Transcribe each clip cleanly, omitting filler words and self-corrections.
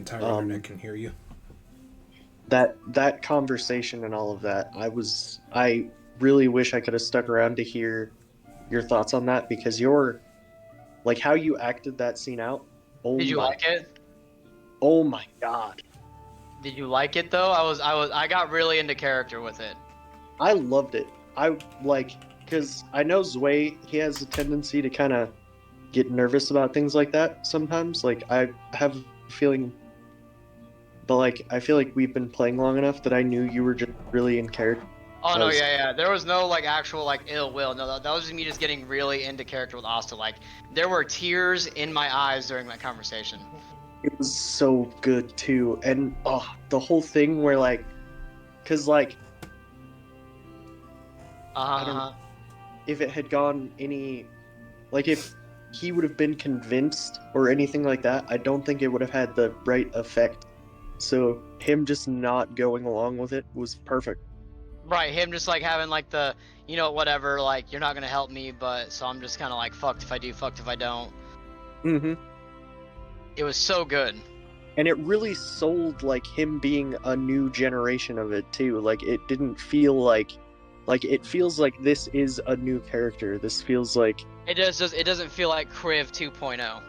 entire internet Um, can hear you. that conversation and all of that, I really wish I could have stuck around to hear your thoughts on that because you're like how you acted that scene out. Oh Did you my, like it? oh my God. Did you like it though? I got really into character with it. I loved it. I like because I know Zway, he has a tendency to kind of get nervous about things like that sometimes. Like I have a feeling, but like I feel like we've been playing long enough that I knew you were just really in character. Oh I no, was, yeah, yeah. There was no like actual like ill will. No, that was just me just getting really into character with Asta. Like there were tears in my eyes during that conversation. it was so good too, and oh, the whole thing where like, cause like I don't know Uh huh. if it had gone any, like if he would have been convinced or anything like that, I don't think it would have had the right effect. So him just not going along with it was perfect. Right, him just like having like the whatever, like you're not gonna help me, but so I'm just kind of like fucked if I do, fucked if I don't. Hmm. It was so good. And it really sold like him being a new generation of it too. Like it didn't feel like it feels like this is a new character. This feels like It doesn't feel like Kriv 2.0.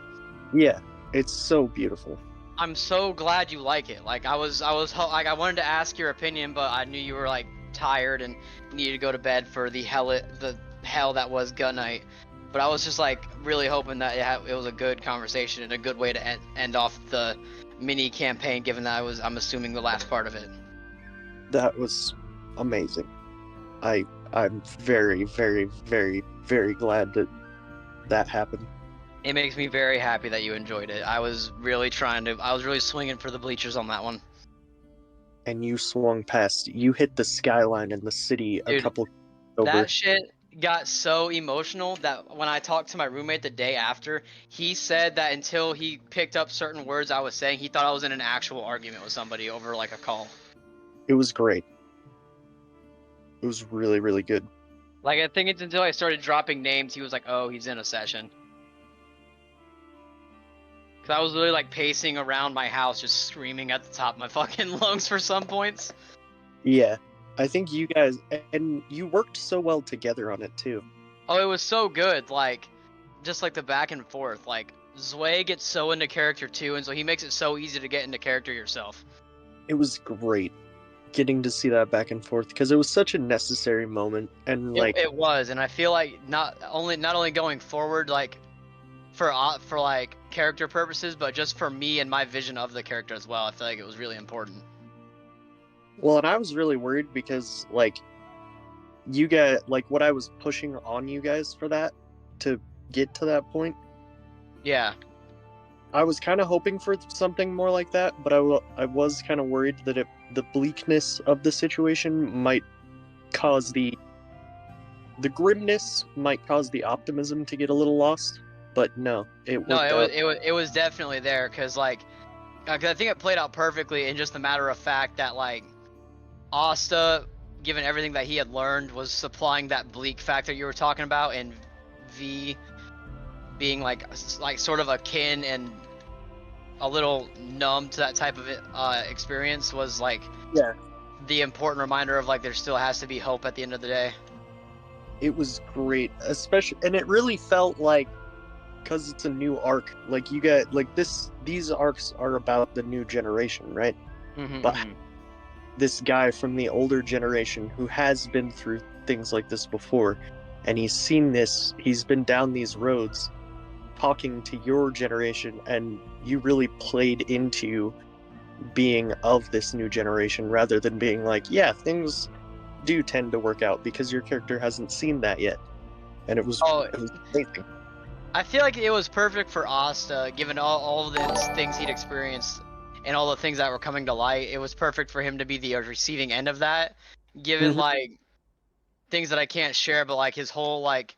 yeah, it's so beautiful. I'm so glad you like it. Like like I wanted to ask your opinion, but I knew you were like tired and needed to go to bed for the hell that was Gun Night. But I was just like really hoping that it was a good conversation and a good way to end off the mini campaign, given that I'm assuming the last part of it. That was amazing. I'm very very very very glad that that happened. It makes me very happy that you enjoyed it. I was really swinging for the bleachers on that one. And you swung past. You hit the skyline in the city a Dude, couple that over. shit got so emotional that when I talked to my roommate the day after, he said that until he picked up certain words I was saying, he thought I was in an actual argument with somebody over like a call. It was great. It was really really good. Like I think it's until I started dropping names, he was like, "Oh, he's in a session." Cause I was literally like pacing around my house, just screaming at the top of my fucking lungs for some points. Yeah. I think you guys and you worked so well together on it too. Oh, it was so good. Like, just like the back and forth. Like, Zway gets so into character too, and so he makes it so easy to get into character yourself. It was great getting to see that back and forth because it was such a necessary moment and like It was, and I feel like not only going forward, like for like character purposes, but just for me and my vision of the character as well. I feel like it was really important. well and I was really worried because like you guys like what I was pushing on you guys for that to get to that point. Yeah. I was kind of hoping for something more like that, but I was kind of worried that the bleakness of the situation might cause the grimness might cause the optimism to get a little lost. But no, it No, worked out. it was definitely there, cause like, 'cause I think it played out perfectly in just the matter of fact that like Asta, given everything that he had learned, was supplying that bleak factor you were talking about, and V being like sort of akin and a little numb to that type of experience was like Yeah, the important reminder of like there still has to be hope at the end of the day. it was great, especially, and it really felt like because it's a new arc. Like you get like these arcs are about the new generation, right? But Mm-hmm. this guy from the older generation who has been through things like this before, and he's seen this, he's been down these roads talking to your generation, and you really played into being of this new generation rather than being like, yeah, things do tend to work out because your character hasn't seen that yet. And Oh, it was amazing. I feel like it was perfect for Asta, given all the things he'd experienced and all the things that were coming to light. It was perfect for him to be the receiving end of that, given Hmm. like things that I can't share, but like his whole like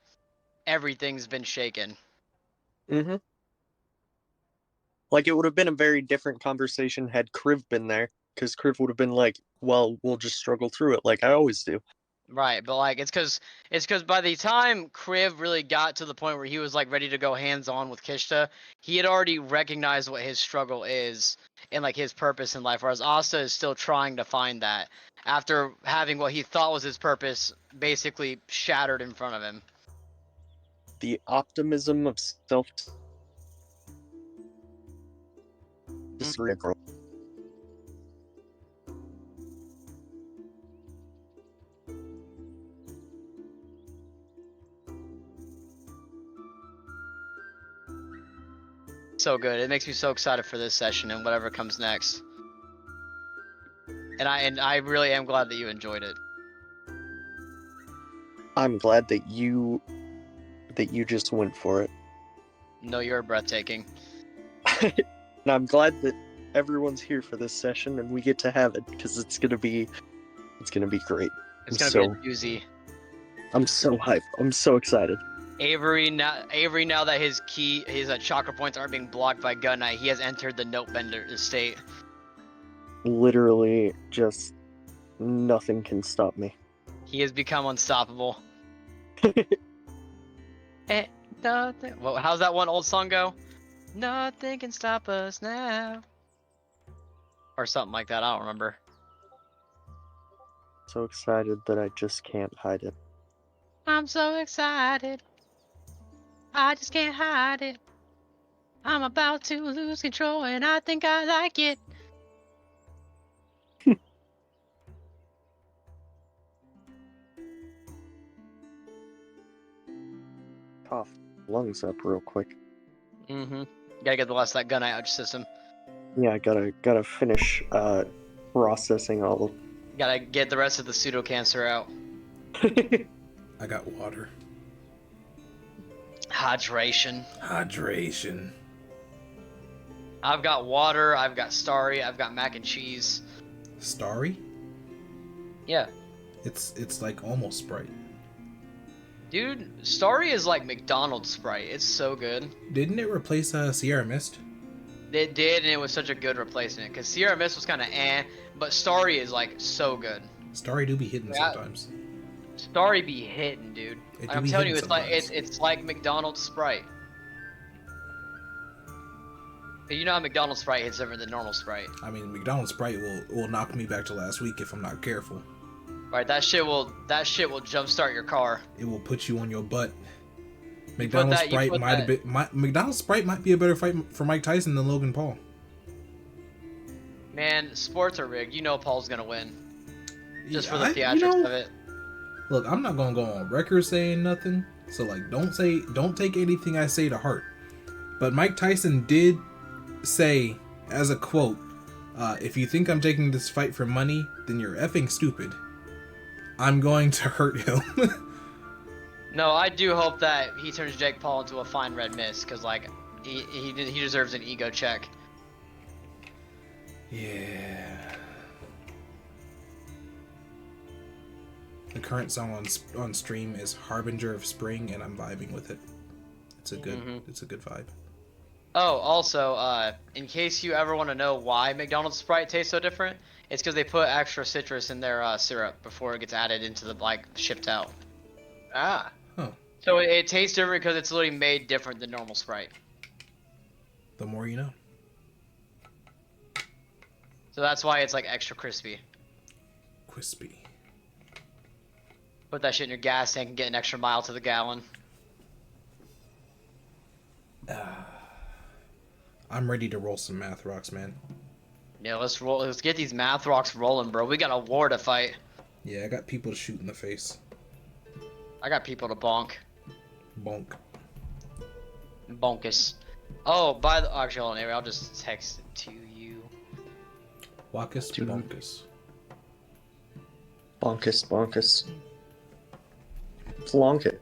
everything's been shaken. Hmm. Like it would have been a very different conversation had Kriv been there, because Kriv would have been like, well, we'll just struggle through it like I always do. Right, but like it's because by the time Kriv really got to the point where he was like ready to go hands on with Kishta, he had already recognized what his struggle is and like his purpose in life. Whereas Asta is still trying to find that after having what he thought was his purpose basically shattered in front of him. The optimism of self disregard. So good. It makes me so excited for this session and whatever comes next. And I really am glad that you enjoyed it. I'm glad that you just went for it. No, you're breathtaking. And I'm glad that everyone's here for this session and we get to have it because it's gonna be great. It's gonna be a doozy. I'm so hyped. I'm so excited. Avery now that his chakra points aren't being blocked by Gun Knight, he has entered the Notebender state. Literally, just nothing can stop me. He has become unstoppable. Nothing. Well, how's that one old song go? Nothing can stop us now. Or something like that. I don't remember. So excited that I just can't hide it. I'm so excited. I just can't hide it. I'm about to lose control and I think I like it. Cough lungs up real quick. Mm-hmm. Gotta get the last of that Gun Knight out of your system. Yeah, I gotta finish processing all of. Gotta get the rest of the pseudo cancer out. I got water. Hydration. Hydration. I've got water, I've got Starry, I've got mac and cheese. Starry? Yeah. It's like almost Sprite. Dude, Starry is like McDonald's Sprite. It's so good. Didn't it replace Sierra Mist? It did, and it was such a good replacement. Because Sierra Mist was kind of but Starry is like so good. Starry do be hitting Yeah. sometimes. Starry be hitting, dude. It Like, do I'm be telling you, hitting it's like McDonald's Sprite. You know how McDonald's Sprite hits different than normal Sprite. I mean, McDonald's Sprite will knock me back to last week if I'm not careful. Right, that shit will jumpstart your car. It will put you on your butt. You McDonald's put that- you Sprite put might have that- been McDonald's Sprite might be a better fight for Mike Tyson than Logan Paul. Man, sports are rigged. You know Paul's gonna win. Just for the I- theatrics of it. Look, I'm not gonna go on record saying nothing, so like don't take anything I say to heart. But Mike Tyson did say, as a quote, if you think I'm taking this fight for money, then you're effing stupid. I'm going to hurt him. No, I do hope that he turns Jake Paul into a fine red mist, because like he deserves an ego check. Yeah. The current song on stream is Harbinger of Spring, and I'm vibing with it. It's a good vibe. Oh, also, in case you ever want to know why McDonald's Sprite tastes so different, it's because they put extra citrus in their syrup before it gets added into the shipped out. Ah. Huh. So it tastes different because it's literally made different than normal Sprite. The more you know. So that's why it's like extra crispy. Crispy. Put that shit in your gas tank and get an extra mile to the gallon. I'm ready to roll some math rocks, man. Yeah, let's roll. Let's get these math rocks rolling, bro. We got a war to fight. Yeah, I got people to shoot in the face. I got people to bonk. Bonk. Bonkus. Oh, actually, hold on, anyway, I'll just text it to you. Wackus Too long. bonkus. Bonkus. Plonk it.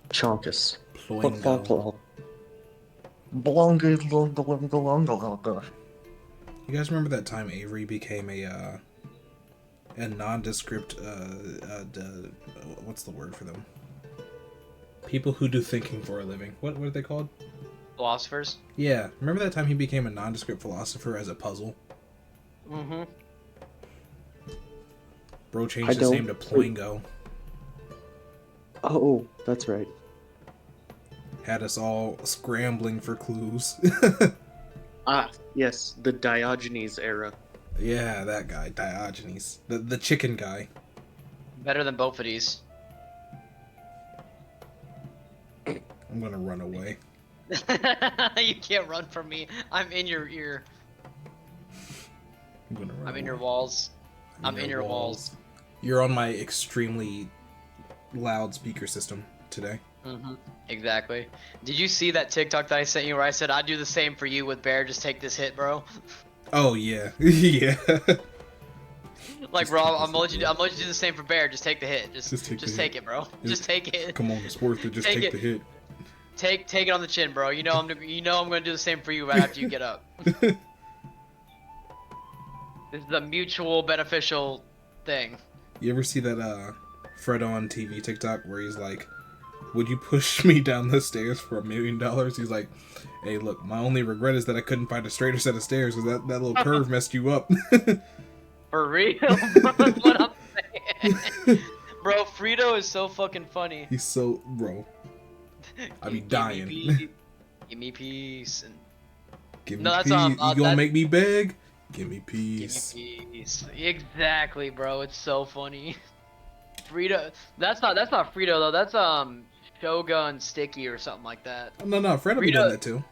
Chonkus. Ploingo. Blonga. You guys remember that time Avery became a nondescript, what's the word for them? People who do thinking for a living. What are they called? Philosophers? Yeah, remember that time he became a nondescript philosopher as a puzzle? Mm-hmm. Bro changed his name to Ploingo. Oh, that's right. Had us all scrambling for clues. Ah, yes, the Diogenes era. Yeah, that guy, Diogenes. The chicken guy. Better than both of these. I'm gonna run away. You can't run from me. I'm in your ear. I'm gonna run I'm in your away. walls. I'm in your walls. You're on my extremely loud speaker system today. Mm-hmm. Exactly. Did you see that TikTok that I sent you where I said I'd do the same for you with Bear? Just take this hit, bro. Oh yeah, yeah. Like, Just bro, take I'm this gonna let hit, you. bro. I'm gonna let you do the same for Bear. Just take the hit. Just Just take the take hit. it, bro. Just- Just take it. Come on, it's worth it. Just Take take it. the hit. Take it on the chin, bro. You know I'm gonna do the same for you right after you get up. This is a mutual beneficial thing. You ever see that Fred on TV TikTok where he's like, "Would you push me down the stairs for $1 million?" He's like, "Hey, look, my only regret is that I couldn't find a straighter set of stairs because that little curve messed you up." For real, bro. That's what I'm saying. Bro, Frito is so fucking funny. He's so bro. I'd be Give me dying. peace. Give me peace. And Give me No, that's, peace. um, You gonna that- make me beg? Give me give peace. me peace. Exactly, bro. It's so funny. Frito. That's not Frito though. That's Shogun Sticky or something like that. No, Fred will be doing that too.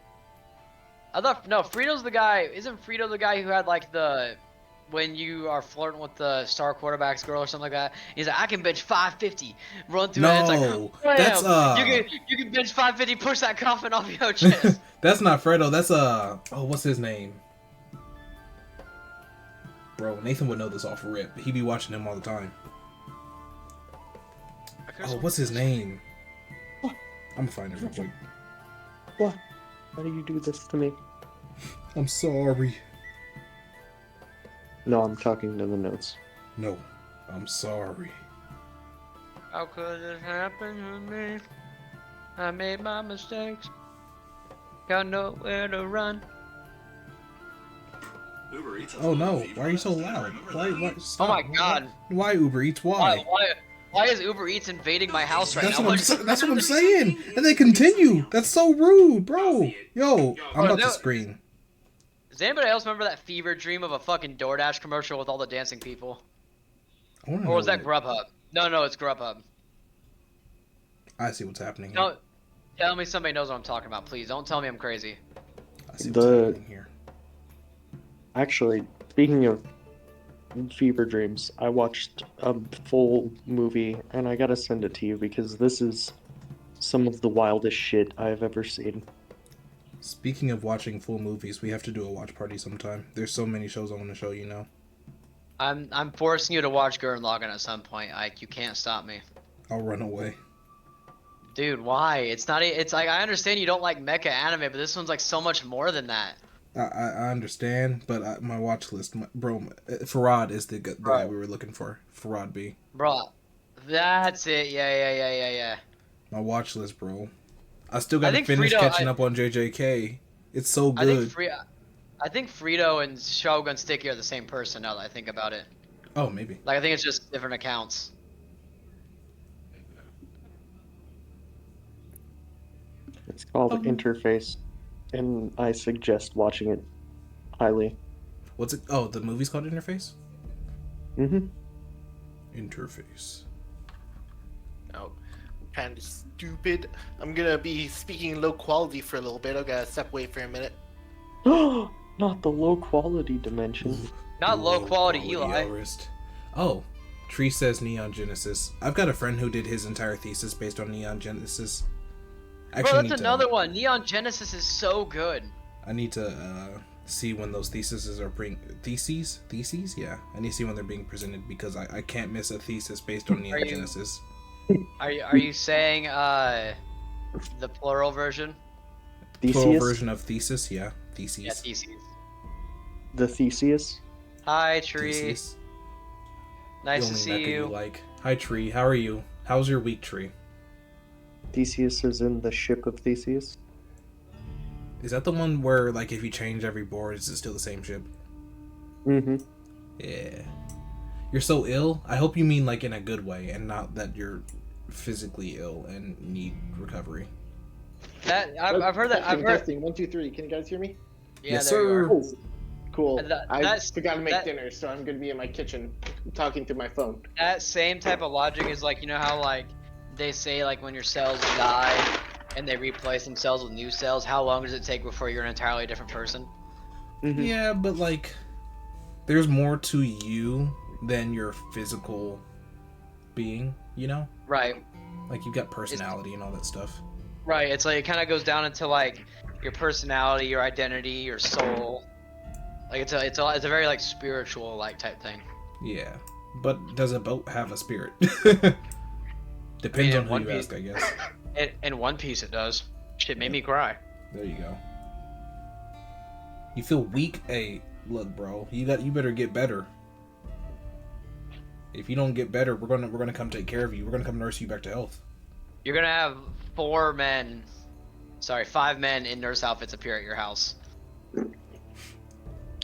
I thought no, Frito's the guy. Isn't Frito the guy who had like the when you are flirting with the star quarterback's girl or something like that? He's like, I can bench 550, run through it. And it's No, like, that's you can bench 550, push that coffin off your chest. that's not Fredo. That's oh, what's his name? Bro, Nathan would know this off rip. He be watching him all the time. Oh, what's his name? What? I'm gonna find it real quick. What? Why do you do this to me? I'm sorry. No, I'm talking to the notes. No, I'm sorry. How could it happen to me? I made my mistakes. Got nowhere to run. Oh no, why are you so loud? Why stop. Oh my god. Why Uber Eats? Why? Why is Uber Eats invading my house right That's now? that's what I'm saying. And they continue. That's so rude, bro. Yo, I'm about to no. scream. Does anybody else remember that fever dream of a fucking DoorDash commercial with all the dancing people? I wanna Or was know that what- Grubhub? No, it's Grubhub. I see what's happening. No, tell me somebody knows what I'm talking about, please. Don't tell me I'm crazy. I see what's happening here. Actually, speaking of fever dreams, I watched a full movie, and I gotta send it to you because this is some of the wildest shit I've ever seen. Speaking of watching full movies, we have to do a watch party sometime. There's so many shows I want to show you now. I'm forcing you to watch Gurren Lagann at some point. You can't stop me. I'll run away. Dude, why? It's not. It's like I understand you don't like mecha anime, but this one's like so much more than that. I understand, but my watch list, Farad is the guy we were looking for. Farad B. Bro, that's it. Yeah. My watch list, bro. I still got to think finish Frito- catching up on JJK. It's so good. I think Frito and Shogun Sticky are the same person now that I think about it. Oh, maybe. Like I think it's just different accounts. It's called Interface, and I suggest watching it highly. What's it? Oh, the movie's called Interface? Mm-hmm. Interface. Oh, kind of stupid. I'm gonna be speaking low quality for a little bit. I gotta step away for a minute. Not the low quality dimension. Not low quality Eli. Arist. Oh, Tree says Neon Genesis. I've got a friend who did his entire thesis based on Neon Genesis. Bro, that's another one. Neon Genesis is so good. I need to see when those theses are theses? Yeah, I need to see when they're being presented because I can't miss a thesis based on Neon Genesis. Are you saying the plural version? Plural Theseus? version of thesis, yeah. Theses. Yeah, Theses. The Theseus? Hi, Tree. Theses. Nice The to only see mecha you. like. Hi, Tree. How are you? How's your week, Tree? Theseus is in the ship of Theseus? Is that the one where, like, if you change every board, is it still the same ship? Mm-hmm. Yeah. You're so ill? I hope you mean, like, in a good way, and not that you're physically ill and need recovery. That I've heard that. I've heard. Testing 1, 2, 3. Can you guys hear me? Yeah, Yes, there you sir. are. Oh, cool. I That's- forgot to make that- dinner, so I'm gonna be in my kitchen talking to my phone. That same type of logic is like, you know how like they say like when your cells die and they replace themselves with new cells, how long does it take before you're an entirely different person? Mhm. Yeah, but like, there's more to you than your physical being, you know? Right. Like, you've got personality and all that stuff. Right. It's like it kind of goes down into like your personality, your identity, your soul. Like it's a very like spiritual like type thing. Yeah. But does a boat have a spirit? Depends in on who One you Piece- ask, I guess. In One Piece, it does. Shit made me cry. There you go. You feel weak? Hey, look, bro. You better get better. If you don't get better, we're gonna come take care of you. We're gonna come nurse you back to health. You're gonna have 5 men in nurse outfits appear at your house.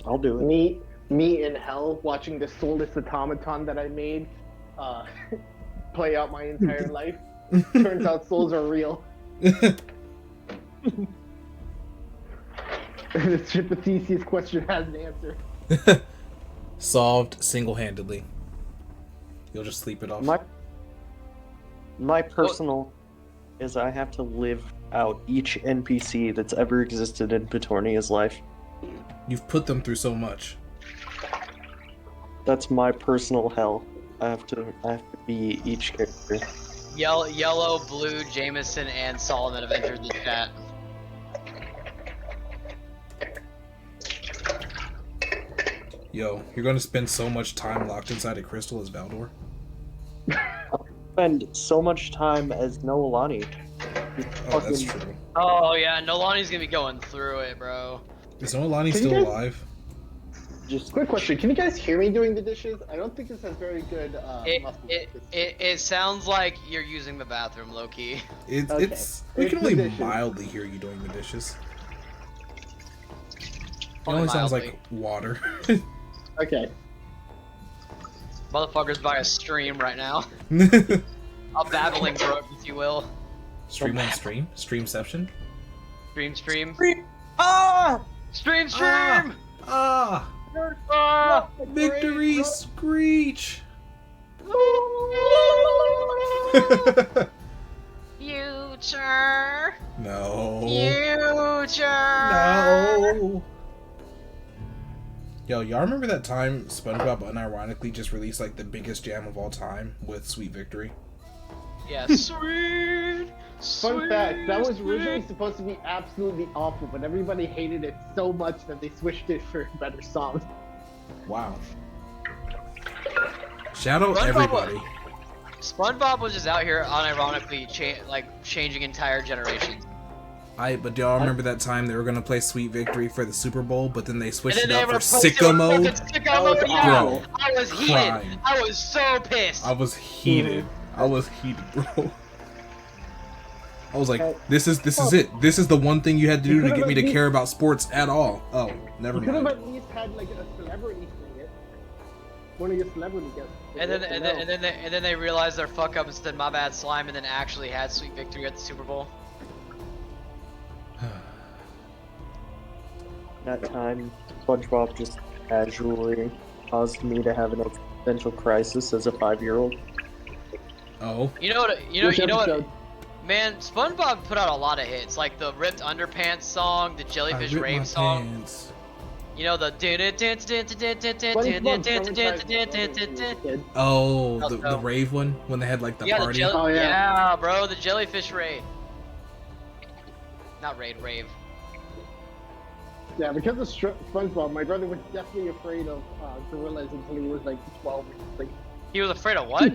I'll do it. Me in hell watching the soulless automaton that I made play out my entire life. Turns out souls are real. The Theseus question has an answer. Solved single-handedly. You'll just sleep it off. My personal is I have to live out each NPC that's ever existed in Petornia's life. You've put them through so much. That's my personal hell. I have to be each character. Yellow, Blue, Jameson, and Solomon have entered the chat. Yo, you're gonna spend so much time locked inside a crystal as Valdor? Spend so much time as Noelani. Oh, that's true. Oh yeah, Nolani's gonna be going through it, bro. Is Noelani Can still you guys- alive? Just Quick question: can you guys hear me doing the dishes? I don't think this has very good. It sounds like you're using the bathroom, Loki. It's Okay. we It's can only the dishes. mildly hear you doing the dishes. It Only only sounds mildly. like water. Okay. Motherfucker's by a stream right now. A babbling brook, if you will. Stream on stream? Streamception? Stream. ah! Stream! Ah! Ah! Victory screech! Future! No. Future! No. Yo, y'all remember that time SpongeBob unironically just released like the biggest jam of all time with Sweet Victory? Yeah, sweet! Fun fact: that was originally supposed to be absolutely awful, but everybody hated it so much that they switched it for a better song. Wow. Shout out SpongeBob everybody. SpongeBob was just out here unironically changing entire generations. But do y'all remember that time they were gonna play Sweet Victory for the Super Bowl, but then they switched And it then up they for replaced it Sicko with mode? fucking Sicko mode, was yeah. Bro, I was heated. crying. I was so pissed. I was heated. I was heated, bro. I was like, this is it. This is the one thing you had to do to get me to care about sports at all. Oh, never You could have mind. at least had like a celebrity sing it. One of your celebrity guests. And then they realized their fuck up and said my bad slime, and then actually had Sweet Victory at the Super Bowl. That time, SpongeBob just casually caused me to have an existential crisis as a 5-year-old. Oh, You know what? Man, SpongeBob put out a lot of hits, like the Ripped Underpants song, the I Jellyfish ripped my Rave song. pants. You know the Oh, Oh, the no. rave one when they had like the yeah, party. Oh, yeah. yeah, bro, the Jellyfish Raid. Not raid, rave. Yeah, because of SpongeBob, my brother was definitely afraid of gorillas until he was like 12 or something. He was afraid of what?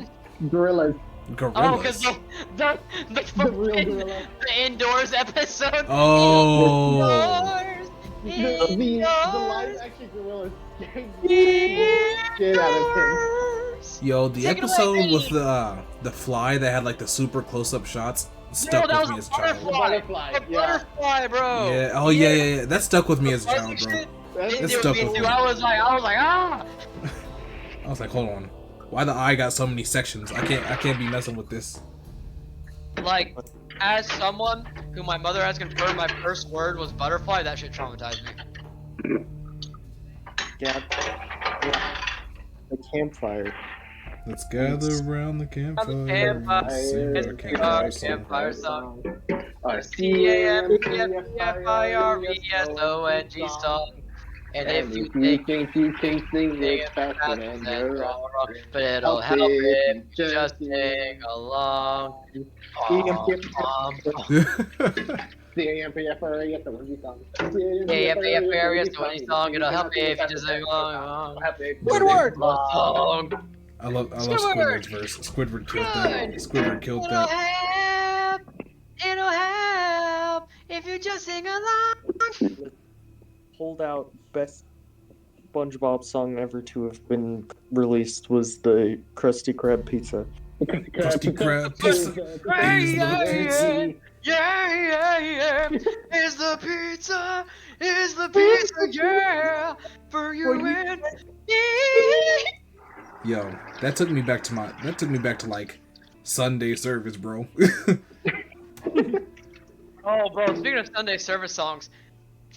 Gorillas. Oh, because Gorillas. the The real fucking- gorilla. the indoors episode. Oh. Indoors. The live action gorilla scared the shit out of him. Yo, the Take it away, episode Benny. with the fly that had like the super close-up shots stuck that with me was as a a child. butterfly. Butterfly, A yeah. butterfly, bro. Yeah. Oh yeah. That stuck with me as a child, Like bro. shit. That's It That's did stuck me with too. me. I was like, ah. I was like, hold on, why the eye got so many sections? I can't be messing with this. Like, as someone who my mother has confirmed my first word was butterfly, that shit traumatized me. Yeah. The campfire. Let's gather around the campfire campfire, and sing it's our a campfire song. campfire song. CAMPFIRESONG song. And And if you if you think think you can sing sing it it faster, fast, then then you're you're wrong. wrong. But it'll help If if you you just sing sing along. CAMPFIRESONG. Song. It'll help if you just sing along. Squidward! Song. I love Squidward! Squidward's verse. Squidward killed Good. that. Squidward killed It'll that. help. It'll help if you just sing along. Pulled out best SpongeBob song ever to have been released was the Krusty Krab pizza. Krusty Krab pizza. Yeah, Is the pizza. yeah. Is the pizza, yeah, for you and me. Yo, that took me back to like Sunday service, bro. Oh, bro, speaking of Sunday service songs,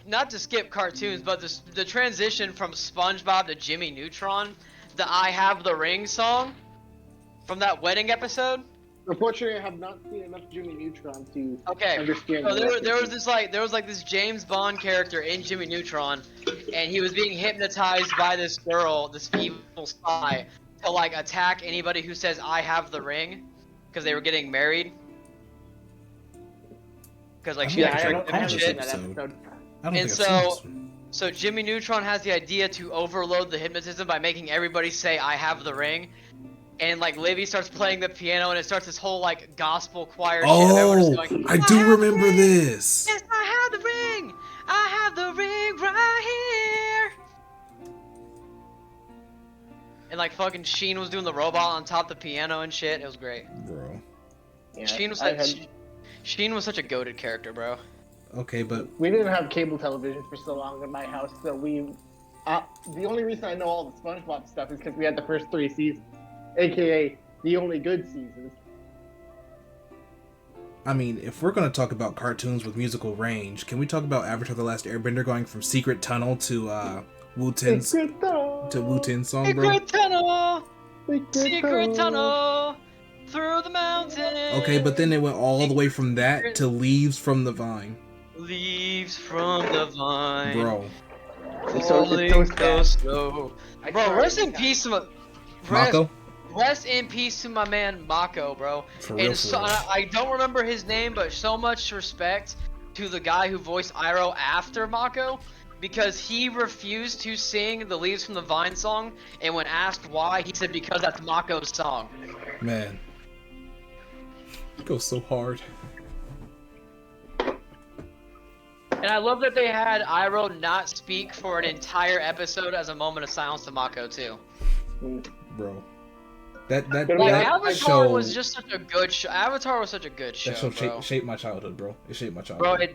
not to skip cartoons, but the transition from SpongeBob to Jimmy Neutron, the I Have the Ring song from that wedding episode. Unfortunately, I have not seen enough Jimmy Neutron to Okay, understand. so the there was references. this James Bond character in Jimmy Neutron, and he was being hypnotized by this girl, this evil spy, to like attack anybody who says I have the ring, because they were getting married. Because like she like I tricked them and haven't shit. seen that episode. I don't And think I've seen this one. So Jimmy Neutron has the idea to overload the hypnotism by making everybody say I have the ring. And like Livy starts playing the piano and it starts this whole like gospel choir shit of everyone Oh, just going, I do have the remember ring! this. Yes, I have the ring! I have the ring right here! And like fucking Sheen was doing the robot on top of the piano and shit. It was great. Bro. Yeah, Sheen was such a goated character, bro. Okay, but we didn't have cable television for so long in my house, so the only reason I know all the SpongeBob stuff is because we had the first 3 seasons, aka the only good seasons. I mean, if we're gonna talk about cartoons with musical range, can we talk about Avatar: The Last Airbender going from Secret Tunnel to Wu-Ten's Secret tunnel. to Wu-Ten's song, bro? Secret tunnel, through the mountain. Okay, but then it went all the way from that to Leaves from the Vine, Leaves from the vine. bro. It's so sad. Slow. I Bro, tried rest it. in peace to my Mako? Rest in peace to my man Mako, bro. For real, And for so, real. I don't remember his name, but so much respect to the guy who voiced Iroh after Mako, because he refused to sing the Leaves from the Vine song, and when asked why, he said because that's Mako's song. Man. It goes so hard. And I love that they had Iroh not speak for an entire episode as a moment of silence to Mako too. Bro. That Like, Avatar show was just such a good show. Avatar was such a good show, that show bro. shaped my childhood, bro. It shaped my Bro, childhood. it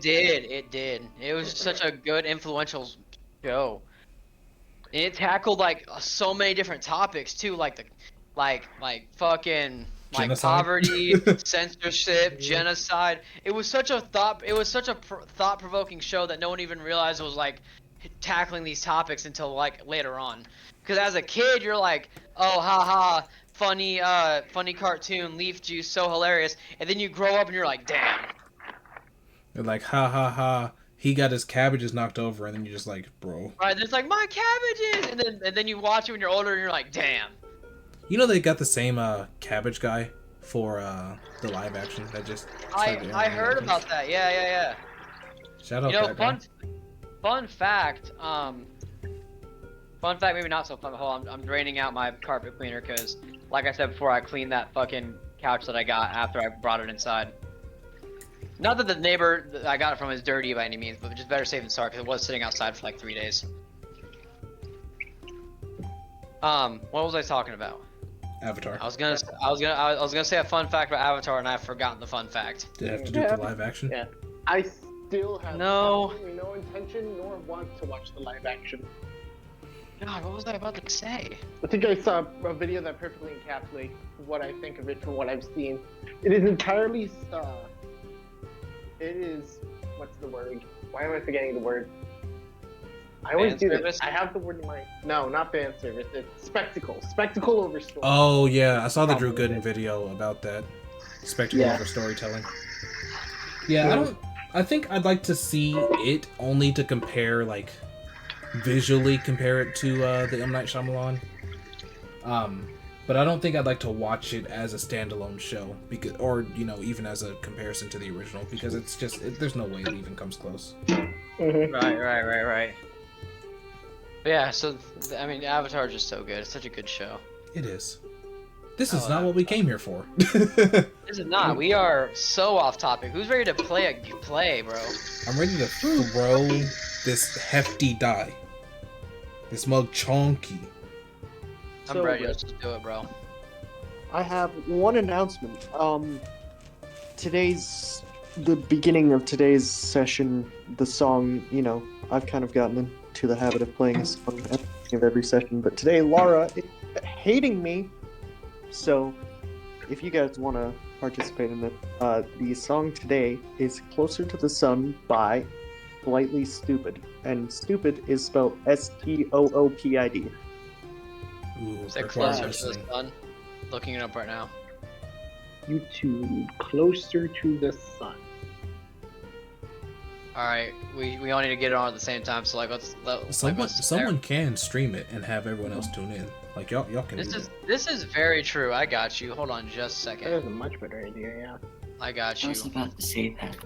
did. It was such a good, influential show. And it tackled like so many different topics too, like fucking like Genocide? poverty, censorship, genocide. It was such a thought-provoking show that no one even realized was like tackling these topics until like later on. Because as a kid, you're like, oh, haha, funny cartoon, Leaf Juice, so hilarious. And then you grow up and you're like, damn. They're like, ha ha ha, he got his cabbages knocked over, and then you're just like, bro. Right, there's like, my cabbages! And then you watch it when you're older and you're like, damn. You know they got the same cabbage guy for the live action that just started airing I on heard Netflix. about that, yeah. Shout out You know, that guy. fun fact, maybe not so fun. Hold on, I'm draining out my carpet cleaner because, like I said before, I cleaned that fucking couch that I got after I brought it inside. Not that the neighbor that I got it from is dirty by any means, but just better safe than sorry because it was sitting outside for like 3 days. What was I talking about? Avatar. I was gonna say a fun fact about Avatar, and I've forgotten the fun fact. Did it have to do with the live action? Yeah. I still have No. absolutely no intention nor want to watch the live action. God, what was I about to say? I think I saw a video that perfectly encapsulates what I think of it from what I've seen. It is entirely, it is, what's the word? Why am I forgetting the word? I always do Fan this. service? I have the word in mind. No, not fan service. It's spectacle. Spectacle over story. Oh yeah, I saw the Drew Probably. Gooden video about that. Spectacle Yeah. over storytelling. Yeah, I think I'd like to see it only to compare, like, visually compare it to the M. Night Shyamalan. But I don't think I'd like to watch it as a standalone show, because, or even as a comparison to the original, because it's just there's no way it even comes close. Mhm. Right. But yeah, so I mean, Avatar is just so good. It's such a good show. It is. This I is love not what we Avatar. came here for. This is not. We are so off topic. Who's ready to play, bro? I'm ready to throw this hefty die. This mug chonky. I'm So, ready. Let's just do it, bro. I have one announcement. Today's the beginning of today's session. The song, I've kind of gotten into the habit of playing a song at the beginning of every session. But today, Laura is hating me. So, if you guys want to participate in it, the song today is "Closer to the Sun" by Slightly Stupid, and "stupid" is spelled STOOPID. Ooh, Say requires closer to the listening. sun. Looking it up right now. YouTube, closer to the sun. All right, we all need to get it on at the same time. So like, Someone can stream it and have everyone else tune in. Like y'all can do that. This is very true. I got you. Hold on just a That second. is a much better idea, yeah. I got I you. was about to say that.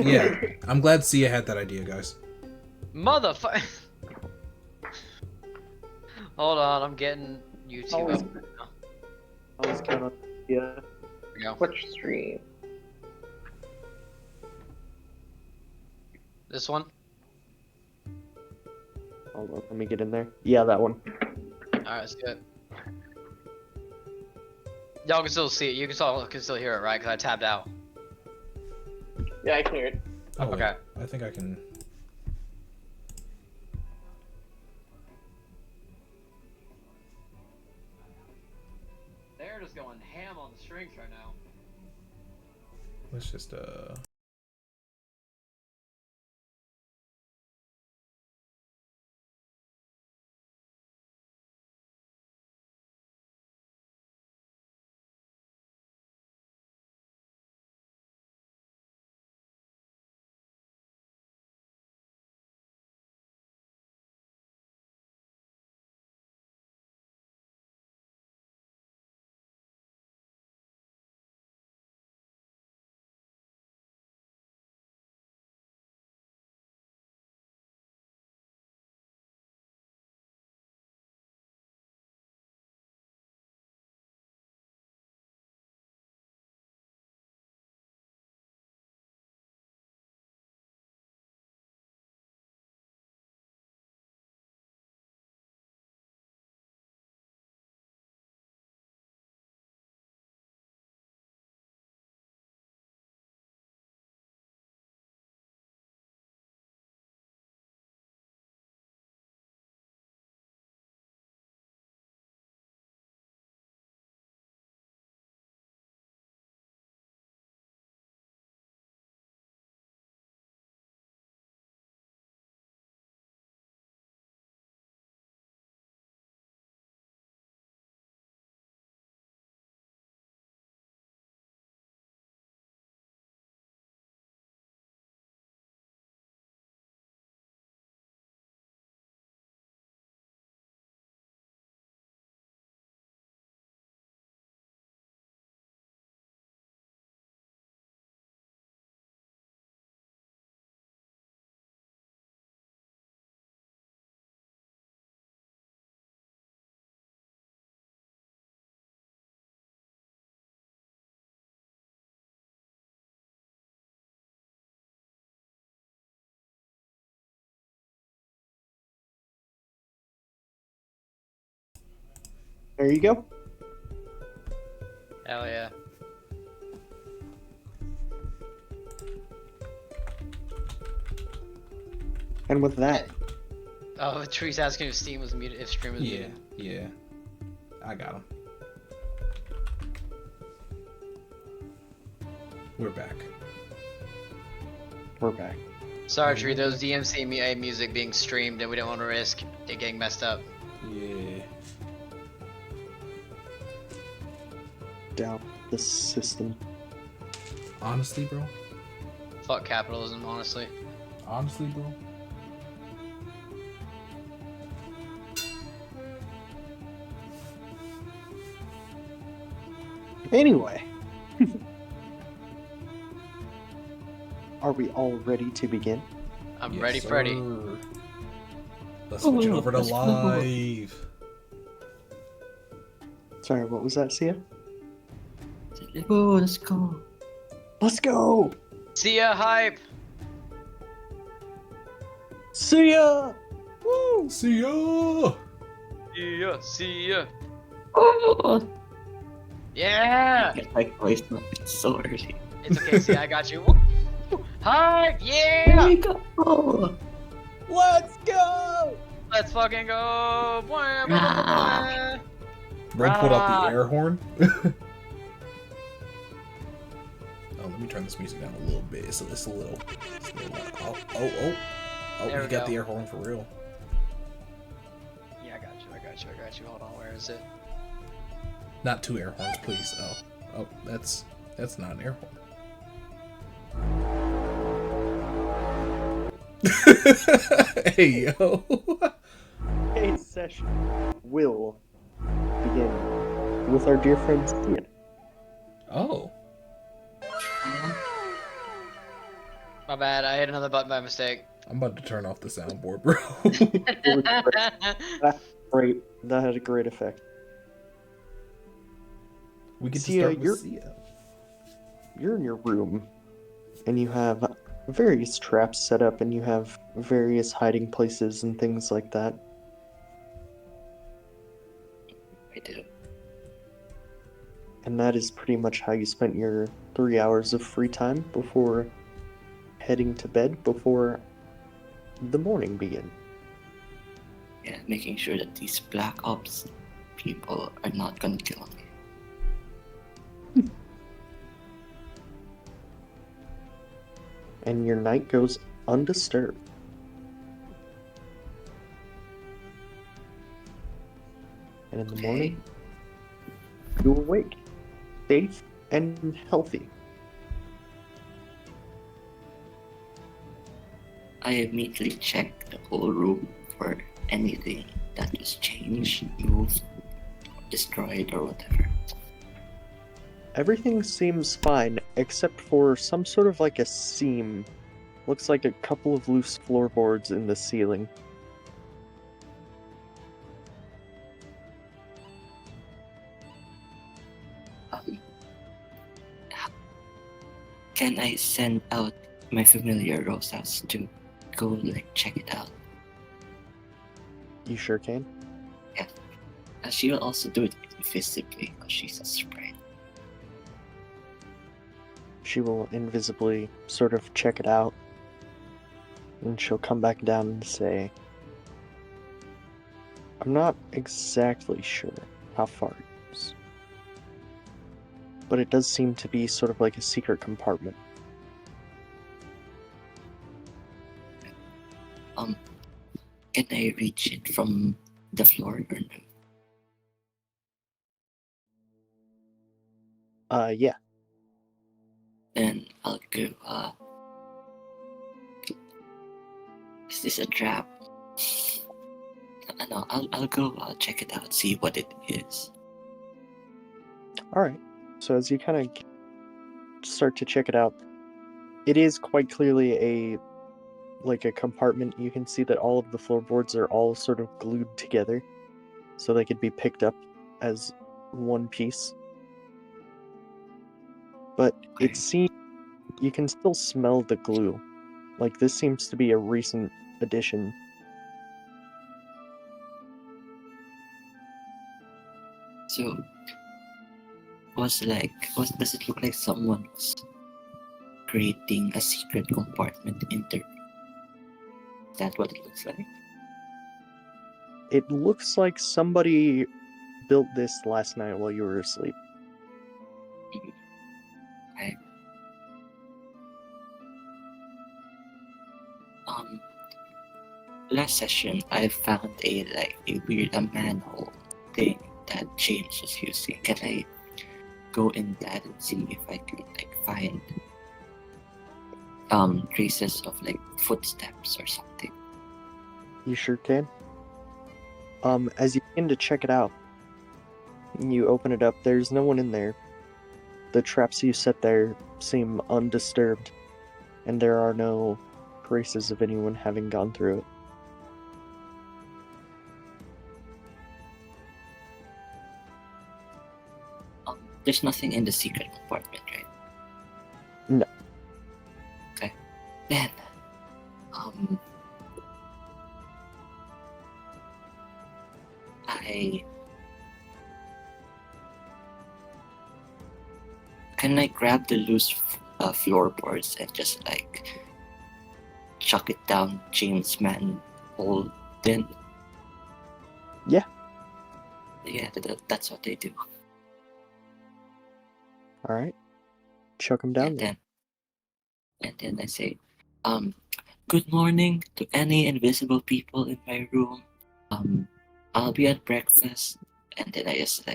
Yeah, I'm glad Sia had that idea, guys. Motherfucker. Hold on, I'm getting YouTube Always- up right now. I was kind of yeah. Here we go. Which stream? This one. Hold on, let me get in there. Yeah, that one. All right, let's do it. Y'all can still see it. You can still hear it, right? Because I tabbed out. Yeah, I can hear it. Oh, wait, Okay. I think I can. They're just going ham on the strings right now. Let's just There you go. Hell yeah. And with that, Oh, Tree's asking if Steam was muted, if stream was Yeah, muted. yeah. I got him. We're back. We're back. Sorry, Tree, there was DMC music being streamed and we didn't want to risk it getting messed up. Yeah. Down the system. Honestly, bro. Fuck capitalism, honestly. Honestly, bro. Anyway. Are we all ready to begin? I'm Yes, ready, sir. Freddy. Let's switch it over to let's go. live. Sorry, what was that, Sia? Let's go, let's go. Let's go! See ya, hype! See ya! Woo! See ya. See ya, see ya. Oh, Yeah! get my voice now. It's so early. It's okay, see, I got you. Woo! Hype! Here Yeah! we go. Let's go! Let's fucking go! Bwah, bwah, bwah, Rah. bwah. Bro, pulled out Rah. the air horn. Oh, let me turn this music down a little bit. It's a little loud. Oh, There we we got go. the air horn for real. Yeah, I got you. Hold on, where is it? Not two air horns, please. Oh, that's not an air horn. Hey, yo. Today's session will begin with our dear friend Sia. Oh. My bad, I hit another button by mistake. I'm about to turn off the soundboard, bro. Great. That had a great effect. We get to Sia, start you're- with Sia. You're in your room, and you have various traps set up, and you have various hiding places and things like that. I do. And that is pretty much how you spent your 3 hours of free time before heading to bed, before the morning began. Yeah, making sure that these Black Ops people are not gonna kill me. And your night goes undisturbed. And in the morning, you awake, safe and healthy. I immediately check the whole room for anything that was changed, moved, destroyed, or whatever. Everything seems fine, except for some sort of like a seam. Looks like a couple of loose floorboards in the ceiling. Can I send out my familiar Rosas to go check it out? You sure can? She will also do it invisibly because she's a sprite. She will invisibly sort of check it out. And she'll come back down and say, I'm not exactly sure how far it is. But it does seem to be sort of like a secret compartment. Can I reach it from the floor or no? Yeah. Then I'll go, is this a trap? No, I'll go check it out, see what it is. Alright. So as you kind of start to check it out, it is quite clearly a compartment. You can see that all of the floorboards are all sort of glued together, so they could be picked up as one piece. But Okay. it seems you can still smell the glue. Like, this seems to be a recent addition. So, does it look like someone was creating a secret compartment in there? Is that what it looks like? It looks like somebody built this last night while you were asleep. Okay. Last session I found a weird manhole thing that James was using. Can I go in that and see if I can find traces of footsteps or something? You sure can. As you begin to check it out, you open it up, there's no one in there. The traps you set there seem undisturbed, and there are no traces of anyone having gone through it. There's nothing in the secret compartment, right? No. Okay. Then, can I grab the loose floorboards and just chuck it down James' manhole then? Yeah. Yeah, that's what they do. Alright. Chuck them down there. And then I say, good morning to any invisible people in my room. I'll be at breakfast. And then I just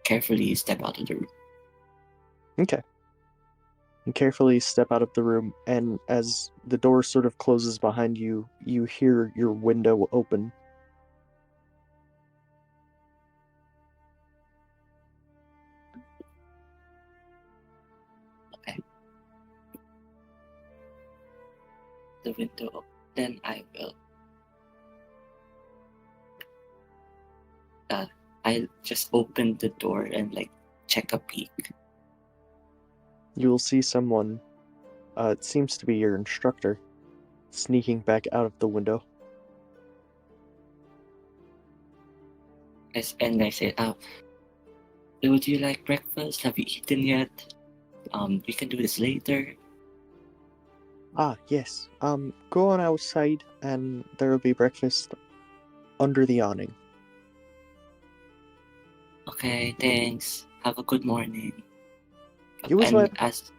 carefully step out of the room. Okay. You carefully step out of the room, and as the door sort of closes behind you, you hear your window open. Okay. The window. Then I will. I'll just open the door and check a peek. You will see someone, it seems to be your instructor, sneaking back out of the window. And I said, would you like breakfast? Have you eaten yet? We can do this later. Ah, yes. Go on outside and there will be breakfast under the awning. Okay, thanks. Have a good morning. You as well. And as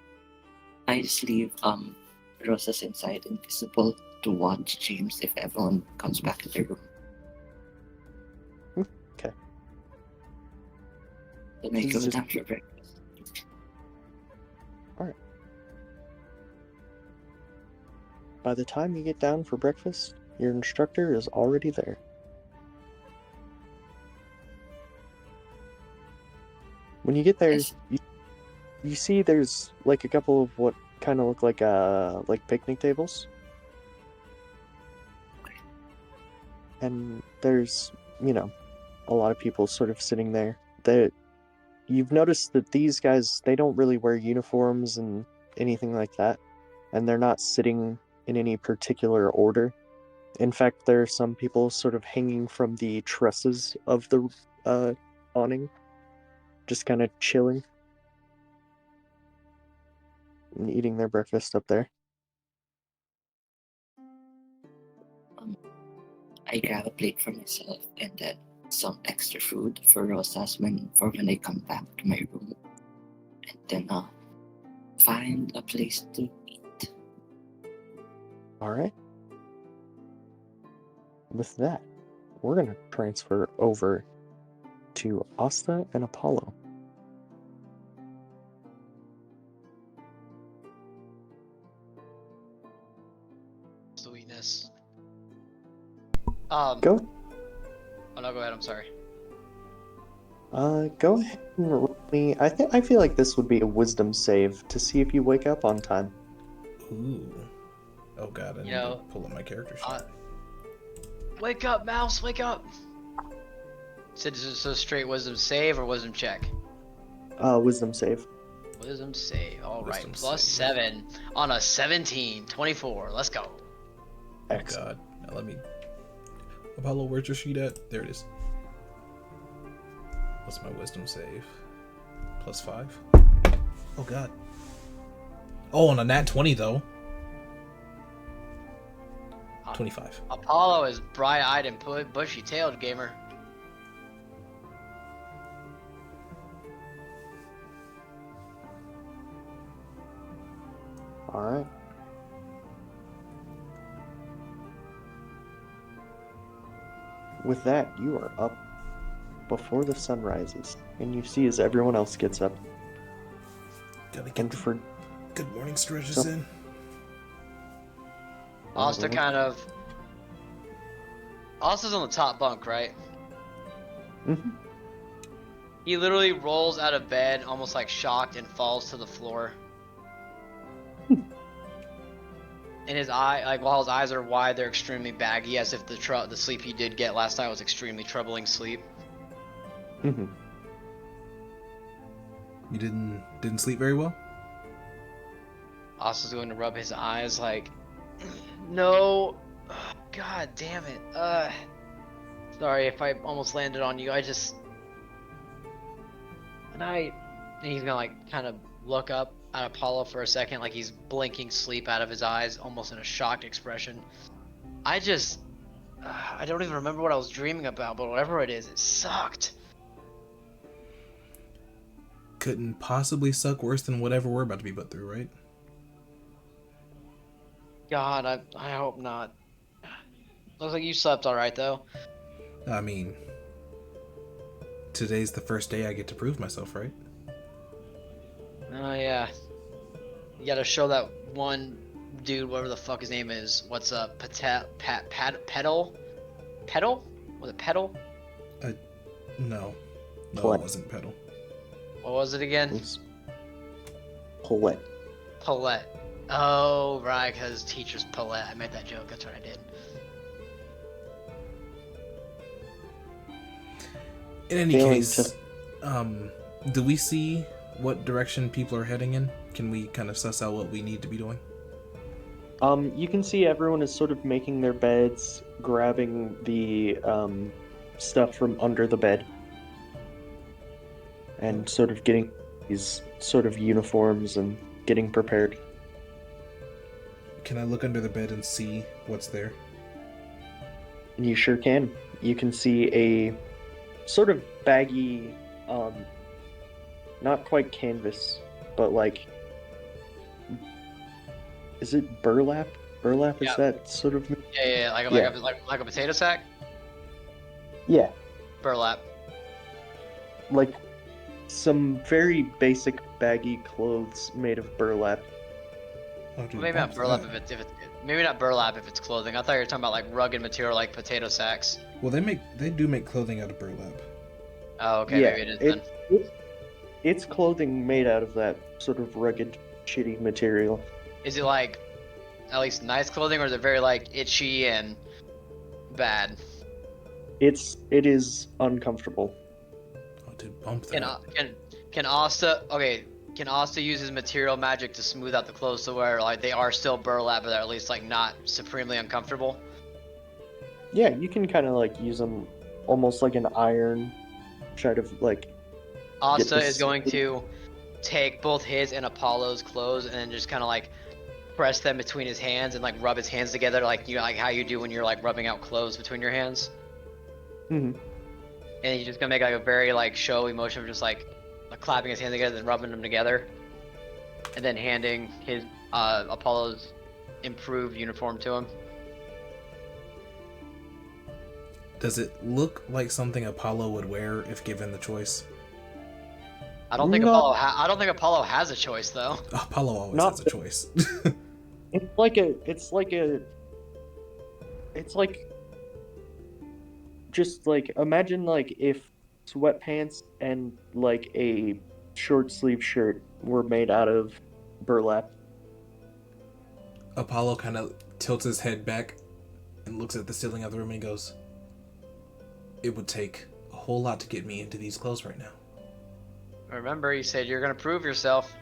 I just leave Rosa's inside invisible to watch James if everyone comes back to their room. Okay. Then I This go is just- down for breakfast. By the time you get down for breakfast, your instructor is already there. When you get there, Yes. you see there's a couple of what kind of look like picnic tables. And there's, a lot of people sort of sitting there. You've noticed that these guys, they don't really wear uniforms and anything like that. And they're not sitting in any particular order. In fact, there are some people sort of hanging from the trusses of the awning, just kind of chilling and eating their breakfast up there. I grab a plate for myself and then some extra food for Rosa's when I come back to my room. And then find a place to eat. Alright. With that, we're going to transfer over to Asta and Apollo. Sweetness. Go. Oh no, go ahead. I'm sorry. Go ahead and roll me. I feel like this would be a wisdom save to see if you wake up on time. Ooh. Oh god, I need to pull up my character sheet. Wake up, mouse! Wake up! So is this a straight wisdom save or wisdom check? Wisdom save. Wisdom save. All right. Wisdom Plus save. 7 on a 17. 24. Let's go. Oh Excellent. god. Now let me... Apollo, where's your sheet at? There it is. What's my wisdom save? Plus 5? Oh god. Oh, on a nat 20 though. 25. Apollo is bright-eyed and bushy-tailed, gamer. All right. With that, you are up before the sun rises, and you see as everyone else gets up. Gotta get And the for good morning stretches So- in. Asta kind of... Asta's on the top bunk, right? Mhm. He literally rolls out of bed, almost like shocked, and falls to the floor. And his eye, like while his eyes are wide, they're extremely baggy, as if the sleep he did get last night was extremely troubling sleep. Mhm. You didn't sleep very well? Asta's going to rub his eyes, like, no, god damn it. Sorry if I almost landed on you. And he's gonna like kind of look up at Apollo for a second, like he's blinking sleep out of his eyes, almost in a shocked expression. I don't even remember what I was dreaming about, but whatever it is, it sucked. Couldn't possibly suck worse than whatever we're about to be put through, right? God, I hope not. Looks like you slept alright though. I mean, today's the first day I get to prove myself, right? Oh yeah. You gotta show that one dude, whatever the fuck his name is. What's up? Petal? Petal? Was it Petal? No, What? it wasn't pedal. What was it again? It's Paulette. Paulette. Oh, right, because teacher's Paulette. I made that joke. That's what I did. In any Failing case, do we see what direction people are heading in? Can we kind of suss out what we need to be doing? You can see everyone is sort of making their beds, grabbing the stuff from under the bed, and sort of getting these sort of uniforms and getting prepared. Can I look under the bed and see what's there? And you sure can. You can see a sort of baggy, not quite canvas, but like, is it burlap? Burlap, is Yeah. that sort of? Yeah, like a potato sack? Yeah, Burlap. like some very basic baggy clothes made of burlap. Oh, dude, Maybe not bump burlap that. if it's maybe not burlap if it's clothing. I thought you were talking about like rugged material like potato sacks. Well, they do make clothing out of burlap. Oh, okay, Yeah, maybe it is then. It's clothing made out of that sort of rugged, shitty material. Is it like at least nice clothing, or is it very like itchy and bad? It is uncomfortable. Oh, dude, bump Can that. can Asta use his material magic to smooth out the clothes to where like they are still burlap, but they're at least like not supremely uncomfortable? Yeah, you can kind of like use them almost like an iron. Try to like. Asta this- is going to take both his and Apollo's clothes and then just kind of like press them between his hands and like rub his hands together, like like how you do when you're like rubbing out clothes between your hands. Mhm. And he's just gonna make like a very like showy motion of just like clapping his hands together and rubbing them together, and then handing his Apollo's improved uniform to him. Does it look like something Apollo would wear if given the choice? I don't think No. I don't think Apollo has a choice though. Apollo always Not has a the- choice. It's like just like imagine like if sweatpants and like a short sleeve shirt were made out of burlap. Apollo kind of tilts his head back and looks at the ceiling of the room and goes, "It would take a whole lot to get me into these clothes right now. Remember, you said you're gonna prove yourself.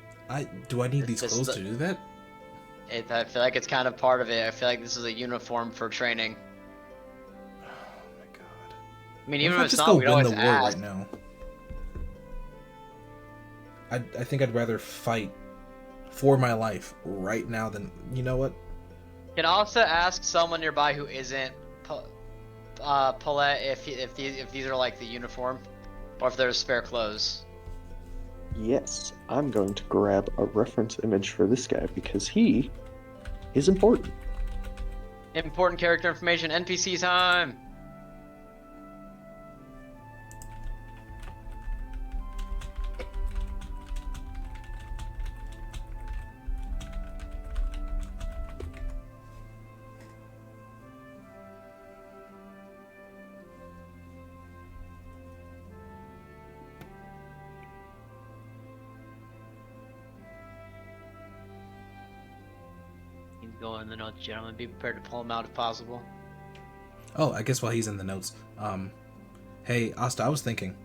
Do I need these This is clothes the- to do that?" I feel like it's kind of part of it. I feel like this is a uniform for training. Oh my god. I mean, What even if I if it's just not, go we'd win always the war ask. right now? I think I'd rather fight for my life right now than, you know what? Can also ask someone nearby who isn't Paulette if these are like the uniform, or if there's spare clothes. Yes, I'm going to grab a reference image for this guy because he is important. Important character information. NPC time. He's going in the notes, gentlemen. Be prepared to pull him out if possible. Oh, I guess while he's in the notes, hey Asta, I was thinking,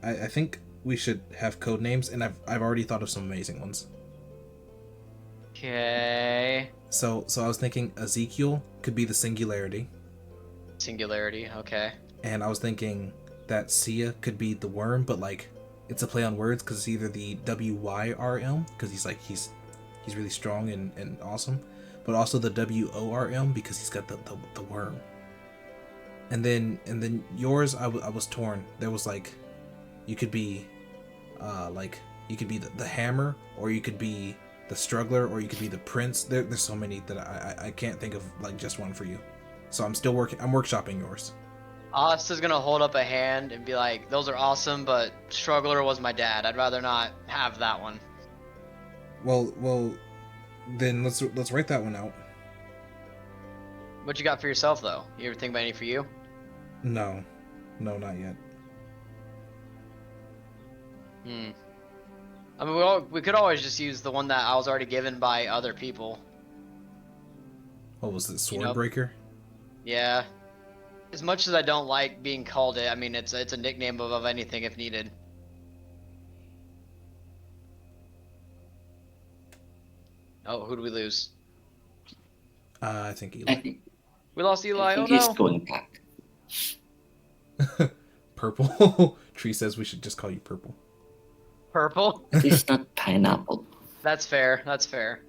I think we should have code names, and I've already thought of some amazing ones. Okay. So I was thinking Ezekiel could be the singularity, Singularity. Okay. and I was thinking that Sia could be the worm, but like it's a play on words because it's either the WYRM because he's really strong and awesome, but also the WORM because he's got the worm. And then yours, I was torn. There was like, you could be, you could be the hammer, or you could be the struggler, or you could be the prince. There's so many that I can't think of like just one for you. So I'm still working. I'm workshopping yours. Asta's gonna hold up a hand and be like, "Those are awesome, but struggler was my dad. I'd rather not have that one." Well, then let's write that one out. What you got for yourself though? You ever think about any for you? No, not yet. I mean, we could always just use the one that I was already given by other people. What was it, You know- Swordbreaker? Yeah. As much as I don't like being called it, I mean, it's a nickname of anything if needed. Oh, who do we lose? I think I Eli. think, We lost I Eli. think Oh he's no. going back. Purple. Tree says we should just call you Purple. Purple. He's not pineapple. That's fair. That's fair.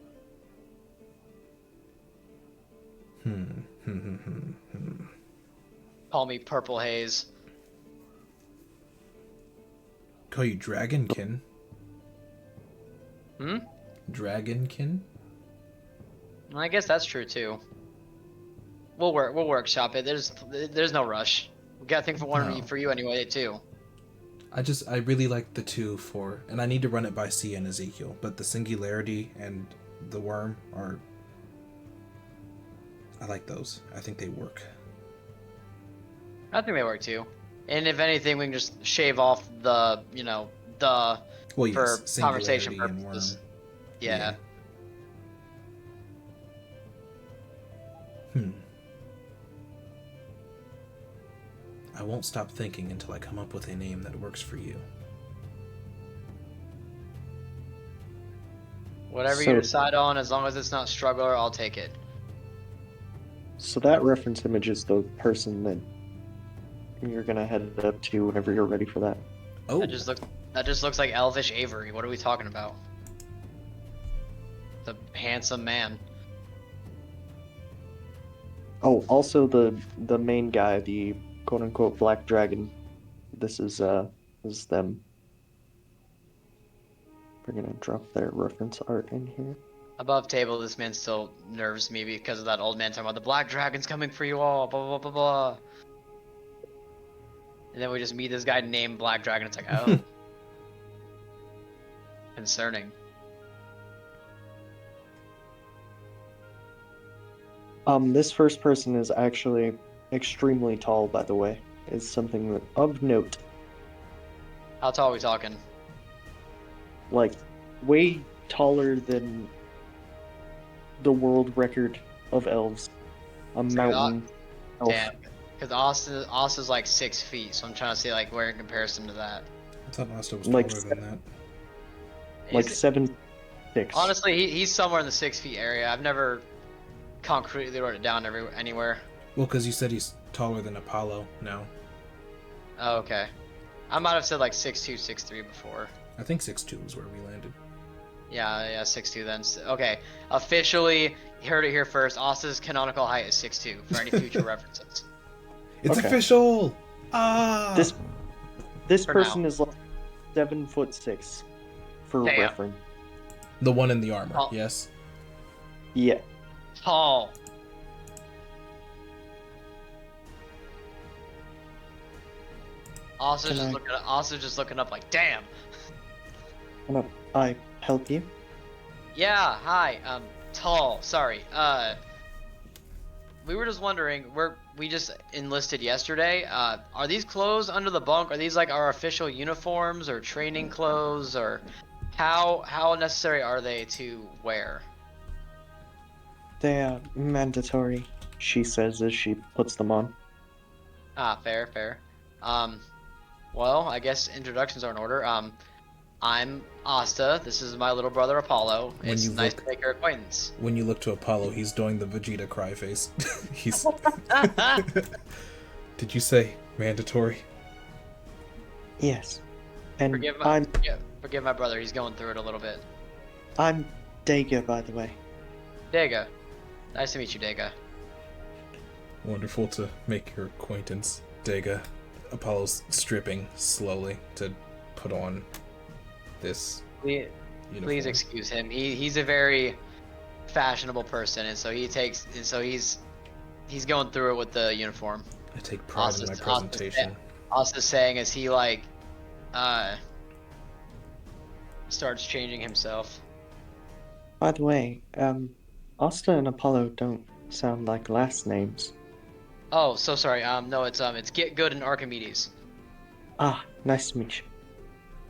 Call me Purple Haze. Call you Dragonkin. Hmm? Dragonkin? I guess that's true too. We'll workshop it. There's no rush. We got a thing for one No. for you anyway too. I really like the two and I need to run it by Sia and Ezekiel, but the singularity and the worm are, I like those. I think they work. I think they work too. And if anything, we can just shave off the the Well, yes, for conversation singularity and purposes. worm. Yeah. I won't stop thinking until I come up with a name that works for you. Whatever So- you decide on, as long as it's not struggler, I'll take it. So that reference image is the person that you're gonna head up to whenever you're ready for that. Oh, That just looks like Elvish Avery. What are we talking about? The handsome man. Oh, also the main guy, the quote unquote Black Dragon. This is them. We're gonna drop their reference art in here. Above table, this man still nerves me because of that old man talking about the Black Dragon's coming for you all, blah blah blah blah. And then we just meet this guy named Black Dragon. It's like, oh, concerning. This first person is actually extremely tall, by the way. Is something of note. How tall are we talking? Like, way taller than the world record of elves. A mountain elf. Damn. Because Austin's like 6 feet, so I'm trying to see like where in comparison to that. I thought Asta was Like taller than that. Like Is- 7'6". honestly, he's somewhere in the 6 feet area. I've never concretely wrote it down anywhere. Well, because you said he's taller than Apollo now. Oh, okay. I might have said like 6'2", 6'3" before. I think 6'2" is where we landed. Yeah, 6'2" then. Okay, officially, you heard it here first. Asta's canonical height is 6'2" for any future references. It's Okay. official! Ah! This For person now. is like 7'6", for Damn. reference. The one in the armor, Oh. yes. Yeah. Tall. Can Asta's just looking up like, damn. Can I help you? Yeah, hi. Tall. Sorry. We were just wondering. We just enlisted yesterday. Are these clothes under the bunk? Are these like our official uniforms or training clothes, or how necessary are they to wear? They are mandatory, she says as she puts them on. Ah, fair. Well, I guess introductions are in order. I'm Asta. This is my little brother Apollo. When It's you nice look- to make your acquaintance. When you look to Apollo, he's doing the Vegeta cry face. He's. Did you say mandatory? Yes. And Forgive my brother. He's going through it a little bit. I'm Dega, by the way. Dega. Nice to meet you, Dega. Wonderful to make your acquaintance, Dega. Apollo's stripping slowly to put on this Please uniform. excuse him. He's a very fashionable person, and so he's going through it with the uniform. I take pride in my presentation. Asta's saying as he starts changing himself. By the way, Asta and Apollo don't sound like last names. Oh, so sorry. No, it's Get Good and Archimedes. Ah, nice to meet you.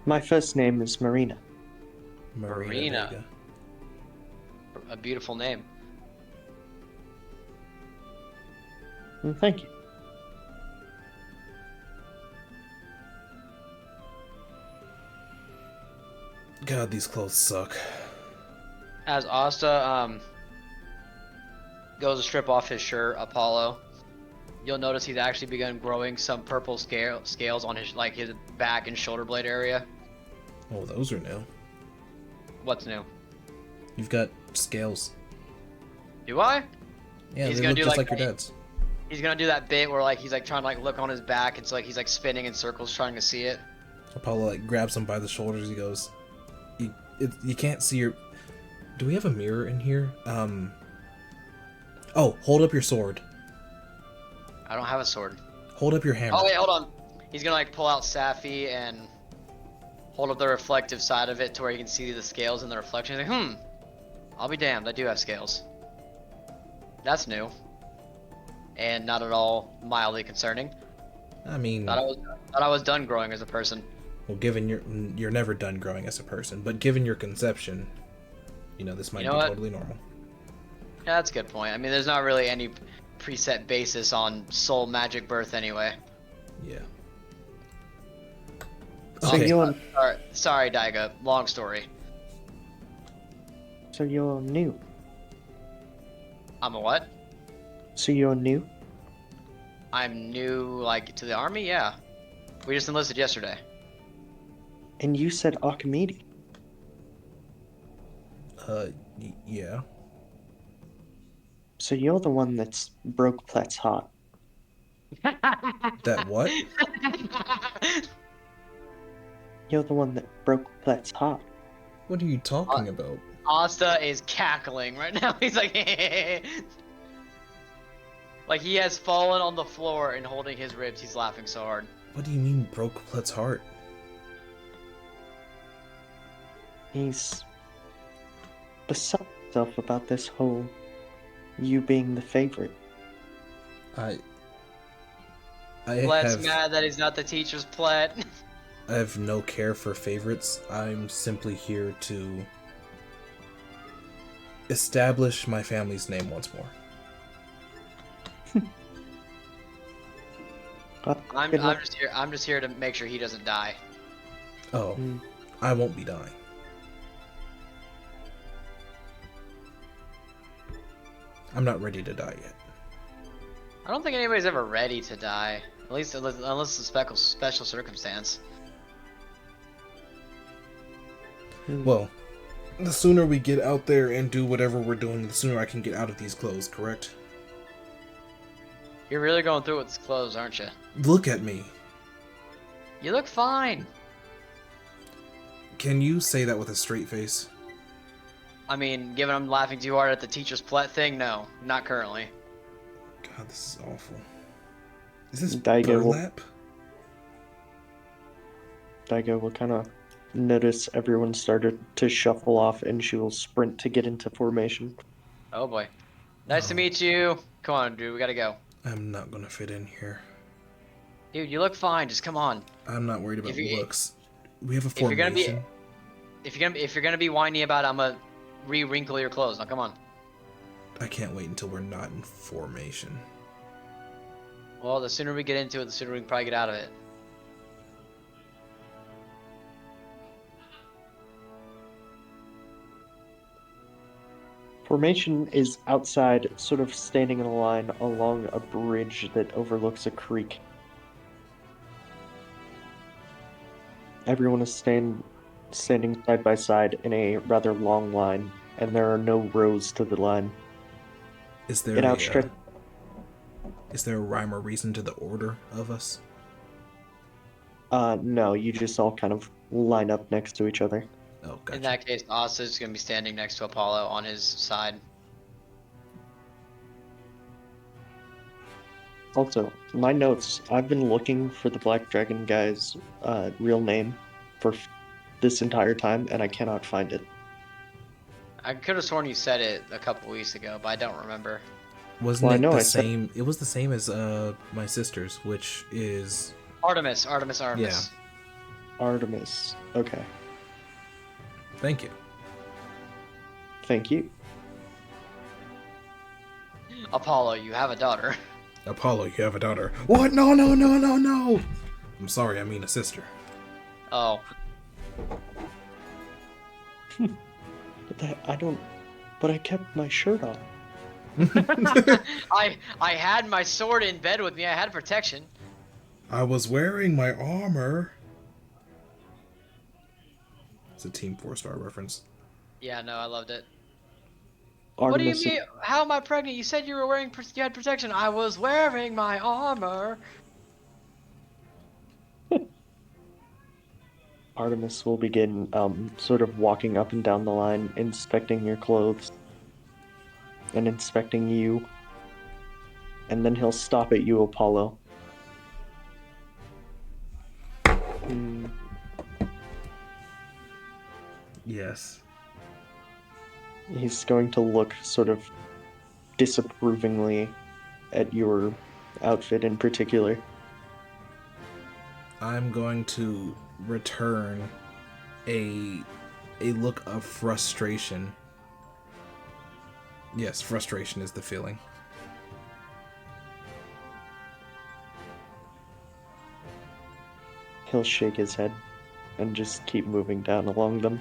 My first name is Marina. Marina. Dega. A beautiful name. Thank you. God, these clothes suck. As Asta goes to strip off his shirt, Apollo, you'll notice he's actually begun growing some purple scales on his his back and shoulder blade area. Oh, those are new. What's new? You've got scales. Do I? Yeah, He's they gonna look do just like like your dad's. He's gonna do that bit where he's trying to look on his back, and so he's spinning in circles trying to see it. Apollo grabs him by the shoulders. He goes, "You can't see your. Do we have a mirror in here? Oh, hold up your sword. I don't have a sword. Hold up your hammer. Oh wait, hold on. He's gonna pull out Safi and hold up the reflective side of it to where you can see the scales in the reflection. He's like, I'll be damned. I do have scales. That's new, and not at all mildly concerning. I mean, Thought I was done growing as a person. well, given you're never done growing as a person, but given your conception, this might be what? totally normal. Yeah, that's a good point. I mean, there's not really any preset basis on soul magic birth anyway. Yeah. So Okay. you're Sorry, Daiga. Long story. so you're new. I'm a what? So you're new? I'm new, to the army? Yeah. We just enlisted yesterday. And you said Archimedes. Yeah. So you're the one that's broke Plet's heart. That what? You're the one that broke Plet's heart. What are you talking about? Asta is cackling right now. He's like, like he has fallen on the floor and holding his ribs. He's laughing so hard. What do you mean broke Plet's heart? He's beside himself about this whole you being the favorite. I Plet's have mad that he's not the teacher's Plet. I have no care for favorites. I'm simply here to establish my family's name once more. I'm Good luck. just here to make sure he doesn't die. Oh, I won't be dying. I'm not ready to die yet. I don't think anybody's ever ready to die. At least unless it's a special circumstance. Well, The sooner we get out there and do whatever we're doing, the sooner I can get out of these clothes, correct? You're really going through with this clothes, aren't you? Look at me. You look fine. Can you say that with a straight face? I mean, given I'm laughing too hard at the teacher's plet thing, no, not currently. God, this is awful. Is this Daigo will- burlap? Daigo will kind of notice everyone started to shuffle off, and she will sprint to get into formation. Oh boy. Nice to meet you. Come on, dude, we gotta go. I'm not gonna fit in here. Dude, you look fine. Just come on. I'm not worried about If you- looks. We have a if you're gonna be- formation. If you're gonna be whiny about it, I'm gonna re-wrinkle your clothes. Now come on. I can't wait until we're not in formation. Well, the sooner we get into it, the sooner we can probably get out of it. Formation is outside, sort of standing in a line along a bridge that overlooks a creek. Everyone is standing side by side in a rather long line, and there are no rows to the line. Is there It a, outstretched. is there a rhyme or reason to the order of us? No, you just all kind of line up next to each other. Oh, gotcha. In that case, Asta's gonna be standing next to Apollo on his side. Also, my notes, I've been looking for the Black Dragon guy's real name for this entire time, and I cannot find it. I could have sworn you said it a couple weeks ago, but I don't remember. Wasn't Well, I it know the I said- same? It was the same as my sister's, which is Artemis. Artemis. Okay, thank you. thank you. Apollo, you have a daughter. Apollo, you have a daughter. What? No, no, no, no, no. I'm sorry, I mean a sister. Oh. But I kept my shirt on. I had my sword in bed with me. I had protection. I was wearing my armor. It's a Team 4-star reference. Yeah, no, I loved it. What do you Artemis, mean? How am I pregnant? You said you were wearing, you had protection. I was wearing my armor. Artemis will begin sort of walking up and down the line, inspecting your clothes and inspecting you. And then he'll stop at you, Apollo. Hmm, Yes. He's going to look sort of disapprovingly at your outfit in particular. I'm going to return a look of frustration. Yes, frustration is the feeling. He'll shake his head and just keep moving down along them.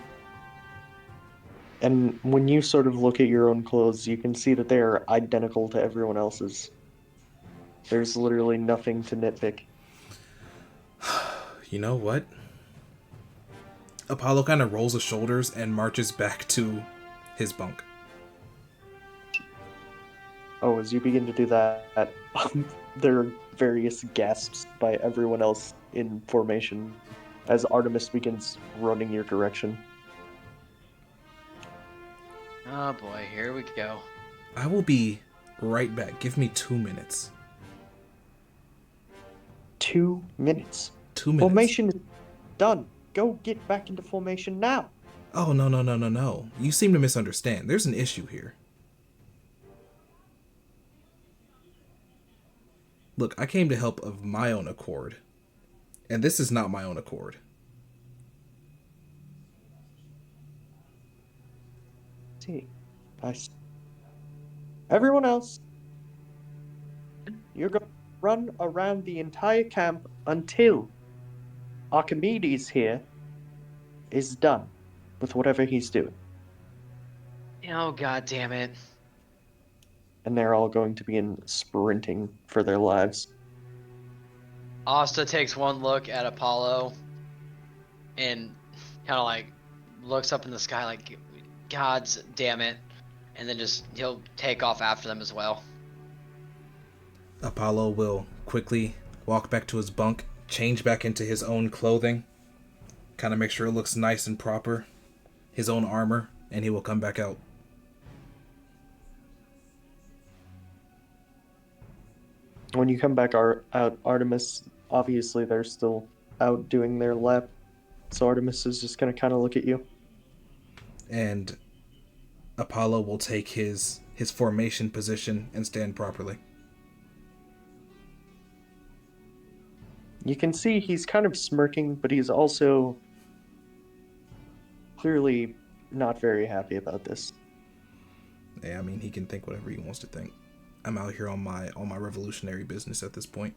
And when you sort of look at your own clothes, you can see that they are identical to everyone else's. There's literally nothing to nitpick. You know what? Apollo kind of rolls his shoulders and marches back to his bunk. Oh, as you begin to do that, there are various gasps by everyone else in formation as Artemis begins running your direction. Oh boy, here we go. I will be right back. Give me 2 minutes. 2 minutes. 2 minutes. Formation is done. Go get back into formation now. Oh, no, no, no, no, no. You seem to misunderstand. There's an issue here. Look, I came to help of my own accord. And this is not my own accord. See, everyone else, you're going to run around the entire camp until Archimedes here is done with whatever he's doing. Oh god damn it. And they're all going to begin sprinting for their lives. Asta takes one look at Apollo and kind of like looks up in the sky like, Gods damn it. And then he'll take off after them as well. Apollo will quickly walk back to his bunk, change back into his own clothing, kind of make sure it looks nice and proper, his own armor, and he will come back out. When you come back out, Artemis, obviously they're still out doing their lap. So Artemis is just going to kind of look at you. And Apollo will take his formation position and stand properly. You can see he's kind of smirking, but he's also clearly not very happy about this. Yeah, I mean, he can think whatever he wants to think. I'm out here on my revolutionary business at this point.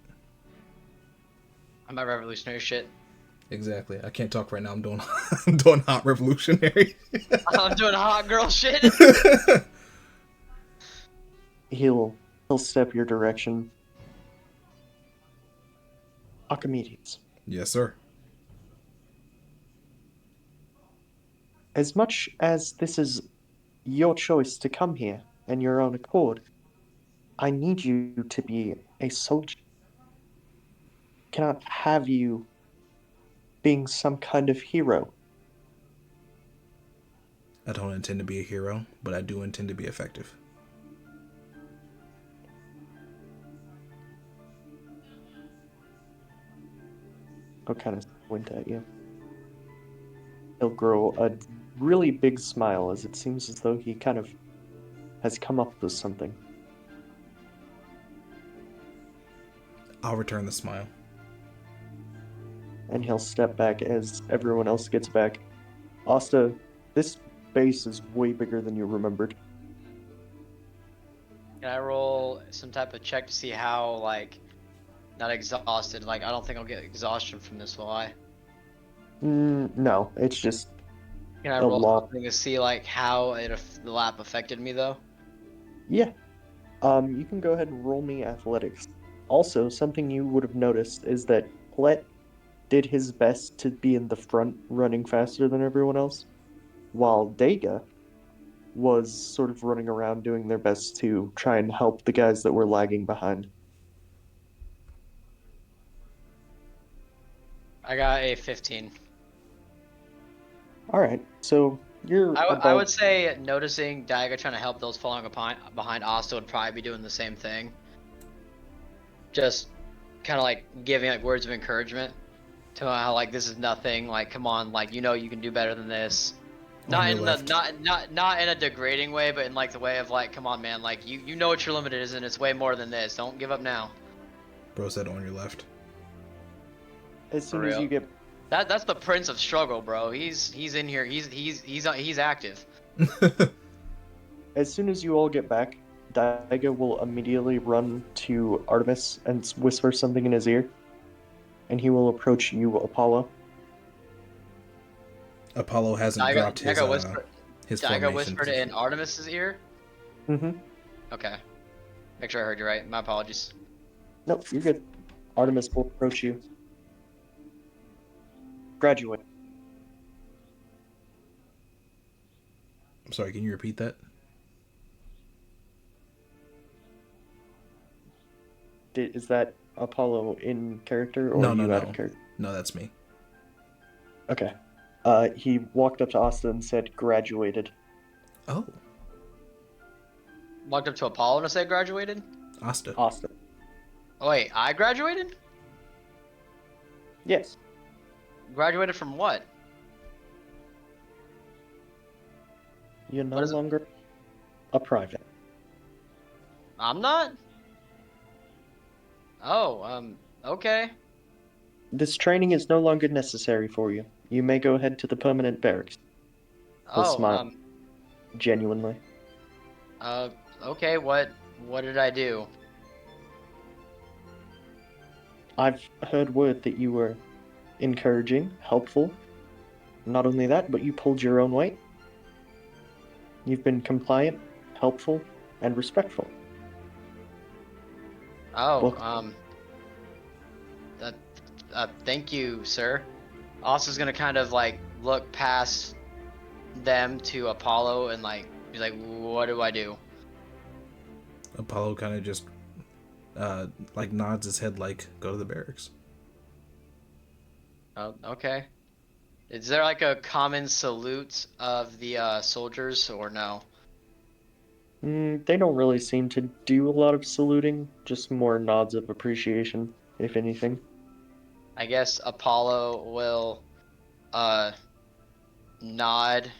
I'm at revolutionary shit. Exactly. I can't talk right now. I'm doing I'm doing hot revolutionary. I'm doing hot girl shit. He'll step your direction. Archimedes. Yes, sir. As much as this is your choice to come here and your own accord, I need you to be a soldier. Cannot have you being some kind of hero. I don't intend to be a hero, but I do intend to be effective. He'll kind of squint at you. He'll grow a really big smile as it seems as though he kind of has come up with something. I'll return the smile. And he'll step back as everyone else gets back. Asta, this base is way bigger than you remembered. Can I roll some type of check to see how, like, not exhausted? Like, I don't think I'll get exhaustion from this, will I? No, it's just Can I a roll lot. something to see, like, how the lap affected me, though? Yeah. You can go ahead and roll me athletics. Also, something you would have noticed is that Plet did his best to be in the front, running faster than everyone else, while Dega was sort of running around doing their best to try and help the guys that were lagging behind. I got a 15. Alright, so you're I would say noticing Daiga trying to help those following behind Asta would probably be doing the same thing. Just kind of like giving like words of encouragement to how like this is nothing. Like come on, like you can do better than this. Not in not in a degrading way, but in like the way of like come on man, like you know what your limit is and it's way more than this. Don't give up now. Bro said on your left. as soon as you get That's the Prince of Struggle, bro. He's in here. He's active. as soon as you all get back, Daiga will immediately run to Artemis and whisper something in his ear, and he will approach you, Apollo. Apollo hasn't dropped his Daiga formation whispered it position. in Artemis's ear. Mm-hmm. Okay. Make sure I heard you right. My apologies. Nope, you're good. Artemis will approach you. Graduate. I'm sorry, can you repeat that? Is that Apollo in character or No, you out of no. character? No, that's me. Okay. He walked up to Asta and said, graduated. Oh, Walked up to Apollo to say graduated? Asta. Asta. Oh, wait, I graduated? Yes. Graduated from what? You're no What is it? longer a private. I'm not? Oh, okay. This training is no longer necessary for you. You may go ahead to the permanent barracks. He'll smile. Genuinely. Okay, what did I do? I've heard word that you were encouraging, helpful. Not only that, but you pulled your own weight. You've been compliant, helpful, and respectful. Oh, Well- thank you, sir. Asta's gonna kind of like look past them to Apollo and like he's like, what do I do? Apollo kind of just like nods his head like, go to the barracks. Oh, okay. Is there like a common salute of the soldiers or no? They don't really seem to do a lot of saluting, just more nods of appreciation, if anything. I guess Apollo will uh nod,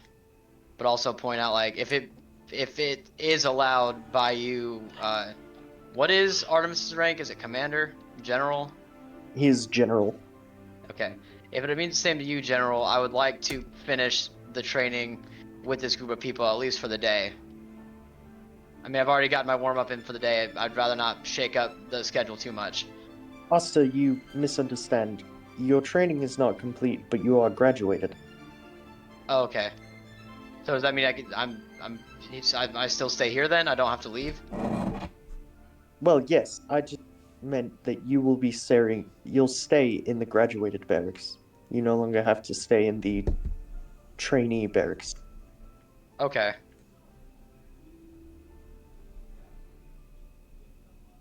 but also point out like if it is allowed by you, what is Artemis's rank? Is it commander, general? He's general. Okay. If it means the same to you, general, I would like to finish the training with this group of people at least for the day. I mean, I've already got my warm up in for the day. I'd rather not shake up the schedule too much. Asta, you misunderstand. Your training is not complete, but you are graduated. Oh, okay. So does that mean I still stay here then? I don't have to leave? Well, yes, I just meant that you will be staring. You'll stay in the graduated barracks. You no longer have to stay in the trainee barracks. Okay.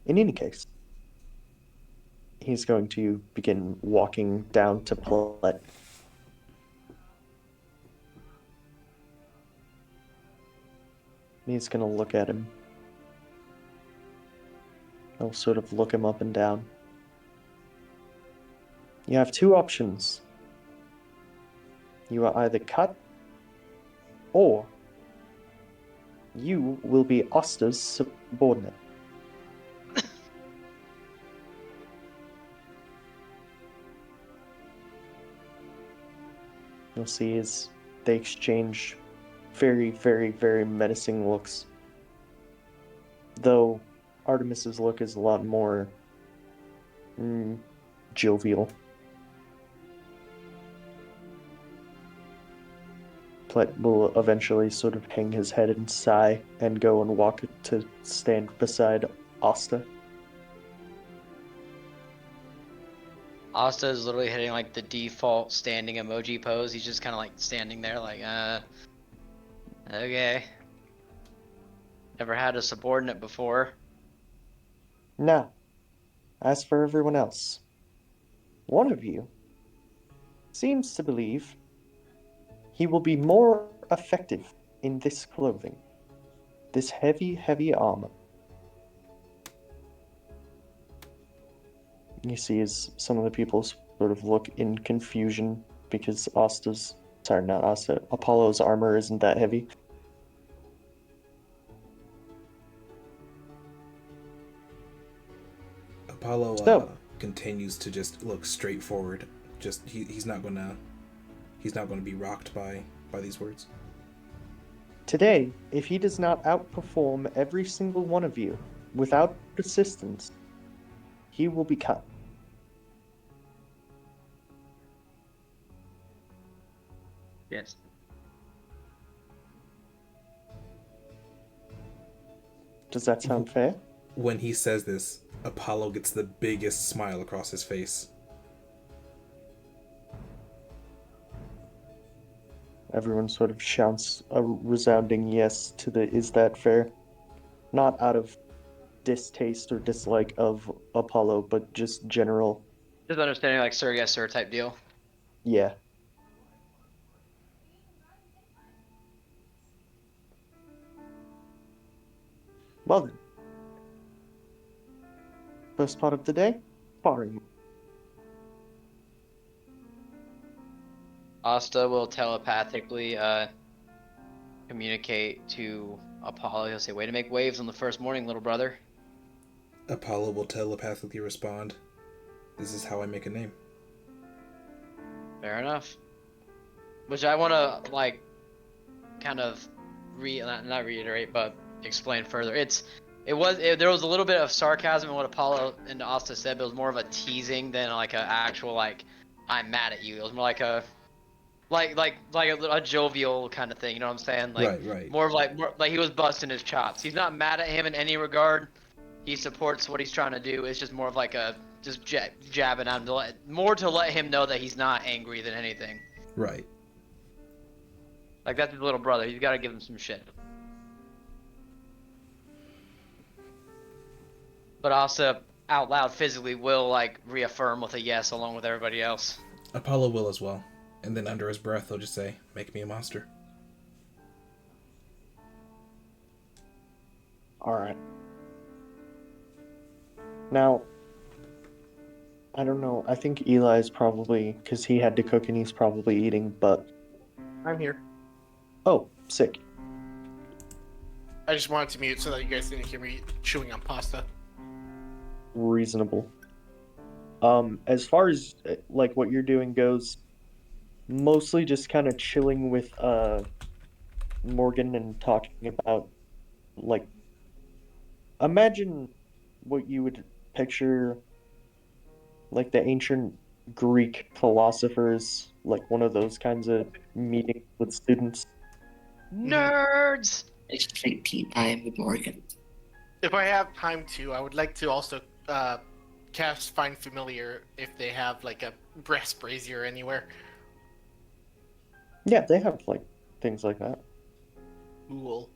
In any case, he's going to begin walking down to Paulette. He's gonna look at him. He'll sort of look him up and down. You have two options. You are either cut, or you will be Osta's subordinate. You'll see as they exchange very, very, very menacing looks. Though Artemis's look is a lot more jovial. Plet will eventually sort of hang his head and sigh and go and walk to stand beside Asta. Asta is literally hitting like the default standing emoji pose. He's just kind of like standing there like, okay. Never had a subordinate before. Now, as for everyone else, one of you seems to believe he will be more effective in this clothing, this heavy, heavy armor. You see as some of the people sort of look in confusion because Apollo's armor isn't that heavy. Apollo continues to just look straight forward. Just he's not gonna be rocked by these words. Today, if he does not outperform every single one of you without assistance, he will be cut. Yes. Does that sound fair? When he says this, Apollo gets the biggest smile across his face. Everyone sort of shouts a resounding yes to the "is that fair?" Not out of distaste or dislike of Apollo, but just general, Just understanding like sir, yes, sir type deal. yeah. Well then. First part of the day, sparring. Asta will telepathically communicate to Apollo. He'll say, way to make waves on the first morning, little brother. Apollo will telepathically respond, this is how I make a name. Fair enough. Which I want to, like, kind of, not reiterate, but explain further. There was a little bit of sarcasm in what Apollo and Asta said, but it was more of a teasing than, like, an actual, like, I'm mad at you. It was more like a jovial kind of thing, you know what I'm saying? Like, right. more like he was busting his chops. He's not mad at him in any regard. He supports what he's trying to do. It's just more of like just jabbing at him to let him know that he's not angry than anything. Right. Like, that's his little brother. He's got to give him some shit. But also, out loud, physically, will, like, reaffirm with a yes along with everybody else. Apollo will as well. And then under his breath, he'll just say, "Make me a monster." Alright. Now, I don't know. I think Eli's probably, because he had to cook and he's probably eating, but. I'm here. Oh, sick. I just wanted to mute so that you guys didn't hear me chewing on pasta. Reasonable. As far as like what you're doing goes, mostly just kind of chilling with Morgan and talking about like imagine what you would picture like the ancient Greek philosophers, like one of those kinds of meetings with students. Nerds! It's like tea time with Morgan. If I have time to, I would like to also cast Find Familiar if they have like a breast brazier anywhere. Yeah, they have like things like that. Cool.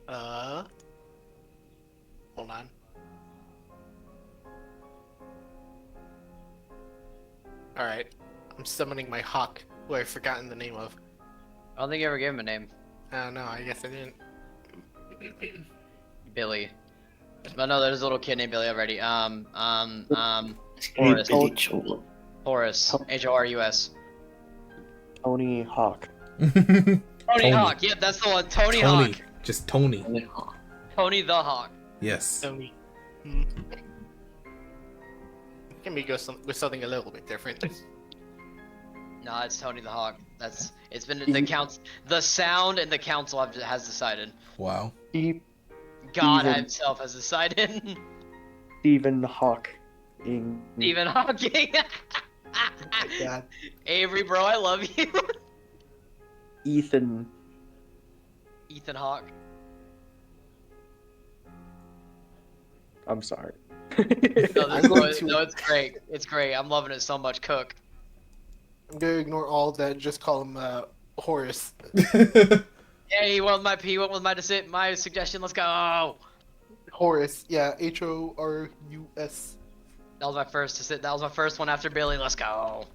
Hold on. Alright. I'm summoning my hawk, who I've forgotten the name of. I don't think you ever gave him a name. No, I guess I didn't. Billy. But no, there's a little kid named Billy already. Hey, Horace. Billy Joel. Horace. H-O-R-U-S. Tony Hawk. Tony Hawk. Yep, that's the one. Tony Hawk. Just Tony. Tony the Hawk. Yes. Tony. Can we go with something a little bit different? No, it's Tony the Hawk. It's been the sound and the council has decided. Wow. God Even- himself has decided. Stephen Hawking. Stephen Hawking. God. Avery, bro, I love you. Ethan. Ethan Hawke. I'm sorry. No, it's great. It's great. I'm loving it so much. Cook. I'm gonna ignore all of that and just call him Horace. Hey, he went with my suggestion. Let's go. Horace, yeah, Horus. That was my first That was my first one after Billy. Let's go.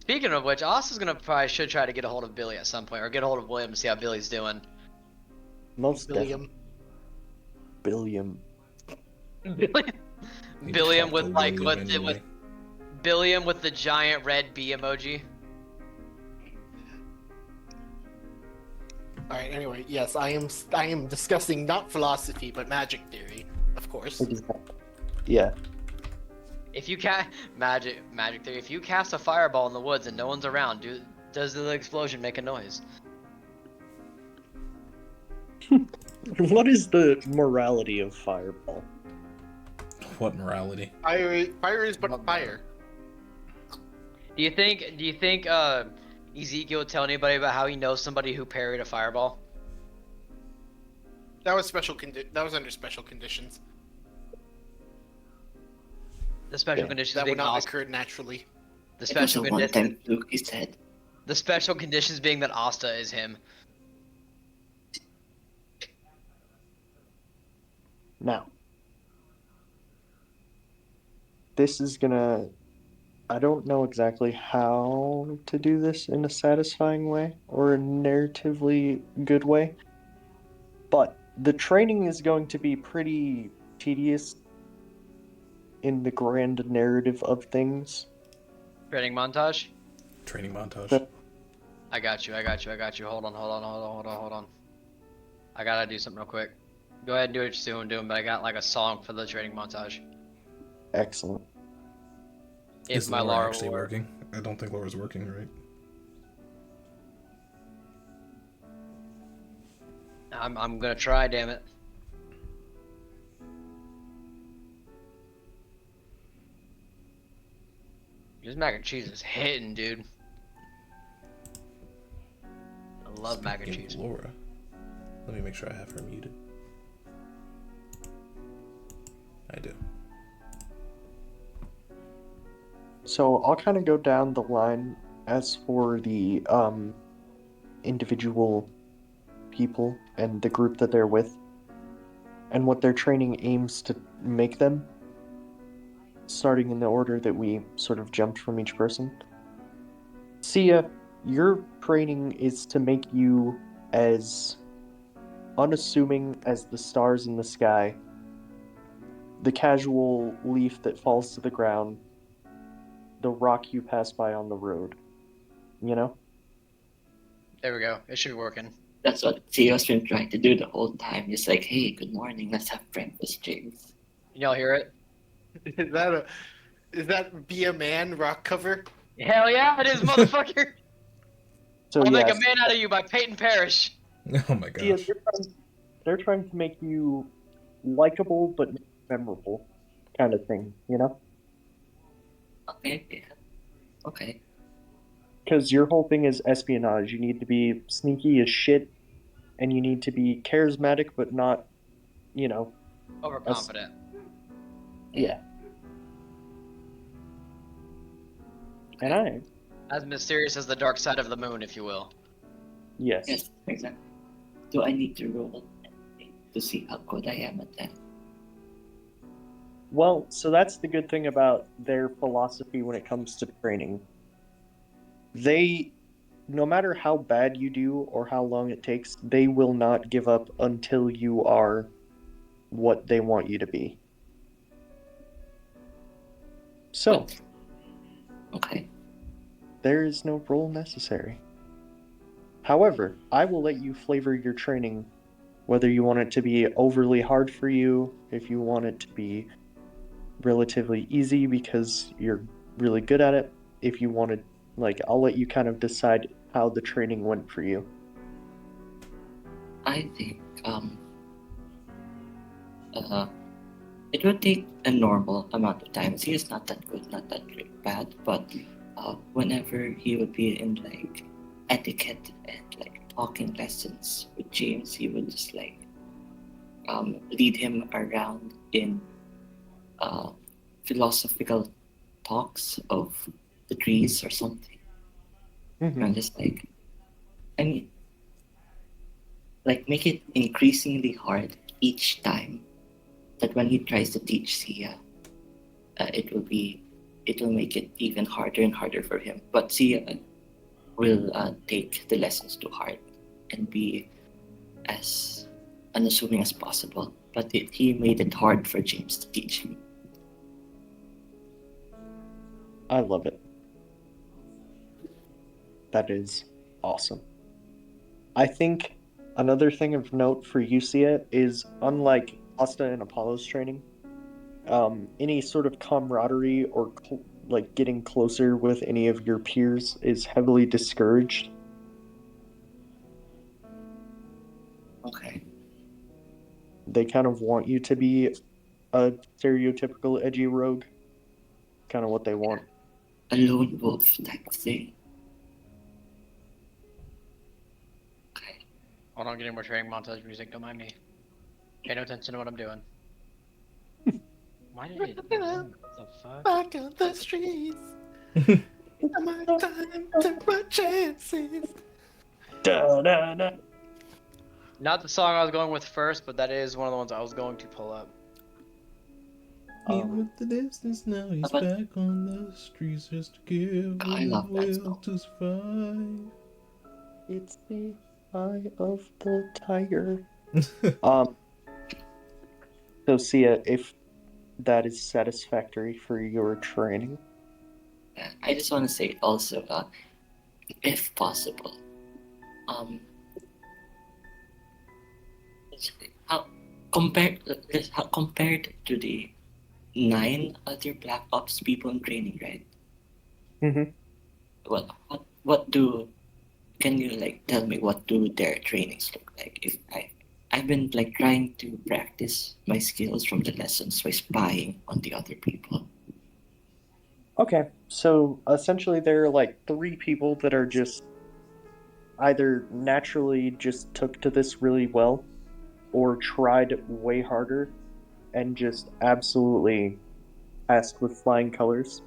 Speaking of which, Austin's should try to get a hold of Billy at some point, or get a hold of William to see how Billy's doing. Most William. Billiam. Billiam with Billiam with the giant red B emoji. All right. Anyway, yes, I am discussing not philosophy but magic theory, of course. Yeah. If you magic theory, if you cast a fireball in the woods and no one's around, does the explosion make a noise? What is the morality of Fireball? What morality? Fire is but fire. Do you think Ezekiel would tell anybody about how he knows somebody who parried a fireball? That was that was under special conditions. The special conditions That would being not occur naturally. the It was special a one-time condition, fluke, he said. the special conditions being that Asta is him. Now, this is gonna. I don't know exactly how to do this in a satisfying way or a narratively good way, but the training is going to be pretty tedious in the grand narrative of things. Training montage. Training montage. The- I got you. Hold on. I gotta do something real quick. Go ahead and do what you're doing, but I got like a song for the training montage. Excellent. If Is my Laura Laura actually will work. working? I don't think Laura's working, right? I'm gonna try, damn it. This mac and cheese is hitting, dude. I love mac and Speaking of cheese. Laura. Let me make sure I have her muted. I do. So I'll kind of go down the line as for the individual people and the group that they're with, and what their training aims to make them, starting in the order that we sort of jumped from each person. Sia, your training is to make you as unassuming as the stars in the sky, the casual leaf that falls to the ground, the rock you pass by on the road. You know? There we go. It should be working. That's what Theo's been trying to do the whole time. He's like, hey, good morning, let's have breakfast, James. Can y'all hear it? Is that Be a Man rock cover? Hell yeah, it is, motherfucker. So I'll make yes, a man out of you by Peyton Parrish. Oh my Sia, gosh. they're trying to make you likable but memorable, kind of thing, you know? Okay, yeah. Okay. Because your whole thing is espionage. You need to be sneaky as shit, and you need to be charismatic but not, you know, Overconfident. yeah. And I, As mysterious as the dark side of the moon, if you will. yes. Yes, exactly. Do I need to roll to see how good I am at that? Well, so that's the good thing about their philosophy when it comes to training. They, no matter how bad you do or how long it takes, they will not give up until you are what they want you to be. So, But- okay. there is no role necessary. However, I will let you flavor your training, whether you want it to be overly hard for you, if you want it to be relatively easy because you're really good at it, if you want to, like, I'll let you kind of decide how the training went for you. I think it would take a normal amount of time. He is not that good, not that bad, but whenever he would be in like etiquette and like talking lessons with James, he would just like lead him around in philosophical talks of the trees or something. And just like, I mean, like make it increasingly hard each time that when he tries to teach Sia, it will make it even harder and harder for him. But Sia will take the lessons to heart and be as unassuming as possible. But he made it hard for James to teach him. I love it. That is awesome. I think another thing of note for Ucia is, unlike Asta and Apollo's training, any sort of camaraderie or like getting closer with any of your peers is heavily discouraged. Okay. They kind of want you to be a stereotypical edgy rogue. Kind of what they want. A lone wolf type of thing. Okay. Hold on, getting more training montage music. Don't mind me. Pay no attention to what I'm doing. Why did it? What the fuck? Back on the streets. My time, took my chances. Da, da, da. Not the song I was going with first, but that is one of the ones I was going to pull up. He went the distance, now he's but- back on the streets just to give I the love that will song. to survive. It's the eye of the tiger. So Sia, if that is satisfactory for your training. I just want to say also, if possible, how compared to the 9 other Black Ops people in training, right? Mm-hmm. Well, can you like tell me what do their trainings look like? If I've been like trying to practice my skills from the lessons by spying on the other people. Okay, so essentially there are like 3 people that are just either naturally just took to this really well or tried way harder and just absolutely passed with flying colors.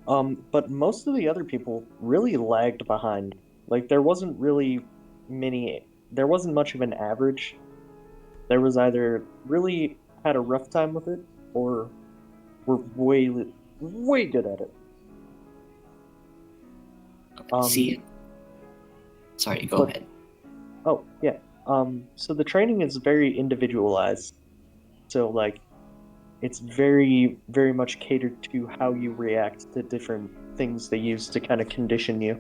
But most of the other people really lagged behind. Like there wasn't much of an average. There was either really had a rough time with it, or were way good at it. See, sorry, go but- ahead. Oh, yeah. So the training is very individualized. So like it's very, very much catered to how you react to different things they use to kind of condition you.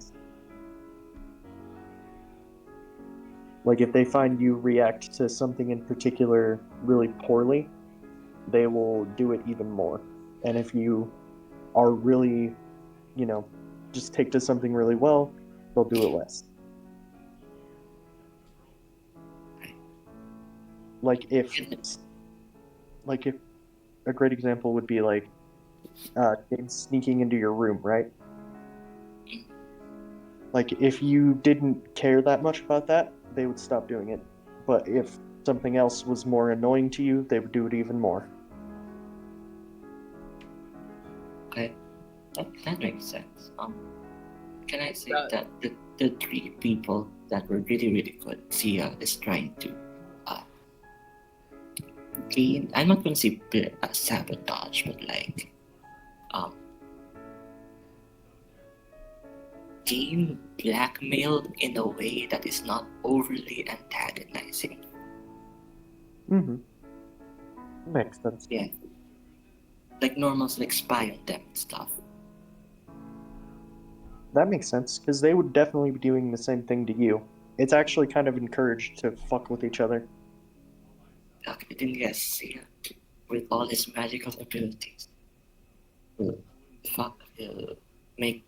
Like if they find you react to something in particular really poorly, they will do it even more. And if you are really, just take to something really well, they'll do it less. Like if a great example would be like James sneaking into your room, right? Like if you didn't care that much about that, they would stop doing it. But if something else was more annoying to you, they would do it even more. Okay, that makes sense. Can I say Uh, that the three people that were really, really good, Sia is trying to gain, I'm not going to say sabotage, but like, um, gain blackmail in a way that is not overly antagonizing. Mm-hmm. Makes sense. Yeah. Like normals like spy on them and stuff. That makes sense, because they would definitely be doing the same thing to you. It's actually kind of encouraged to fuck with each other. Okay, then yes, Sia, with all his magical abilities, will fuck, make,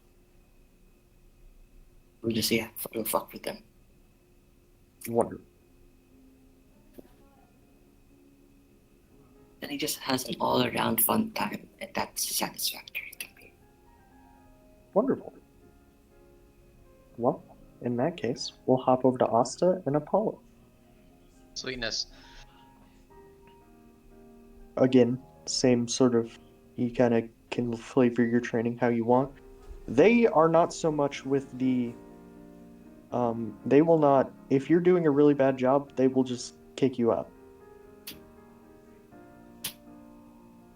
we'll just, yeah, will fuck with them. Wonderful. And he just has an all-around fun time, and that's satisfactory to me. Wonderful. Well, in that case, we'll hop over to Asta and Apollo. Sweetness. Again, same sort of, you kind of can flavor your training how you want. They are not so much with the, they will not, if you're doing a really bad job, they will just kick you out.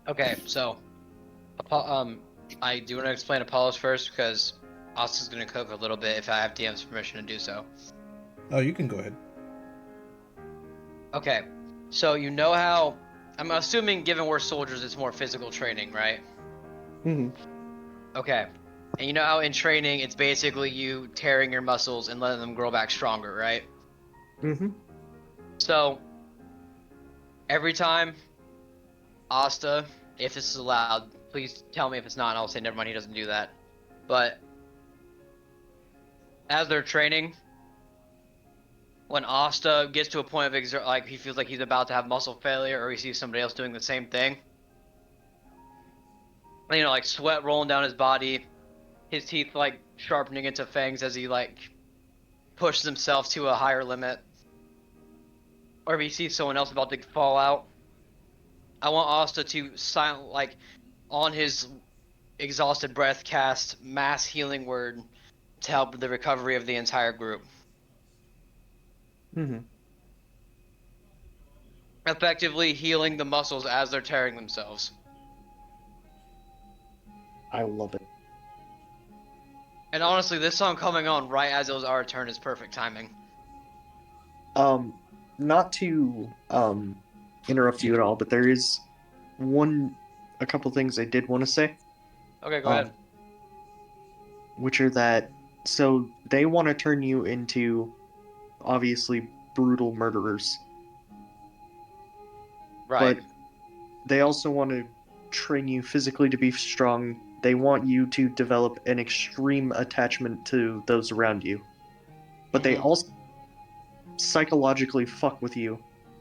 Okay, so, I do want to explain Apollo's first because Austin's gonna cook a little bit if I have DM's permission to do so. Oh, you can go ahead. Okay, so you know how I'm assuming, given we're soldiers, it's more physical training, right? Mm-hmm. Okay, and you know how in training it's basically you tearing your muscles and letting them grow back stronger, right? Mm-hmm. So every time Asta, if this is allowed, please tell me if it's not, and I'll say never mind, he doesn't do that. But as they're training, when Asta gets to a point of like he feels like he's about to have muscle failure, or he sees somebody else doing the same thing, like sweat rolling down his body, his teeth like sharpening into fangs as he like pushes himself to a higher limit, or if he sees someone else about to fall out, I want Asta to like on his exhausted breath cast mass healing word to help the recovery of the entire group, Mm-hmm. effectively healing the muscles as they're tearing themselves. I love it. And honestly, this song coming on right as it was our turn is perfect timing. Not to interrupt you at all, but there is a couple things I did want to say. Okay, go ahead. Which are that, so they want to turn you into obviously brutal murderers, Right. but they also want to train you physically to be strong. They want you to develop an extreme attachment to those around you, but they Mhm. also psychologically fuck with you,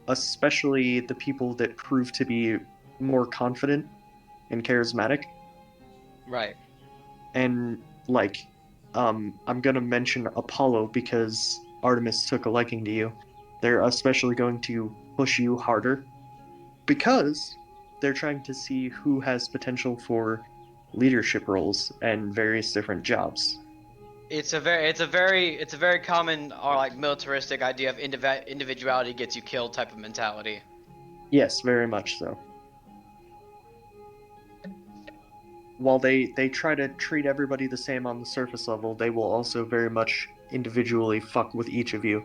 especially the people that prove to be more confident and charismatic. Right. And like, I'm gonna mention Apollo because Artemis took a liking to you. They're especially going to push you harder because they're trying to see who has potential for leadership roles and various different jobs. It's a very common or like militaristic idea of individuality gets you killed type of mentality. Yes, very much so. While they try to treat everybody the same on the surface level, they will also very much individually fuck with each of you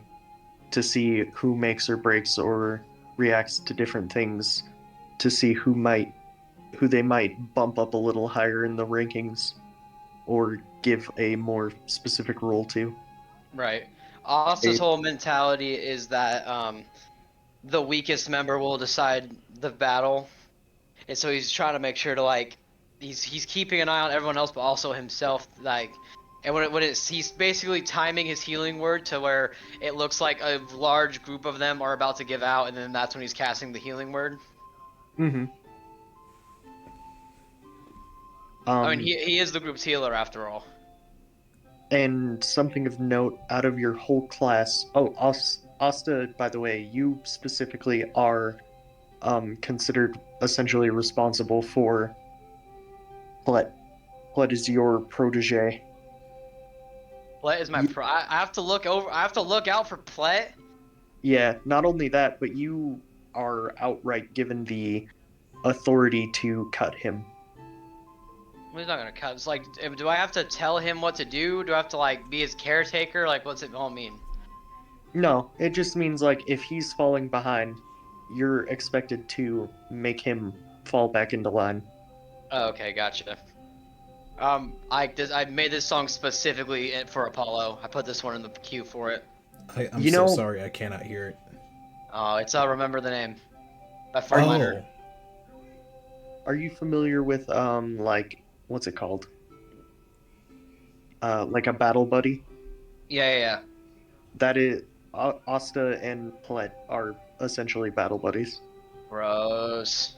to see who makes or breaks or reacts to different things, to see who they might bump up a little higher in the rankings or give a more specific role to. Right. Asta's They- whole mentality is that the weakest member will decide the battle, and so he's trying to make sure to like he's keeping an eye on everyone else, but also himself. Like, and he's basically timing his healing word to where it looks like a large group of them are about to give out, and then that's when he's casting the healing word. Mhm. I mean, he is the group's healer after all. And something of note out of your whole class. Oh, Asta, by the way, you specifically are considered essentially responsible for Plet. Plet is your protege. Plet is my You- pro. I have to look over. I have to look out for Plet. Yeah, not only that, but you are outright given the authority to cut him. He's not gonna cut. It's like, do I have to tell him what to do? Do I have to like be his caretaker? Like, what's it all mean? No, it just means like if he's falling behind, you're expected to make him fall back into line. Oh, okay, gotcha. I made this song specifically for Apollo. I put this one in the queue for it. I'm You so know- sorry, I cannot hear it. Oh, it's Remember the Name by Fred Oh, Leonard. Are you familiar with like what's it called? Like a battle buddy? Yeah. That is Asta and Plet are essentially battle buddies. Gross.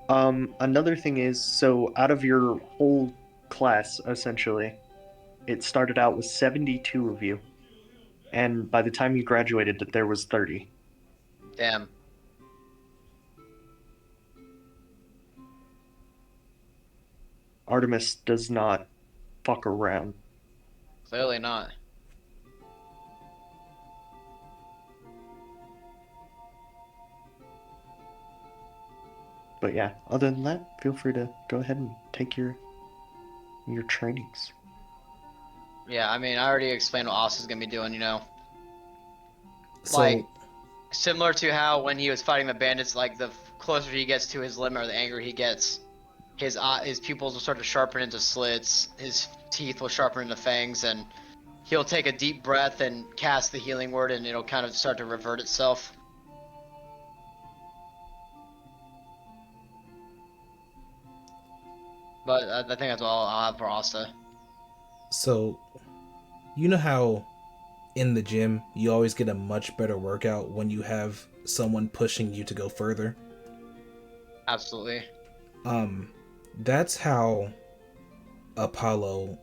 Another thing is, so out of your whole class, essentially, it started out with 72 of you, and by the time you graduated, there was 30. Damn. Artemis does not fuck around. Clearly not. But yeah, other than that, feel free to go ahead and take your trainings. Yeah, I mean, I already explained what Austin's gonna be doing. You know, so like similar to how when he was fighting the bandits, like the closer he gets to his limit or the angrier he gets, his pupils will start to sharpen into slits, his teeth will sharpen into fangs, and he'll take a deep breath and cast the healing word, and it'll kind of start to revert itself. But I think that's all I'll have for Asta. So, you know how in the gym you always get a much better workout when you have someone pushing you to go further? Absolutely. That's how Apollo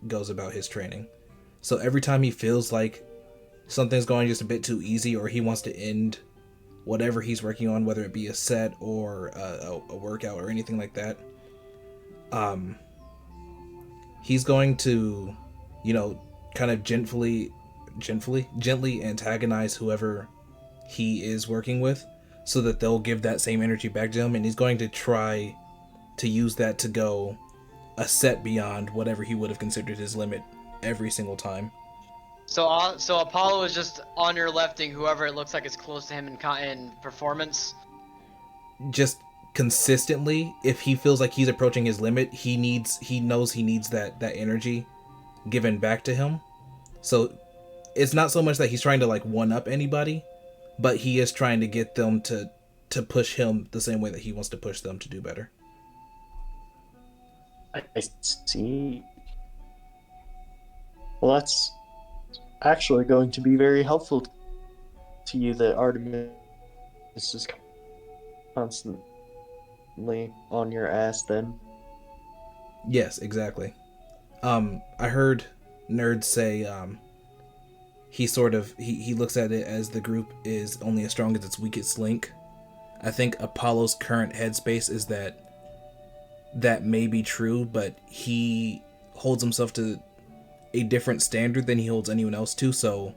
goes about his training. So every time he feels like something's going just a bit too easy, or he wants to end whatever he's working on, whether it be a set or a workout or anything like that, he's going to, kind of gently antagonize whoever he is working with, so that they'll give that same energy back to him, and he's going to try to use that to go a set beyond whatever he would have considered his limit every single time. So Apollo is just on your lefting whoever it looks like is close to him in performance. Just consistently, if he feels like he's approaching his limit, he knows he needs that energy given back to him. So it's not so much that he's trying to like one up anybody, but he is trying to get them to push him the same way that he wants to push them to do better. I see. Well, that's actually going to be very helpful to you that Artemis is constantly on your ass then. Yes, exactly. I heard nerds say he looks at it as the group is only as strong as its weakest link. I think Apollo's current headspace is that may be true, but he holds himself to a different standard than he holds anyone else to, so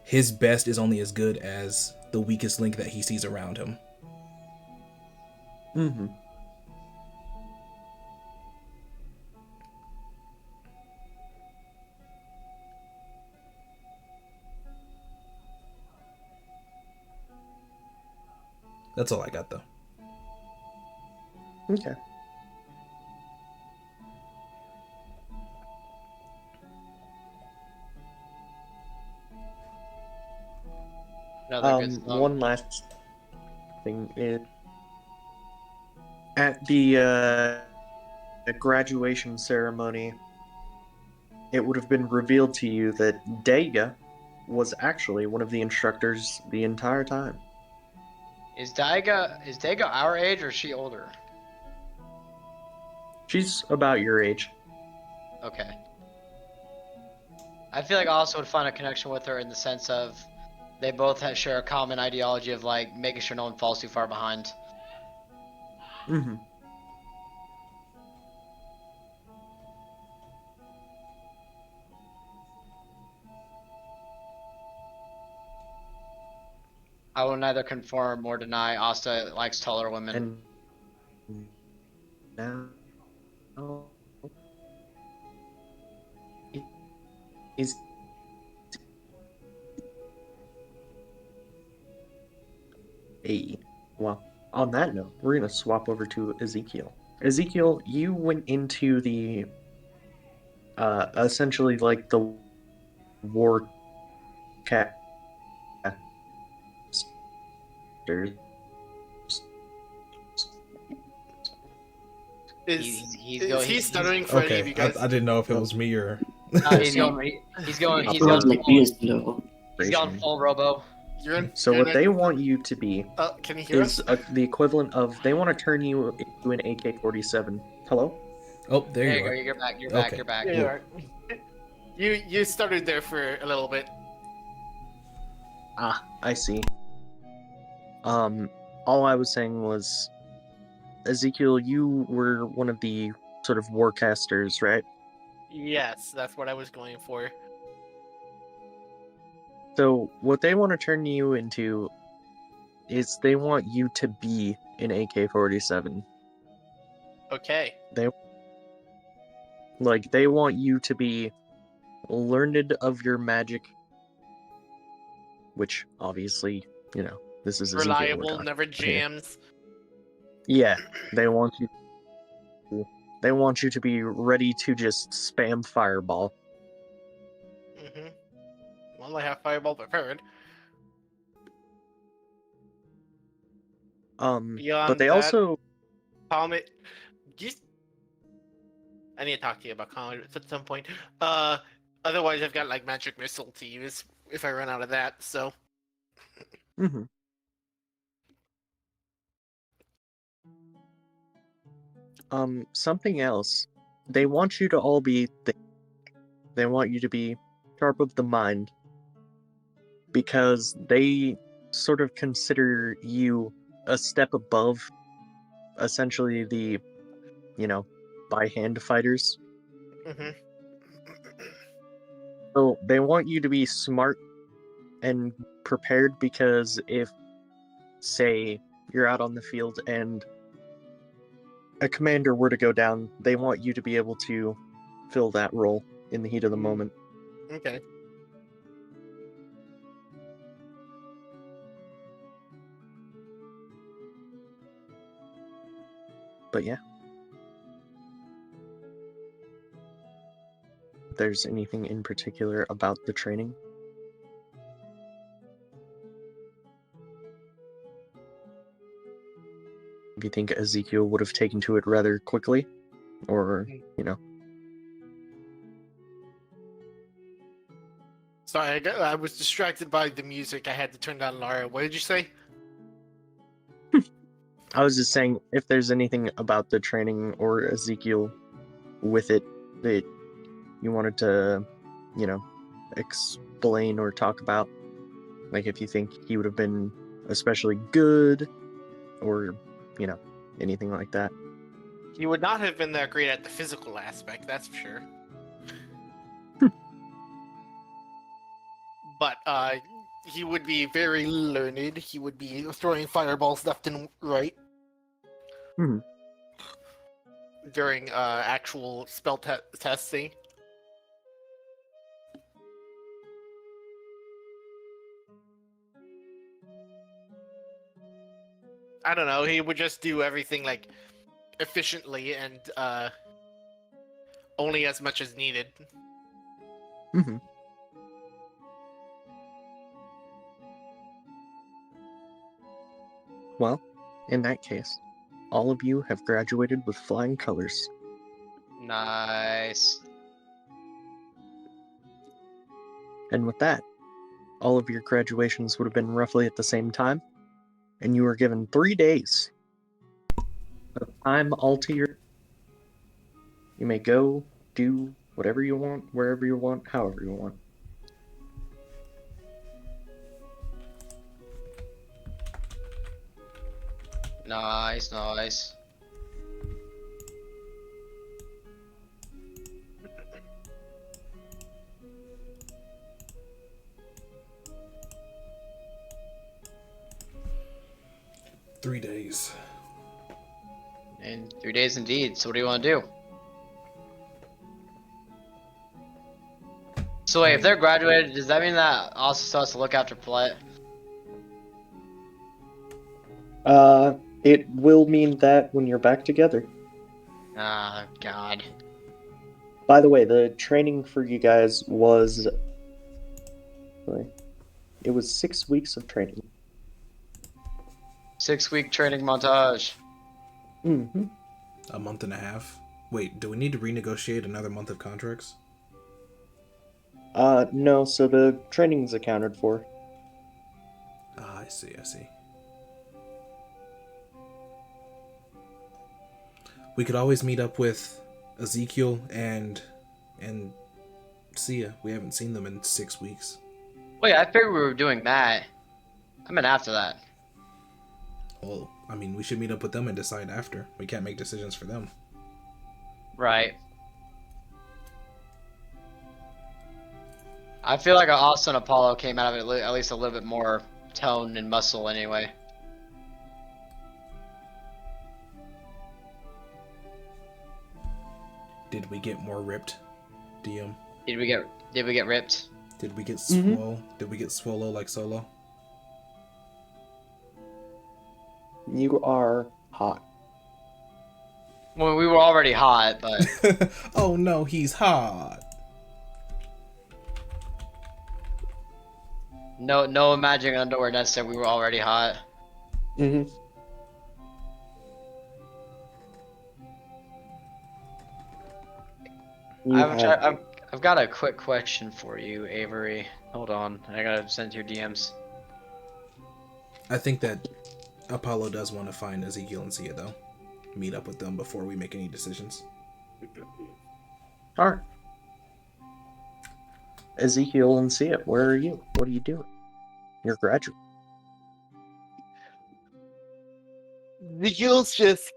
his best is only as good as the weakest link that he sees around him. Mm-hmm. That's all I got, though. Okay. Another good song. One last thing is at the graduation ceremony, it would have been revealed to you that Daiga was actually one of the instructors the entire time. Is Daiga our age or is she older? She's about your age. Okay. I feel like I also would find a connection with her in the sense of they both share a common ideology of like making sure no one falls too far behind. Mm-hmm. I will neither confirm or deny Asta likes taller women. And now is a well. On that note, we're gonna swap over to Ezekiel. Ezekiel, you went into the essentially like the war casters. He's Is he stuttering for any of Okay, you guys? I didn't know if it was me or... he's going It was like years ago. he's gone full robo. So you're what they want you to be can you hear is us? the equivalent of they want to turn you into an AK-47. Hello? Oh, there you go. are. You're back. You're Okay. back. You're back. Yeah, you are. You stuttered there for a little bit. Ah, I see. All I was saying was, Ezekiel, you were one of the sort of warcasters, right? Yes, that's what I was going for. So what they want to turn you into is they want you to be an AK-47. Okay. They want you to be learned of your magic, which obviously, this is Ezekiel we're Reliable, talking never about here. jams. Yeah, they want you to be ready to just spam fireball. Mm-hmm. Well, I have fireball prepared. Beyond But they that, also Comet. I need to talk to you about Comet at some point. Otherwise I've got like magic missile to use if I run out of that. So. mm-hmm. Something else. They want you to all be they want you to be sharp of the mind because they sort of consider you a step above essentially the, by hand fighters. Mm-hmm. So they want you to be smart and prepared because if, say, you're out on the field and a commander were to go down, they want you to be able to fill that role in the heat of the moment. Okay. But yeah. If there's anything in particular about the training? Do you think Ezekiel would have taken to it rather quickly? Or, Sorry, I was distracted by the music. I had to turn down Lara. What did you say? I was just saying, if there's anything about the training or Ezekiel with it that you wanted to, explain or talk about. Like if you think he would have been especially good or, anything like that. He would not have been that great at the physical aspect, that's for sure. But he would be very learned. He would be throwing fireballs left and right Hmm. during actual spell testing. I don't know. He would just do everything like efficiently and only as much as needed. Mm-hmm. Well, in that case, all of you have graduated with flying colors. Nice. And with that, all of your graduations would have been roughly at the same time, and you were given 3 days of time all to your. You may go, do whatever you want, wherever you want, however you want. Nice, nice. Three days. In 3 days indeed. So what do you want to do? So wait, if they're graduated, does that mean that also still has to look after play? It will mean that when you're back together. Ah, God. By the way, the training for you guys was. It was 6 weeks of training. 6-week training montage. Mm-hmm. A month and a half. Wait, do we need to renegotiate another month of contracts? No, so the training's accounted for. Ah, I see. We could always meet up with Ezekiel and Sia. We haven't seen them in 6 weeks. Wait, I figured we were doing that. I meant after that. Well, I mean, we should meet up with them and decide after. We can't make decisions for them. Right. I feel like Austin Apollo came out of it at least a little bit more tone and muscle anyway. Did we get more ripped, DM? Did we get ripped? Did we get Mhm. swole? Did we get swallow like Solo? You are hot. Well, we were already hot, but Oh no, he's hot. no imagining underwear necessary. We were already hot. Mm-hmm. I've got a quick question for you, Avery. Hold on, I gotta send your DMs. I think that Apollo does want to find Ezekiel and Sia, though. Meet up with them before we make any decisions. Alright. Ezekiel and Sia, where are you? What are you doing? You're graduate. Nikhil's just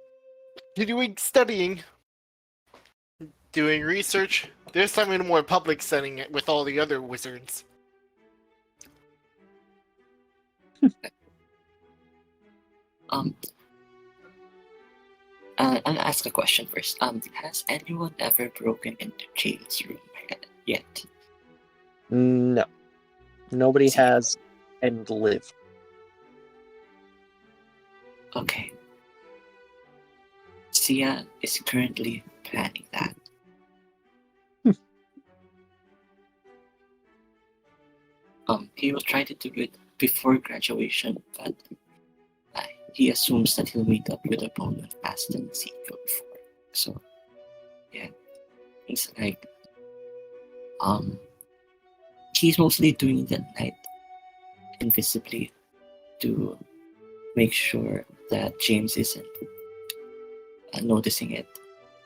continuing studying, doing research. This time in a more public setting with all the other wizards. I'll ask a question first. Has anyone ever broken into James' room yet? No. Nobody has and lived. Okay. Sia is currently planning that. He will try to do it before graduation, but he assumes that he'll meet up with a opponent faster than Ezekiel before. So, yeah, he's like, he's mostly doing it at night, invisibly, to make sure that James isn't noticing it.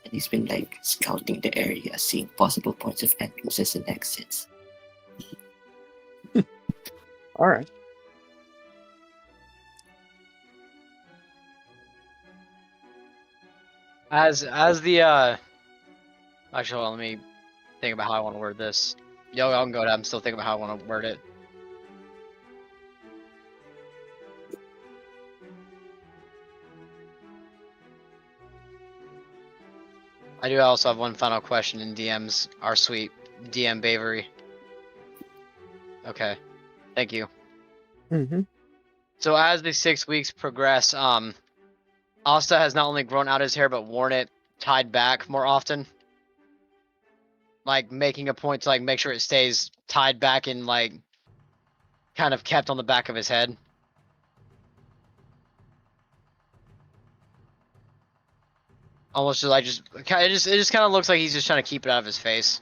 And he's been like scouting the area, seeing possible points of entrances and exits. Alright. As the actually, hold on, let me think about how I want to word this. Yo, I can go ahead. I'm still thinking about how I want to word it. I do also have one final question in DMs. Our sweet DM Bavery. Okay, thank you. Mm-hmm. So as the 6 weeks progress, Asta has not only grown out his hair but worn it tied back more often. Like making a point to like make sure it stays tied back and like kind of kept on the back of his head. Almost just like it just kind of looks like he's just trying to keep it out of his face.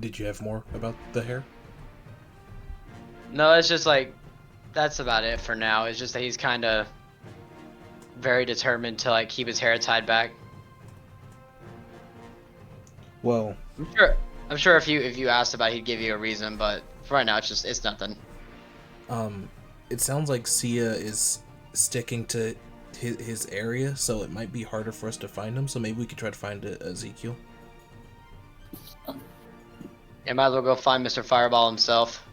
Did you have more about the hair? No, it's just like that's about it for now. It's just that he's kind of very determined to like keep his hair tied back. Well, I'm sure if you asked about it, he'd give you a reason, but for right now it's nothing. it sounds like Sia is sticking to his area, so it might be harder for us to find him. So maybe we could try to find Ezekiel. Yeah, might as well go find Mr. Fireball himself.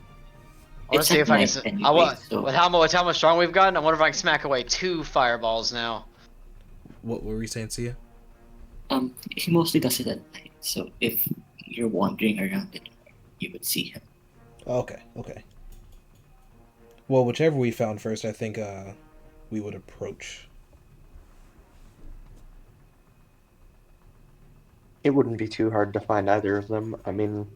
I want It's to see at if I night can. anyway, so With how much strong we've gotten, I wonder if I can smack away 2 fireballs now. What were we saying, Sia? he mostly does it at night. So if you're wandering around it, you would see him. Okay. Well, whichever we found first, I think we would approach. It wouldn't be too hard to find either of them. I mean,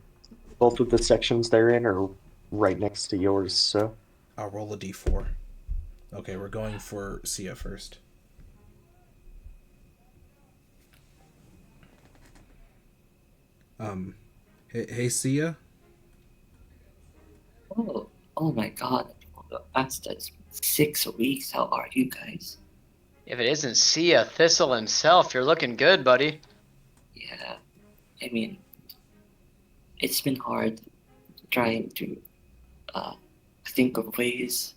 both of the sections they're in are right next to yours, so. I'll roll a d4. Okay, we're going for Sia first. Hey Sia. Oh my god. That's 6 weeks. How are you guys? If it isn't Sia Thistle himself, you're looking good, buddy. Yeah. I mean, it's been hard trying to think of ways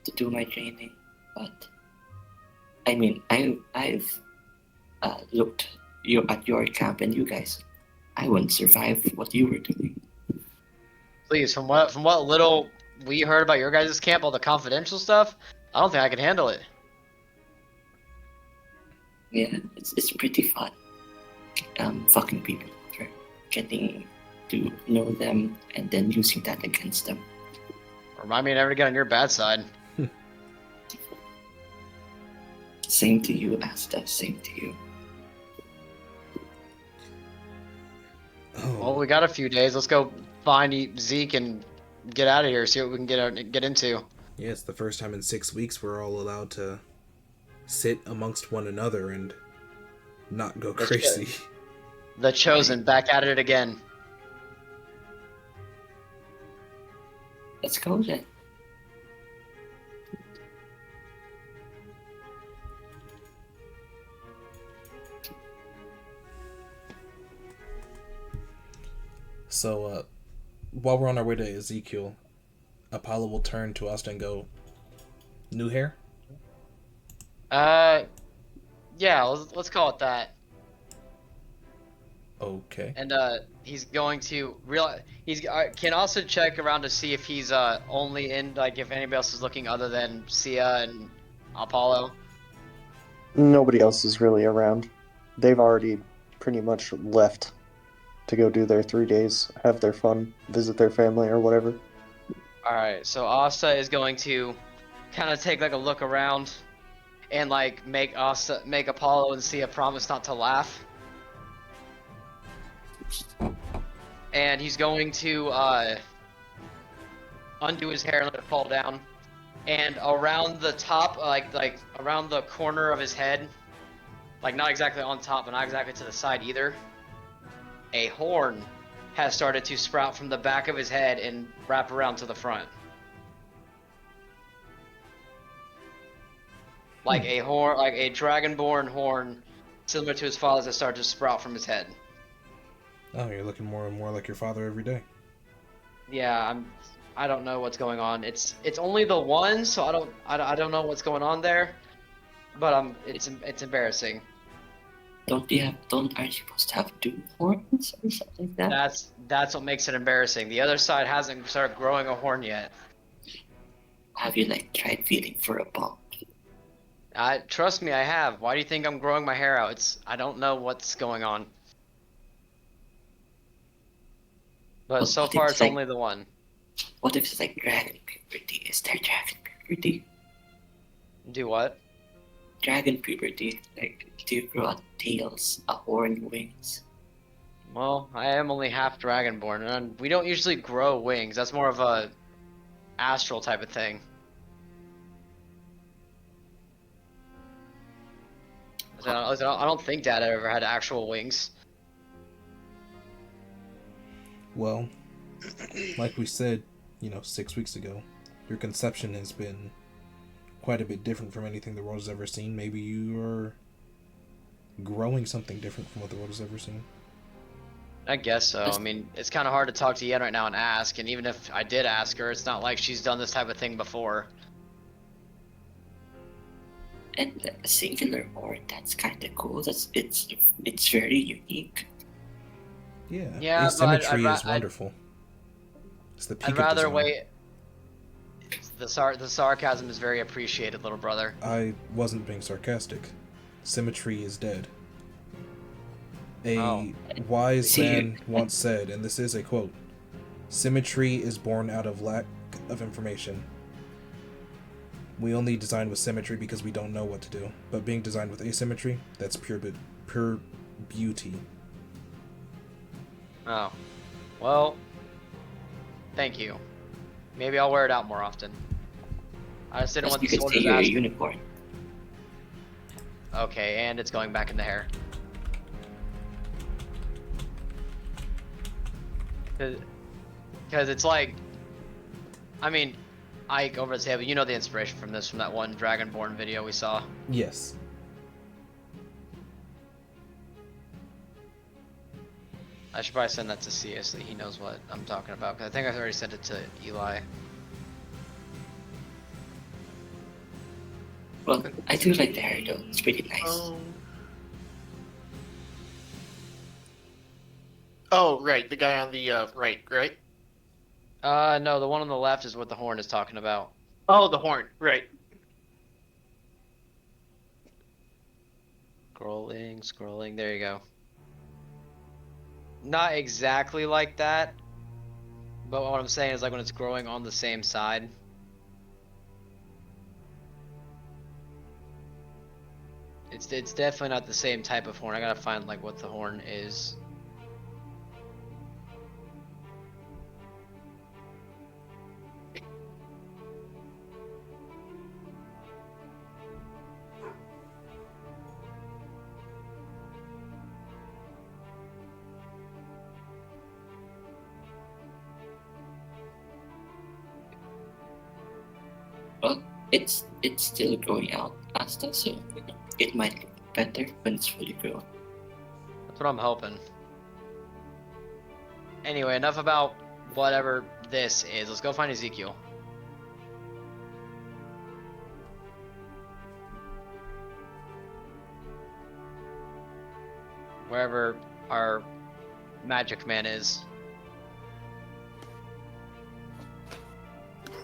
to do my training, but I mean, I've looked at your camp, and you guys, I wouldn't survive what you were doing. Please, from what little we heard about your guys' camp, all the confidential stuff, I don't think I can handle it. Yeah, it's pretty fun. Fucking people over, getting to know them, and then using that against them. Remind me never to get on your bad side. Same to you, Asta. Same to you. Oh. Well, we got a few days. Let's go find Zeke and get out of here. See what we can get into. Yeah, it's the first time in 6 weeks we're all allowed to sit amongst one another and not go That's crazy. The Chosen, back at it again. Let's go then. So, while we're on our way to Ezekiel, Apollo will turn to us and go, "New hair?" Yeah, let's call it that. Okay. And he's going to can also check around to see if he's only in like if anybody else is looking other than Sia and Apollo. Nobody else is really around. They've already pretty much left to go do their 3 days, have their fun, visit their family or whatever. All right, so Asta is going to kind of take like a look around and like make Apollo and Sia promise not to laugh. And he's going to undo his hair and let it fall down. And around the top, like around the corner of his head, like not exactly on top, but not exactly to the side either, a horn has started to sprout from the back of his head and wrap around to the front. Like a horn, like a dragonborn horn, similar to his father's, that started to sprout from his head. Oh, you're looking more and more like your father every day. Yeah, I don't know what's going on. It's only the one, so I don't know what's going on there. But it's embarrassing. Aren't you supposed to have 2 horns or something like that? That's what makes it embarrassing. The other side hasn't started growing a horn yet. Have you like tried feeling for a bump? Trust me, I have. Why do you think I'm growing my hair out? I don't know what's going on. But Well, so what if far it's it's like- only the one. What if it's like dragon puberty? Is there dragon puberty? Do what? Dragon puberty, like, do you grow out tails, a horn, wings? Well, I am only half dragonborn, and we don't usually grow wings. That's more of a astral type of thing. I don't think Dad ever had actual wings. Well, like we said, 6 weeks ago, your conception has been quite a bit different from anything the world has ever seen. Maybe you are growing something different from what the world has ever seen. I guess so. I mean, it's kind of hard to talk to Yen right now and ask, and even if I did ask her, it's not like she's done this type of thing before. And a singular horn, that's kind of cool. It's very unique. Yeah, Yeah, but asymmetry I'd is wonderful. It's the peak I'd of rather design. wait. The sarcasm is very appreciated, little brother. I wasn't being sarcastic. Symmetry is dead. A Oh. wise See, man once said, and this is a quote, "Symmetry is born out of lack of information. We only design with symmetry because we don't know what to do. But being designed with asymmetry, that's pure beauty." Oh. Well, thank you. Maybe I'll wear it out more often. I just didn't Plus, want you the could say soldiers you're a asking. unicorn. Okay, and it's going back in the hair. Because it's like, I mean, Ike over the table, you know the inspiration from this, from that one Dragonborn video we saw. Yes. I should probably send that to CS so he knows what I'm talking about, because I think I've already sent it to Eli. Well, I do like the hair though. It's pretty nice. Oh, right. The guy on the right? No, the one on the left is what the horn is talking about. Oh, the horn. Right. Scrolling, there you go. Not exactly like that, but what I'm saying is like when it's growing on the same side. It's definitely not the same type of horn. I gotta find like what the horn is. Well, it's still growing out, Asta, so it might look better when it's fully grown. That's what I'm hoping. Anyway, enough about whatever this is. Let's go find Ezekiel. Wherever our magic man is.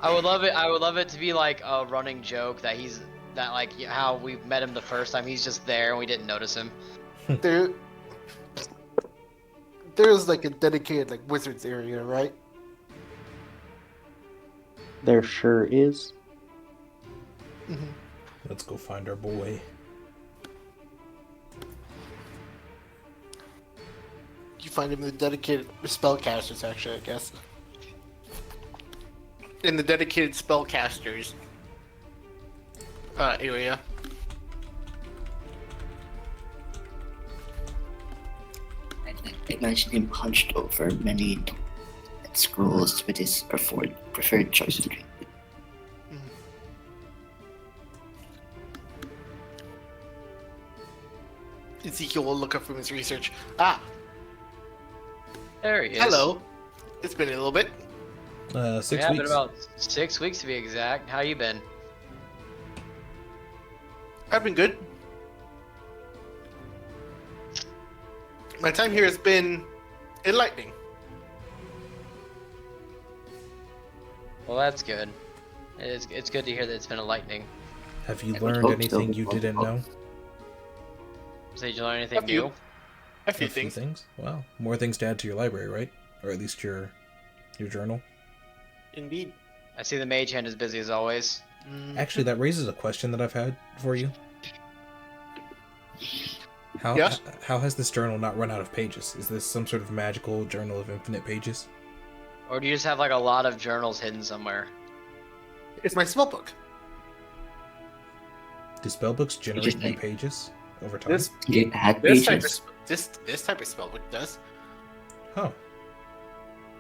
I would love it to be like a running joke that like how we met him the first time. He's just there and we didn't notice him. There's like a dedicated like wizards area, right? There sure is. Mm-hmm. Let's go find our boy. You find him in the dedicated spellcasters, actually, I guess. In the dedicated spellcasters area. imagine him hunched over many scrolls with his preferred choice of drink. Ezekiel will look up from his research. Ah, There he is. hello. It's been a little bit. 6 Yeah, been weeks. about 6 weeks to be exact. How you been? I've been good. My time here has been enlightening. Well, that's good. It's good to hear that it's been enlightening. Have you I would learned hope so. anything you didn't know? So did you learn anything A few. new? A few things. Well, more things to add to your library, right? Or at least your journal. Indeed. I see the mage hand is busy as always. Actually, that raises a question that I've had for you. How Yes? how has this journal not run out of pages? Is this some sort of magical journal of infinite pages? Or do you just have like a lot of journals hidden somewhere? It's my spell book. Do spellbooks generate just new like- pages over time? This Do you add this type of pages? this type of spell book does. Huh.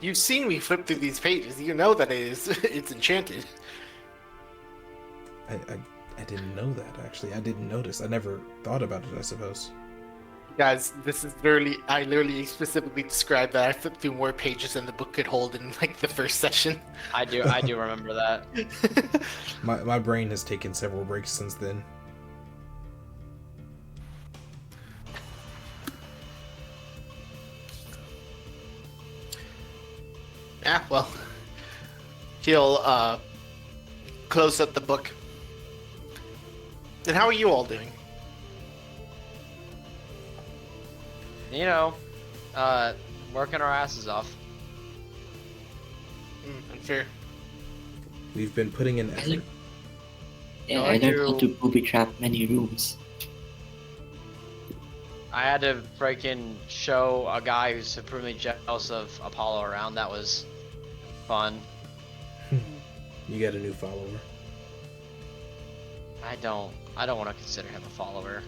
You've seen me flip through these pages. You know that it's enchanted. I didn't know that, actually. I didn't notice. I never thought about it, I suppose. Guys, this is I literally specifically described that I flipped through more pages than the book could hold in like the first session. I do remember that. My brain has taken several breaks since then. Yeah, well, he'll close up the book. And how are you all doing? You know, working our asses off. Unfair. We've been putting in effort. Yeah, No, I I learned how do- to booby trap many rooms. I had to freaking show a guy who's supremely jealous of Apollo around. That was fun. You got a new follower. I don't want to consider him a follower.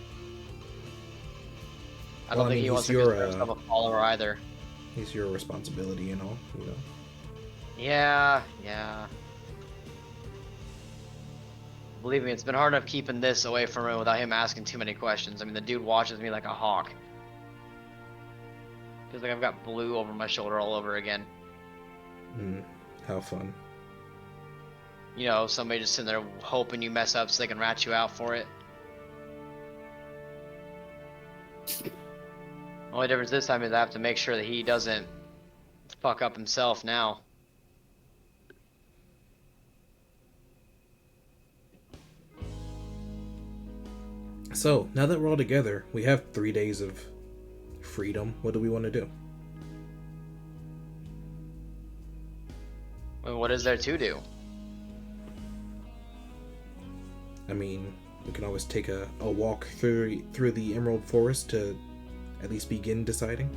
I Well, don't I think mean, he wants he's to your, consider himself a follower either. He's your responsibility and all, you know. Yeah. Believe me, it's been hard enough keeping this away from him without him asking too many questions. I mean, the dude watches me like a hawk. Feels like I've got blue over my shoulder all over again. How fun. You know, somebody just sitting there hoping you mess up so they can rat you out for it. Only difference this time is I have to make sure that he doesn't fuck up himself now. So, now that we're all together, we have 3 days of freedom. What do we want to do? I mean, what is there to do? I mean, we can always take a walk through the Emerald Forest to at least begin deciding.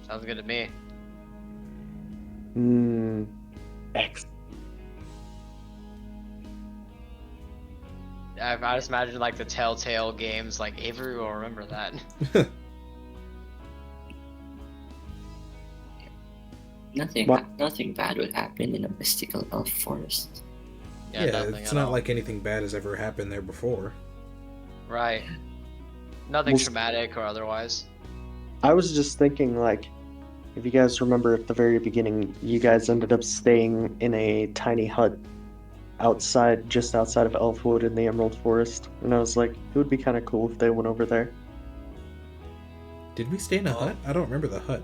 Sounds good to me. X. I just imagine like the Telltale games, like Avery will remember that. Nothing bad would happen in a mystical elf forest. Yeah, nothing it's at not all. like anything bad has ever happened there before. Right. Nothing Well, traumatic or otherwise. I was just thinking, like, if you guys remember at the very beginning, you guys ended up staying in a tiny hut just outside of Elfwood in the Emerald Forest. And I was like, it would be kind of cool if they went over there. Did we stay in a Oh. hut? I don't remember the hut.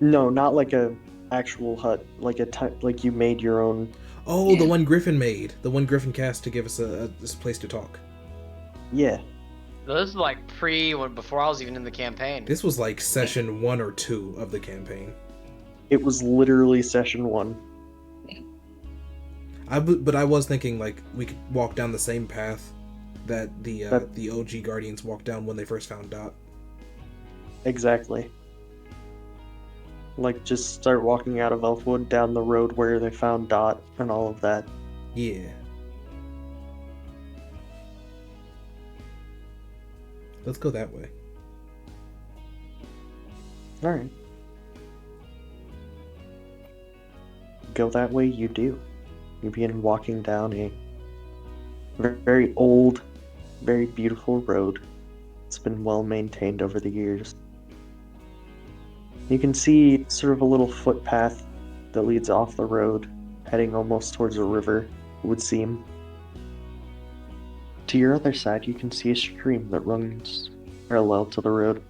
No, not like a actual hut, like like you made your own. Oh, the Yeah. one Griffin made. The one Griffin cast to give us this place to talk. Yeah. So this is like before I was even in the campaign. This was like session 1 or 2 of the campaign. It was literally session 1. But I was thinking like we could walk down the same path that the OG Guardians walked down when they first found Dot. Exactly. Like, just start walking out of Elfwood down the road where they found Dot and all of that. Yeah. Let's go that way. Alright. Go that way, you do. You begin walking down a very old, very beautiful road. It's been well maintained over the years. You can see sort of a little footpath that leads off the road, heading almost towards a river, it would seem. To your other side, you can see a stream that runs parallel to the road,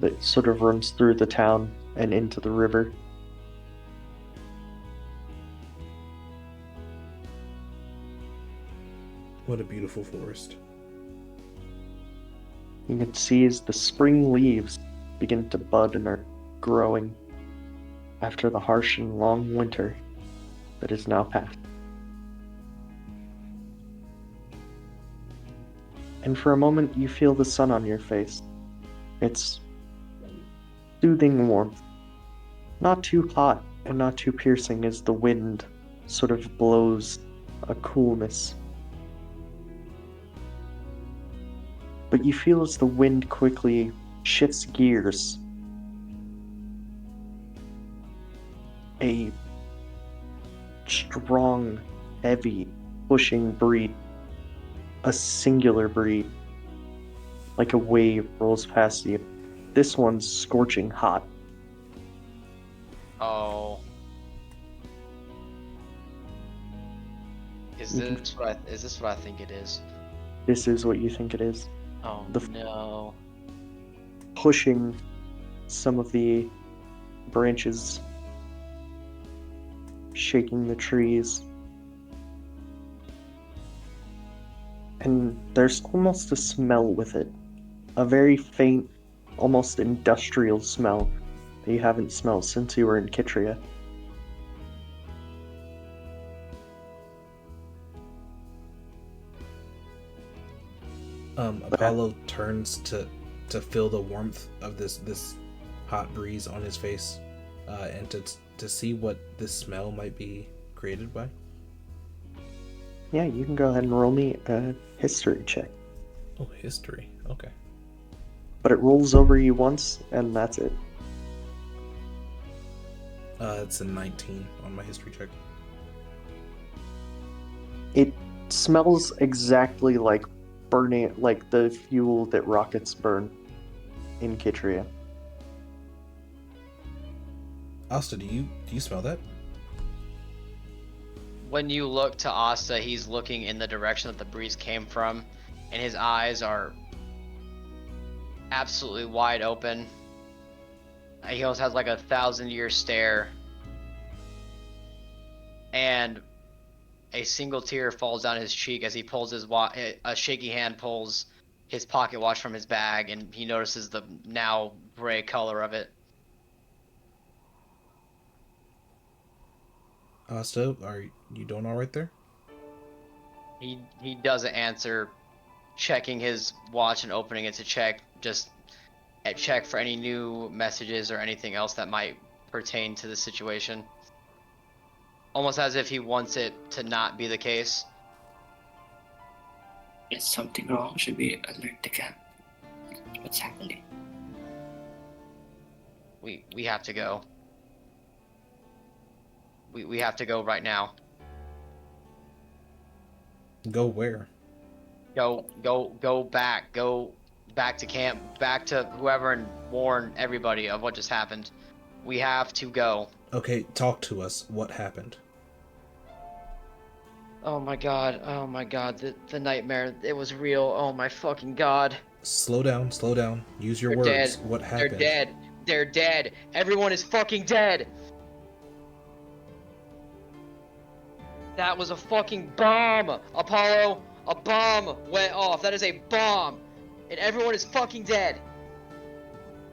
that sort of runs through the town and into the river. What a beautiful forest. You can see as the spring leaves begin to bud and are growing after the harsh and long winter that is now past. And for a moment, you feel the sun on your face. It's soothing warmth. Not too hot and not too piercing as the wind sort of blows a coolness. But you feel as the wind quickly shifts gears. A strong, heavy, pushing breeze. A singular breeze. Like a wave rolls past you. This one's scorching hot. Oh. Is this what I think it is? This is what you think it is. Oh The- no. Pushing some of the branches, shaking the trees. And there's almost a smell with it. A very faint, almost industrial smell that you haven't smelled since you were in Kitria. Apollo turns to feel the warmth of this hot breeze on his face, and to see what this smell might be created by. Yeah, you can go ahead and roll me a history check. Oh, history. Okay. But it rolls over you once, and that's it. It's a 19 on my history check. It smells exactly like burning, like the fuel that rockets burn in Kitria. Asta, do you smell that? When you look to Asta, he's looking in the direction that the breeze came from, and his eyes are absolutely wide open. He almost has like a 1,000-year stare, and a single tear falls down his cheek as he pulls a shaky hand pulls his pocket watch from his bag, and he notices the now gray color of it. Asta, are you doing all right there? He doesn't answer, checking his watch and opening it to check for any new messages or anything else that might pertain to the situation. Almost as if he wants it to not be the case. Is something wrong? Should we alert the camp? What's happening? We have to go. We have to go right now. Go where? Go back. Go back to camp. Back to whoever and warn everybody of what just happened. We have to go. Okay, talk to us. What happened? Oh my god. The nightmare. It was real. Oh my fucking god. Slow down. Use your They're words. dead. What happened? They're dead. Everyone is fucking dead. That was a fucking bomb, Apollo. A bomb went off. That is a bomb. And everyone is fucking dead.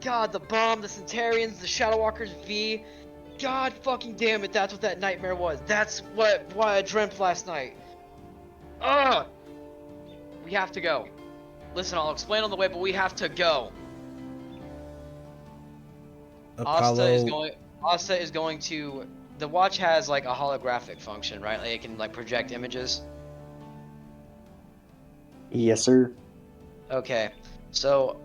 God, the bomb, the Centurions, the Shadowwalkers V. God fucking damn it, that's what that nightmare was. That's why I dreamt last night. Ugh! We have to go. Listen, I'll explain on the way, but we have to go. Apollo. Asta is going to... The watch has like a holographic function, right? Like it can like project images. Yes, sir. Okay, so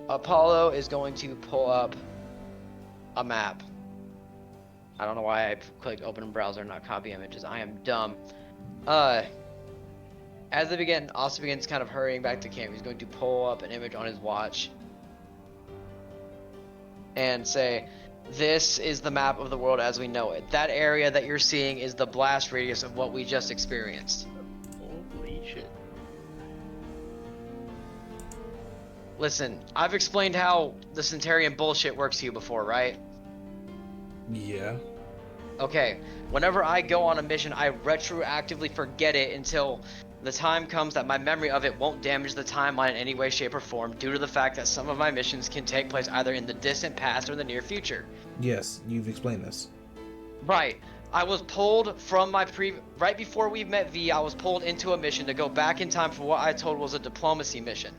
Apollo is going to pull up a map. I don't know why I clicked open in browser, not copy images. I am dumb. As they begin, Austin begins kind of hurrying back to camp. He's going to pull up an image on his watch and say, "This is the map of the world as we know it. That area that you're seeing is the blast radius of what we just experienced." Holy shit. Listen, I've explained how the Centurion bullshit works to you before, right? Yeah. Okay, whenever I go on a mission, I retroactively forget it until the time comes that my memory of it won't damage the timeline in any way, shape, or form due to the fact that some of my missions can take place either in the distant past or the near future. Yes, you've explained this. Right. I was pulled from my right before we met V, I was pulled into a mission to go back in time for what I told was a diplomacy mission.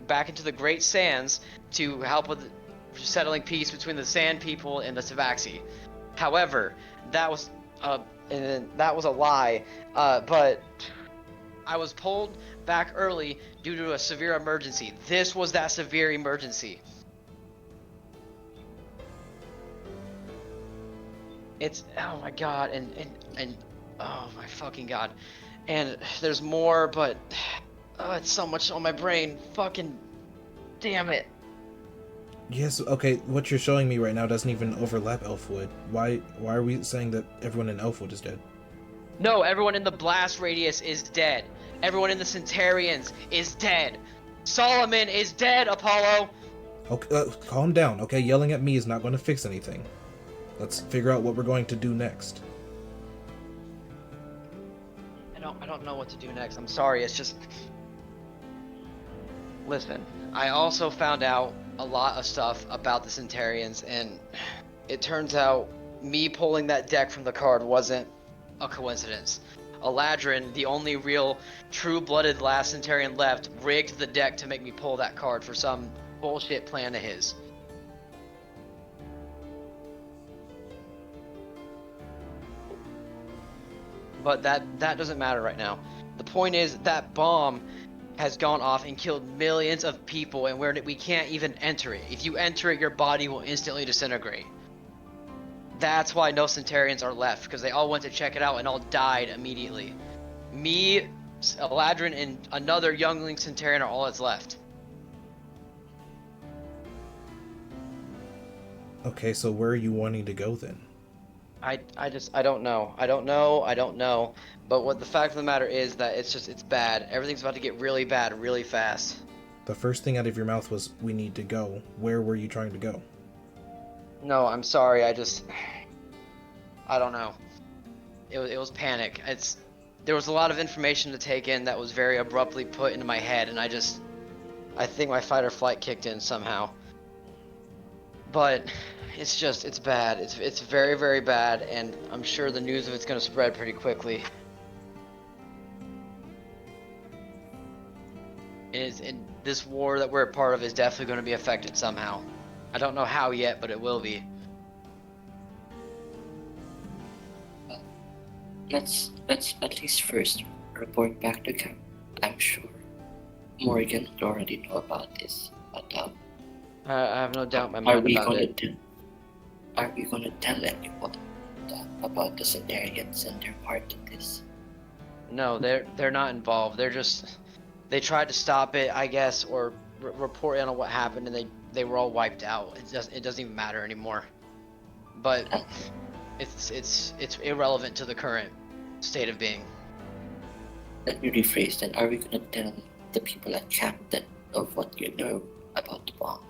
Back into the Great Sands to help with settling peace between the Sand People and the Tabaxi. However, that was a lie. But I was pulled back early due to a severe emergency. This was that severe emergency. It's, oh my god, and oh my fucking god. And there's more, but it's so much on my brain. Fucking damn it. Yes, okay, what you're showing me right now doesn't even overlap Elfwood. Why are we saying that everyone in Elfwood is dead? No, everyone in the blast radius is dead. Everyone in the Centurions is dead. Solomon is dead, Apollo! Okay, calm down, okay? Yelling at me is not going to fix anything. Let's figure out what we're going to do next. I don't know what to do next. I'm sorry, it's just... Listen, I also found out a lot of stuff about the Centurions, and it turns out me pulling that deck from the card wasn't a coincidence. Eladrin, the only real true-blooded last Centurion left, rigged the deck to make me pull that card for some bullshit plan of his. But that doesn't matter right now. The point is that bomb has gone off and killed millions of people, and we can't even enter it. If you enter it, your body will instantly disintegrate. That's why no Centurions are left, because they all went to check it out and all died immediately. Me, Eladrin, and another youngling Centurion are all that's left. Okay, so where are you wanting to go then? I don't know. But what the fact of the matter is that it's bad. Everything's about to get really bad really fast. The first thing out of your mouth was, we need to go. Where were you trying to go? No, I'm sorry. I don't know. It was panic. There was a lot of information to take in that was very abruptly put into my head, and I think my fight or flight kicked in somehow. But it's bad. It's very, very bad, and I'm sure the news of it's going to spread pretty quickly. And this war that we're a part of is definitely going to be affected somehow. I don't know how yet, but it will be. Let's at least first report back to camp. I'm sure Morgan would already know about this, but I have no doubt in my are mind we about gonna it. tell anyone about the Centurions and their part in this? No, they're not involved. They tried to stop it, I guess, or report in on what happened, and they were all wiped out. It doesn't even matter anymore. But it's irrelevant to the current state of being. Let me rephrase that. Are we gonna tell the people at camp that of what you know about the bomb?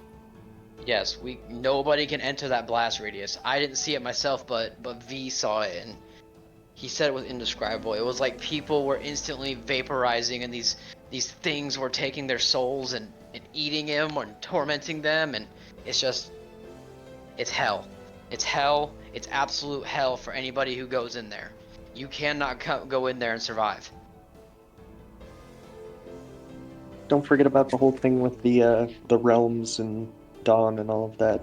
Yes, nobody can enter that blast radius. I didn't see it myself, but V saw it, and he said it was indescribable. It was like people were instantly vaporizing, and these things were taking their souls and eating them or tormenting them, and it's hell. It's hell. It's absolute hell for anybody who goes in there. You cannot go in there and survive. Don't forget about the whole thing with the realms and Dawn and all of that.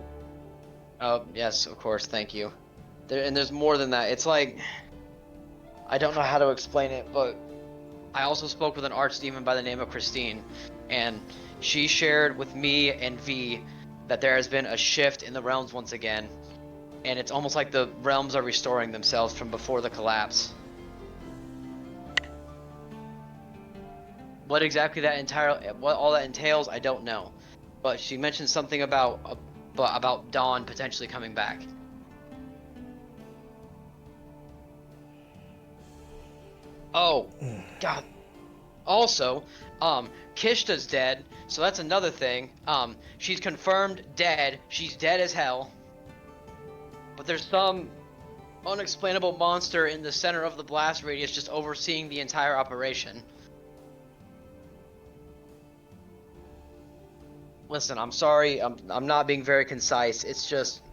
Oh, yes, of course, thank you. There's more than that. It's like, I don't know how to explain it, but I also spoke with an archdemon by the name of Christine, and she shared with me and V that there has been a shift in the realms once again, and it's almost like the realms are restoring themselves from before the collapse. What exactly what all that entails, I don't know, but she mentioned something about Dawn potentially coming back. Oh, God. Also, Kishta's dead, so that's another thing. She's confirmed dead. She's dead as hell. But there's some unexplainable monster in the center of the blast radius just overseeing the entire operation. Listen, I'm sorry. I'm not being very concise. It's just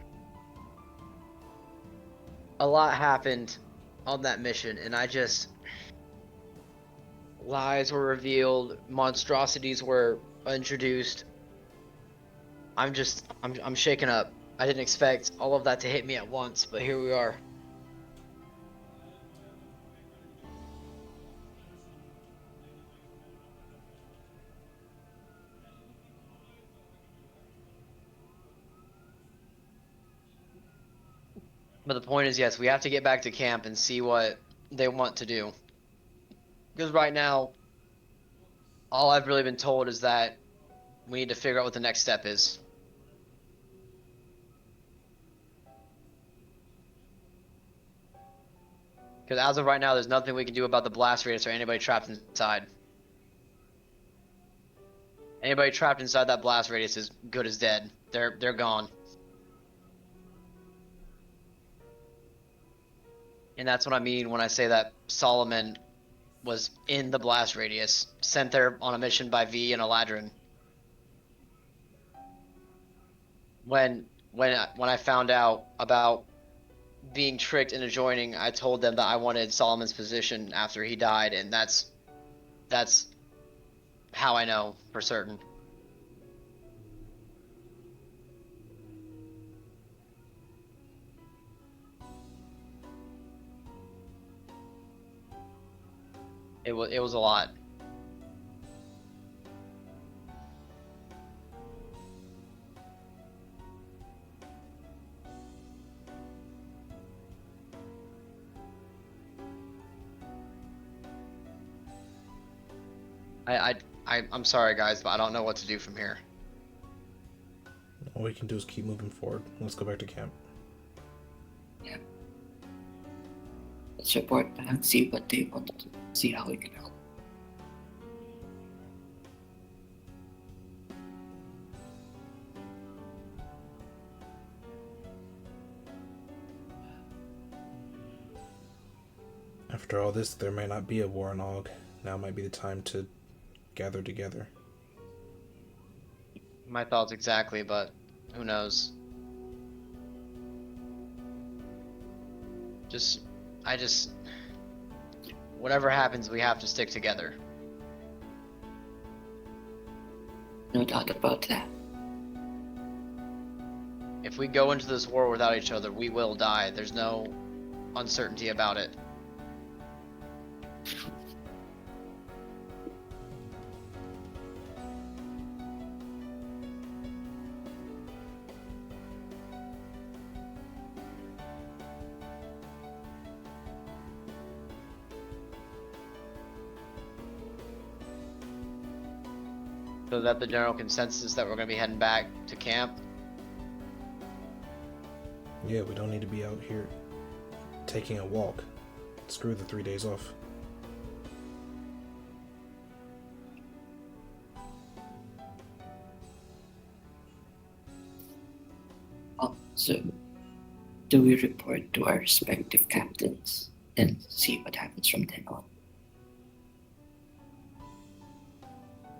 a lot happened on that mission, and lies were revealed, monstrosities were introduced. I'm shaken up. I didn't expect all of that to hit me at once, but here we are. But the point is, yes, we have to get back to camp and see what they want to do. Because right now, all I've really been told is that we need to figure out what the next step is. Because as of right now, there's nothing we can do about the blast radius or anybody trapped inside. Anybody trapped inside that blast radius is good as dead. They're gone. And that's what I mean when I say that Solomon was in the blast radius, sent there on a mission by V and Eladrin. When I found out about being tricked into joining, I told them that I wanted Solomon's position after he died, and that's how I know for certain. It was a lot. I'm sorry guys, but I don't know what to do from here. All we can do is keep moving forward. Let's go back to camp. Yeah. Let's report back, see what they want to do, see how we can help. After all this, there may not be a Warnog. Now might be the time to gather together. My thoughts exactly, but who knows? Whatever happens, we have to stick together. No doubt about that. If we go into this war without each other, we will die. There's no uncertainty about it. So is that the general consensus that we're going to be heading back to camp? Yeah, we don't need to be out here taking a walk. Screw the 3 days off. So, do we report to our respective captains and see what happens from then on?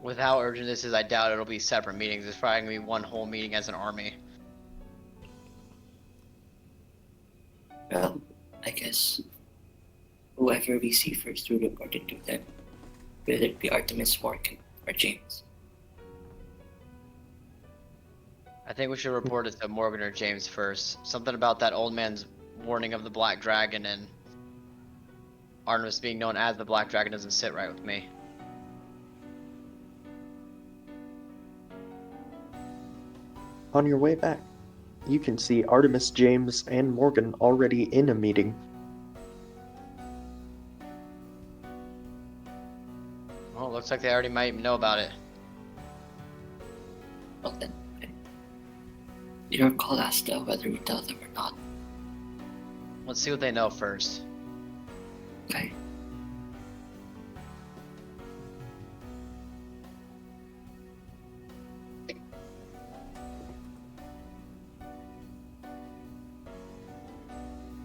With how urgent this is, I doubt it'll be separate meetings. It's probably going to be one whole meeting as an army. Well, I guess whoever we see first, we report it to them. Whether it be Artemis, Morgan, or James. I think we should report it to Morgan or James first. Something about that old man's warning of the Black Dragon and Artemis being known as the Black Dragon doesn't sit right with me. On your way back, you can see Artemis, James, and Morgan already in a meeting. Well, it looks like they already might even know about it. Well then, your call as to whether we tell them or not. Let's see what they know first. Okay.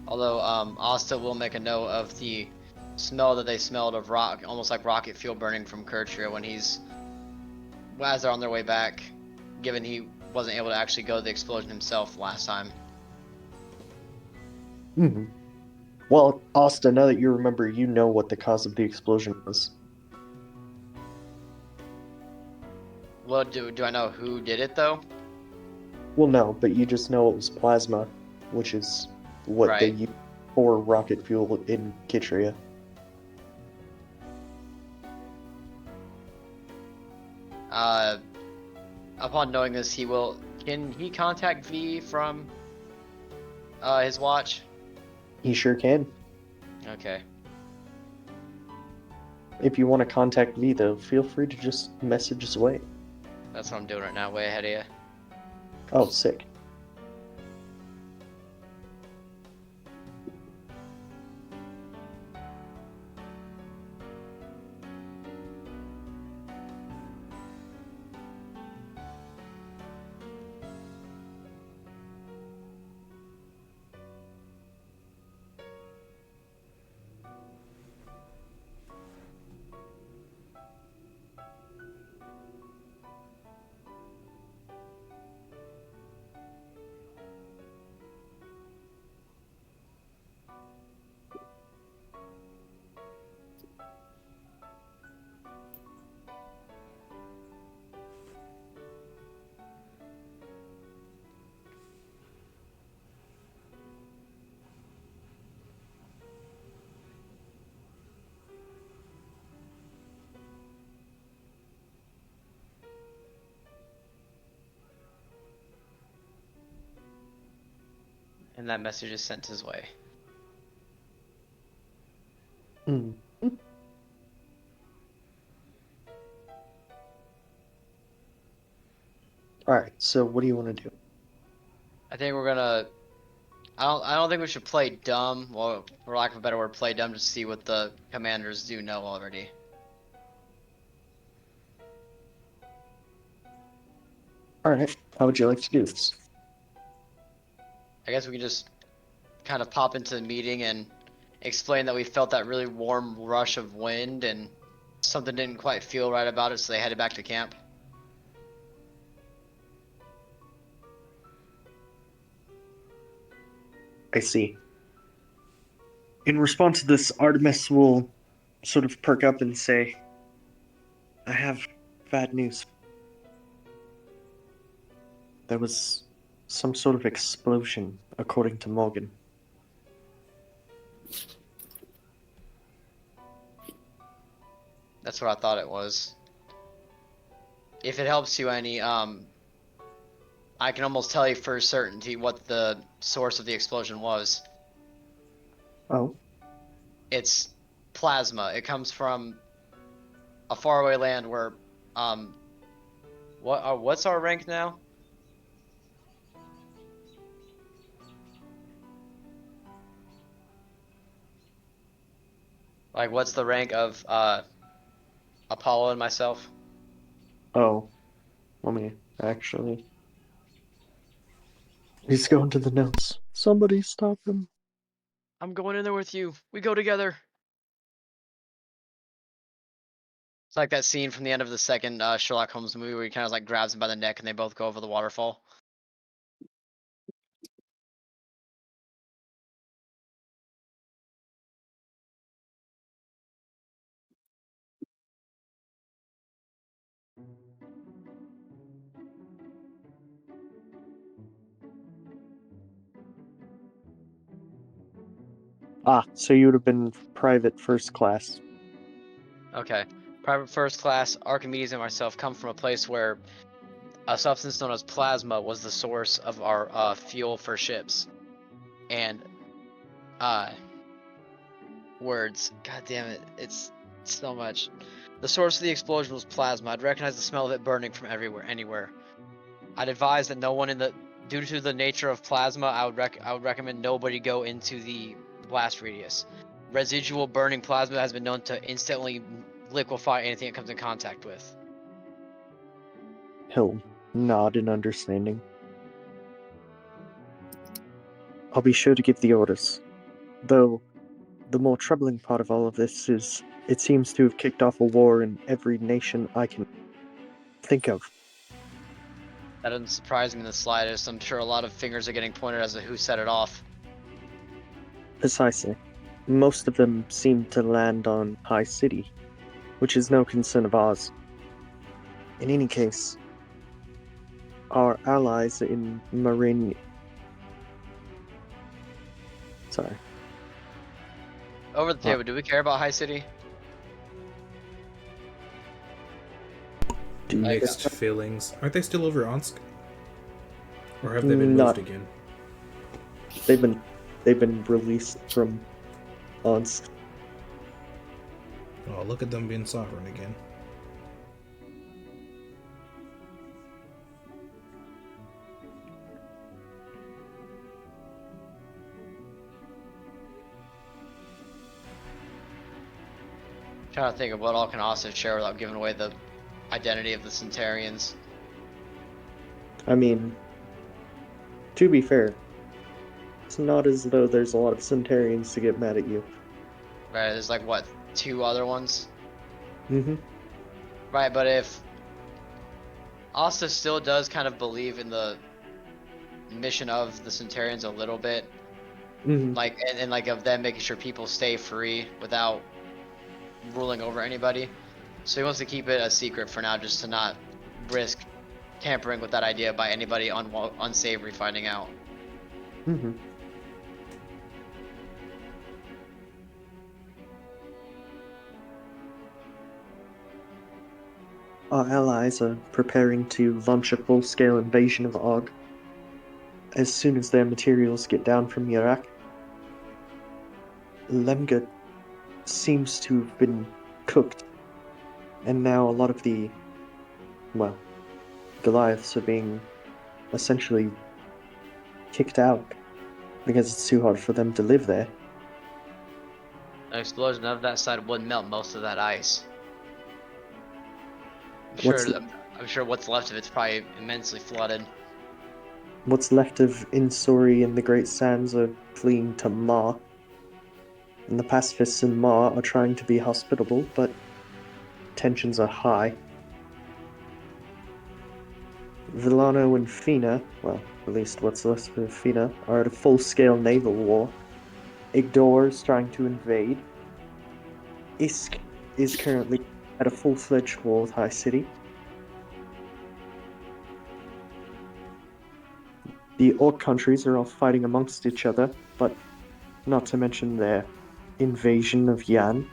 Although Asta will make a note of the smell that they smelled of rock, almost like rocket fuel burning from Kertria when as they're on their way back, given he wasn't able to actually go to the explosion himself last time. Well, Asta, now that you remember, you know what the cause of the explosion was. Well, do I know who did it though? Well, no, but you just know it was plasma, which is what they Right. use for rocket fuel in Kitria. Upon knowing this, can he contact V from his watch? He sure can. Okay. If you want to contact me, though, feel free to just message us away. That's what I'm doing right now, way ahead of you. Oh, sick. And that message is sent his way. Mm. Alright, so what do you want to do? I think we're gonna. I don't think we should play dumb. Well, for lack of a better word, play dumb to see what the commanders do know already. Alright, how would you like to do this? I guess we can just kind of pop into the meeting and explain that we felt that really warm rush of wind and something didn't quite feel right about it, so they headed back to camp. I see. In response to this, Artemis will sort of perk up and say, I have bad news. There was some sort of explosion, according to Morgan. That's what I thought it was. If it helps you any, I can almost tell you for certainty what the source of the explosion was. Oh? It's plasma. It comes from a faraway land where, what's our rank now? Like, what's the rank of Apollo and myself? Oh. Let me actually. He's going to the notes. Somebody stop him. I'm going in there with you. We go together. It's like that scene from the end of the second Sherlock Holmes movie where he kind of like grabs him by the neck and they both go over the waterfall. Ah, so you would have been private first class. Okay. Private first class, Archimedes and myself come from a place where a substance known as plasma was the source of our fuel for ships. And uh words. God damn it. It's so much. The source of the explosion was plasma. I'd recognize the smell of it burning from anywhere. I'd advise that no one due to the nature of plasma, I would recommend nobody go into the blast radius. Residual burning plasma has been known to instantly liquefy anything it comes in contact with. He'll nod in understanding. I'll be sure to give the orders. Though, the more troubling part of all of this is it seems to have kicked off a war in every nation I can think of. That doesn't surprise me in the slightest. I'm sure a lot of fingers are getting pointed as to who set it off. Precisely. Most of them seem to land on High City, which is no concern of ours. In any case, our allies in Marine. Sorry. Over the table, do we care about High City? Mixed feelings. Aren't they still over Onsk? Or have they been Not- moved again? They've been released from Onsk. Oh, look at them being sovereign again. Trying to think of what all can Austin share without giving away the identity of the Centurions. I mean, to be fair, it's not as though there's a lot of Centurions to get mad at you. Right, there's like, what, 2 other ones? Mm-hmm. Right, but if Asta still does kind of believe in the mission of the Centurions a little bit, Mm-hmm. like, and like of them making sure people stay free without ruling over anybody. So he wants to keep it a secret for now, just to not risk tampering with that idea by anybody unsavory finding out. Mm-hmm. Our allies are preparing to launch a full-scale invasion of Og as soon as their materials get down from Iraq. Lemga seems to have been cooked, and now a lot of the, well, Goliaths are being essentially kicked out because it's too hard for them to live there. An explosion of that side would melt most of that ice. What's- I'm sure what's left of it's probably immensely flooded. What's left of Insori and the Great Sands are fleeing to Ma, and the pacifists in Ma are trying to be hospitable, but tensions are high. Villano and Fina, well, at least what's left of Fina, are at a full-scale naval war. Igdor is trying to invade. Isk is currently at a full-fledged war with High City. The Orc countries are all fighting amongst each other, but not to mention their invasion of Yan.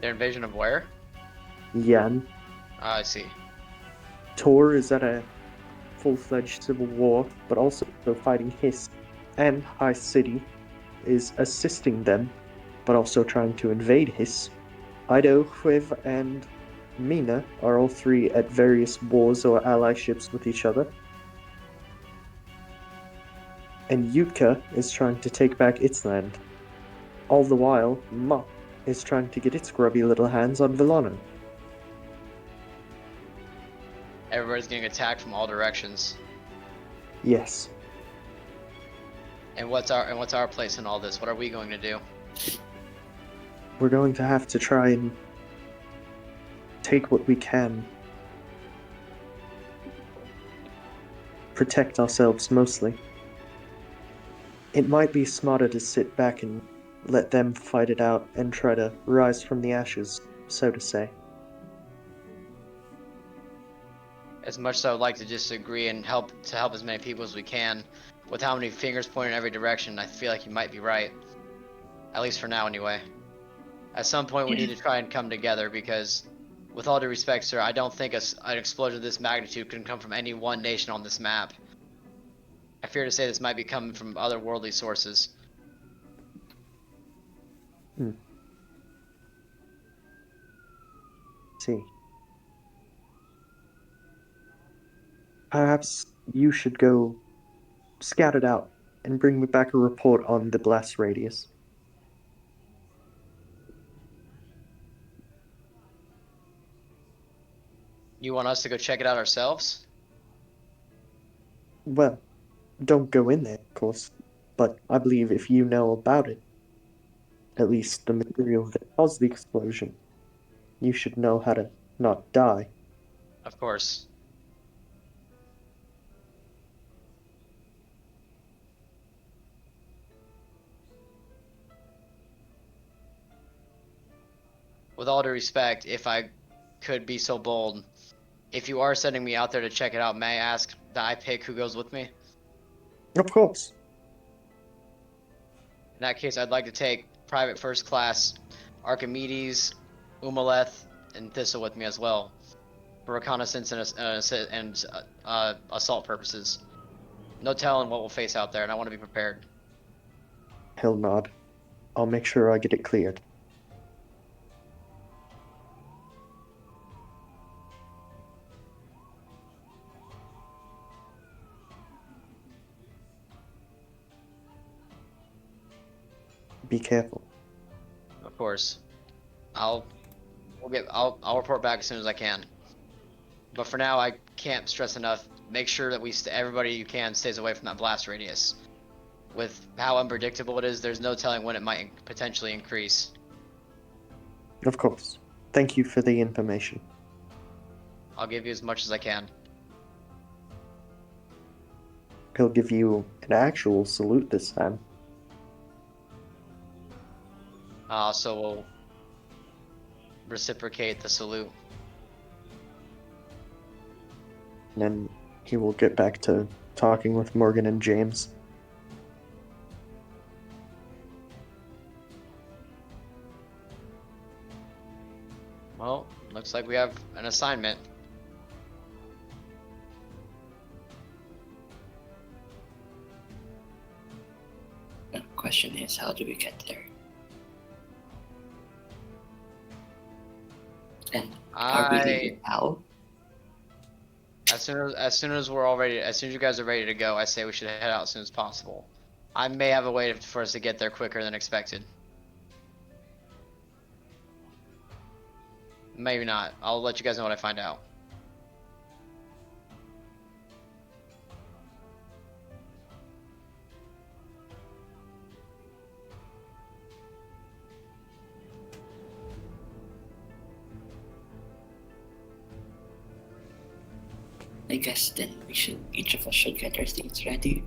Their invasion of where? Yan. I see. Tor is at a full-fledged civil war, but also fighting Hiss, and High City is assisting them, but also trying to invade Hiss. Ido, Huiv, and Mina are all three at various wars or allyships with each other. And Yutka is trying to take back its land. All the while, Ma is trying to get its grubby little hands on Villano. Everybody's getting attacked from all directions. Yes. And what's our place in all this? What are we going to do? We're going to have to try and take what we can. Protect ourselves mostly. It might be smarter to sit back and let them fight it out and try to rise from the ashes, so to say. As much as I would like to disagree and help as many people as we can, with how many fingers pointing in every direction, I feel like you might be right. At least for now, anyway. At some point, we need to try and come together because, with all due respect, sir, I don't think an explosion of this magnitude can come from any one nation on this map. I fear to say this might be coming from otherworldly sources. See. Perhaps you should go scout it out and bring me back a report on the blast radius. You want us to go check it out ourselves? Well, don't go in there, of course, but I believe if you know about it, at least the material that caused the explosion, you should know how to not die. Of course. With all due respect, if I could be so bold, if you are sending me out there to check it out, may I ask that I pick who goes with me? Of course. In that case, I'd like to take Private First Class Archimedes, Umaleth, and Thistle with me as well, for reconnaissance and assault purposes. No telling what we'll face out there, and I want to be prepared. He'll nod. I'll make sure I get it cleared. Be careful. Of course. I'll report back as soon as I can. But for now, I can't stress enough. Make sure that everybody you can stays away from that blast radius. With how unpredictable it is, there's no telling when it might potentially increase. Of course. Thank you for the information. I'll give you as much as I can. He'll give you an actual salute this time. So we'll reciprocate the salute. And then he will get back to talking with Morgan and James. Well, looks like we have an assignment. The question is, how do we get there? And are we leaving now? As soon as we're all ready, as soon as you guys are ready to go, I say we should head out as soon as possible. I may have a way for us to get there quicker than expected. Maybe not. I'll let you guys know what I find out. I guess then each of us should get our things ready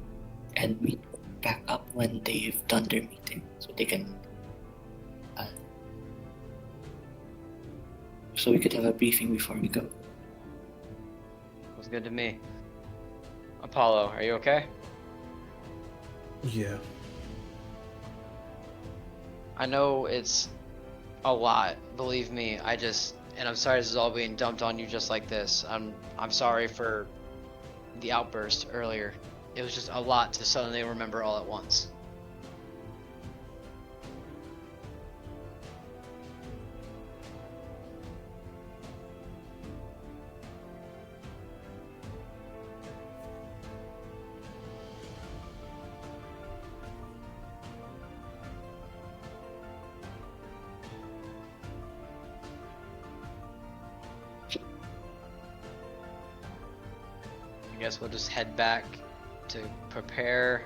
and meet back up when they've done their meeting so they can so we could have a briefing before we go. Looks good to me. Apollo, are you okay? Yeah. I know it's a lot, believe me. And I'm sorry this is all being dumped on you just like this. I'm sorry for the outburst earlier. It was just a lot to suddenly remember all at once. I guess we'll just head back to prepare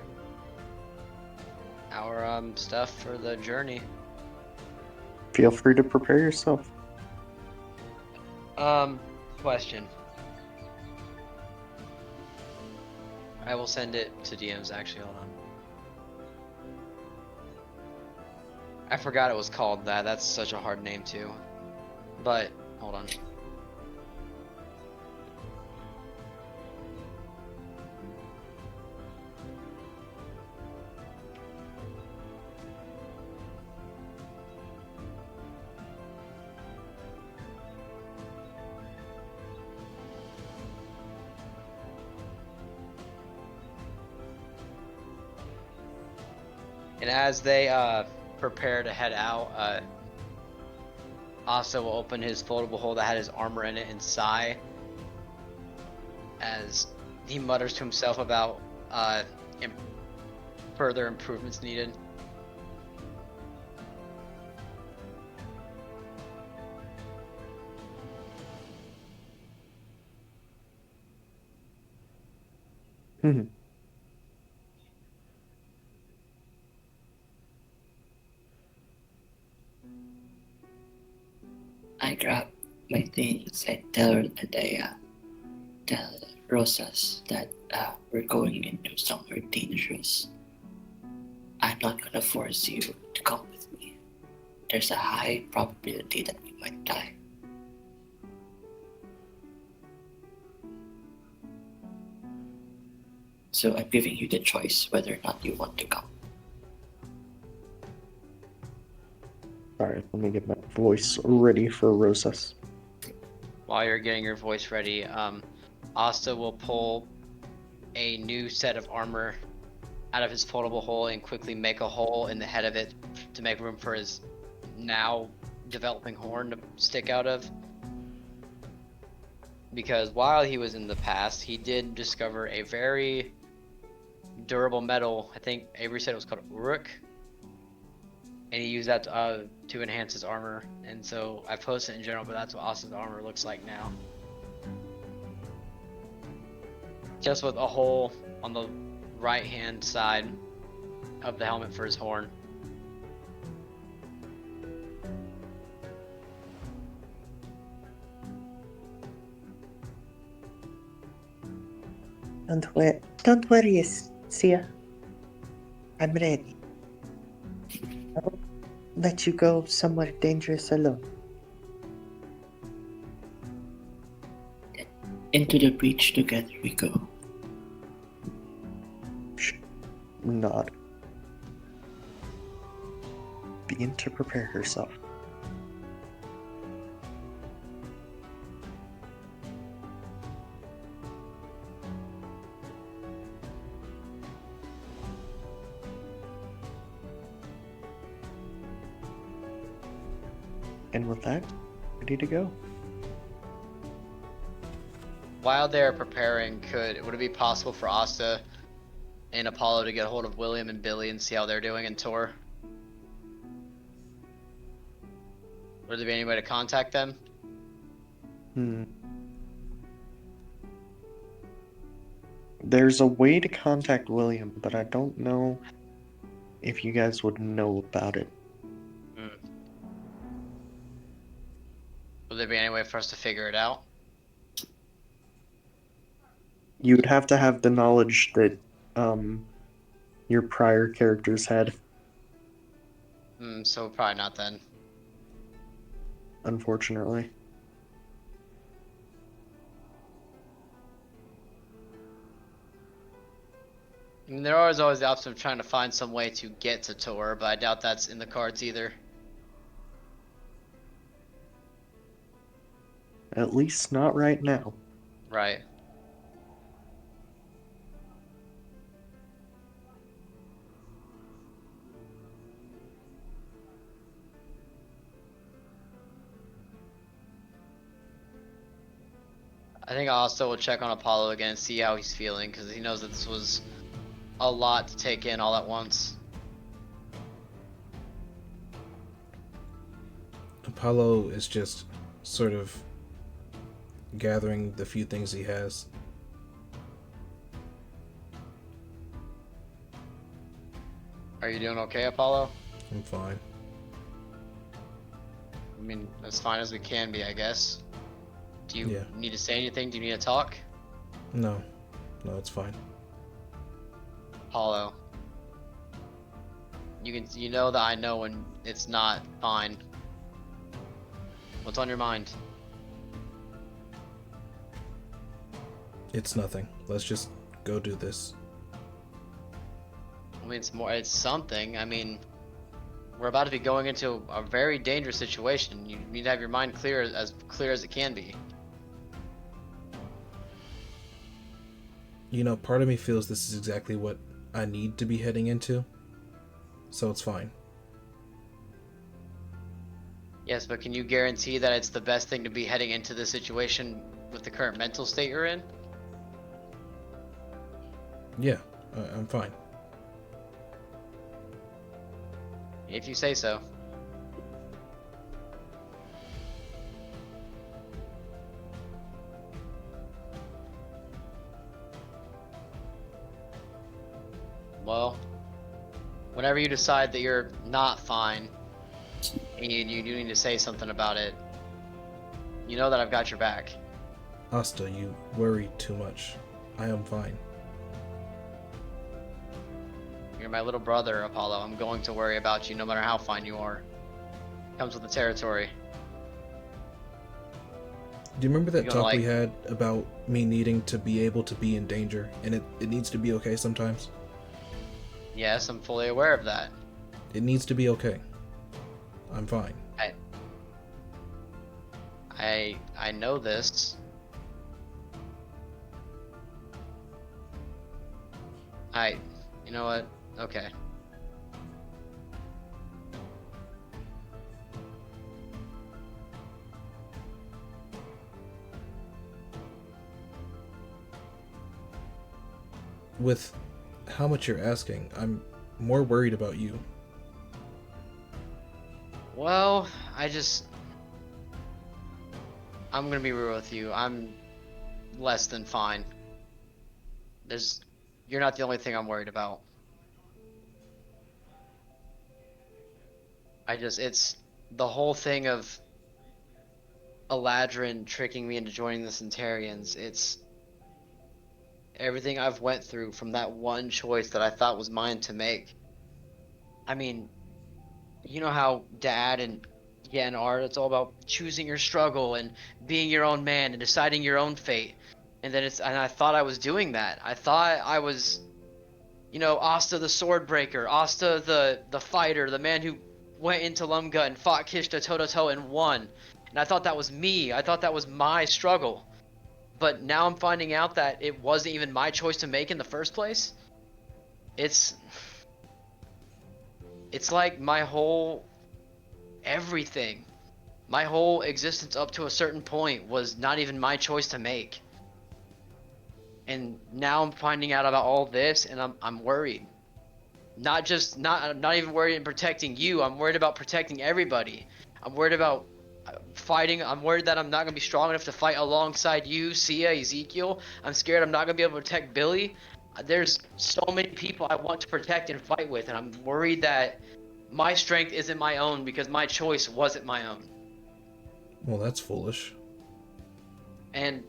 our stuff for the journey. Feel free to prepare yourself. Question. I will send it to DMs actually, hold on. I forgot it was called that. That's such a hard name too. But hold on. And as they prepare to head out, Asa will open his foldable hole that had his armor in it and sigh as he mutters to himself about further improvements needed. I grab my things and tell Rosas that we're going into somewhere dangerous. I'm not gonna force you to come with me. There's a high probability that we might die. So I'm giving you the choice whether or not you want to come. Alright, let me get my voice ready for Rosas. While you're getting your voice ready, Asta will pull a new set of armor out of his foldable hole and quickly make a hole in the head of it to make room for his now developing horn to stick out of. Because while he was in the past, he did discover a very durable metal. I think Avery said it was called Uruk. And he used that to enhance his armor. And so I posted it in general, but that's what Asta's armor looks like now. Just with a hole on the right hand side of the helmet for his horn. Don't worry, Sia. I'm ready. I won't let you go somewhere dangerous alone. Into the breach together we go. Nod. Begin to prepare herself. And with that, ready to go. While they're preparing, would it be possible for Asta and Apollo to get a hold of William and Billy and see how they're doing in Tor? Would there be any way to contact them? There's a way to contact William, but I don't know if you guys would know about it. Would there be any way for us to figure it out? You would have to have the knowledge that your prior characters had, So probably not then. unfortunately. I mean, there is always the option of trying to find some way to get to Tor, but I doubt that's in the cards either. At least not right now. Right. I think I also will check on Apollo again and see how he's feeling, because he knows that this was a lot to take in all at once. Apollo is just sort of gathering the few things he has. Are you doing okay, Apollo? I'm fine. I mean, as fine as we can be, I guess. Do you Yeah. need to say anything? Do you need to talk? No, it's fine. Apollo. You know that I know when it's not fine. What's on your mind? It's nothing. Let's just go do this. I mean, it's something. I mean, we're about to be going into a very dangerous situation. You need to have your mind clear as it can be. You know, part of me feels this is exactly what I need to be heading into. so it's fine. Yes, but can you guarantee that it's the best thing to be heading into this situation with the current mental state you're in? Yeah, I'm fine. If you say so. Well, whenever you decide that you're not fine, and you do need to say something about it, you know that I've got your back. Asta, you worry too much. I am fine. You're my little brother, Apollo. I'm going to worry about you no matter how fine you are. Comes with the territory. Do you remember that You're gonna, talk we like- had about me needing to be able to be in danger, and it needs to be okay sometimes? Yes, I'm fully aware of that. It needs to be okay. I'm fine. I know this. You know what? Okay. With how much you're asking, I'm more worried about you. Well, I'm gonna be real with you. I'm less than fine. You're not the only thing I'm worried about. It's the whole thing of Eladrin tricking me into joining the Centurions. It's everything I've went through from that one choice that I thought was mine to make. I mean, you know how Dad and Yen are. It's all about choosing your struggle and being your own man and deciding your own fate. And I thought I was doing that. I thought I was, Asta the sword breaker, Asta the fighter, the man who went into Lumga and fought Kishta toe to toe and won. And I thought that was me. I thought that was my struggle. But now I'm finding out that it wasn't even my choice to make in the first place. It's like my whole everything, my whole existence up to a certain point was not even my choice to make. And now I'm finding out about all this, and I'm worried. Not even worried in protecting you. I'm worried about protecting everybody. I'm worried about fighting. I'm worried that I'm not gonna be strong enough to fight alongside you, Sia, Ezekiel. I'm scared I'm not gonna be able to protect Billy. There's so many people I want to protect and fight with, and I'm worried that my strength isn't my own because my choice wasn't my own. Well, that's foolish. And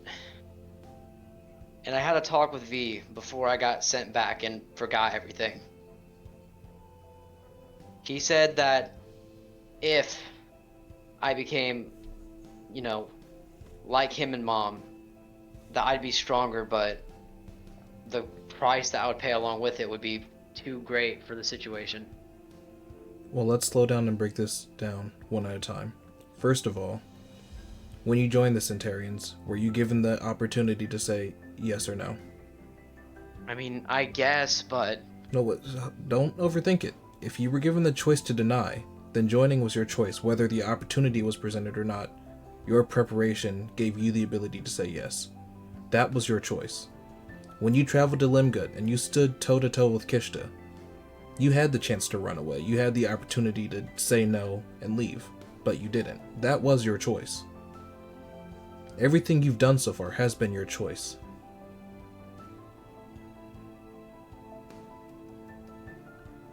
I had a talk with V before I got sent back and forgot everything. He said that if I became, like him and Mom, that I'd be stronger, but the price that I would pay along with it would be too great for the situation. Well, let's slow down and break this down one at a time. First of all, when you joined the Centurions, were you given the opportunity to say yes or no? I mean, I guess, but... No, don't overthink it. If you were given the choice to deny, then joining was your choice, whether the opportunity was presented or not. Your preparation gave you the ability to say yes. That was your choice. When you traveled to Limgut and you stood toe-to-toe with Kishta, you had the chance to run away. You had the opportunity to say no and leave, but you didn't. That was your choice. Everything you've done so far has been your choice.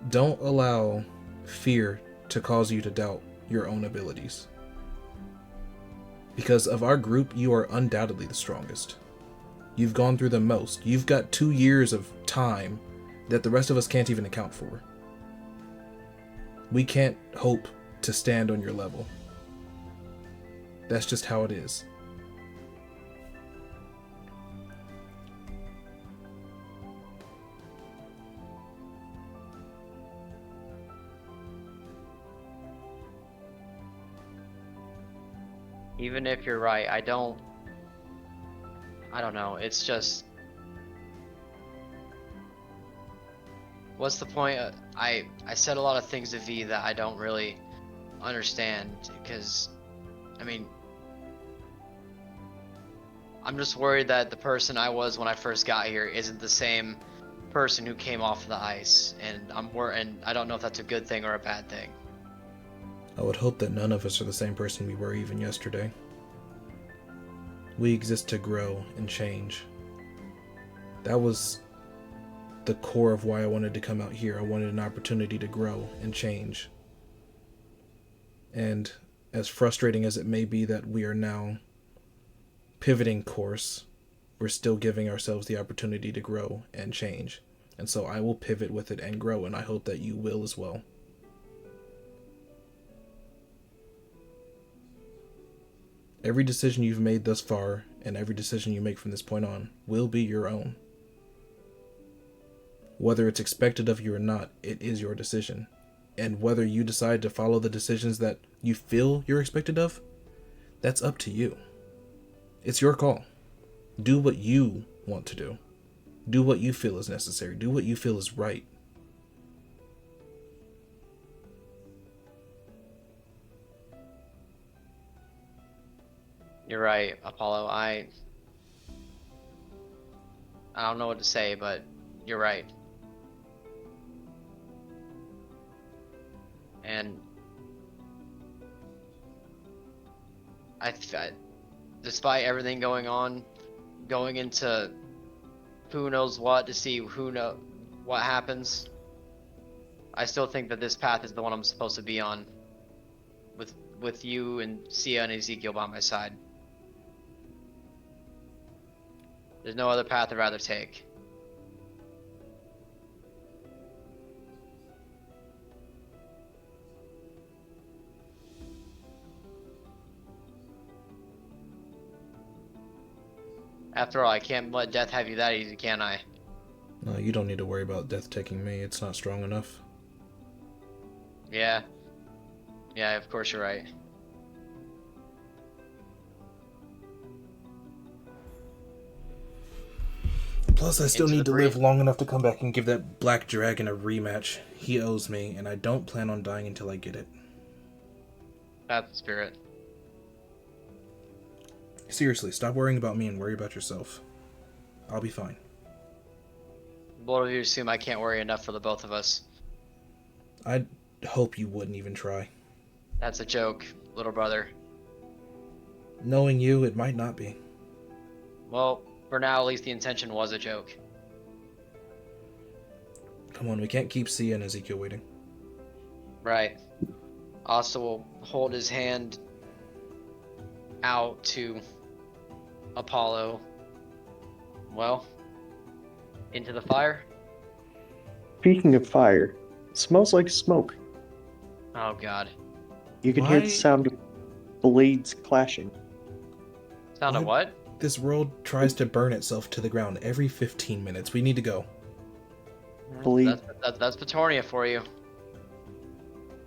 Don't allow fear to cause you to doubt your own abilities. Because of our group, you are undoubtedly the strongest. You've gone through the most. You've got 2 years of time that the rest of us can't even account for. We can't hope to stand on your level. That's just how it is. Even if you're right, I don't know, it's just... what's the point? I said a lot of things to V that I don't really understand, because, I mean, I'm just worried that the person I was when I first got here isn't the same person who came off the ice, and and I don't know if that's a good thing or a bad thing. I would hope that none of us are the same person we were even yesterday. We exist to grow and change. That was the core of why I wanted to come out here. I wanted an opportunity to grow and change. And as frustrating as it may be that we are now pivoting course, we're still giving ourselves the opportunity to grow and change. And so I will pivot with it and grow, and I hope that you will as well. Every decision you've made thus far, and every decision you make from this point on, will be your own. Whether it's expected of you or not, it is your decision. And whether you decide to follow the decisions that you feel you're expected of, that's up to you. It's your call. Do what you want to do. Do what you feel is necessary. Do what you feel is right. You're right, Apollo. I don't know what to say, but you're right. And I despite everything going on, going into who knows what to see what happens, I still think that this path is the one I'm supposed to be on, with you and Sia and Ezekiel by my side. There's no other path I'd rather take. After all, I can't let death have you that easy, can I? No, you don't need to worry about death taking me. It's not strong enough. Yeah. Yeah, of course you're right. Plus, I still Into need the to live breed. long enough to come back and give that black dragon a rematch. He owes me, and I don't plan on dying until I get it. That's the spirit. Seriously, stop worrying about me and worry about yourself. I'll be fine. Both of you assume I can't worry enough for the both of us. I hope you wouldn't even try. That's a joke, little brother. Knowing you, it might not be. Well, for now, at least the intention was a joke. Come on, we can't keep Sia and Ezekiel waiting. Right. Asta will hold his hand out to Apollo. Well, into the fire? Speaking of fire, it smells like smoke. Oh god. You can hear Why- the sound of blades clashing. Sound of what? This world tries to burn itself to the ground every 15 minutes. We need to go. Blade, That's Petornia for you.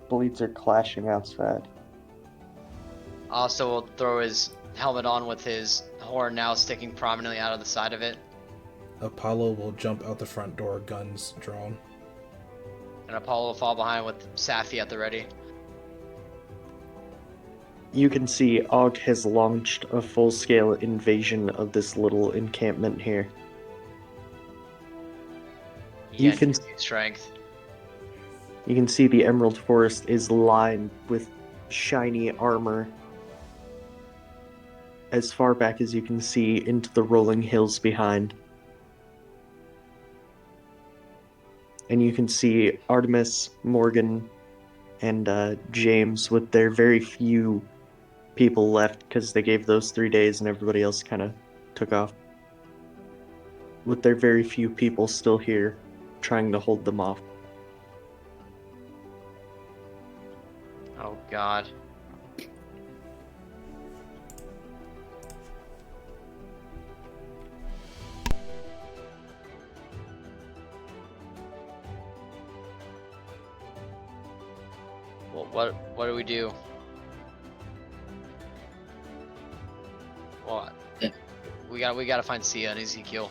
blades are clashing outside. Asta will throw his helmet on with his horn now sticking prominently out of the side of it. Apollo will jump out the front door, guns drawn. And Apollo will fall behind with Safi at the ready. You can see Og has launched a full-scale invasion of this little encampment here. You Yeah, can- strength. You can see the Emerald Forest is lined with shiny armor as far back as you can see into the rolling hills behind. And you can see Artemis, Morgan, and James with their very few people left because they gave those 3 days and everybody else kind of took off. With their very few people still here, trying to hold them off. Oh god. Well, what do we do? Well, Yeah. we gotta find Sia and Ezekiel.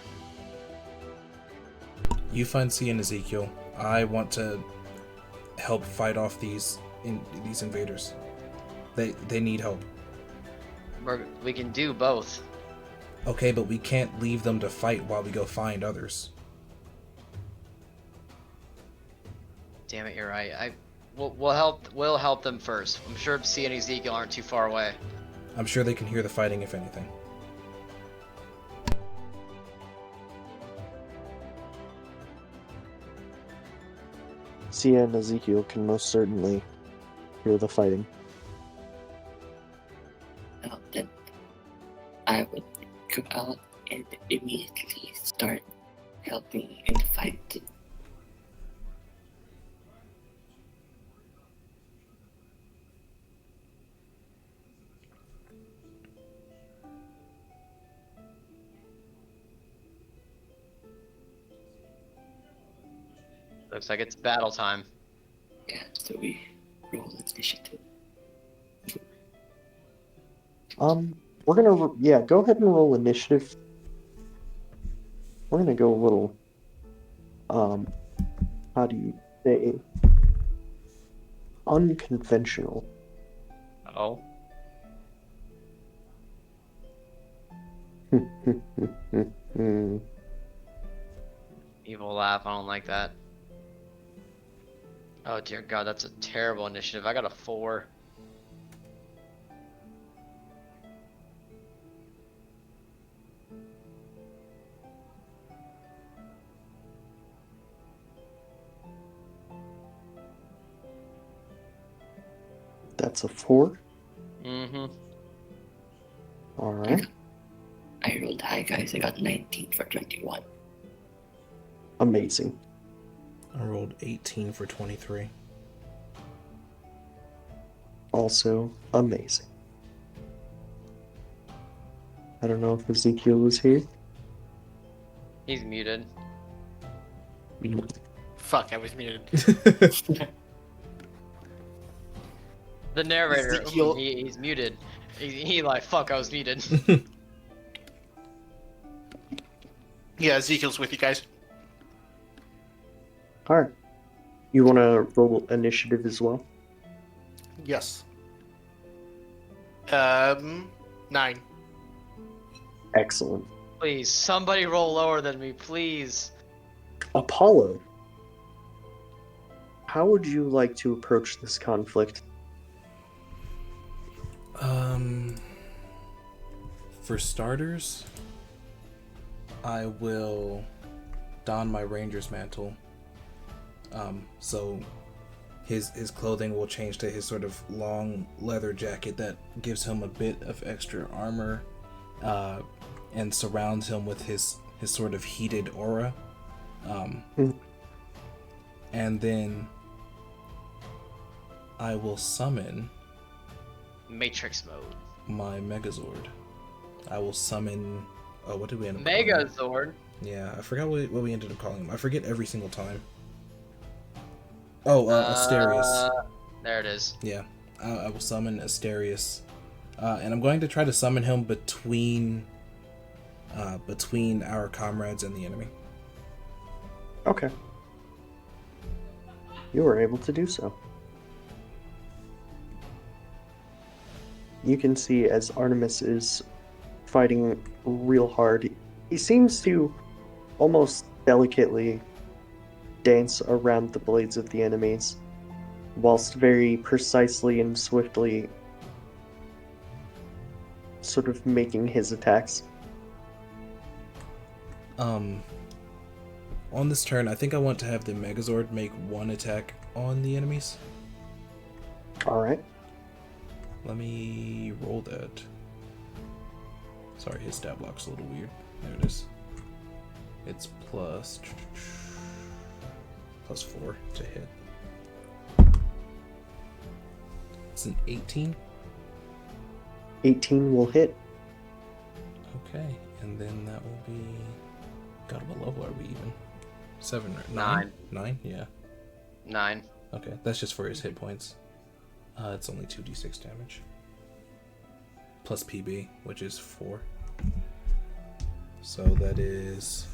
You find Sia and Ezekiel. I want to help fight off these invaders. They need help. We can do both. Okay, but we can't leave them to fight while we go find others. Damn it, you're right. We'll help them first. I'm sure C and Ezekiel aren't too far away. I'm sure they can hear the fighting, if anything. Sia and Ezekiel can most certainly hear the fighting. Well, then I would go out and immediately start helping in the fight. Looks like it's battle time. Yeah, so we roll initiative. We're gonna, yeah, go ahead and roll initiative. We're gonna go a little, how do you say, unconventional. Oh. Evil laugh. I don't like that. Oh dear God, that's a terrible initiative. I got a 4. That's a 4. Mm-hmm. Alright. I rolled high, guys. I got 19 for 21. Amazing. I rolled 18 for 23. Also amazing. I don't know if Ezekiel was here. He's muted. Fuck, I was muted. The narrator, Ezekiel- he's muted. He like, fuck, I was muted. Yeah, Ezekiel's with you guys. Alright. You want to roll initiative as well? Yes. 9. Excellent. Please, somebody roll lower than me, please. Apollo, how would you like to approach this conflict? For starters, I will don my ranger's mantle. So his clothing will change to his sort of long leather jacket that gives him a bit of extra armor, and surrounds him with his sort of heated aura. And then I will summon Matrix mode. my Megazord. I will summon. Oh, what did we end up calling him? Megazord. Yeah, I forgot what we ended up calling him. I forget every single time. Oh, Asterius. There it is. Yeah, I will summon Asterius, and I'm going to try to summon him between our comrades and the enemy. Okay. You were able to do so. You can see as Artemis is fighting real hard, he seems to almost delicately dance around the blades of the enemies, whilst very precisely and swiftly sort of making his attacks. On this turn, I think I want to have the Megazord make one attack on the enemies. Alright. Let me roll that. Sorry, his stat block's a little weird. There it is. It's plus 4 to hit. It's an 18. 18 will hit. Okay, and then that will be... God, what level are we even? 7 or 9. 9? Yeah. 9. Okay, that's just for his hit points. It's only 2d6 damage. Plus PB, which is 4. So that is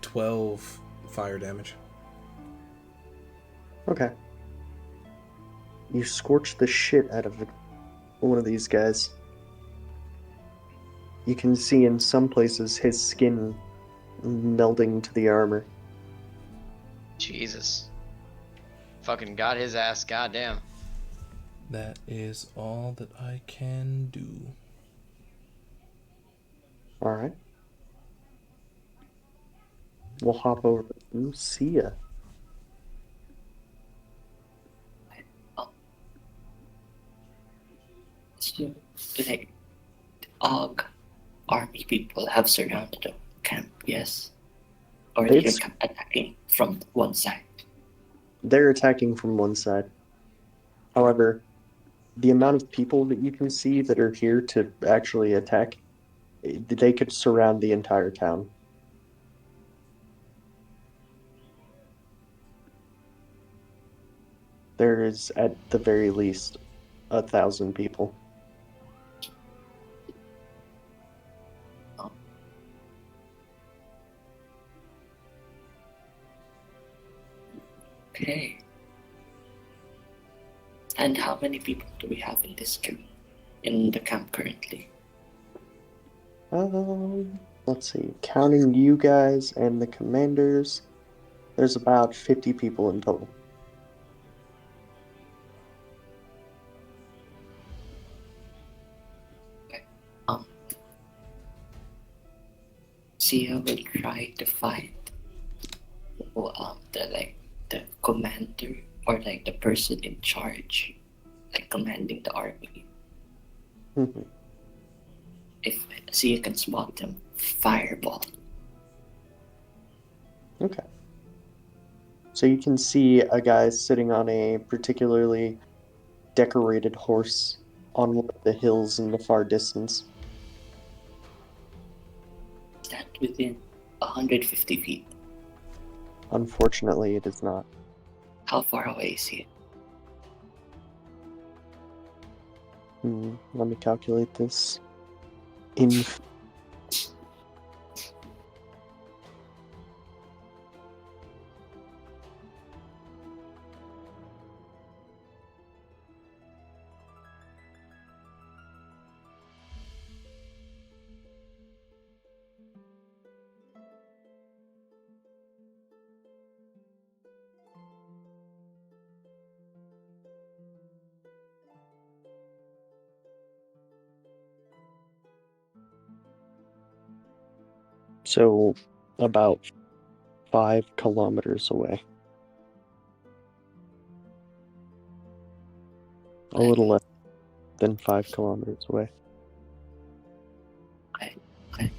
12 fire damage. Okay. You scorch the shit out of one of these guys. You can see in some places his skin melding to the armor. Jesus. Fucking got his ass, goddamn. That is all that I can do. Alright. We'll hop over to Sia. So, like, Og army people have surrounded the camp, yes? Or they're It's- attacking from one side. They're attacking from one side. However, the amount of people that you can see that are here to actually attack, they could surround the entire town. There is, at the very least, 1,000 people. Okay. And how many people do we have in this camp? In the camp currently? Let's see. Counting you guys and the commanders, there's about 50 people in total. Sia will try to find the commander or like the person in charge, like commanding the army. Mhm. If Sia can spot them, fireball. Okay. So you can see a guy sitting on a particularly decorated horse on one of the hills in the far distance. Is that within 150 feet? Unfortunately, it is not. How far away is he? Let me calculate this. In so about 5 kilometers away. A little less than 5 kilometers away. Okay.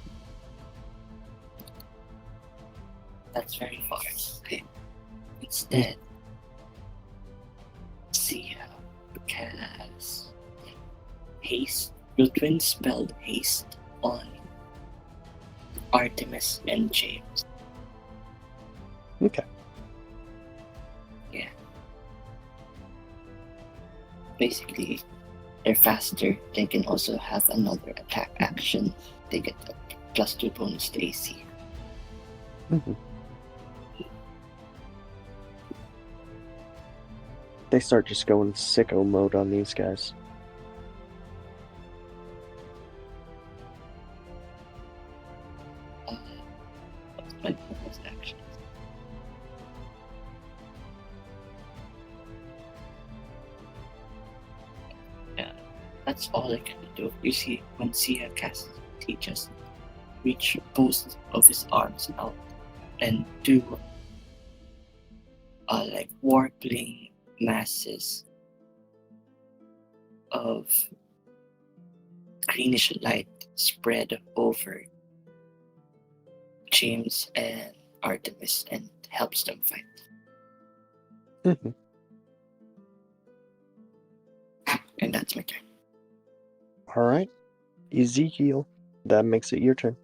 That's very far. Okay. Instead, Sia has haste. The twins spelled haste on Artemis and James. Okay. Yeah. Basically, they're faster. They can also have another attack action. They get a +2 bonus to AC. Mhm. They start just going sicko mode on these guys. My bonus action. Yeah, that's all I can do. You see, when Sia casts, he just reach both of his arms out and do like warbling masses of greenish light spread over James and Artemis and helps them fight. Mhm. And that's my turn. All right. Ezekiel, that makes it your turn.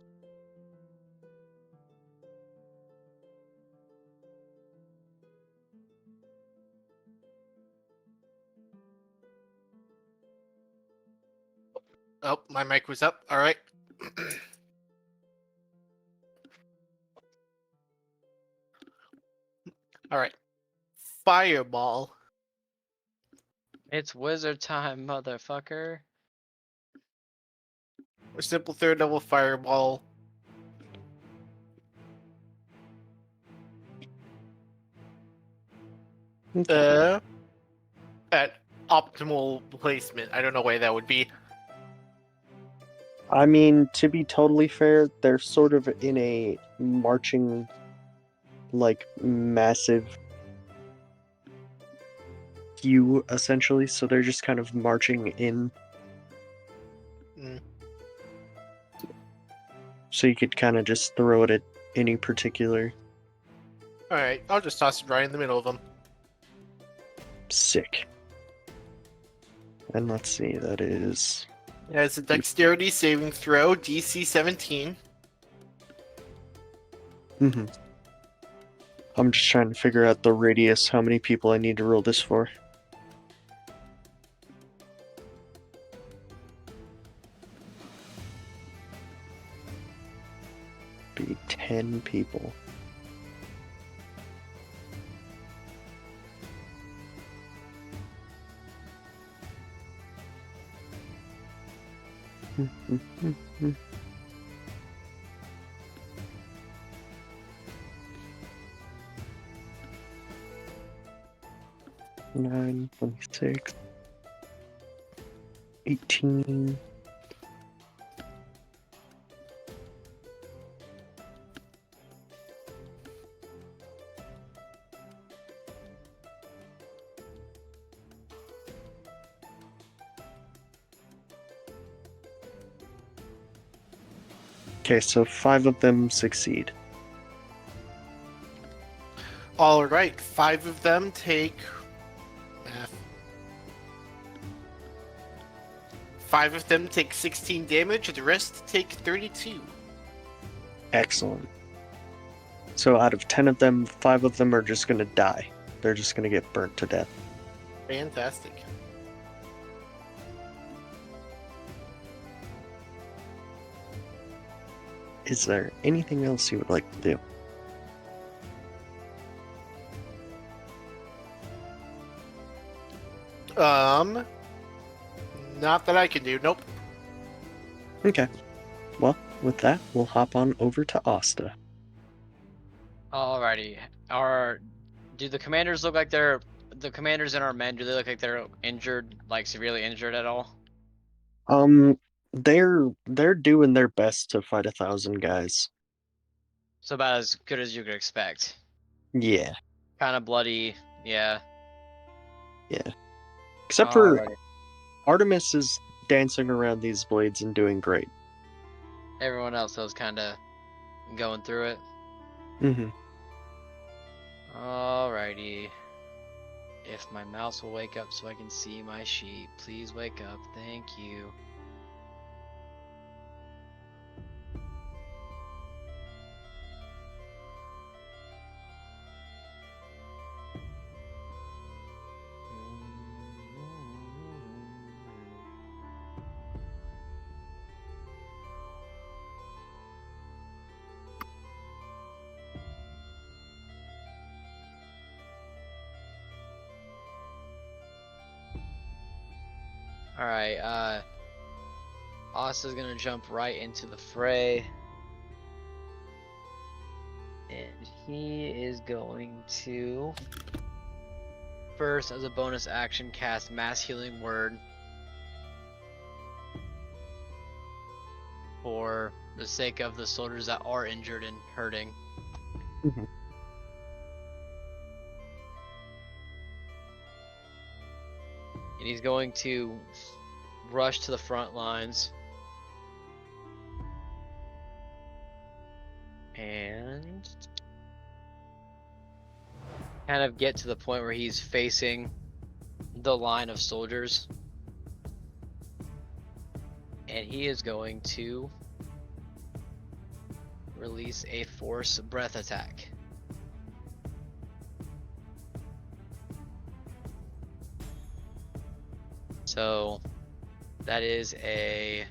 Oh, my mic was up. All right. All right. Fireball. It's wizard time, motherfucker. A simple third level fireball. At optimal placement. I don't know why that would be. I mean, to be totally fair, they're sort of in a marching, like, massive queue, essentially, so they're just kind of marching in. Mm. So you could kind of just throw it at any particular. All right, I'll just toss it right in the middle of them. Sick. And let's see, that is. It has a dexterity saving throw, DC 17. Mm-hmm. I'm just trying to figure out the radius, how many people I need to roll this for. Be 10 people. Nine, 26, 18. Okay, so 5 of them succeed. All right, 5 of them take. Math. 5 of them take 16 damage, the rest take 32. Excellent. So out of 10 of them, 5 of them are just gonna die. They're just gonna get burnt to death. Fantastic. Is there anything else you would like to do? Not that I can do. Nope. Okay. Well, with that, we'll hop on over to Asta. Alrighty. Do the commanders look like the commanders and our men? Do they look like they're injured, like severely injured at all? They're doing their best to fight 1,000 guys. So about as good as you could expect. Yeah, Kind of bloody, yeah. except for Alrighty. Artemis is dancing around these blades and doing great. Everyone else was kind of going through it. Mm-hmm. Alrighty. If my mouse will wake up so I can see my sheet, please wake up. Thank you. Alright, Asta's gonna jump right into the fray. And he is going to first, as a bonus action, cast Mass Healing Word for the sake of the soldiers that are injured and hurting. Mhm. And he's going to rush to the front lines. And kind of get to the point where he's facing the line of soldiers. And he is going to release a force breath attack. So that is a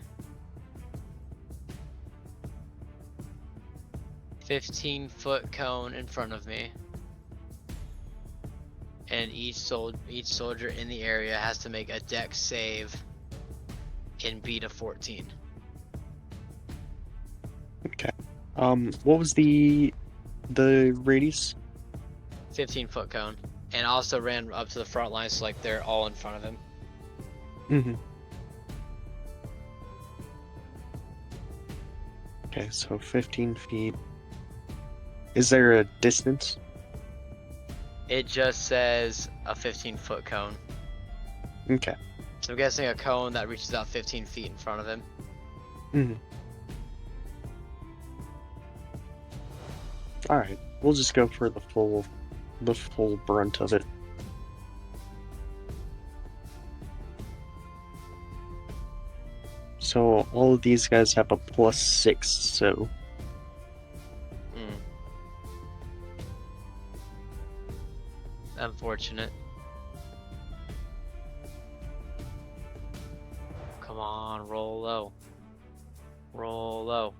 15-foot cone in front of me. and each soldier in the area has to make a dex save in beat of 14. Okay. What was the radius? 15-foot cone, and also ran up to the front line, so like they're all in front of him. Mm-hmm. Okay, so 15 feet. Is there a distance? It just says a 15-foot cone. Okay. So I'm guessing a cone that reaches out 15 feet in front of him. Mm-hmm. Alright, we'll just go for the full brunt of it. So all of these guys have a +6, so Unfortunate. Come on, roll low. Roll low.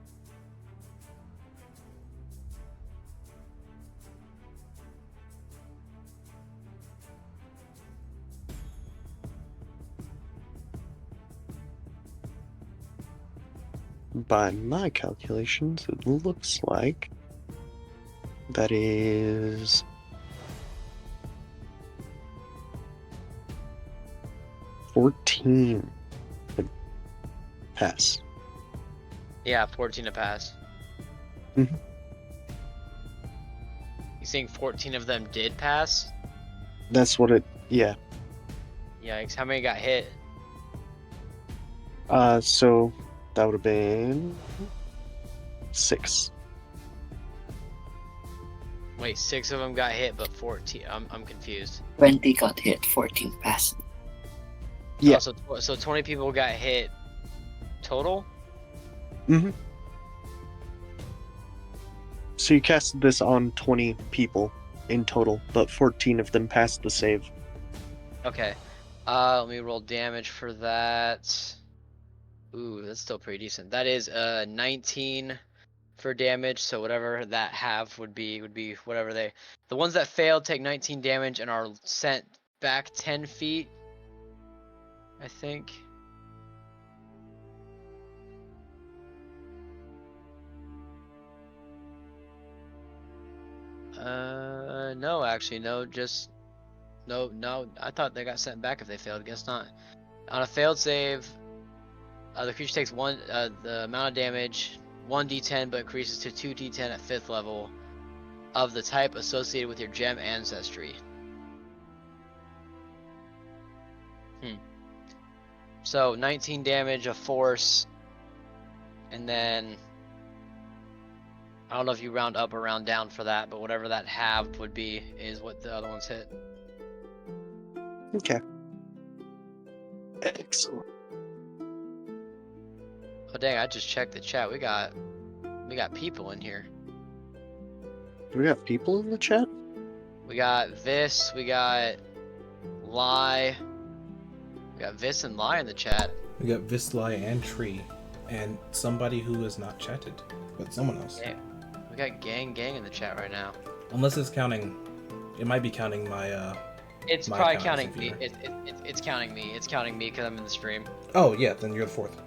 by my calculations, it looks like that is 14 to pass. Yeah, 14 to pass. Mhm. You think 14 of them did pass? That's what it. Yeah. Yikes, how many got hit? So that would have been 6. Wait, 6 of them got hit, but 14. I'm confused. 20 got hit, 14 passed. Yeah. Oh, so 20 people got hit total? Mm-hmm. So you casted this on 20 people in total, but 14 of them passed the save. Okay. Let me roll damage for that. Ooh, that's still pretty decent. That is 19 for damage, so whatever that half would be whatever they. The ones that failed take 19 damage and are sent back 10 feet, I think. No, actually, no, just no. I thought they got sent back if they failed. Guess not. On a failed save, the creature takes the amount of damage, 1d10, but increases to 2d10 at 5th level of the type associated with your gem ancestry. So 19 damage of force, and then I don't know if you round up or round down for that, but whatever that halved would be is what the other ones hit. Okay. Excellent. Oh dang! I just checked the chat. We got people in here. Do we have people in the chat? We got Vis. We got Lie. We got Vis and Lie in the chat. We got Visly and Tree, and somebody who has not chatted, but someone else. Yeah. We got Gang in the chat right now. Unless it's counting, it might be counting my. It's my probably account as a counting me. viewer. It's counting me. It's counting me because I'm in the stream. Oh yeah, then you're the fourth.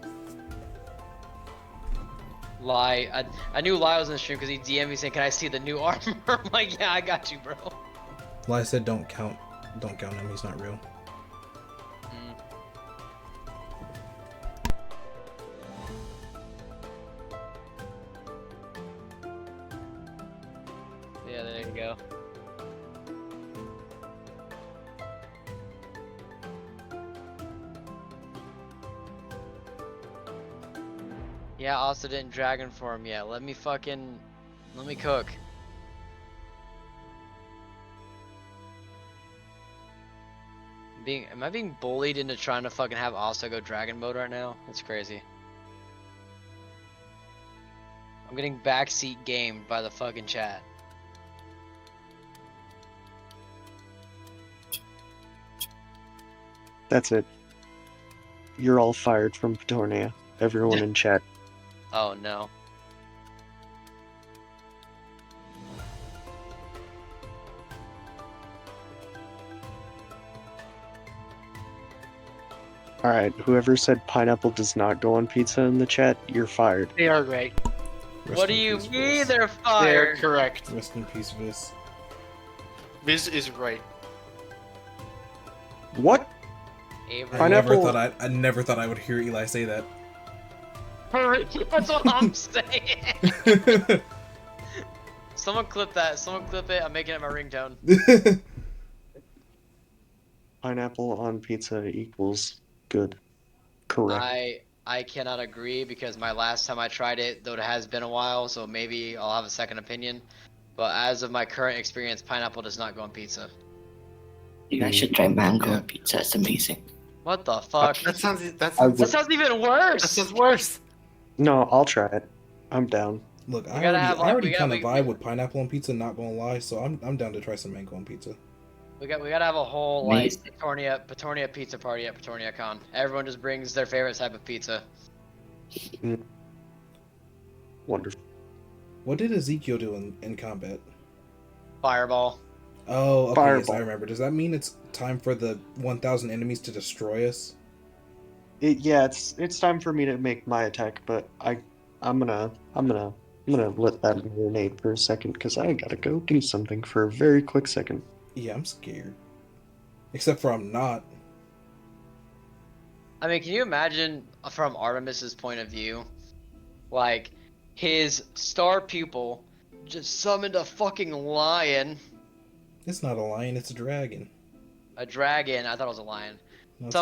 Lie. I knew Lie was in the stream because he DM'd me saying, "Can I see the new armor?" I'm like, "Yeah, I got you, bro." Well, I said don't count him. He's not real. Yeah, there you go. Yeah, also didn't dragon form yet. Let me cook. Am I being bullied into trying to fucking have Asta go dragon mode right now? That's crazy. I'm getting backseat gamed by the fucking chat. That's it. You're all fired from Petornia. Everyone in chat. Oh no. Alright, whoever said pineapple does not go on pizza in the chat, you're fired. They are right. Rest What do in you peace, mean Viz. they're They're fired? correct. Rest in peace, Viz. Viz is right. What? Avery. Pineapple- I never thought I would hear Eli say that. That's what I'm saying. Someone clip that. Someone clip it. I'm making it my ringtone. Pineapple on pizza equals good. Correct. I cannot agree because my last time I tried it, though it has been a while, so maybe I'll have a second opinion. But as of my current experience, pineapple does not go on pizza. You guys should try mango Yeah. on pizza. It's amazing. What the fuck? That sounds That sounds even worse. that sounds worse. No, I'll try it. I'm down. Look, I gotta already, have, I like, already we gotta- kind of we- vibe with pineapple on pizza. Not gonna lie, so I'm down to try some mango on pizza. We gotta have a whole like Amazing. Petornia pizza party at Petornia Con. Everyone just brings their favorite type of pizza. Wonderful. What did Ezekiel do in combat? Fireball. Oh, okay, yes, Fireball. I remember. Does that mean it's time for the 1,000 enemies to destroy us? Yeah, it's time for me to make my attack, but I'm gonna let that marinate for a second because I gotta go do something for a very quick second. Yeah, I'm scared. Except for I'm not. I mean, can you imagine from Artemis's point of view, like his star pupil just summoned a fucking lion, It's not a lion, it's a dragon. a dragon. I thought it was a lion. No, it's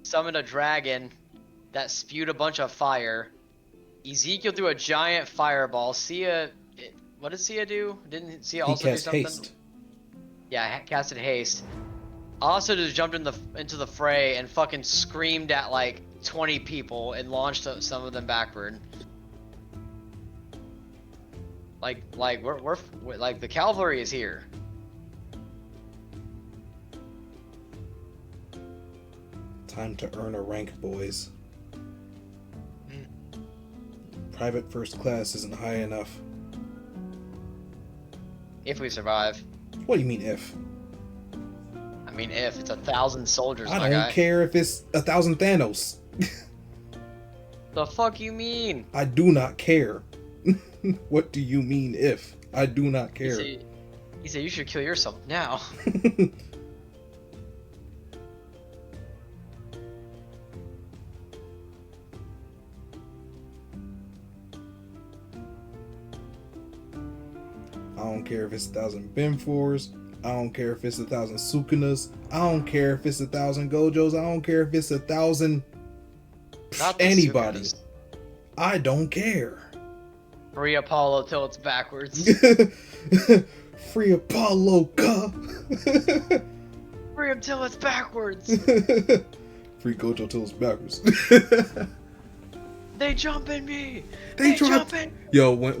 Summoned a dragon that spewed a bunch of fire. Ezekiel threw a giant fireball. What did Sia do? Didn't Sia He also do cast something? haste. Yeah, casted haste. Also just jumped into the fray and fucking screamed at like 20 people and launched some of them backward. Like we're like the cavalry is here. Time to earn a rank, boys. Private first class isn't high enough. If we survive. What do you mean if? I mean, if it's 1,000 soldiers, I my don't guy. care if it's 1,000 Thanos. The fuck you mean? I do not care. What do you mean if? I do not care. He said you should kill yourself now. I don't care if it's 1,000 Benfors. I don't care if it's 1,000 Sukunas. I don't care if it's 1,000 Gojos. I don't care if it's 1,000 Not the anybody. Sukunas. I don't care. Free Apollo till it's backwards. Free Apollo, ka. Free him till it's backwards. Free Gojo till it's backwards. They jump in me. They jump dropped. in. Yo, when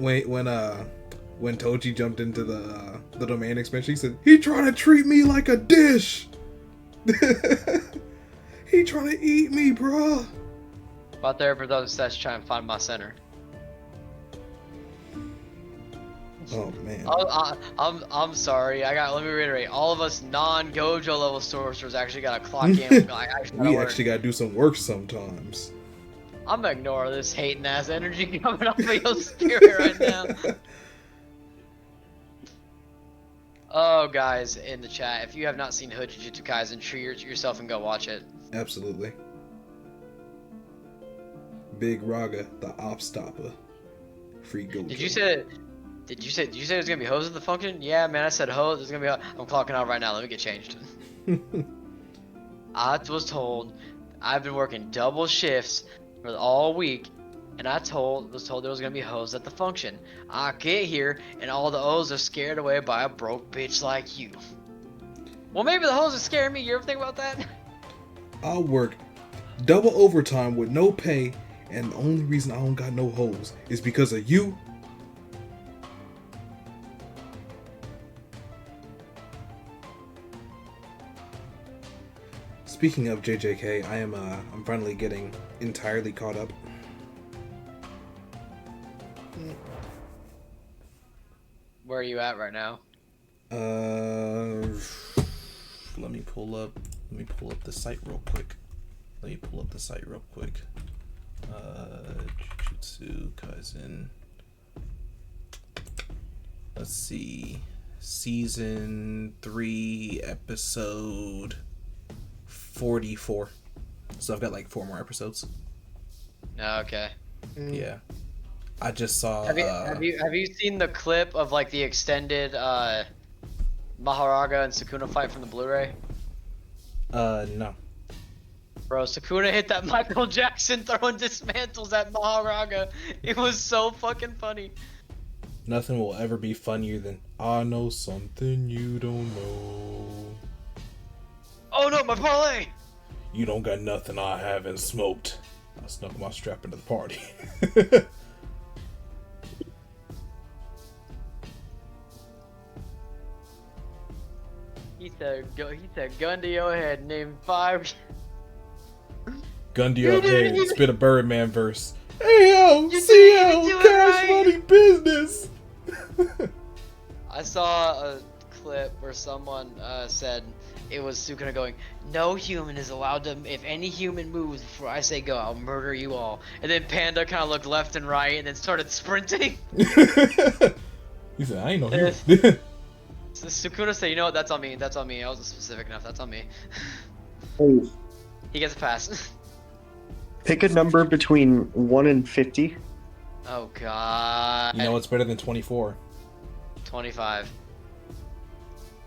Toji jumped into the domain expansion, he said he trying to treat me like a dish. He trying to eat me, bruh. About there for those sets, try and find my center. Oh man. I'm sorry. Let me reiterate. All of us non-Gojo level sorcerers actually gotta clock in. We actually gotta do some work sometimes. I'm gonna ignore this hating ass energy coming off of your spirit right now. Oh, guys, in the chat, if you have not seen Hood Jujutsu Kaisen, treat yourself and go watch it. Absolutely. Big Raga, the op stopper. Free Gojo. Did you say there's gonna be hoes at the function? Yeah, man, I said hoes. There's gonna be. I'm clocking out right now. Let me get changed. I was told I've been working double shifts for all week, and was told there was gonna be hoes at the function. I get here, and all the hoes are scared away by a broke bitch like you. Well, maybe the hoes are scaring me. You ever think about that? I'll work double overtime with no pay, and the only reason I don't got no hoes is because of you. Speaking of JJK, I'm finally getting entirely caught up. Where are you at right now? Let me pull up the site real quick. Let me pull up the site real quick. Jujutsu Kaisen. Let's see. Season 3, episode 44. So I've got like 4 more episodes. Okay. Yeah. I just saw. Have you seen the clip of like the extended Maharaga and Sukuna fight from the Blu-ray? No. Bro, Sukuna hit that Michael Jackson throwing dismantles at Maharaga. It was so fucking funny. Nothing will ever be funnier than I know something you don't know. Oh no, my parlay! You don't got nothing I haven't smoked. I snuck my strap into the party. He said, gun to your head, name 5. Gun to your You didn't head, even- spit a Birdman verse. Hey yo, You CL, didn't even do it cash right. money business. I saw a clip where someone said it was Sukuna going, no human is allowed to, if any human moves before I say go, I'll murder you all. And then Panda kind of looked left and right and then started sprinting. He said, I ain't no human. So Sukuna said, you know what, that's on me, that's on me. I wasn't specific enough, that's on me. Oh, He gets a pass. pick a number between 1 and 50. Oh god. You know what's better than 24? 25.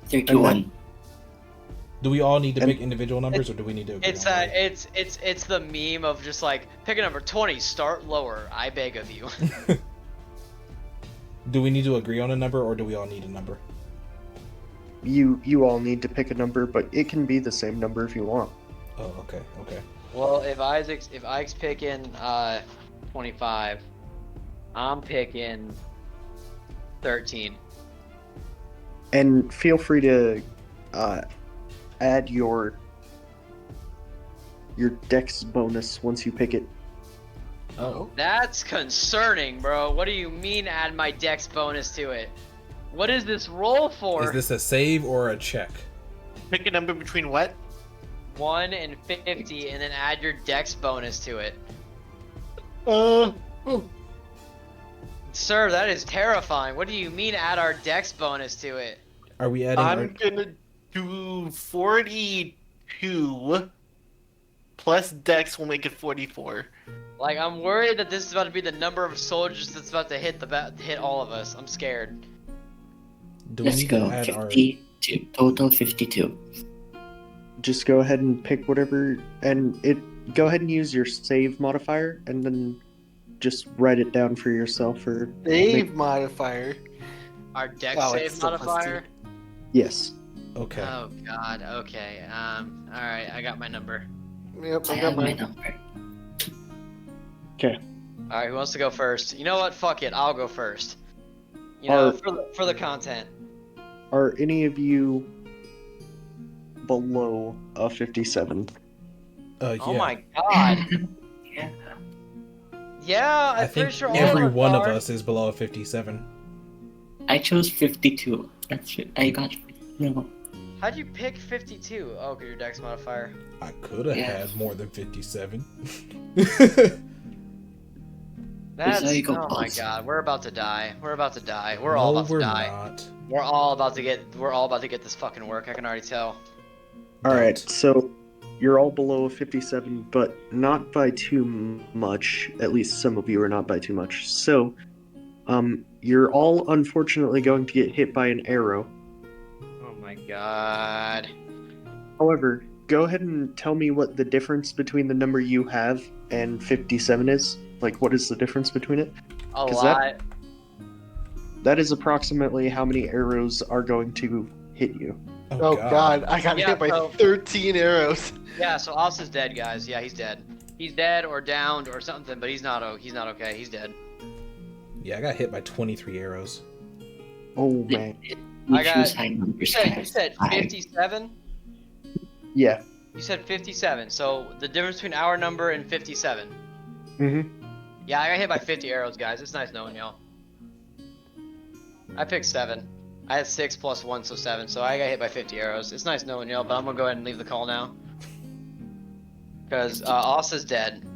31. Do we all need to And- pick individual numbers, or do we need to agree It's on one? it's the meme of just like, pick a number, 20, start lower, I beg of you. Do we need to agree on a number, or do we all need a number? You all need to pick a number, but it can be the same number if you want. Oh, okay, okay. Well, if Ike's picking 25, I'm picking 13. And feel free to add your dex bonus once you pick it. Oh, That's concerning, bro. What do you mean add my dex bonus to it? What is this roll for? is this a save or a check? Pick a number between what? 1 and 50, and then add your dex bonus to it. Sir, that is terrifying. What do you mean add our dex bonus to it? Are we adding? I'm gonna do 42 plus Dex will make it 44. Like, I'm worried that this is about to be the number of soldiers that's about to hit hit all of us. I'm scared. Do we Let's need go. to add our? 52. Total 52. Just go ahead and pick whatever, and go ahead and use your save modifier, and then just write it down for yourself. Or Save modifier. Our dex Oh, save it's still plus modifier? yes. Okay. Oh god, okay. Alright, I got my number. Yep, I I have got my mine. number. Alright, who wants to go first? You know what? Fuck it, I'll go first. You know, for the content. Are any of you below a 57? Yeah. Oh my god. Yeah. Yeah, I I'm pretty think sure all every of us one of are. us is below a 57. I chose 52. That's it. I got no. How'd you pick 52? Oh, because your dex modifier. I could have Yeah. had more than 57. That's, how you go oh my pulse. god, we're about to die. We're about to die. We're all about to die. Not. We're all about to get this fucking work, I can already tell. Alright, so you're all below a 57, but not by too much. At least some of you are not by too much. So, you're all unfortunately going to get hit by an arrow. Oh my god. However, go ahead and tell me what the difference between the number you have and 57 is. Like, what is the difference between it? A 'Cause lot. That is approximately how many arrows are going to hit you. Oh god, I got Yeah, hit by so- 13 arrows. Yeah, so Oz is dead, guys. Yeah, he's dead. He's dead or downed or something, but he's not okay. He's dead. Yeah, I got hit by 23 arrows. Oh man. You I got- choose high numbers. You said guys. 57? Yeah. You said 57. So the difference between our number and 57. Mm-hmm. Yeah, I got hit by 50 arrows, guys. It's nice knowing y'all. I picked 7. I had 6 plus 1, so 7. So I got hit by 50 arrows. It's nice knowing y'all, but I'm gonna go ahead and leave the call now. Because Asta's dead.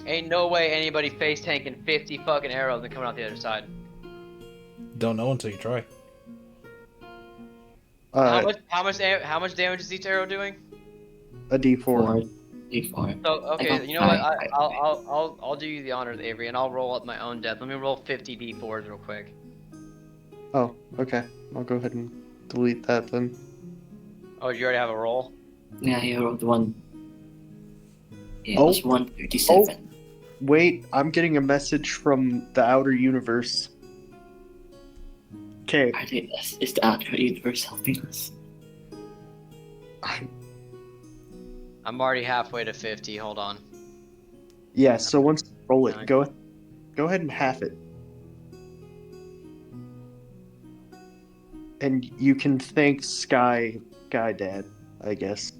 Ain't no way anybody face tanking 50 fucking arrows and coming out the other side. Don't know until you try. How much damage is each arrow doing? A D4. 4. So I okay, got you know what? five. I'll do you the honors, Avery, and I'll roll up my own death. Let me roll 50 d4s real quick. Oh, okay. I'll go ahead and delete that then. Oh, you already have a roll? Yeah, you rolled 1. Yeah, it Oh. was 137. Wait, I'm getting a message from the outer universe. Okay. Is the outer universe helping us? I'm already halfway to 50. Hold on. Yeah, so once you roll it, go ahead and half it. And you can thank Sky Dad, I guess.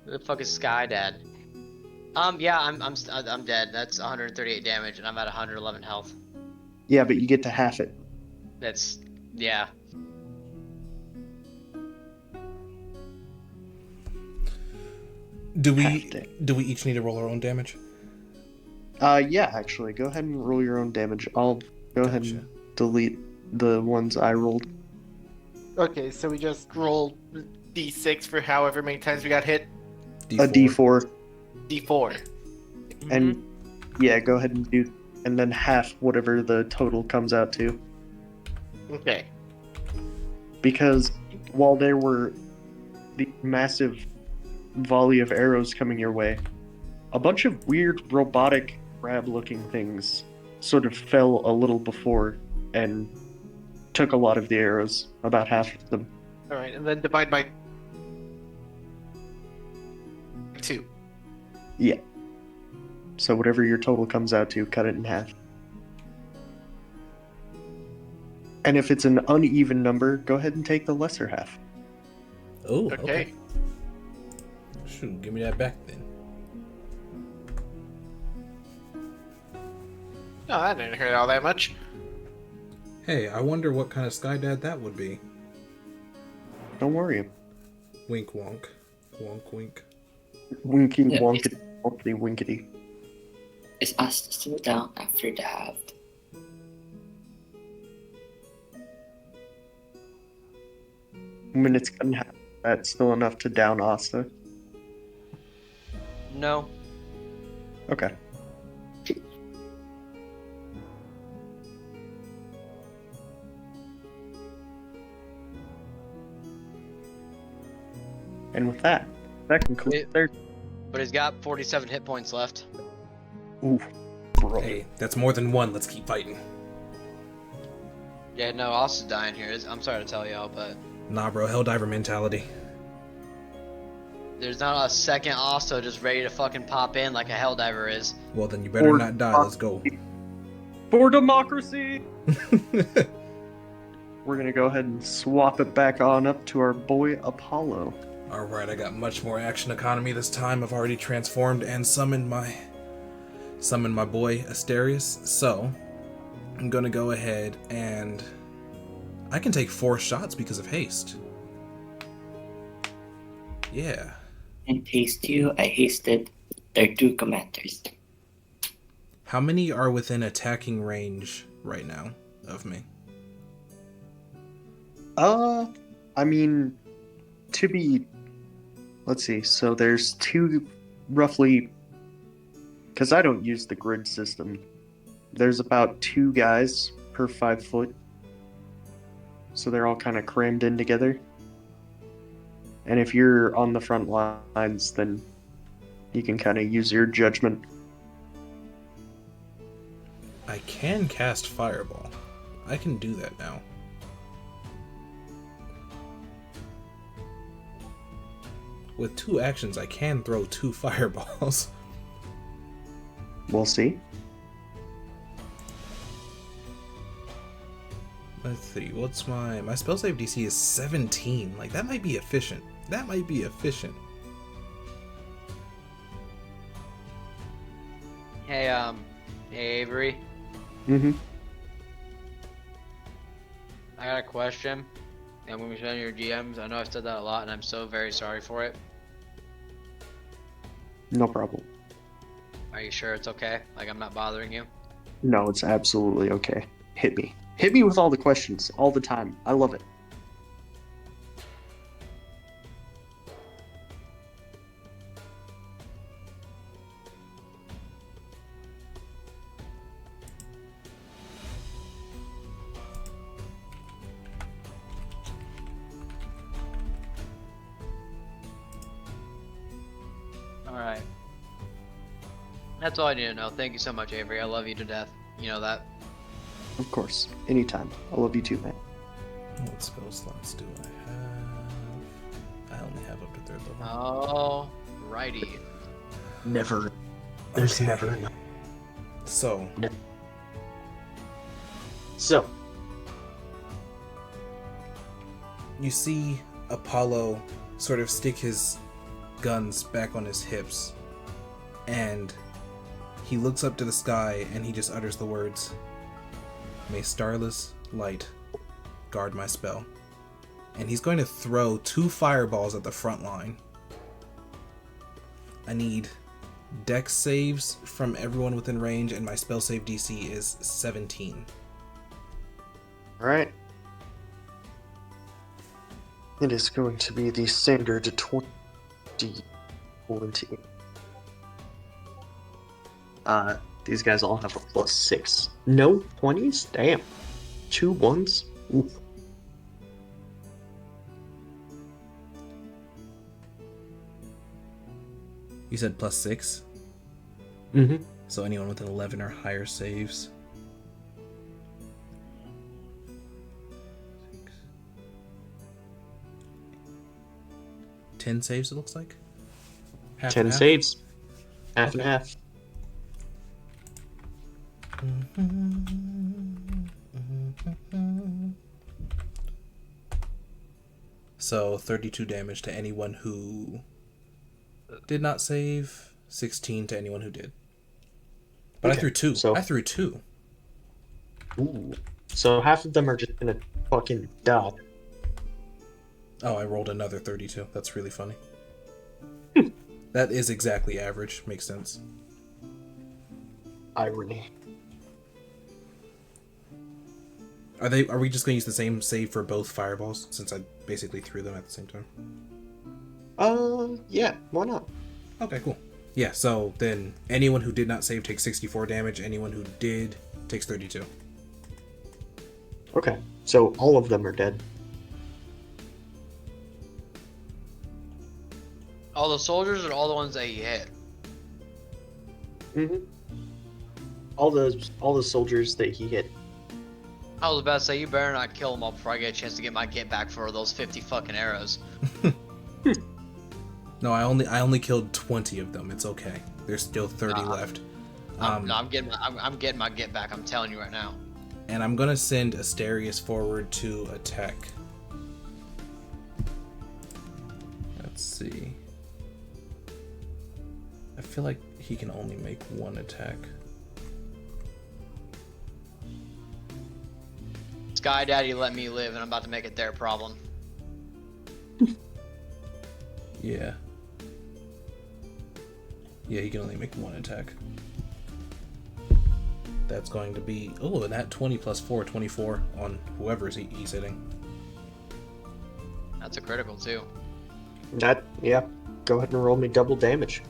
Who the fuck is Sky Dad? Yeah, I'm dead. That's 138 damage, and I'm at 111 health. Yeah, but you get to half it. That's yeah. Do Half we it. do we each need to roll our own damage? Yeah, actually, go ahead and roll your own damage. I'll go ahead and delete the ones I rolled. Okay, so we just roll D6 for however many times we got hit. A D4. D4. And yeah, go ahead and do, and then half whatever the total comes out to. Okay. Because while there were the massive volley of arrows coming your way, a bunch of weird robotic crab-looking things sort of fell a little before and took a lot of the arrows, about half of them. All right, and then divide by 2. Yeah. So whatever your total comes out to, cut it in half. And if it's an uneven number, go ahead and take the lesser half. Oh, Okay. okay. Shoot, give me that back then. No, that didn't hurt all that much. Hey, I wonder what kind of Sky Dad that would be. Don't worry. Wink wonk. Wonk wink. Winky Yeah, wonkety wonkety winkety. Is us still down after the halved? When it's cut in half, that's still enough to down Asta. No. Okay. And with that concludes their. But he's got 47 hit points left. Ooh, bro. Hey, that's more than one. Let's keep fighting. Yeah, no, Asta's dying here. I'm sorry to tell y'all, but Nah, bro. Helldiver mentality. there's not a second Asta just ready to fucking pop in like a Helldiver is. Well, then you better not die. Let's go. For democracy! We're gonna go ahead and swap it back on up to our boy Apollo. Alright, I got much more action economy this time. I've already transformed and summoned my boy Asterius. So, I'm gonna go ahead and I can take 4 shots because of haste. Yeah. And haste you, I hasted their 2 commanders. How many are within attacking range right now of me? I mean, let's see, so there's 2 roughly, because I don't use the grid system, there's about 2 guys per 5 foot, so they're all kind of crammed in together. And if you're on the front lines, then you can kind of use your judgment. I can cast Fireball. I can do that now. With 2 actions, I can throw 2 fireballs. We'll see. Let's see, what's my spell save DC is 17. Like, that might be efficient. That might be efficient. Hey, hey Avery, Mm-hmm. I got a question. And when we send your DMs, I know I've said that a lot, and I'm so very sorry for it. No problem. Are you sure it's okay? Like I'm not bothering you? No, it's absolutely okay. Hit me. Hit me with all the questions, all the time. I love it. Alright. That's all I need to know. Thank you so much, Avery. I love you to death. You know that. Of course. Anytime. I love you too, man. What spell slots do I have? I only have up to 3rd level. Oh, righty. Never. There's Okay. never enough. So, So, you see Apollo sort of stick his guns back on his hips, and he looks up to the sky and he just utters the words, "May starless light guard my spell." And he's going to throw 2 fireballs at the front line. I need dex saves from everyone within range, and my spell save DC is 17. alright. It is going to be the standard 20. These guys all have a +6. No 20s? Damn. 2 1s? Oof. You said +6? Mm-hmm. So anyone with an 11 or higher saves. Ten saves, it looks like. Half 10 and half. saves. Half and half. So 32 damage to anyone who did not save, 16 to anyone who did. But Okay, I threw 2. so- I threw 2. Ooh. So half of them are just gonna fucking die. Oh, I rolled another 32. That's really funny. That is exactly average. Makes sense. Irony. Are we just going to use the same save for both fireballs, since I basically threw them at the same time? Yeah, why not? Okay, cool. Yeah, so then anyone who did not save takes 64 damage. Anyone who did takes 32. Okay, so all of them are dead. All the soldiers or all the ones that he hit? Mm-hmm. All the soldiers that he hit. I was about to say, you better not kill them all before I get a chance to get my get back for those 50 fucking arrows. No, I only killed 20 of them. It's okay. There's still 30 left. I'm getting my get back. I'm telling you right now. And I'm gonna send Asterius forward to attack. Let's see. I feel like he can only make 1 attack. Sky Daddy let me live, and I'm about to make it their problem. Yeah. Yeah, he can only make 1 attack. That's going to be... Oh, and that 20 plus 4, 24 on whoever's he's hitting. That's a critical, too. Yeah. Go ahead and roll me double damage.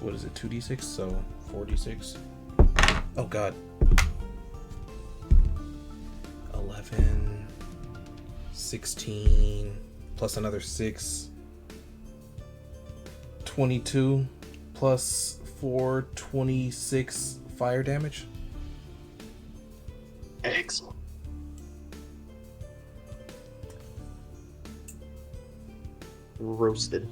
What is it, 2d6? So 4d6. Oh god. 11, 16, plus another 6. 22 plus 4, 26 fire damage. Excellent. Roasted.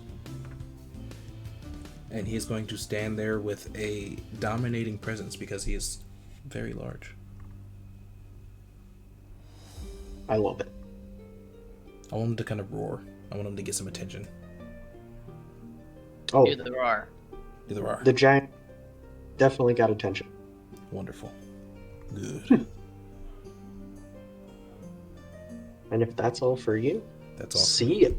And he is going to stand there with a dominating presence because he is very large. I love it. I want him to kind of roar. I want him to get some attention. Oh, Here there are. Do the roar. the giant definitely got attention. Wonderful. Good. And if that's all for you, That's all. see it.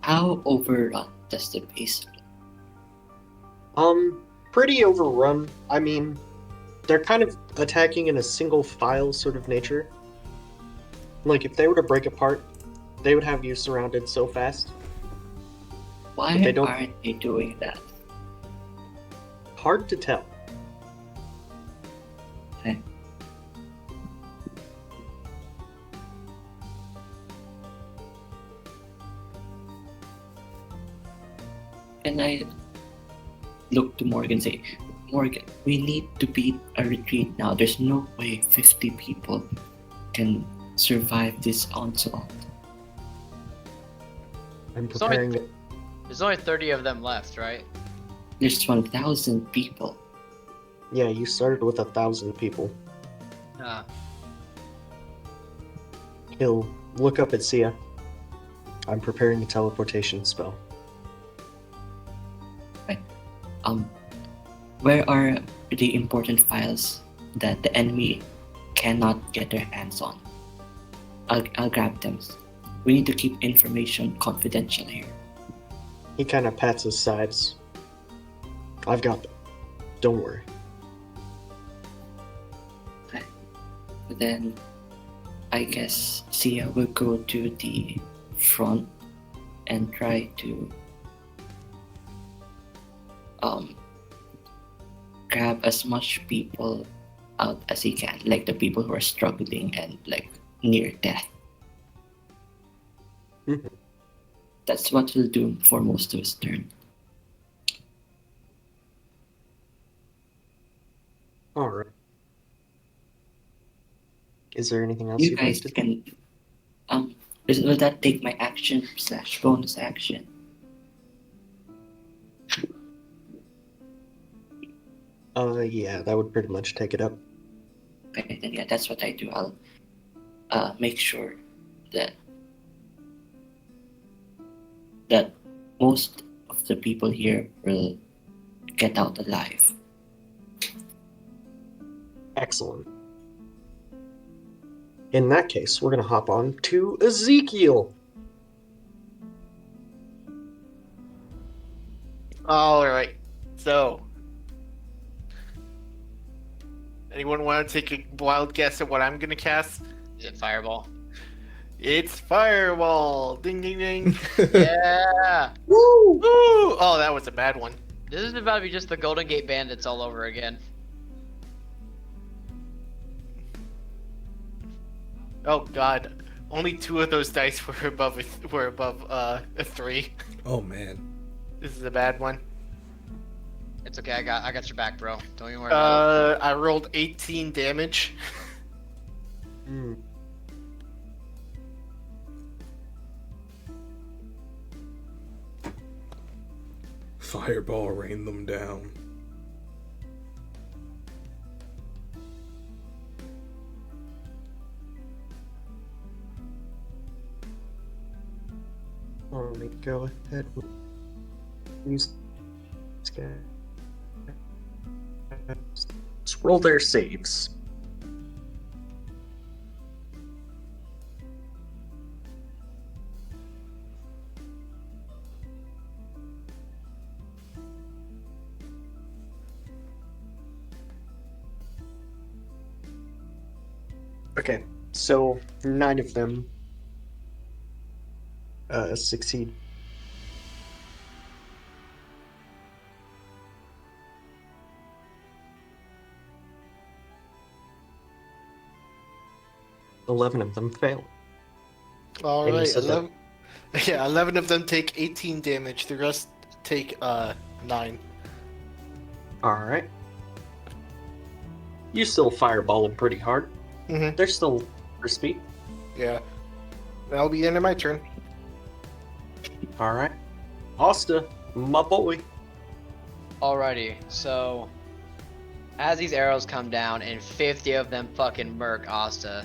How overrun does the base look? Pretty overrun. I mean, they're kind of attacking in a single file sort of nature. Like, if they were to break apart, they would have you surrounded so fast. Why they don't- aren't they doing that? Hard to tell. Okay. And I look to Morgan and say, Morgan, we need to beat a retreat now. There's no way 50 people can survive this onslaught. I'm There's only, preparing. there's only 30 of them left, right? There's 1,000 people. Yeah, you started with 1,000 people. Uh, He'll look up at Sia. I'm preparing a teleportation spell. Where are the important files that the enemy cannot get their hands on? I'll grab them. We need to keep information confidential here. He kind of pats his sides. I've got them. Don't worry. But then I guess Sia will go to the front and try to grab as much people out as he can, like the people who are struggling and like near death. Mhm. That's what he'll do for most of his turn. Alright. Is there anything else You you'd guys like to can will that take my action / bonus action? Yeah, that would pretty much take it up. Okay, then yeah, that's what I do. I'll make sure that most of the people here will get out alive. Excellent. In that case, we're gonna hop on to Ezekiel. Alright, so. Anyone want to take a wild guess at what I'm going to cast? is it Fireball? It's Fireball! Ding ding ding! Yeah! Woo! Woo! Oh, that was a bad one. This is about to be just the Golden Gate Bandits all over again. Oh god. Only 2 of those dice were above a 3. Oh man. This is a bad one. It's okay, I got your back, bro. Don't even worry about it. I rolled 18 damage. Hmm. Fireball rain them down. Let me go ahead and use. Let's roll their saves. Okay, so 9 of them succeed. $11 of them fail. And you Alright, said that- 11. Yeah, 11 of them take 18 damage. The rest take 9. Alright. You still fireball them pretty hard. Mm-hmm. They're still crispy. Yeah. That'll be the end of my turn. Alright. Asta, my boy. Alrighty, so as these arrows come down and 50 of them fucking murk Asta,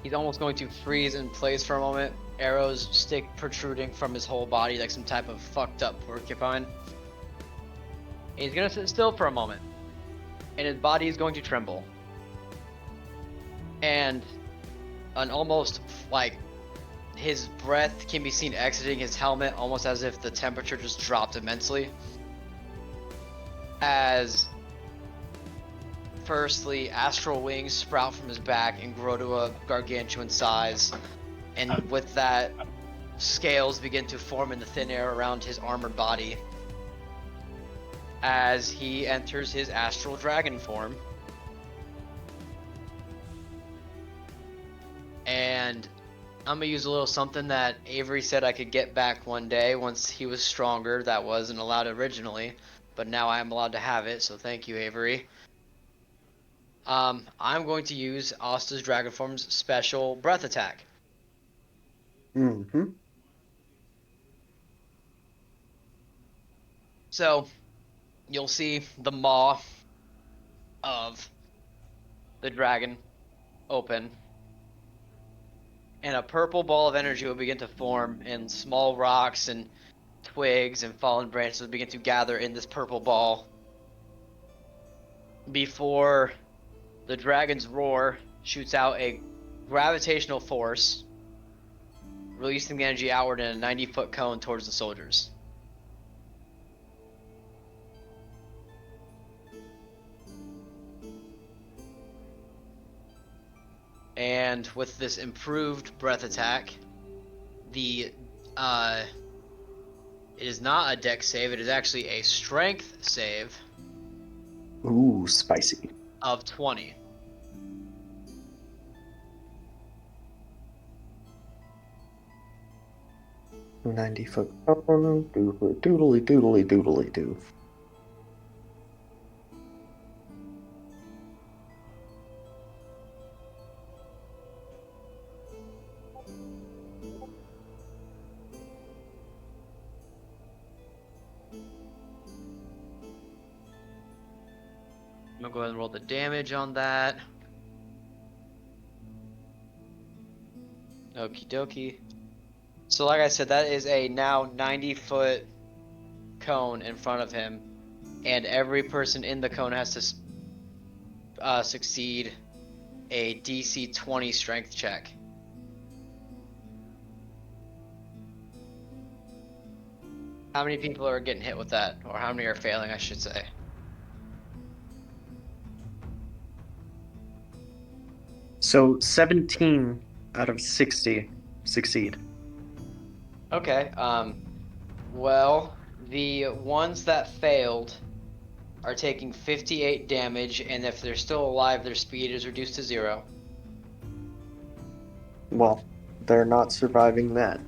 he's almost going to freeze in place for a moment. Arrows stick protruding from his whole body like some type of fucked up porcupine. And he's gonna sit still for a moment, and his body is going to tremble. And an almost like his breath can be seen exiting his helmet almost as if the temperature just dropped immensely. As firstly, astral wings sprout from his back and grow to a gargantuan size. And with that, scales begin to form in the thin air around his armored body as he enters his astral dragon form. And I'm gonna use a little something that Avery said I could get back one day once he was stronger. That wasn't allowed originally, but now I am allowed to have it, so thank you, Avery. I'm going to use Asta's Dragon Form's special breath attack. Mm-hmm. So, you'll see the maw of the dragon open, and a purple ball of energy will begin to form, and small rocks and twigs and fallen branches will begin to gather in this purple ball before the dragon's roar shoots out a gravitational force, releasing the energy outward in a 90-foot cone towards the soldiers. And with this improved breath attack, it is not a dex save, it is actually a strength save Ooh, spicy. of 20. $90 doodly doodly doodly doo. I'm gonna go ahead and roll the damage on that. Okie dokie. So like I said, that is a now 90-foot cone in front of him, and every person in the cone has to succeed a DC 20 strength check. How many people are getting hit with that? Or how many are failing, I should say. So 17 out of 60 succeed. Okay, well, the ones that failed are taking 58 damage, and if they're still alive, their speed is reduced to 0. Well, they're not surviving that.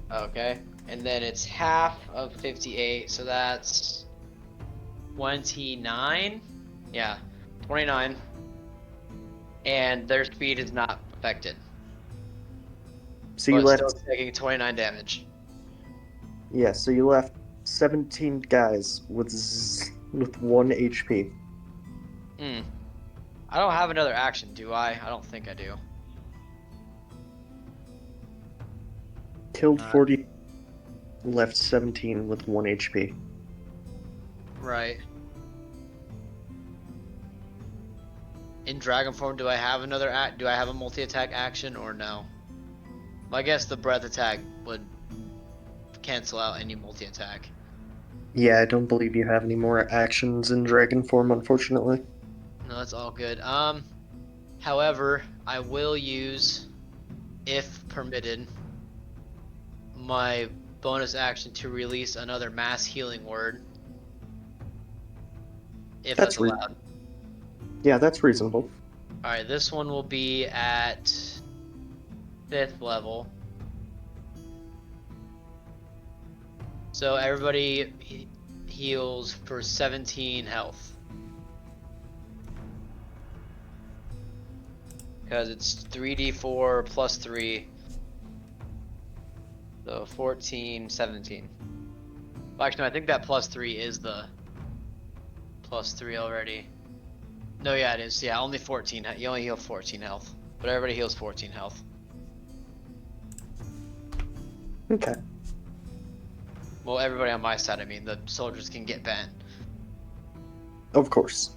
Okay, and then it's half of 58, so that's 29? Yeah, 29. And their speed is not affected, So you but left, still taking 29 damage. yeah. So you left 17 guys with 1 HP. I don't have another action, do I? I don't think I do. Killed 40, left 17 with 1 HP. Right. In dragon form, do I have another do I have a multi-attack action or no? Well, I guess the breath attack would cancel out any multi-attack. Yeah, I don't believe you have any more actions in dragon form, unfortunately. No, that's all good. However, I will use, if permitted, my bonus action to release another mass healing word. If that's allowed. Yeah, that's reasonable. Alright, this one will be at 5th level. So everybody heals for 17 health. Because it's 3d4 plus 3. So 14, 17. Well, actually, no, I think that plus 3 is the plus 3 already. No, yeah, it is. Yeah, only 14. You only heal 14 health. But everybody heals 14 health. Okay. Well, everybody on my side, I mean, the soldiers can get bent. Of course.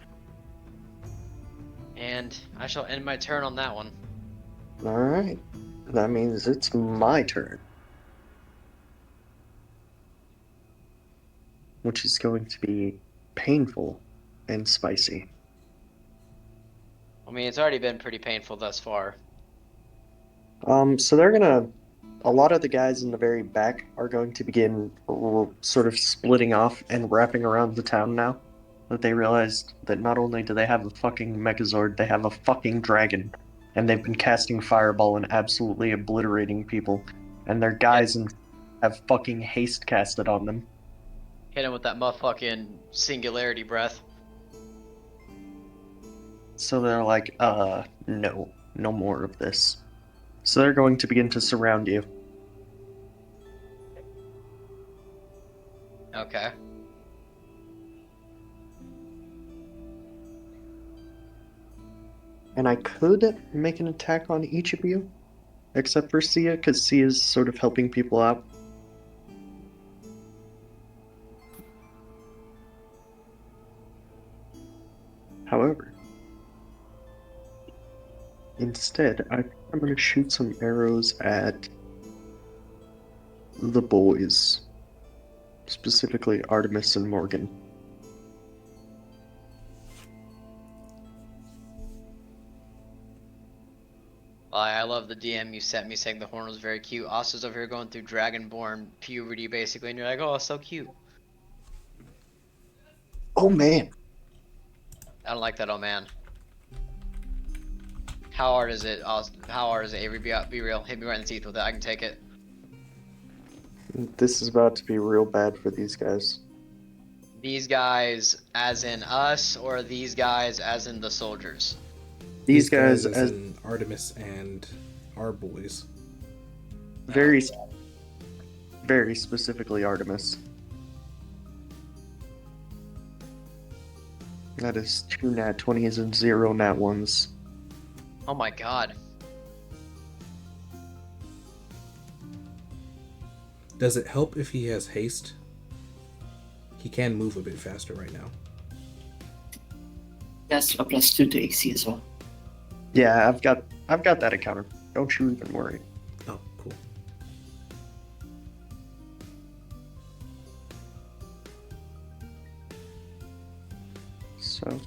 And I shall end my turn on that one. Alright. That means it's my turn. Which is going to be painful and spicy. I mean, it's already been pretty painful thus far. So a lot of the guys in the very back are going to begin sort of splitting off and wrapping around the town now. That they realized that not only do they have a fucking Megazord, they have a fucking dragon. And they've been casting Fireball and absolutely obliterating people. And their guys have fucking haste casted on them. Hit him with that motherfucking singularity breath. So they're like, no more of this. So they're going to begin to surround you. Okay. And I could make an attack on each of you, except for Sia, because Sia's sort of helping people out. However, instead, I'm going to shoot some arrows at the boys, specifically Artemis and Morgan. I love the DM you sent me saying the horn was very cute. Asta's over here going through Dragonborn puberty basically, and you're like, oh, so cute. Oh man! I don't like that, oh man. How hard is it? How hard is it, Avery? Be real. Hit me right in the teeth with it. I can take it. This is about to be real bad for these guys. These guys as in us, or these guys as in the soldiers? These guys as in Artemis and our boys. very specifically Artemis. That is 2 nat 20s and 0 nat 1s. Oh my god. Does it help if he has haste? He can move a bit faster right now. That's a +2 to AC as well. Yeah, I've got that encounter. Don't you even worry. Oh, cool. So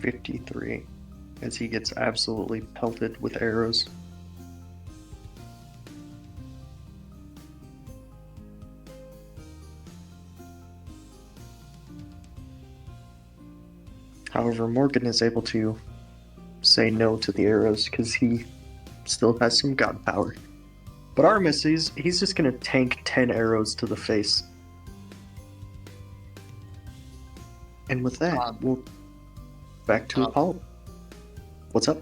$53 as he gets absolutely pelted with arrows. However, Morgan is able to say no to the arrows because he still has some god power. But Artemis, he's just gonna tank 10 arrows to the face. And with that, we'll back to Apollo. What's up?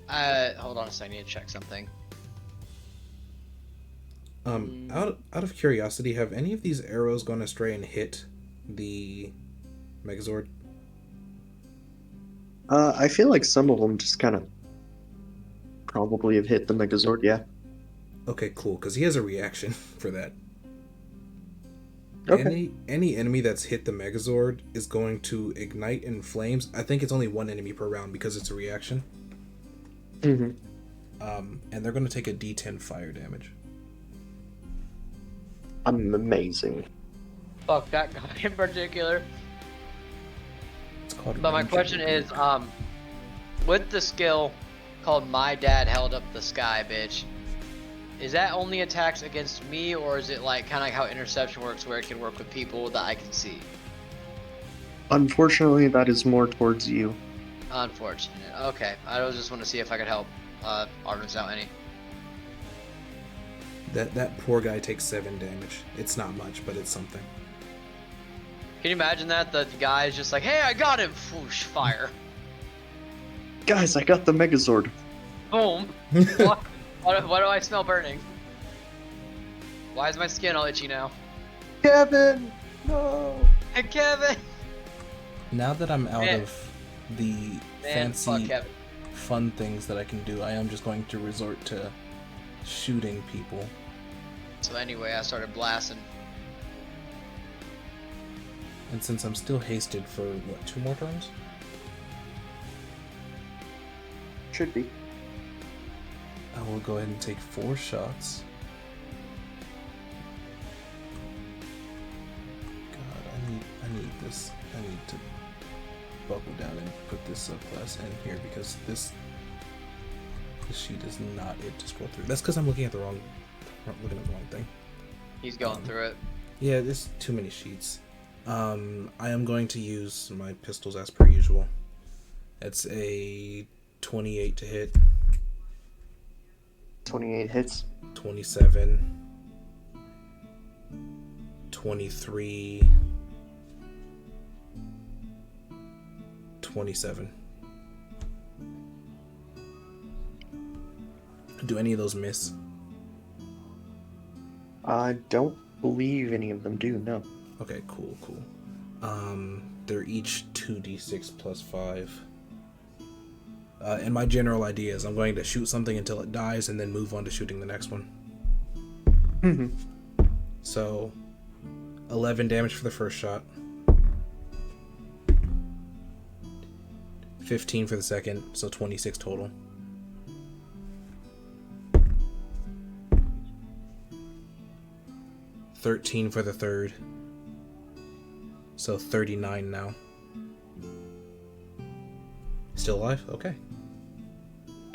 Hold on a second. I need to check something. Out of curiosity, have any of these arrows gone astray and hit the Megazord? I feel like some of them just kind of probably have hit the Megazord, yeah. Okay, cool, because he has a reaction for that. Okay. Any enemy that's hit the Megazord is going to ignite in flames. I think it's only one enemy per round because it's a reaction. Mm-hmm. And they're going to take a D10 fire damage. Amazing. Fuck that guy in particular. It's called. But my ranged question enemy. is, with the skill called My Dad Held Up the Sky, bitch, is that only attacks against me, or is it like kind of like how interception works, where it can work with people that I can see? Unfortunately, that is more towards you. Unfortunate. Okay, I was just want to see if I could help Artemis out any. That poor guy takes 7 damage. It's not much, but it's something. Can you imagine that? The guy is just like, hey, I got him! Whoosh, fire. Guys, I got the Megazord. Boom. Why do I smell burning? Why is my skin all itchy now? Kevin! No! Hey, Kevin! Now that I'm out Man. of the Man, fuck fancy, Kevin. fun things that I can do, I am just going to resort to shooting people. So anyway, I started blasting. And since I'm still hasted for, what, 2 more turns? Should be. I will go ahead and take 4 shots. God, I need this. I need to buckle down and put this subclass in here because this sheet is not it to scroll through. That's because I'm looking at the wrong thing. He's going through it. Yeah, there's too many sheets. I am going to use my pistols as per usual. It's a 28 to hit. 28 hits. 27. 23. 27. Do any of those miss? I don't believe any of them do, no. Okay, cool. They're each 2d6 plus 5. And my general idea is I'm going to shoot something until it dies and then move on to shooting the next one. Mm-hmm. So, 11 damage for the first shot. 15 for the second, so 26 total. $13 for the third, so 39 now. Still alive? Okay.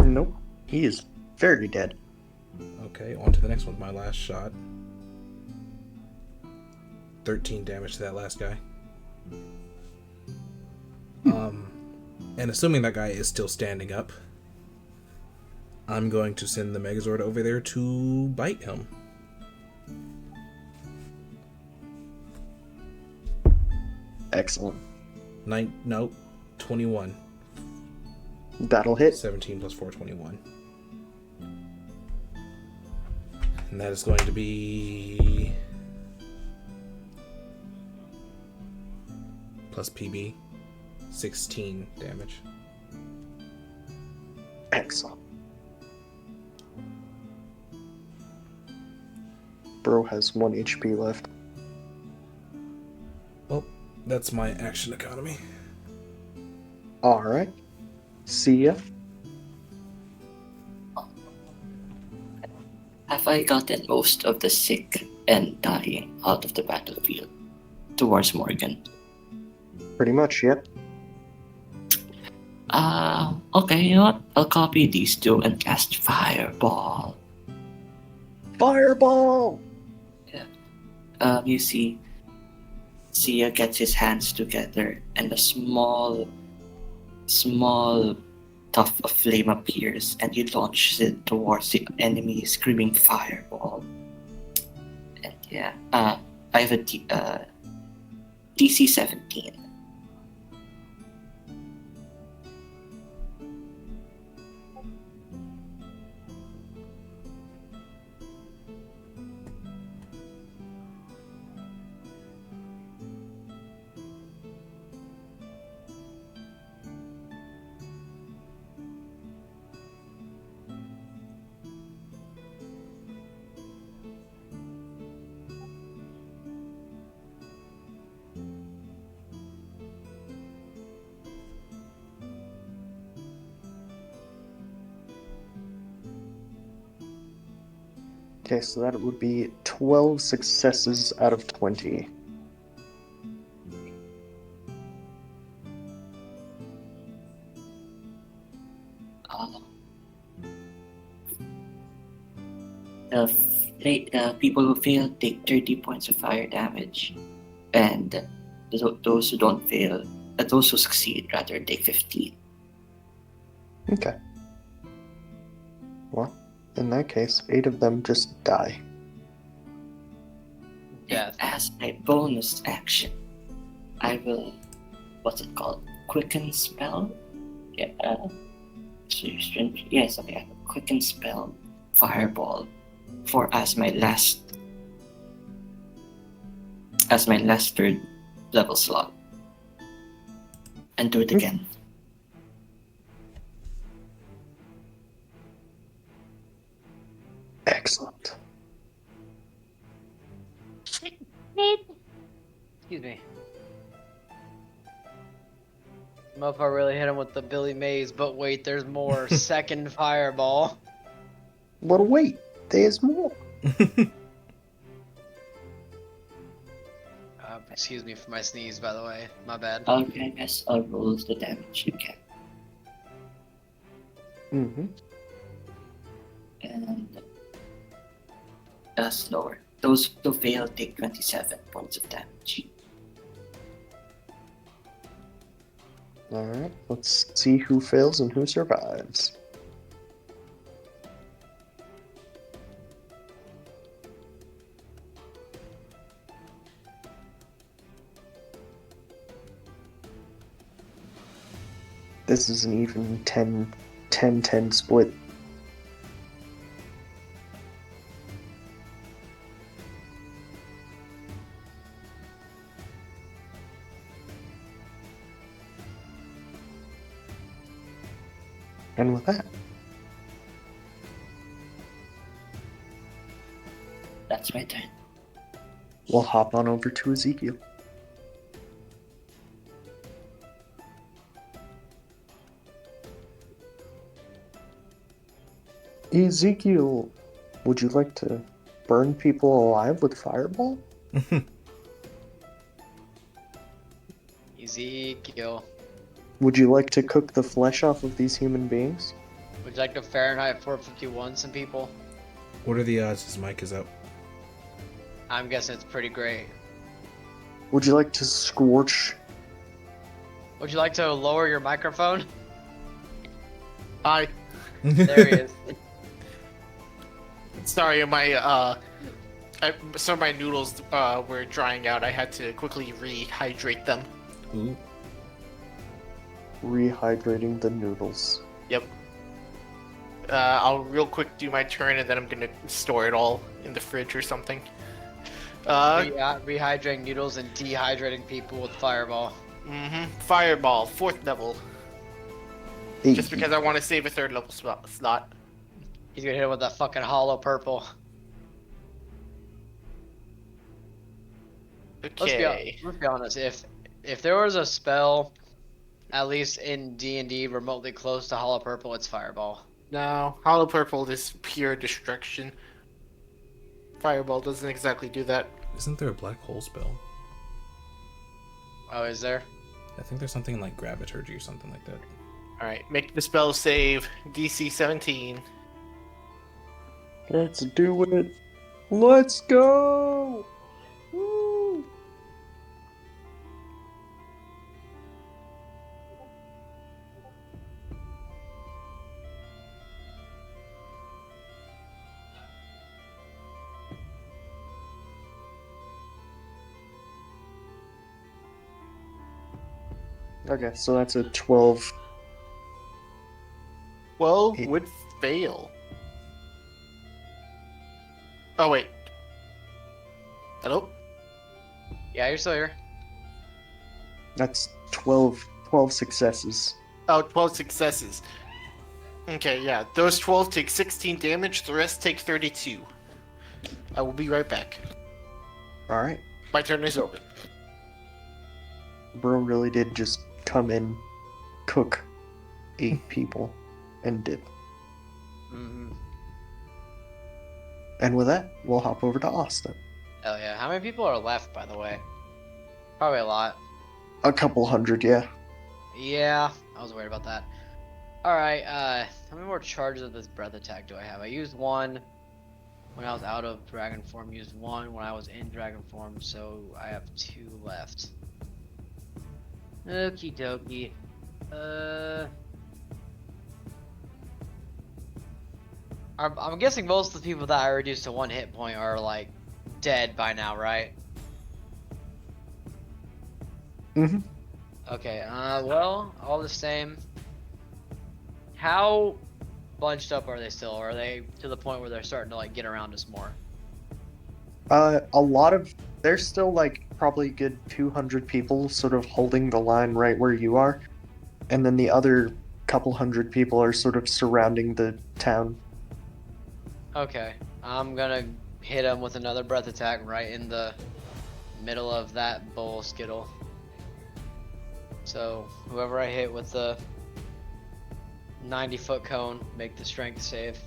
Nope. He is very dead. Okay, on to the next one. My last shot. 13 damage to that last guy. And assuming that guy is still standing up, I'm going to send the Megazord over there to bite him. Excellent. 21. That'll hit. 17 plus 4, 21. And that is going to be plus PB, 16 damage. Excellent. Bro has 1 HP left. Well, that's my action economy. Alright. See ya. Have I gotten most of the sick and dying out of the battlefield towards Morgan? Pretty much, yep. Okay, you know what? I'll copy these 2 and cast Fireball. Fireball! You see, Sia gets his hands together and a small tuft of flame appears and he launches it towards the enemy, screaming Fireball. And yeah, I have a DC 17. Okay, so that would be 12 successes out of 20. The people who fail take 30 points of fire damage, and those who don't fail, those who succeed rather, take 15. Okay. Well, in that case, 8 of them just die. Death. As my bonus action, I will, what's it called? Quicken spell? Yeah, yes, okay, quicken spell, Fireball, for as my last third level slot. And do it again. Excellent. Excuse me. Motherfucker really hit him with the Billy Mays, but wait, there's more. Second fireball. Well, wait, there's more. Excuse me for my sneeze, by the way. My bad. Okay, guess I'll roll the damage you get. Mm-hmm. And that's lower. Those who fail take 27 points of damage. Alright, let's see who fails and who survives. This is an even 10-10 split. And with that, That's my turn. we'll hop on over to Ezekiel. Ezekiel, would you like to burn people alive with fireball? Ezekiel. Would you like to cook the flesh off of these human beings? Would you like to Fahrenheit 451 some people? What are the odds his mic is up? I'm guessing it's pretty great. Would you like to scorch? Would you like to lower your microphone? Hi. There he is. Sorry, some of my noodles were drying out. I had to quickly rehydrate them. Ooh. Rehydrating the noodles. Yep. I'll real quick do my turn, and then I'm gonna store it all in the fridge or something. Rehydrating noodles and dehydrating people with fireball. Fireball, 4th level. Hey, Just because I want to save a 3rd level slot. He's gonna hit him with that fucking hollow purple. Okay. Let's be honest. If there was a spell, at least in D&D, remotely close to hollow purple, it's fireball. No, hollow purple is pure destruction. Fireball doesn't exactly do that. Isn't there a black hole spell? Oh, is there? I think there's something like graviturgy or something like that. Alright, make the spell save. DC 17. let's do it. Let's go! Woo! Okay, so that's a 12. 12 Eight. would fail. Oh, wait. Hello? Yeah, you're still here. That's 12 successes. Oh, 12 successes. Okay, yeah. Those 12 take 16 damage, the rest take 32. I will be right back. Alright. My turn is open. Bro really did just come in, cook 8 people, and dip. Mm-hmm. And with that, we'll hop over to Austin. Hell yeah. How many people are left, by the way? Probably a lot. A couple hundred, yeah. Yeah, I was worried about that. Alright, how many more charges of this breath attack do I have? I used one when I was out of dragon form, used one when I was in dragon form, so I have 2 left. Okie dokie. I'm guessing most of the people that I reduced to 1 hit point are like dead by now, right? Mm-hmm. Okay, well, all the same. How bunched up are they still? Or are they to the point where they're starting to like get around us more? A lot of... There's still, like, probably a good 200 people sort of holding the line right where you are. And then the other couple hundred people are sort of surrounding the town. Okay, I'm gonna hit him with another breath attack right in the middle of that bowl skittle. So whoever I hit with the 90-foot cone, make the strength save.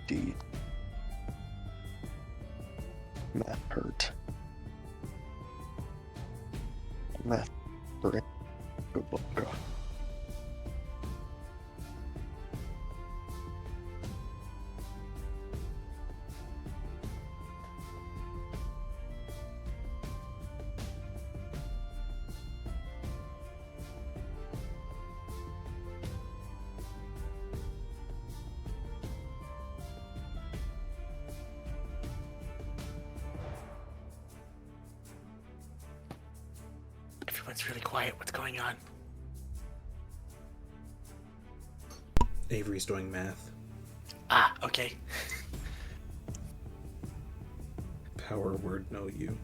D. Math hurt. Math hurt. Good book. Everyone's really quiet. What's going on? Avery's doing math. Ah, okay. Power word no you.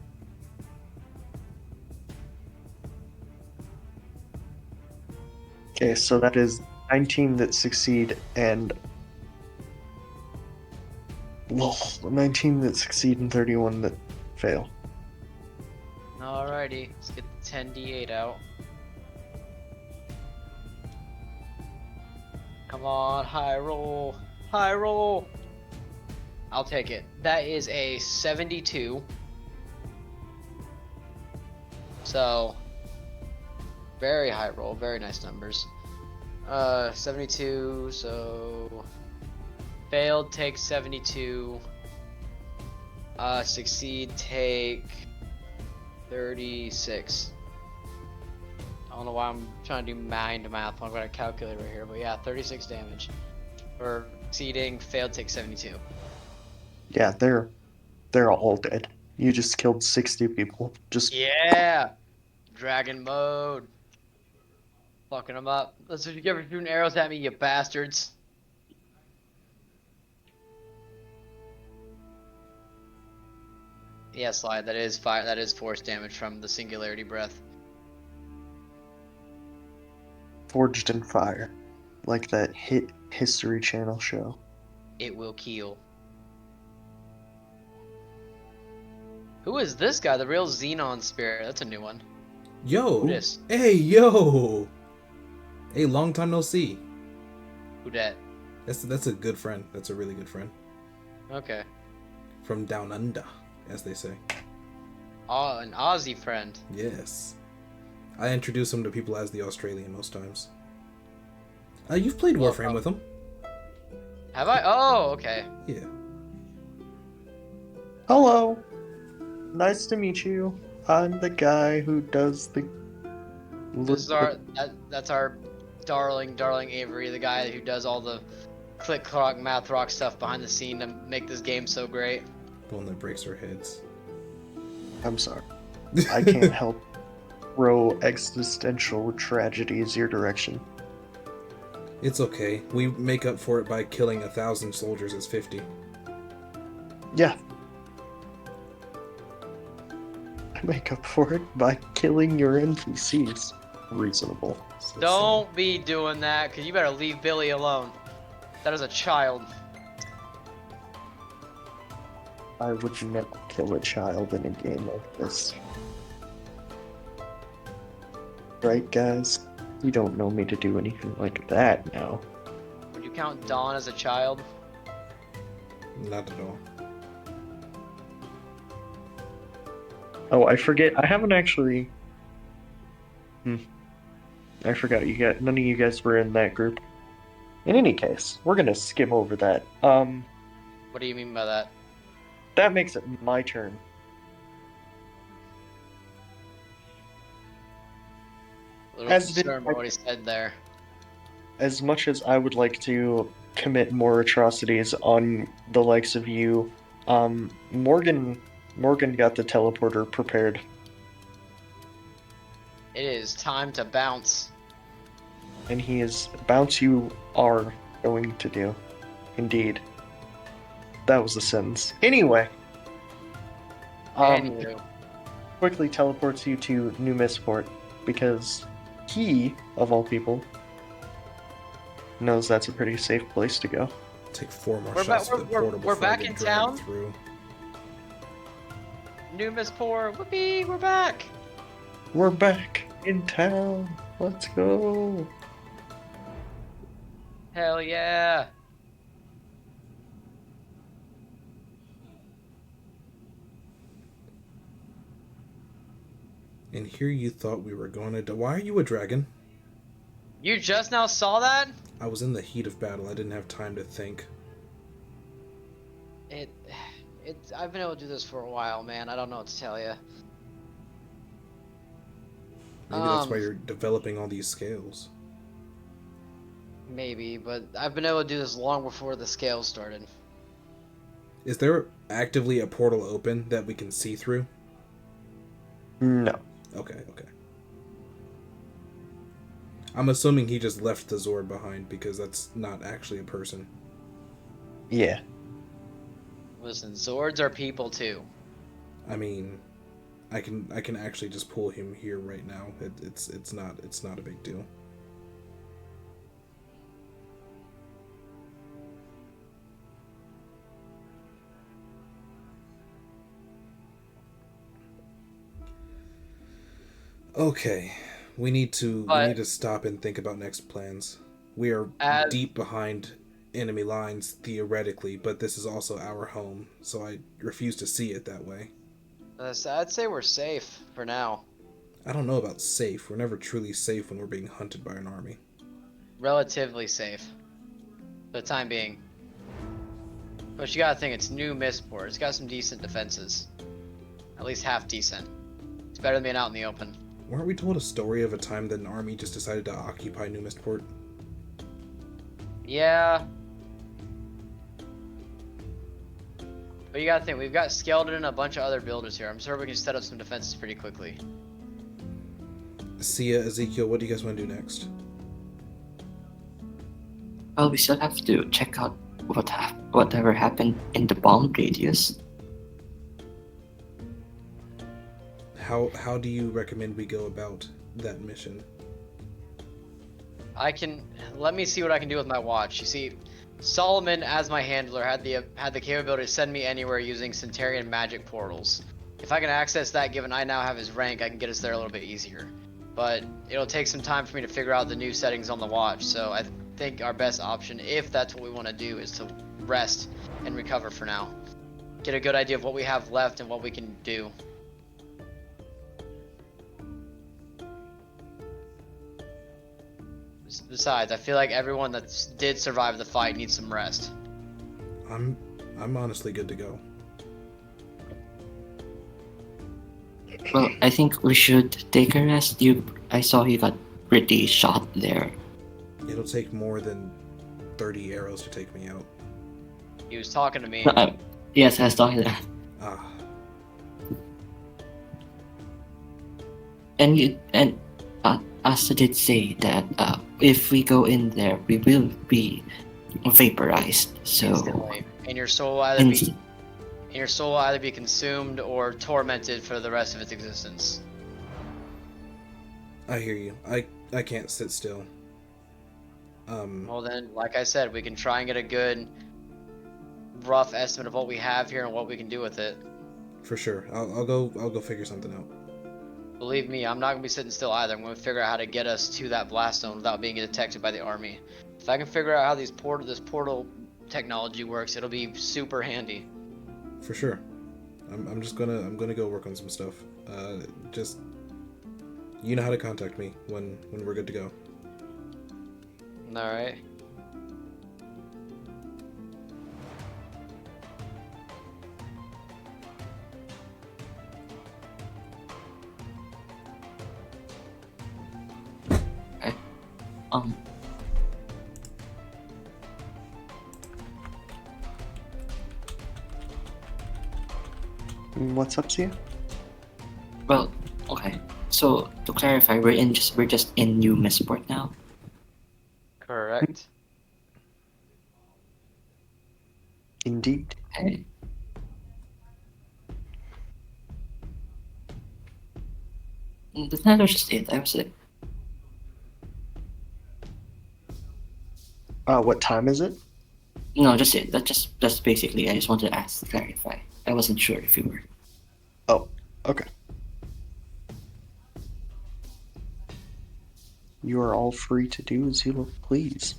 Okay, so that is 19 that succeed and 19 that succeed and 31 that fail. Alrighty, let's get the 10d8 out. Come on, high roll, high roll. I'll take it. That is a 72. So, very high roll, very nice numbers. 72, so failed, take 72. Succeed, take 36. I don't know why I'm trying to do mind math. I've got a calculator right here, but yeah, 36 damage. For succeeding, failed, take 72. Yeah, they're all dead. You just killed 60 people. Just Yeah! Dragon mode. Fucking them up. That's what you get for shooting arrows at me, you bastards. Yeah, Slide, that is fire. That is force damage from the singularity breath. forged in fire, like that hit History Channel show. It will kill. Who is this guy? The real Xenon spirit. That's a new one. Yo! Who dis? Hey, yo! Hey, long time no see. Who dat? That's a good friend. That's a really good friend. Okay. From down under, as they say. Oh, an Aussie friend. Yes. I introduce him to people as the Australian most times. You've played Warframe with him. Have I? Oh, okay. Yeah. Hello. Nice to meet you. I'm the guy who does the... This is our that's our darling Avery, the guy who does all the click clock math rock stuff behind the scene to make this game so great. The one that breaks our heads. I'm sorry. I can't help throw existential tragedies your direction. It's okay. We make up for it by killing 1,000 soldiers as 50. Yeah. I make up for it by killing your NPCs. Reasonable. So Don't be doing that, because you better leave Billy alone. That is a child. I would never kill a child in a game like this. Right, guys? You don't know me to do anything like that now. Would you count Dawn as a child? Not at all. Oh, I forget. I haven't actually... I forgot. None of you guys were in that group. In any case, we're gonna skim over that. What do you mean by that? That makes it my turn. A little As did concerned by what he said there. As much as I would like to commit more atrocities on the likes of you, Morgan got the teleporter prepared. It is time to bounce. And he is bounce you are going to do. Indeed. That was a sentence. Anyway. Anywho. Quickly teleports you to New Mistport because he, of all people, knows that's a pretty safe place to go. Take 4 more We're shots back- to the we're- portal we're before I back get in dragged town? through. New Miss Poor. Whoopee, we're back. We're back in town. Let's go. Hell yeah. And here you thought we were going to... Why are you a dragon? You just now saw that? I was in the heat of battle. I didn't have time to think. I've been able to do this for a while, man. I don't know what to tell you. Maybe that's why you're developing all these scales. Maybe, but I've been able to do this long before the scales started. Is there actively a portal open that we can see through? No. Okay. I'm assuming he just left the Zord behind because that's not actually a person. Yeah. Listen, Zords are people too. I mean, I can actually just pull him here right now. It's not a big deal. Okay, we need to stop and think about next plans. We are deep behind enemy lines theoretically, but this is also our home, so I refuse to see it that way. I'd say we're safe for now. I don't know about safe. We're never truly safe when we're being hunted by an army. Relatively safe. For the time being. But you gotta think, it's New Mistport. It's got some decent defenses. At least half decent. It's better than being out in the open. Weren't we told a story of a time that an army just decided to occupy New Mistport? Yeah. But you gotta think, we've got Skeleton and a bunch of other builders here. I'm sure we can set up some defenses pretty quickly. Sia, Ezekiel, what do you guys want to do next? Well, we still have to check out whatever happened in the bomb radius. How do you recommend we go about that mission? Let me see what I can do with my watch. You see, Solomon, as my handler, had the capability to send me anywhere using Centurion magic portals. If I can access that, given I now have his rank, I can get us there a little bit easier. But it'll take some time for me to figure out the new settings on the watch, so I think our best option, if that's what we want to do, is to rest and recover for now. Get a good idea of what we have left and what we can do. Besides, I feel like everyone that did survive the fight needs some rest. I'm honestly good to go. Well, I think we should take a rest. I saw you got pretty shot there. It'll take more than 30 arrows to take me out. He was talking to me. Yes, I saw that. Ah. And Asta did say that if we go in there, we will be vaporized. So Instantly. And your soul will either be consumed or tormented for the rest of its existence. I hear you. I can't sit still. Well then, like I said, we can try and get a good rough estimate of what we have here and what we can do with it. For sure. I'll go figure something out. Believe me, I'm not gonna be sitting still either. I'm gonna figure out how to get us to that blast zone without being detected by the army. If I can figure out how this portal technology works, it'll be super handy. For sure. I'm gonna go work on some stuff. Just you know how to contact me when we're good to go. All right. What's up, Sia? Well, okay. So to clarify, we're just in New Missport now. Correct. Indeed. Okay. That's not just it. I was like, What time is it? No, just it. That's basically. I just wanted to ask to clarify. I wasn't sure if you were. Oh, okay. You are all free to do as you please.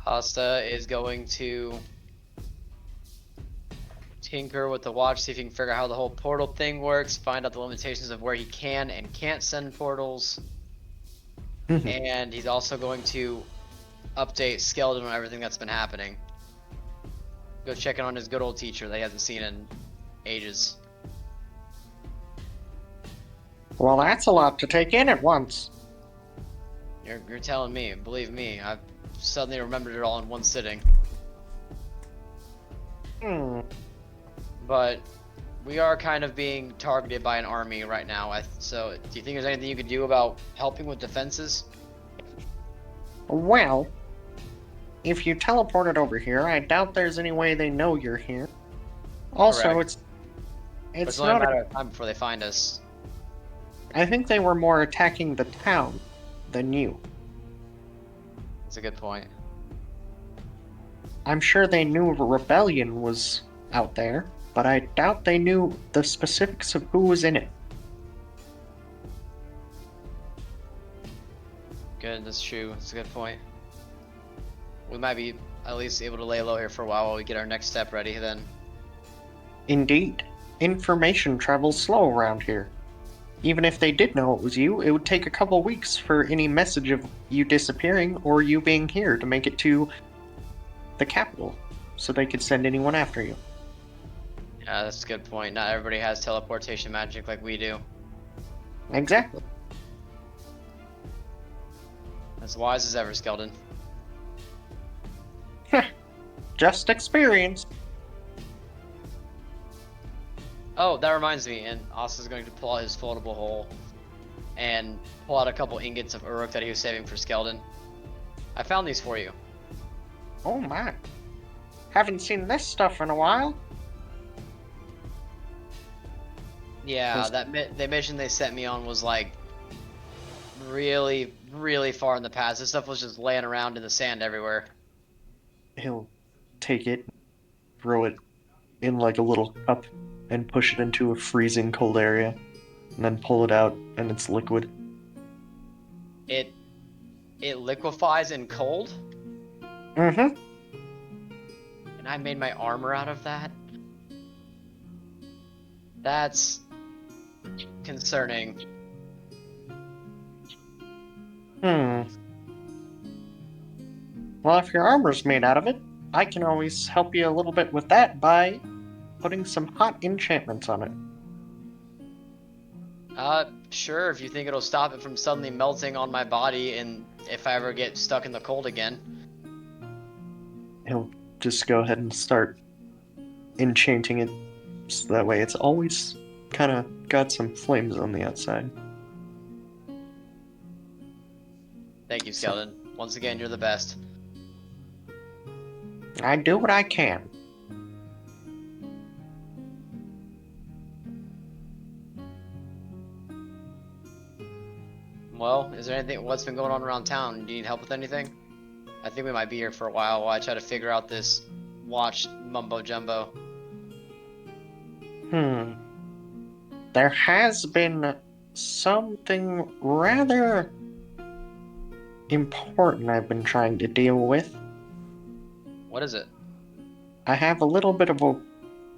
Asta is going to tinker with the watch, see if he can figure out how the whole portal thing works, find out the limitations of where he can and can't send portals. And he's also going to update Skeleton on everything that's been happening. Go check in on his good old teacher that he hasn't seen in ages. Well, that's a lot to take in at once. You're telling me. Believe me, I've suddenly remembered it all in one sitting. But we are kind of being targeted by an army right now. So, do you think there's anything you could do about helping with defenses? Well, if you teleported over here, I doubt there's any way they know you're here. Also, Correct. it's only a not. matter of time before they find us. I think they were more attacking the town than you. That's a good point. I'm sure they knew a rebellion was out there, but I doubt they knew the specifics of who was in it. Good, that's true. That's a good point. We might be at least able to lay low here for a while we get our next step ready then. Indeed. Information travels slow around here. Even if they did know it was you, it would take a couple weeks for any message of you disappearing or you being here to make it to the capital, so they could send anyone after you. Yeah, that's a good point. Not everybody has teleportation magic like we do. Exactly. As wise as ever, Skeleton. Just experience. Oh, that reminds me, and Asta's going to pull out his foldable hole and pull out a couple ingots of Uruk that he was saving for Skeleton. I found these for you. Oh my. Haven't seen this stuff in a while. Yeah, the mission they sent me on was like really, really far in the past. This stuff was just laying around in the sand everywhere. He'll take it, throw it in like a little cup, and push it into a freezing cold area, and then pull it out, and it's liquid. It liquefies in cold, Mm-hmm. and I made my armor out of that. That's concerning. Well, if your armor's made out of it, I can always help you a little bit with that by putting some hot enchantments on it. Sure, if you think it'll stop it from suddenly melting on my body and if I ever get stuck in the cold again. He'll just go ahead and start enchanting it so that way it's always kind of got some flames on the outside. Thank you, Skeleton. Once again, you're the best. I do what I can. Well, is there anything, what's been going on around town? Do you need help with anything? I think we might be here for a while I try to figure out this watch mumbo jumbo. There has been something rather important I've been trying to deal with. What is it? I have a little bit of a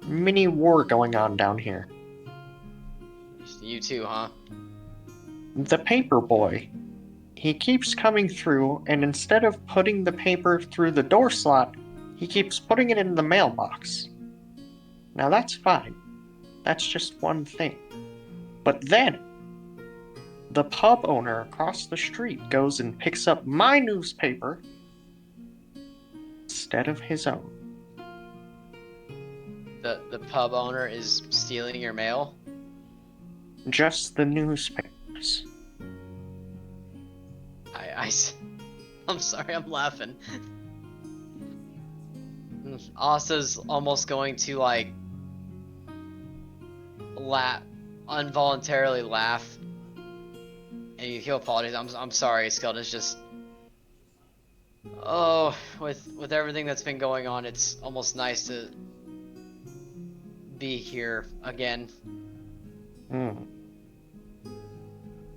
mini war going on down here. You too, huh? The paper boy. He keeps coming through, and instead of putting the paper through the door slot, he keeps putting it in the mailbox. Now that's fine. That's just one thing. But then, the pub owner across the street goes and picks up my newspaper instead of his own. The pub owner is stealing your mail? Just the newspapers. I'm sorry, I'm laughing. Asta's almost going to like involuntarily laugh, and he'll apologize. I'm sorry, Skeleton. It's just Oh, with everything that's been going on, it's almost nice to be here again. Hmm.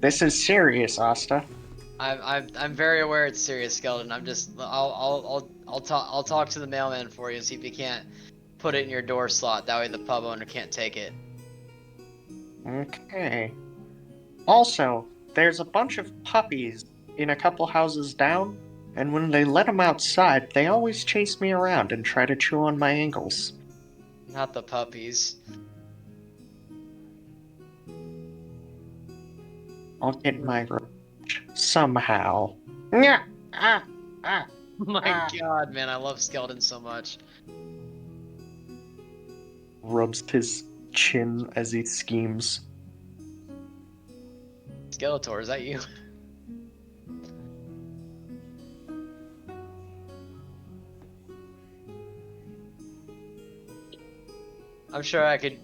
This is serious, Asta. I'm very aware it's serious, Skeleton. I'll talk to the mailman for you, see if he can't put it in your door slot. That way the pub owner can't take it. Okay. Also, there's a bunch of puppies in a couple houses down, and when they let them outside, they always chase me around and try to chew on my ankles. Not the puppies. I'll get my revenge somehow. Nya! Ah! Ah! My Ah. God, man, I love Skeleton so much. Rubs his chin as he schemes. Skeletor, is that you? I'm sure I could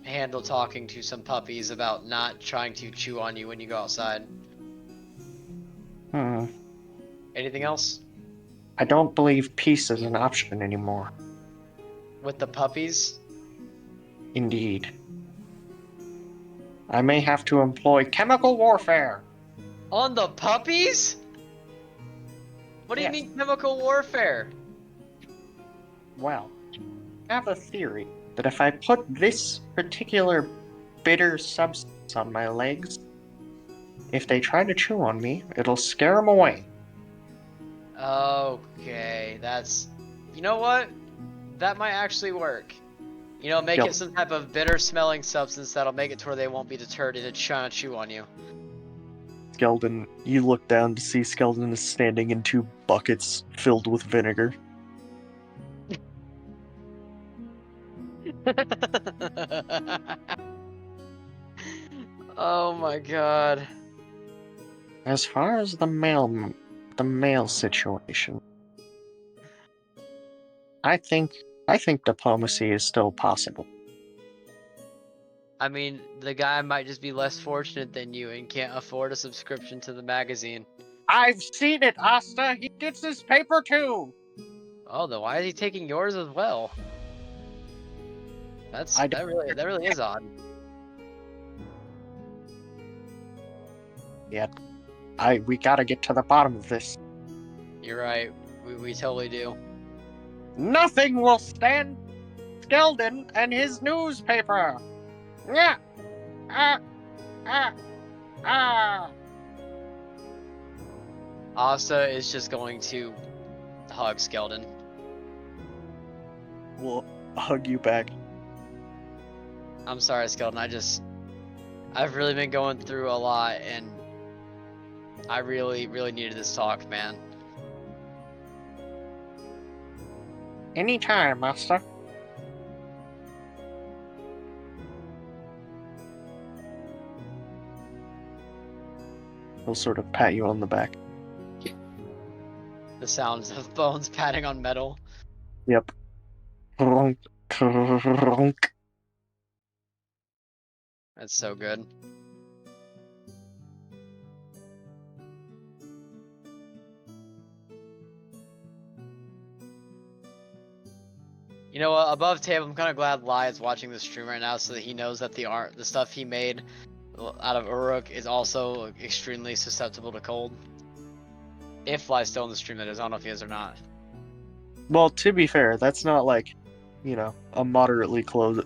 handle talking to some puppies about not trying to chew on you when you go outside. Hmm. Anything else? I don't believe peace is an option anymore. With the puppies? Indeed. I may have to employ chemical warfare. On the puppies? What do you Yes. mean chemical warfare? Well, I have a theory that if I put this particular bitter substance on my legs, if they try to chew on me, it'll scare them away. Okay, that's... You know what? That might actually work. You know, make Yep. it some type of bitter smelling substance that'll make it to where they won't be deterred to try to chew on you. Skeldon, you look down to see Skeldon is standing in 2 buckets filled with vinegar. Oh my god. As far as the mail situation, I think diplomacy is still possible. I mean, the guy might just be less fortunate than you and can't afford a subscription to the magazine. I've seen it, Asta. He gets his paper too. Oh, then why is he taking yours as well? That's I that really is odd. We gotta get to the bottom of this. You're right. We totally do. Nothing will stand Skeldon and his newspaper. Yeah. Ah. Ah. Ah. Asta is just going to hug Skeldon. We'll hug you back. I'm sorry, Skeldon. I've really been going through a lot, and I really needed this talk, man. Anytime, Asta. He'll sort of pat you on the back. The sounds of bones patting on metal. Yep. Crunk, crunk. That's so good. You know what? Above table, I'm kind of glad Lai is watching the stream right now, so that he knows that the stuff he made out of Uruk is also extremely susceptible to cold. If Lai's still in the stream, that is. I don't know if he is or not. Well, to be fair, that's not like, a moderately cold.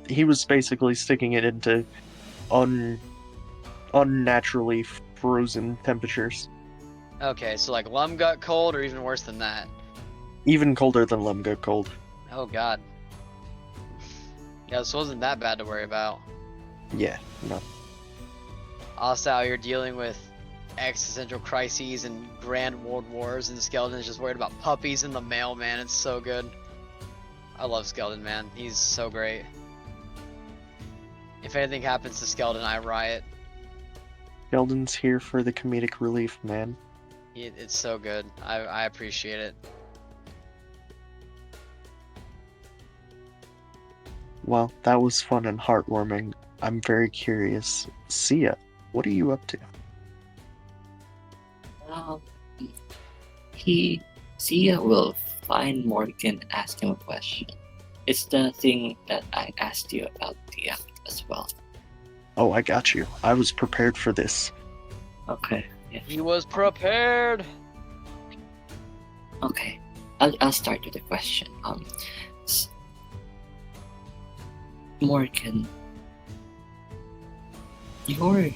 He was basically sticking it into unnaturally frozen temperatures. Okay, so like Lumgut cold, or even worse than that. Even colder than Lemgut cold. Oh god. Yeah, this wasn't that bad to worry about. Yeah, no. Also, out here dealing with existential crises and grand world wars, and Skeleton is just worried about puppies in the mail, man. It's so good. I love Skeleton, man. He's so great. If anything happens to Skeleton, I riot. Sheldon's here for the comedic relief, man. It's so good. I appreciate it. Well, that was fun and heartwarming. I'm very curious. Sia, what are you up to? Um, Sia will find Morgan and ask him a question. It's the thing that I asked you about the act as well. Oh, I got you. I was prepared for this. Okay. Yeah. He was prepared. Okay. I'll start with a question. s- Morgan, you're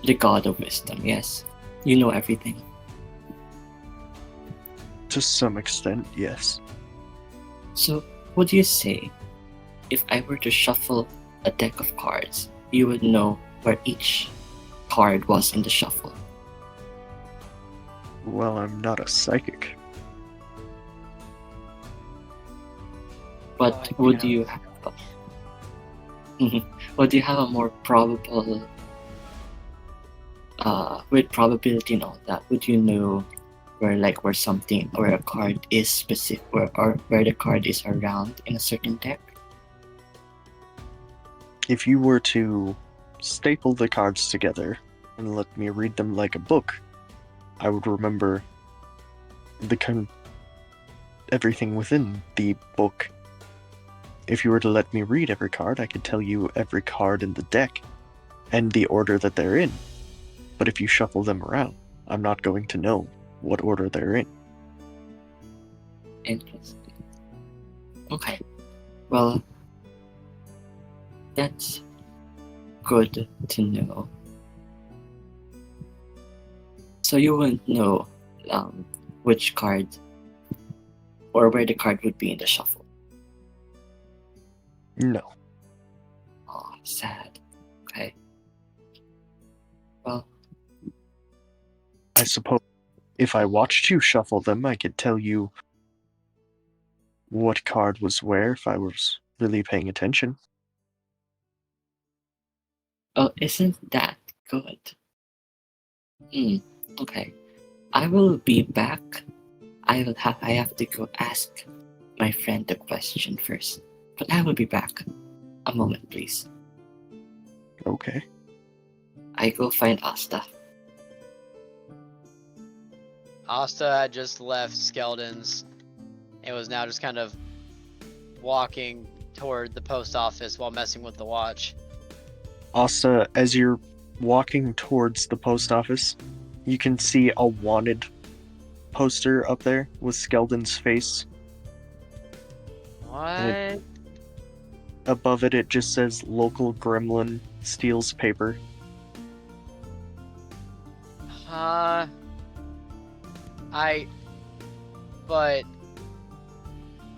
the god of wisdom, yes? You know everything. To some extent, yes. So, what do you say if I were to shuffle a deck of cards? You would know where each card was in the shuffle. Well, I'm not a psychic. But would you have would you have a more probable with probability and all that, would you know where something or a card is specific or where the card is around in a certain deck? If you were to staple the cards together and let me read them like a book, I would remember everything within the book. If you were to let me read every card, I could tell you every card in the deck and the order that they're in. But if you shuffle them around, I'm not going to know what order they're in. Interesting. Okay. Well, that's good to know. So you wouldn't know which card or where the card would be in the shuffle. No. Oh, sad. Okay. Well, I suppose if I watched you shuffle them, I could tell you what card was where if I was really paying attention. oh, isn't that good? Okay. I will be back. I have to go ask my friend the question first. But I will be back. A moment, please. Okay. I go find Asta. Asta had just left Skeldon's. It was now just kind of walking toward the post office while messing with the watch. Asta, as you're walking towards the post office, you can see a wanted poster up there with Skeldon's face. What? Above it, it just says local gremlin steals paper. But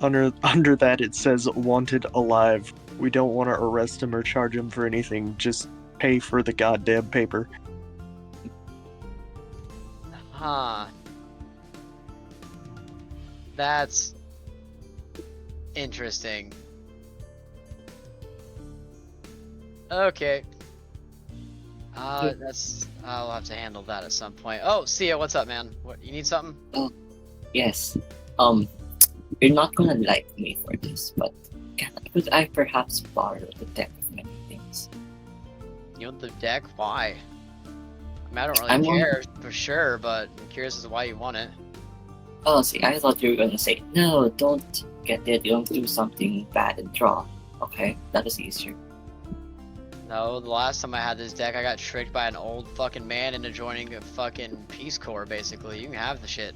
Under that, it says wanted alive. We don't want to arrest him or charge him for anything. Just pay for the goddamn paper. That's interesting. Okay. I'll have to handle that at some point. Oh, Sia, what's up, man? What, you need something? Yes. You're not gonna like me for this, but could I perhaps borrow the deck of many things? You want the deck? Why? I mean, I don't really I'm care for sure, but I'm curious as to why you want it. Oh, see, I thought you were gonna say, no, don't get it, don't do something bad and draw. Okay, that is easier. No, the last time I had this deck, I got tricked by an old fucking man into joining a fucking Peace Corps, basically. You can have the shit.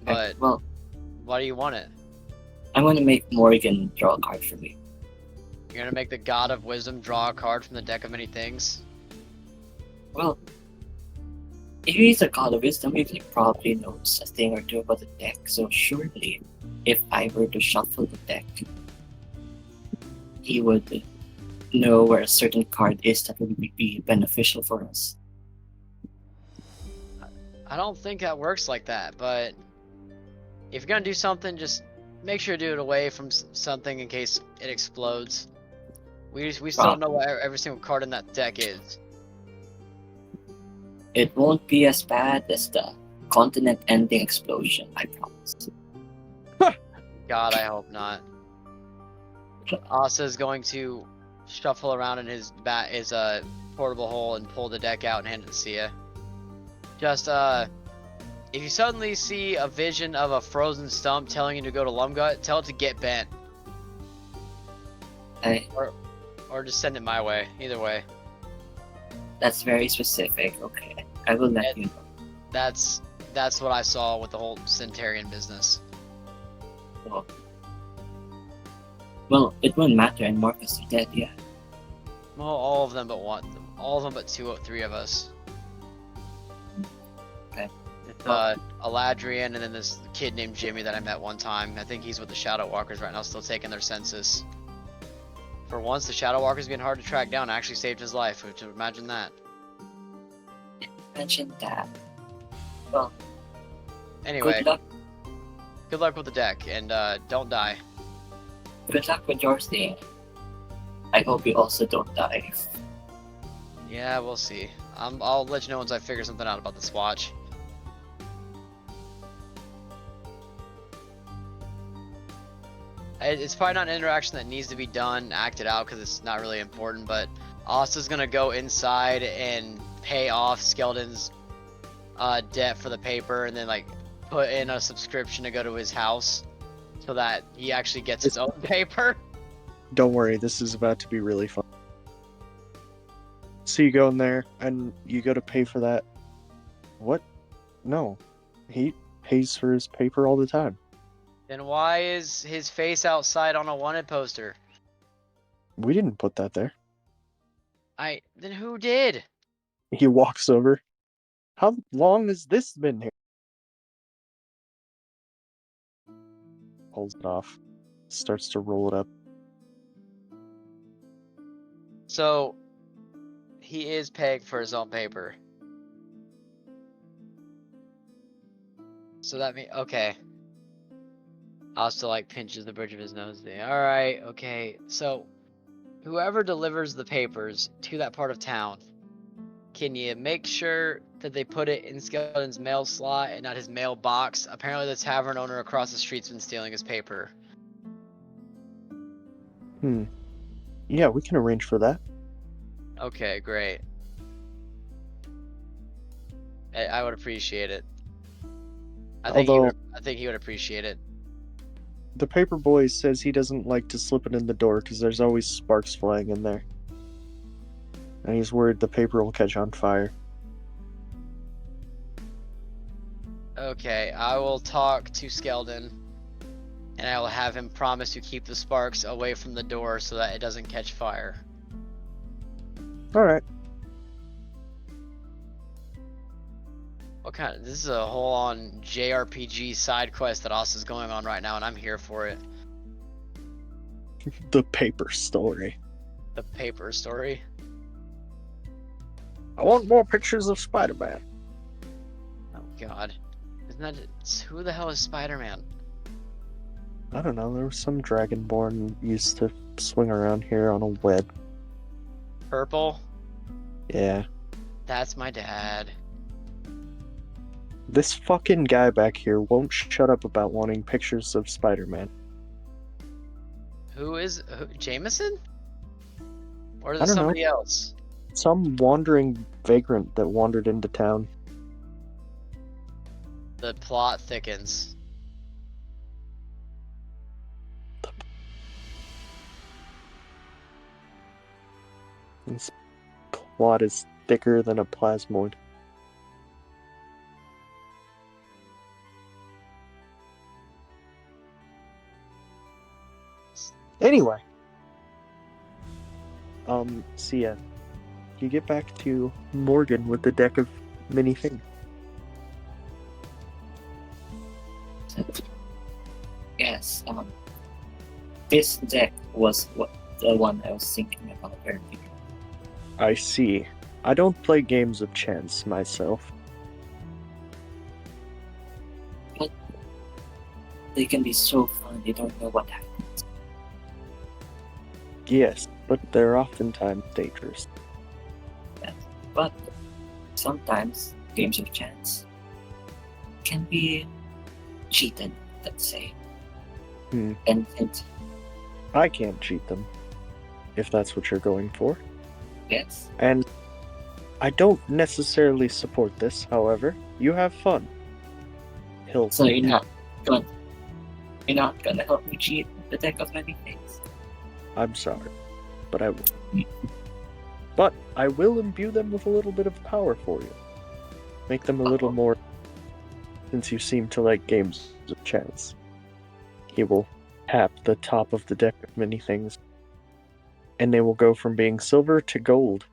But, well, why do you want it? I'm gonna make Morgan draw a card for me. You're gonna make the God of Wisdom draw a card from the deck of many things? Well, if he's a god of wisdom, he probably knows a thing or two about the deck, so surely, if I were to shuffle the deck, he would know where a certain card is that would be beneficial for us. I don't think that works like that, but if you're gonna do something, just make sure to do it away from something in case it explodes. We still don't know what every single card in that deck is. It won't be as bad as the continent-ending explosion, I promise. God, I hope not. Asa is going to shuffle around in his portable hole and pull the deck out and hand it to Sia. Just if you suddenly see a vision of a frozen stump telling you to go to Lumgut, tell it to get bent. I, Or just send it my way. Either way. that's very specific. Okay, I will let you know. That's what I saw with the whole Centurion business. Well, it won't matter anymore because you're dead, yeah. Well, all of them but one. All of them but three of us. Okay. Aladrian and then this kid named Jimmy that I met one time. I think he's with the Shadow Walkers right now, still taking their census. For once, the Shadow Walkers being hard to track down actually saved his life. Which, imagine that. Mention that. Well, Anyway, good luck. good luck with the deck, and don't die. Good luck with your thing. I hope you also don't die. Yeah, we'll see. I'll let you know once I figure something out about this watch. It's probably not an interaction that needs to be done, acted out, because it's not really important, but Asta's gonna go inside and pay off Skeldon's debt for the paper, and then like put in a subscription to go to his house so that he actually gets his own paper. Don't worry, this is about to be really fun. So you go in there and you go to pay for that. What? No. He pays for his paper all the time. Then why is his face outside on a wanted poster? We didn't put that there. Then who did? He walks over. How long has this been here? Pulls it off. Starts to roll it up. So he is paying for his own paper. So that means okay. Also, like, pinches the bridge of his nose there. Alright, okay. So, whoever delivers the papers to that part of town, can you make sure that they put it in Skeleton's mail slot and not his mailbox? Apparently the tavern owner across the street's been stealing his paper. Yeah, we can arrange for that. Okay, great. I would appreciate it. I think he would appreciate it. The paper boy says he doesn't like to slip it in the door because there's always sparks flying in there. And he's worried the paper will catch on fire. Okay, I will talk to Skeldon, and I will have him promise to keep the sparks away from the door so that it doesn't catch fire. Alright. What kind of, this is a whole on JRPG side quest that Asta's going on right now, and I'm here for it. The paper story. The paper story. I want more pictures of Spider-Man. Oh god. Isn't that, who the hell is Spider-Man? I don't know, there was some Dragonborn used to swing around here on a web. Purple? Yeah. That's my dad. This fucking guy back here won't shut up about wanting pictures of Spider-Man. Jameson? Or is I it don't know. somebody else? Some wandering vagrant that wandered into town. The plot thickens. This plot is thicker than a plasmoid. Anyway. So yeah. You get back to Morgan with the deck of minifigures. Yes, this deck was the one I was thinking about earlier. I see. I don't play games of chance myself. But they can be so fun, you don't know what happens. Yes, but they're oftentimes dangerous. But sometimes games of chance can be cheated, let's say. And I can't cheat them, if that's what you're going for. yes, And I don't necessarily support this, however. You have fun. He'll So you're not gonna help me cheat the deck of many things. I'm sorry, but I will. But I will imbue them with a little bit of power for you. Make them a little more, since you seem to like games of chance. He will tap the top of the deck of many things, and they will go from being silver to gold.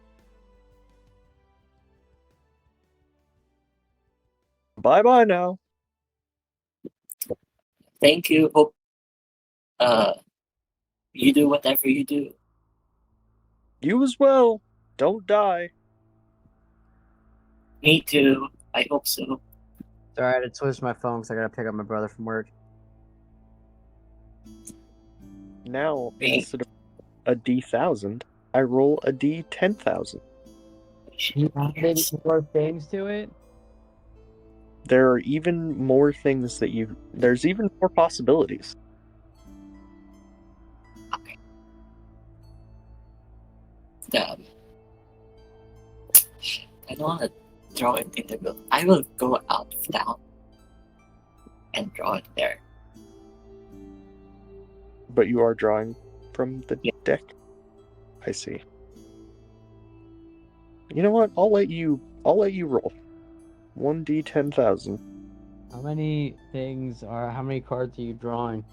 Bye-bye now. Thank you. Hope you do whatever you do. You as well. Don't die. Me too. I hope so. Sorry, I had to switch my phone because I gotta pick up my brother from work. Now, Me. instead of a D1000, I roll a D10,000. You added more things to it? There are even more things that you... There's even more possibilities. Okay. I don't want to draw it in the middle. I will go out of town and draw it there. But you are drawing from the Yeah. deck. I see. You know what? I'll let you roll. 1D10,000. How many how many cards are you drawing?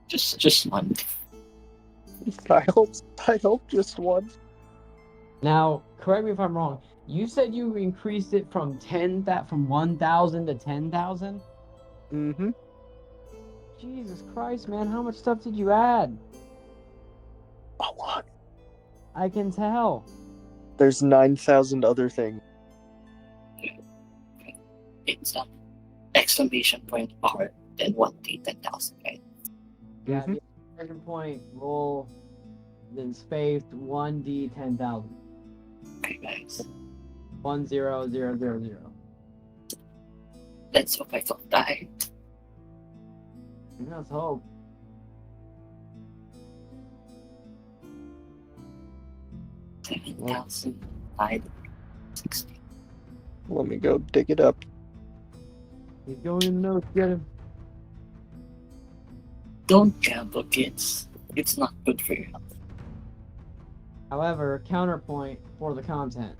Just one. I hope just one. Now, correct me if I'm wrong. You said you increased it from 1,000 to 10,000? Mm-hmm. Jesus Christ, man, how much stuff did you add? A lot. I can tell. There's 9,000 other things. It's exclamation point R then 1D 10,000, right? Yeah, Mhm. the second point, roll, then space 1D 10,000. Okay, guys. 10000. Let's hope I don't die. Let's hope. Seven 7,560. Let me go dig it up. He's going in the nose, get him. Don't gamble, kids. It's not good for you. However, counterpoint for the content.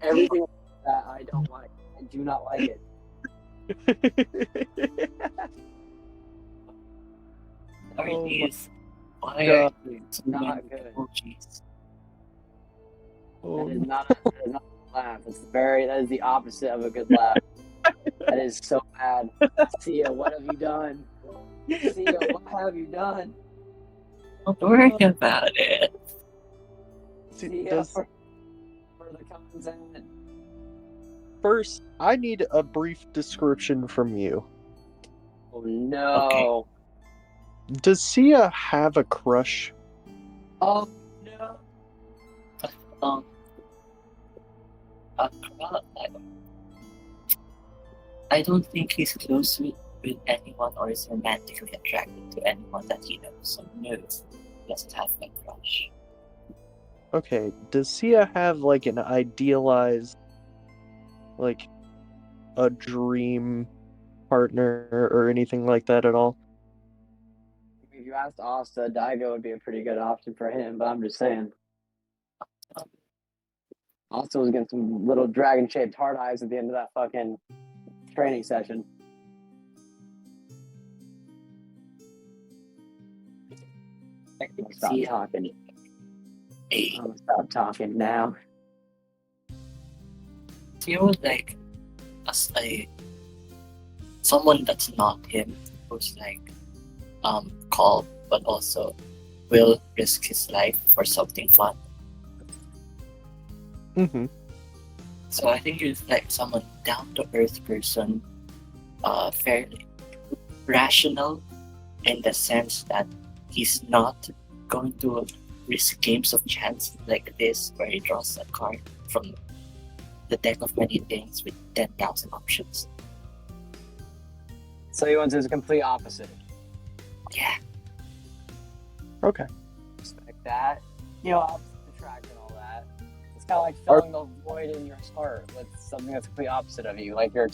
Everything that I don't like. I do not like it. Arnie's. Why God. are you so Not many good. emojis? That is not a laugh. That is the opposite of a good laugh. That is so bad. Sia, what have you done? Sia, what have you done? Don't worry about it. Sia, Does- for the content. First, I need a brief description from you. Oh no. Does Sia have a crush? Oh no. Um, uh, I don't think he's close with anyone or is romantically attracted to anyone that he knows. So no, he doesn't have a crush. Okay, does Sia have like an idealized, like a dream partner or anything like that at all? If you asked Asta, Daigo would be a pretty good option for him, but I'm just saying. Asta was getting some little dragon shaped hard eyes at the end of that fucking training session. I'm gonna stop Sia. talking. Hey, I'm gonna stop talking now. Sia was like someone that's not him, who's like calm but also will risk his life for something fun. Mm-hmm. So I think he's like someone down to earth person, fairly rational in the sense that he's not going to risk games of chance like this where he draws a card from the deck of many things with 10,000 options. So he wants his complete opposite. Yeah. Okay. Respect that. You know, opposite attract and all that. It's kind of like filling the void in your heart with something that's complete opposite of you. Like you're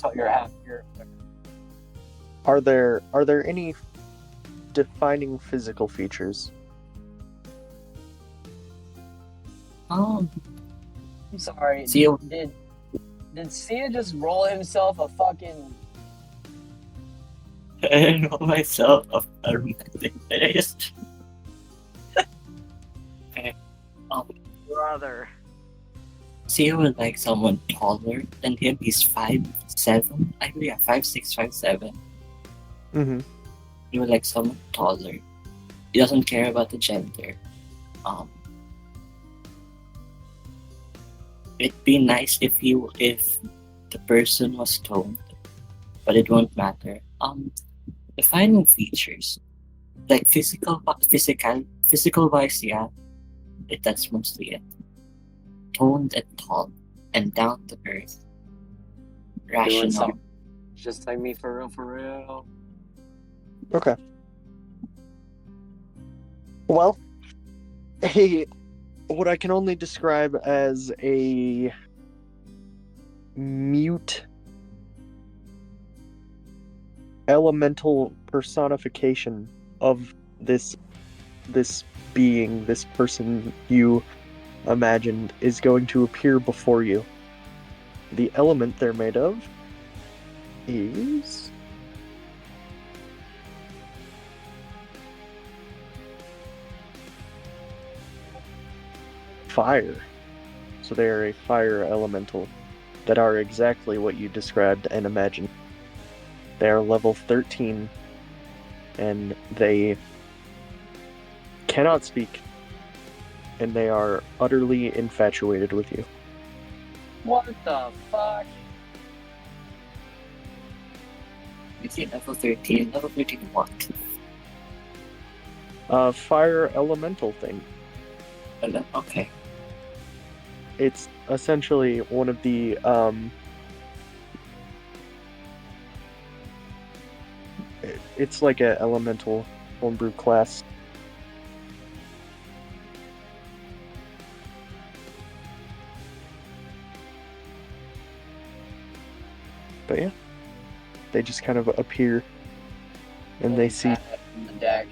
Are there any defining physical features? I'm sorry. Sia, Did Sia just roll himself a fucking? I know myself of a romantic face. Okay. Brother. Sia would like someone taller than him. He's 5'7", I believe, 5'6", 5'7". Mm-hmm. He would like someone taller. He doesn't care about the gender. It'd be nice if the person was toned, but it won't matter. Defining features like physical wise, yeah, that's mostly it. Toned and tall and down to earth, Doing rational. something. Just like me for real. Okay. Well, what I can only describe as a mute elemental personification of this being, this person you imagined is going to appear before you. The element they're made of is fire. So they are a fire elemental that are exactly what you described and imagined. They are level 13 and they cannot speak, and they are utterly infatuated with you. What the fuck? You see level 13. Level 13 what? Fire elemental thing. Okay. It's essentially one of the it's like a elemental homebrew class. But yeah, they just kind of appear and they see on the deck.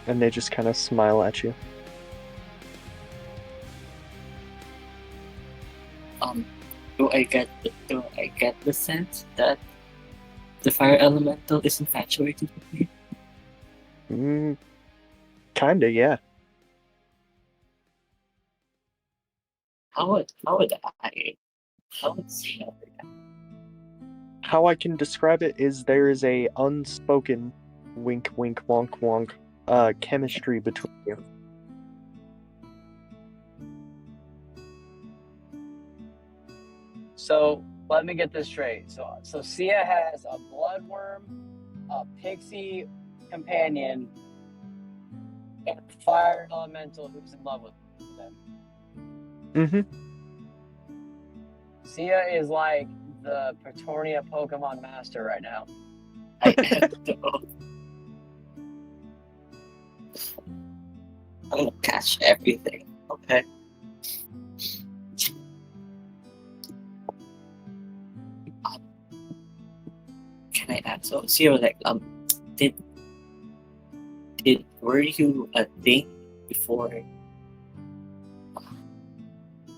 And they just kind of smile at you. Do I get the sense that the fire elemental is infatuated with me? Kinda, yeah. How would see that? How I can describe it is there is a unspoken wink, wink, wonk, wonk chemistry between you. So let me get this straight. So Sia has a bloodworm, a pixie companion, and a fire elemental who's in love with them. Mm-hmm. Sia is like the Petornia Pokemon master right now. I know. I'm gonna catch everything. Okay. Can I ask? So, like, did were you a thing before?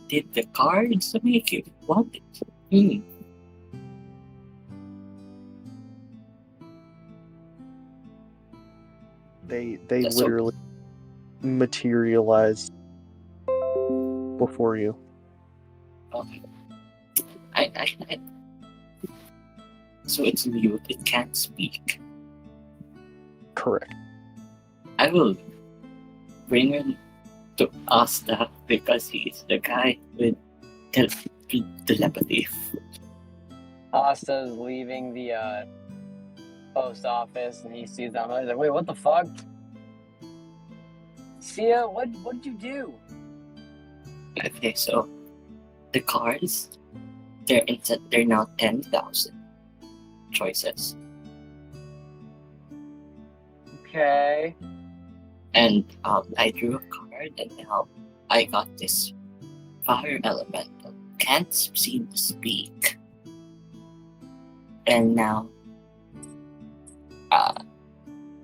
Did the cards make you want it? They That's so- literally materialize before you. Okay. I So it's mute. It can't speak. Correct. I will bring him to Asta because he's the guy with telepathy. Asta's leaving the post office and he sees them. He's like, wait, what the fuck? Sia, what did you do? Okay, so the cards, they're now 10,000 choices, Okay. and I drew a card, and now I got this fire elemental. Can't seem to speak, and now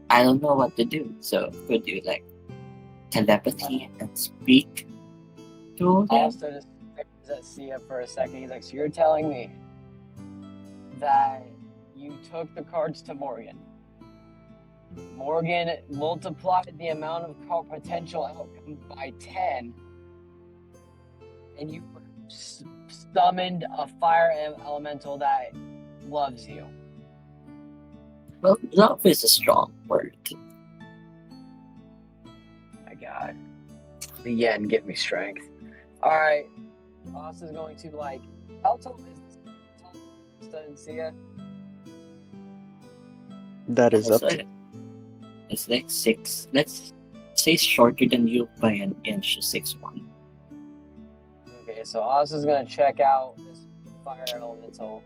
I don't know what to do. So could you like telepathy and speak to him? Asta just stares at Sia for a second. He's like, so you're telling me that you took the cards to Morgan. Morgan multiplied the amount of potential outcome by 10, and you summoned a fire elemental that loves you. Well, love is a strong word. My God. The yen give me strength. Alright. Asta's going to like, how tall is this? How tall is Asta and Sia? That is up to It's like 6. Let's say shorter than you by an inch, 6'1". Okay, so Asta's gonna check out this fire elemental.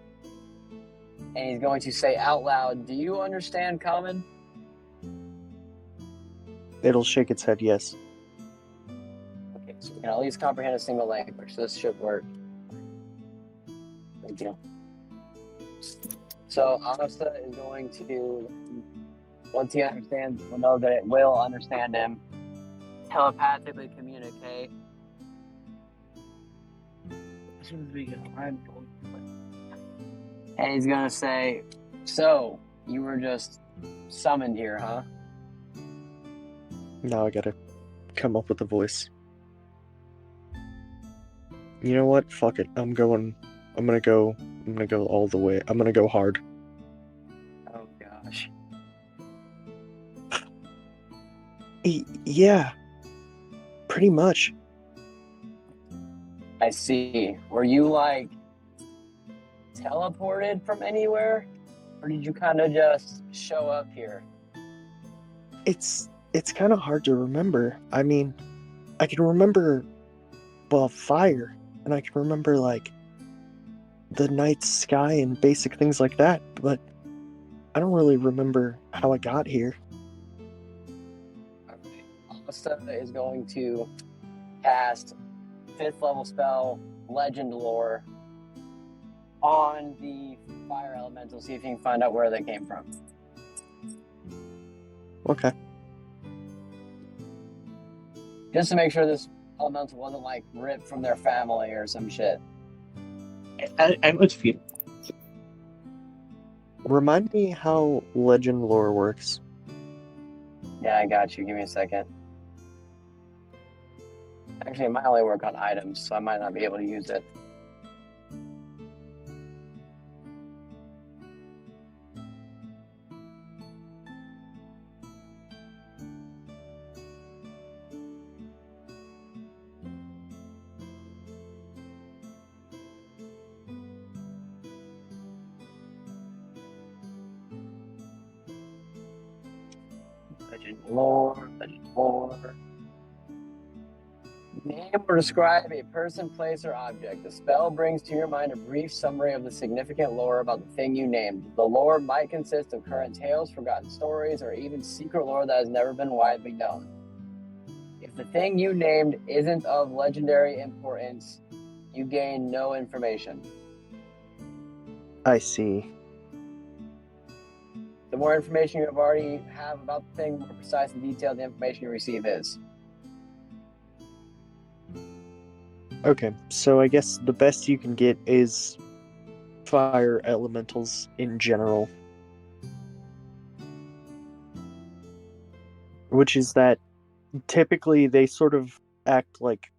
And he's going to say out loud, do you understand common? It'll shake its head, yes. Okay, so we can at least comprehend a single language, so this should work. Thank you. So Asta is going to, once he understands, we'll know that it will understand him, telepathically communicate. As soon as we get and he's gonna say, so, you were just summoned here, huh? Now I gotta come up with a voice. You know what? Fuck it. I'm gonna go all the way. I'm gonna go hard. Oh gosh. Yeah. Pretty much. I see. Were you like teleported from anywhere? Or did you kind of just show up here? It's kind of hard to remember. I mean, I can remember, well, fire, and I can remember like the night sky and basic things like that, but I don't really remember how I got here. Asta is going to cast 5th level spell Legend Lore on the fire elemental, see if you can find out where they came from. Okay. Just to make sure this elemental wasn't like ripped from their family or some shit. I would feel. Remind me how legend lore works. Yeah, I got you. Give me a second. Actually, it might only work on items, so I might not be able to use it. Legend lore, legend lore. Name or describe a person, place, or object. The spell brings to your mind a brief summary of the significant lore about the thing you named. The lore might consist of current tales, forgotten stories, or even secret lore that has never been widely known. If the thing you named isn't of legendary importance, you gain no information. I see. The more information you already have about the thing, the more precise and detailed the information you receive is. Okay, so I guess the best you can get is fire elementals in general. Which is that typically they sort of act like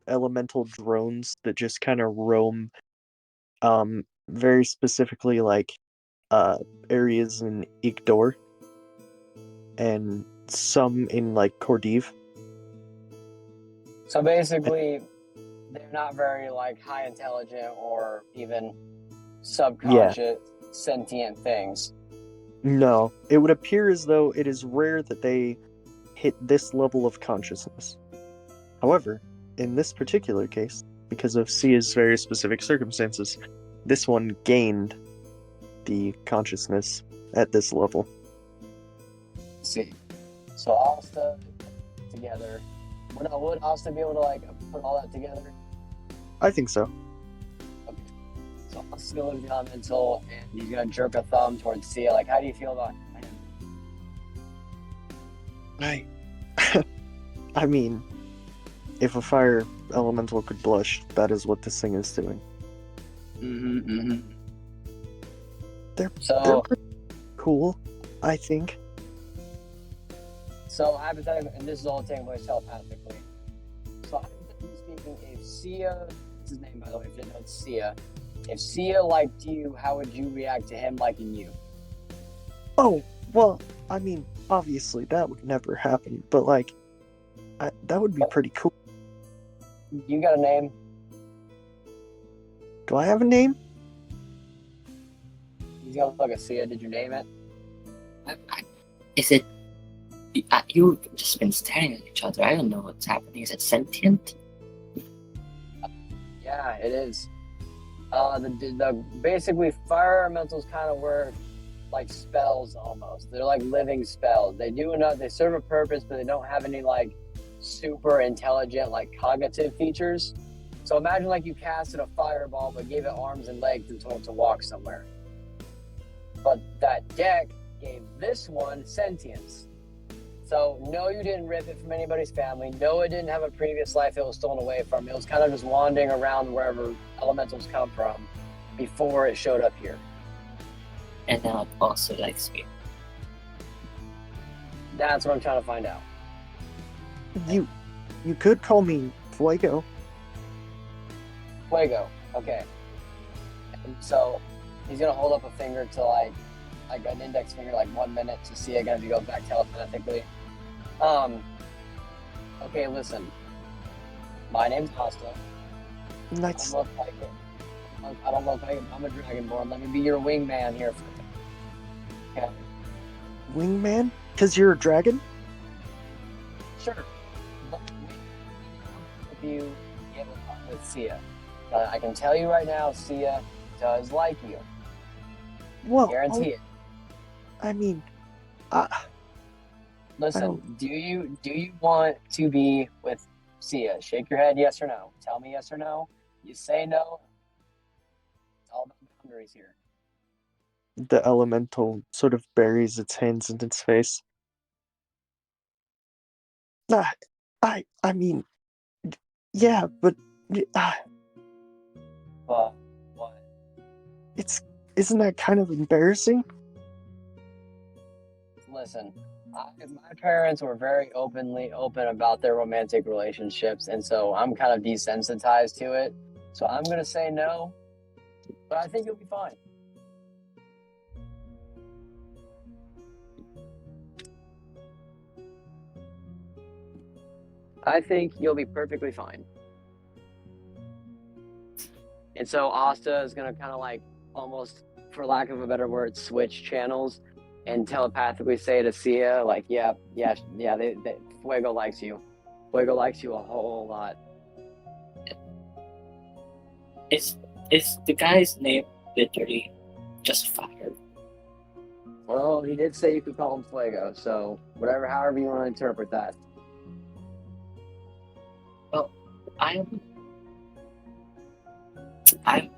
elemental drones that just kind of roam very specifically like areas in Ikdor and some in like Cordiv. So basically, they're not very like high intelligent or even subconscious sentient things. No, it would appear as though it is rare that they hit this level of consciousness. However, in this particular case, because of Sia's very specific circumstances, this one gained the consciousness at this level. Let's see. So Asta together. Would Asta be able to like put all that together? I think so. Okay. So Asta's gonna look at the elemental and he's gonna jerk a thumb towards Sia. Like, how do you feel about him? Right. I mean, if a fire elemental could blush, that is what this thing is doing. They're pretty cool, I think. So hypothetically, and this is all taking place telepathically. So hypothetically speaking, if Sia, what's his name by the way, if you didn't know it's Sia, if Sia liked you, how would you react to him liking you? Oh, well, I mean, obviously that would never happen, but like, that would be pretty cool. You got a name? Do I have a name? He's gonna look at Sia. Did you name it? Is it? You've just been staring at each other. I don't know what's happening. Is it sentient? Yeah, it is. The basically fire elementals kind of work like spells almost. They're like living spells. They do enough. They serve a purpose, but they don't have any like super intelligent like cognitive features. So imagine like you casted a fireball, but gave it arms and legs and told it to walk somewhere. But that deck gave this one sentience. So no, you didn't rip it from anybody's family. No, it didn't have a previous life it was stolen away from. It was kind of just wandering around wherever elementals come from before it showed up here. And now it also likes me. That's what I'm trying to find out. You could call me Fuego. Fuego. Okay. And so he's gonna hold up a finger to like an index finger, like 1 minute to see again if he goes back telepathically. Okay, listen. My name's Asta. Nice. I don't look like it. I'm a dragonborn. Let me be your wingman here. Okay. Wingman? 'Cause you're a dragon? Sure. If you get with Sia, I can tell you right now, Sia does like you. Well, Guarantee it. I mean, Listen, do you want to be with Sia? Shake your head, yes or no. Tell me yes or no. You say no. It's all about boundaries here. The elemental sort of buries its hands in its face. Ah, I mean, yeah, but But what? isn't that kind of embarrassing? Listen, my parents were very open about their romantic relationships, and so I'm kind of desensitized to it. So I'm gonna say no, but I think you'll be fine. I think you'll be perfectly fine. And so Asta is gonna kind of like almost, for lack of a better word, switch channels and telepathically say to Sia, like, yeah, Fuego likes you. Fuego likes you a whole lot. Is the guy's name literally just fire? Well, he did say you could call him Fuego, so however you want to interpret that. Well, I'm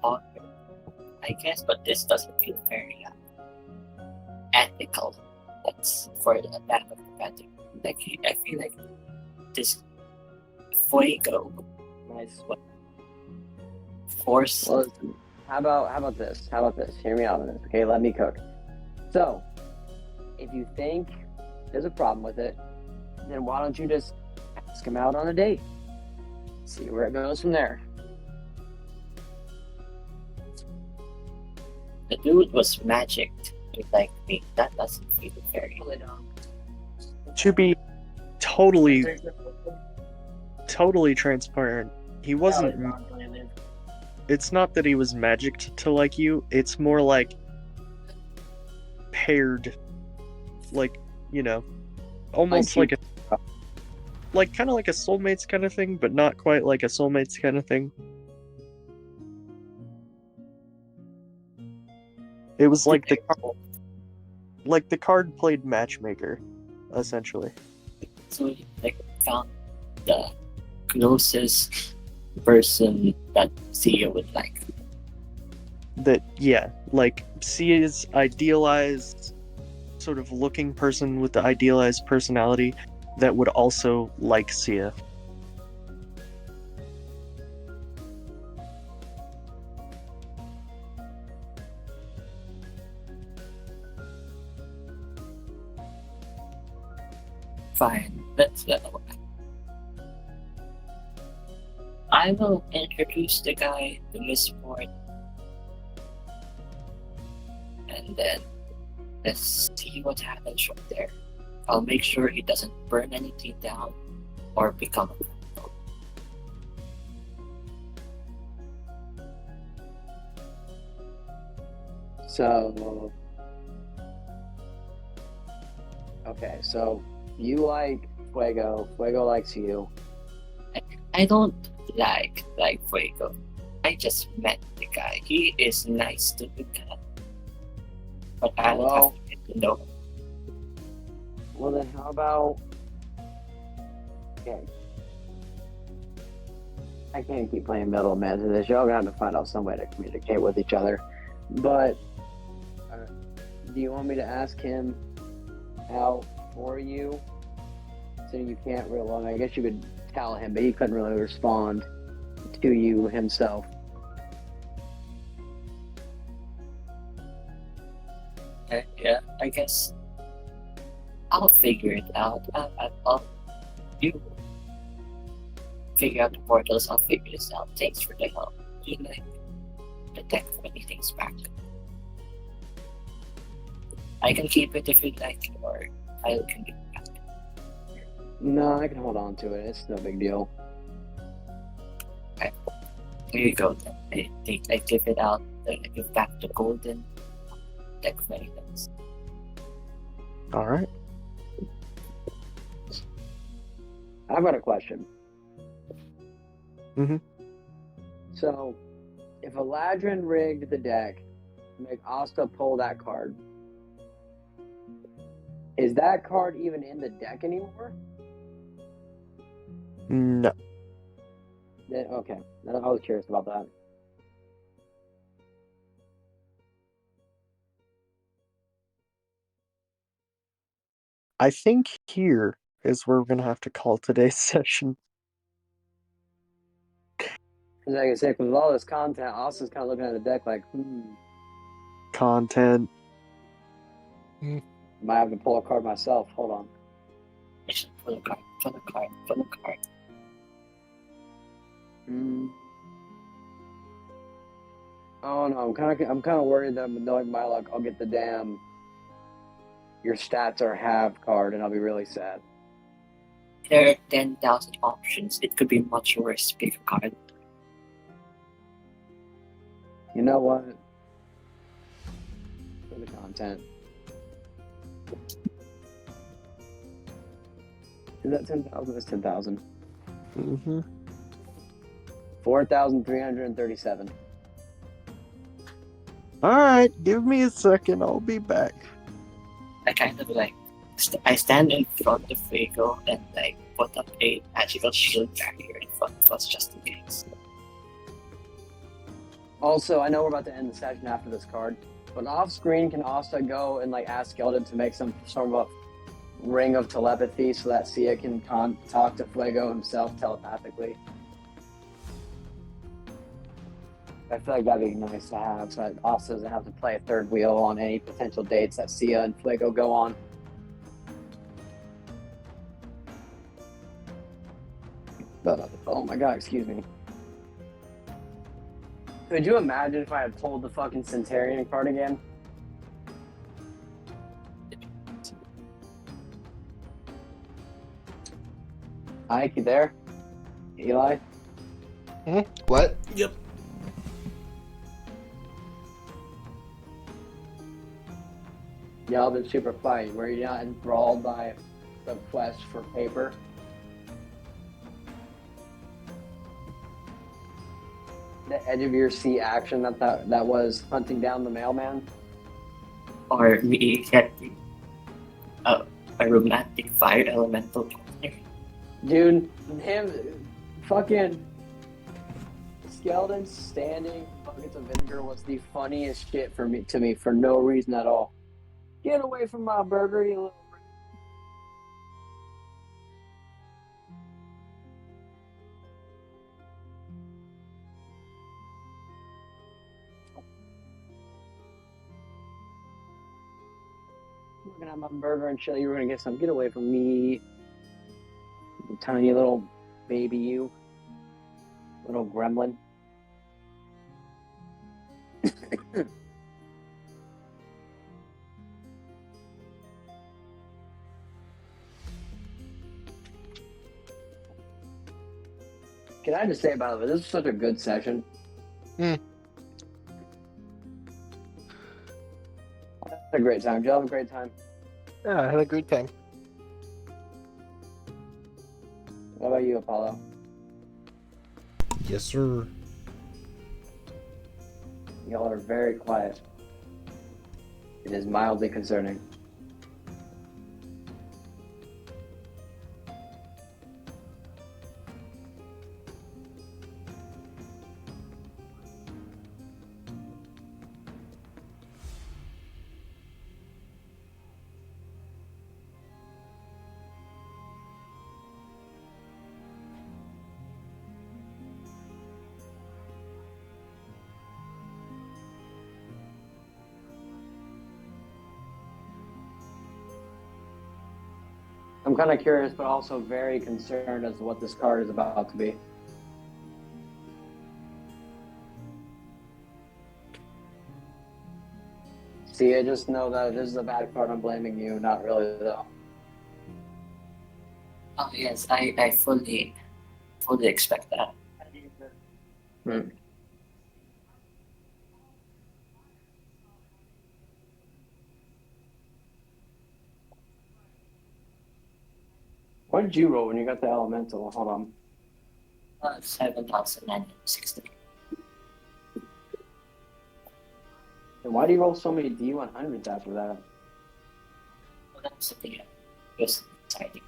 honored, I guess, but this doesn't feel very ethical. That's for the lack of better. Like I feel like this Fuego is what force. Well, listen, how about this? How about this? Hear me out on this, okay? Let me cook. So, if you think there's a problem with it, then why don't you just ask him out on a date? See where it goes from there. The dude was magicked to like me. That doesn't feel very. To be totally transparent, he wasn't. It's not that he was magicked to like you. It's more like paired, like, you know, almost like a kind of like a soulmates kind of thing, but not quite like a soulmates kind of thing. It was like the card played matchmaker, essentially. So you like found the closest person that Sia would like. That, yeah, like Sia's idealized sort of looking person with the idealized personality that would also like Sia. Fine, let's go. I will introduce the guy to Miss Ford, and then let's see what happens from there. I'll make sure he doesn't burn anything down or become a criminal. So, okay, so you like Fuego. Fuego likes you. I don't like Fuego. I just met the guy. He is nice to look at, but I don't have to get to know him. Well, then how about... Okay. I can't keep playing middleman to this. Y'all gonna have to find out some way to communicate with each other. But, do you want me to ask him out for you? So you can't really... Well, I guess you could tell him, but he couldn't really respond to you himself. Yeah, I guess I'll figure it out. You figure out the portals. I'll figure this out. Thanks for the help. You like detect many things back. I can keep it if you'd like, or I can give it back. No, I can hold on to it. It's no big deal. Okay. Here you go. Then. I give it out. I give back the golden deck many things. Alright. I've got a question. Mhm. So, if Eladrin rigged the deck to make Asta pull that card, is that card even in the deck anymore? No. Okay, I was curious about that. I think here is where we're gonna have to call today's session. As I can say, with all this content, Austin's kind of looking at the deck like, Content. might have to pull a card myself. Hold on. Pull a card, pull a card, pull a card. Oh no, I'm kind of worried that knowing my luck, I'll get the damn. Your stats are half card, and I'll be really sad. There are 10,000 options. It could be much worse. Pick a card. You know what? For the content. Is that 10,000? That's 10,000. Mm-hmm. 4,337. Alright, give me a second, I'll be back. I kind of like I stand in front of Fuego and like put up a magical shield barrier in front of us just in case. Also, I know we're about to end the session after this card, but off screen, can Asta go and like ask Skeleton to make some sort of a ring of telepathy so that Sia can talk to Fuego himself telepathically? I feel like that'd be nice to have, so that Asta doesn't have to play a third wheel on any potential dates that Sia and Fuego go on. But, oh my god, excuse me. Could you imagine if I had pulled the fucking Centurion card again? Ike, you there? Eli? What? Yep. Y'all been super quiet. Were you not enthralled by the quest for paper? The edge of your seat action that was hunting down the mailman? Or me getting a romantic fire elemental partner. Dude, him fucking Skeleton standing in buckets of vinegar was the funniest shit to me for no reason at all. Get away from my burger, you little. We're gonna have my burger and chill. You were gonna get some. Get away from me, you tiny little baby, you little gremlin. Can I just say, by the way, this is such a good session. Had a great time. Did you have a great time? Yeah, I had a great time. What about you, Apollo? Yes, sir. Y'all are very quiet. It is mildly concerning. I'm kind of curious, but also very concerned as to what this card is about to be. See, I just know that this is a bad card. I'm blaming you, not really though. Oh yes, I fully expect that. What did you roll when you got the elemental? Hold on. 7,960. And why do you roll so many D100s after that? Well, that's the thing. Just exciting.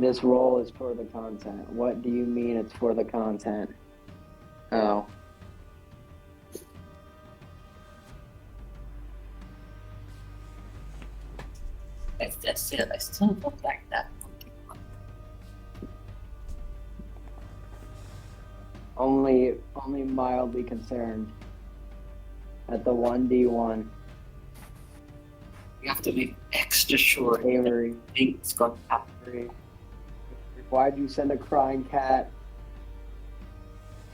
This role is for the content. What do you mean it's for the content? Oh. That's it. I still don't like that. Only mildly concerned at the 1D1. You have to be extra sure that Avery, things gonna happen. why'd you send a crying cat?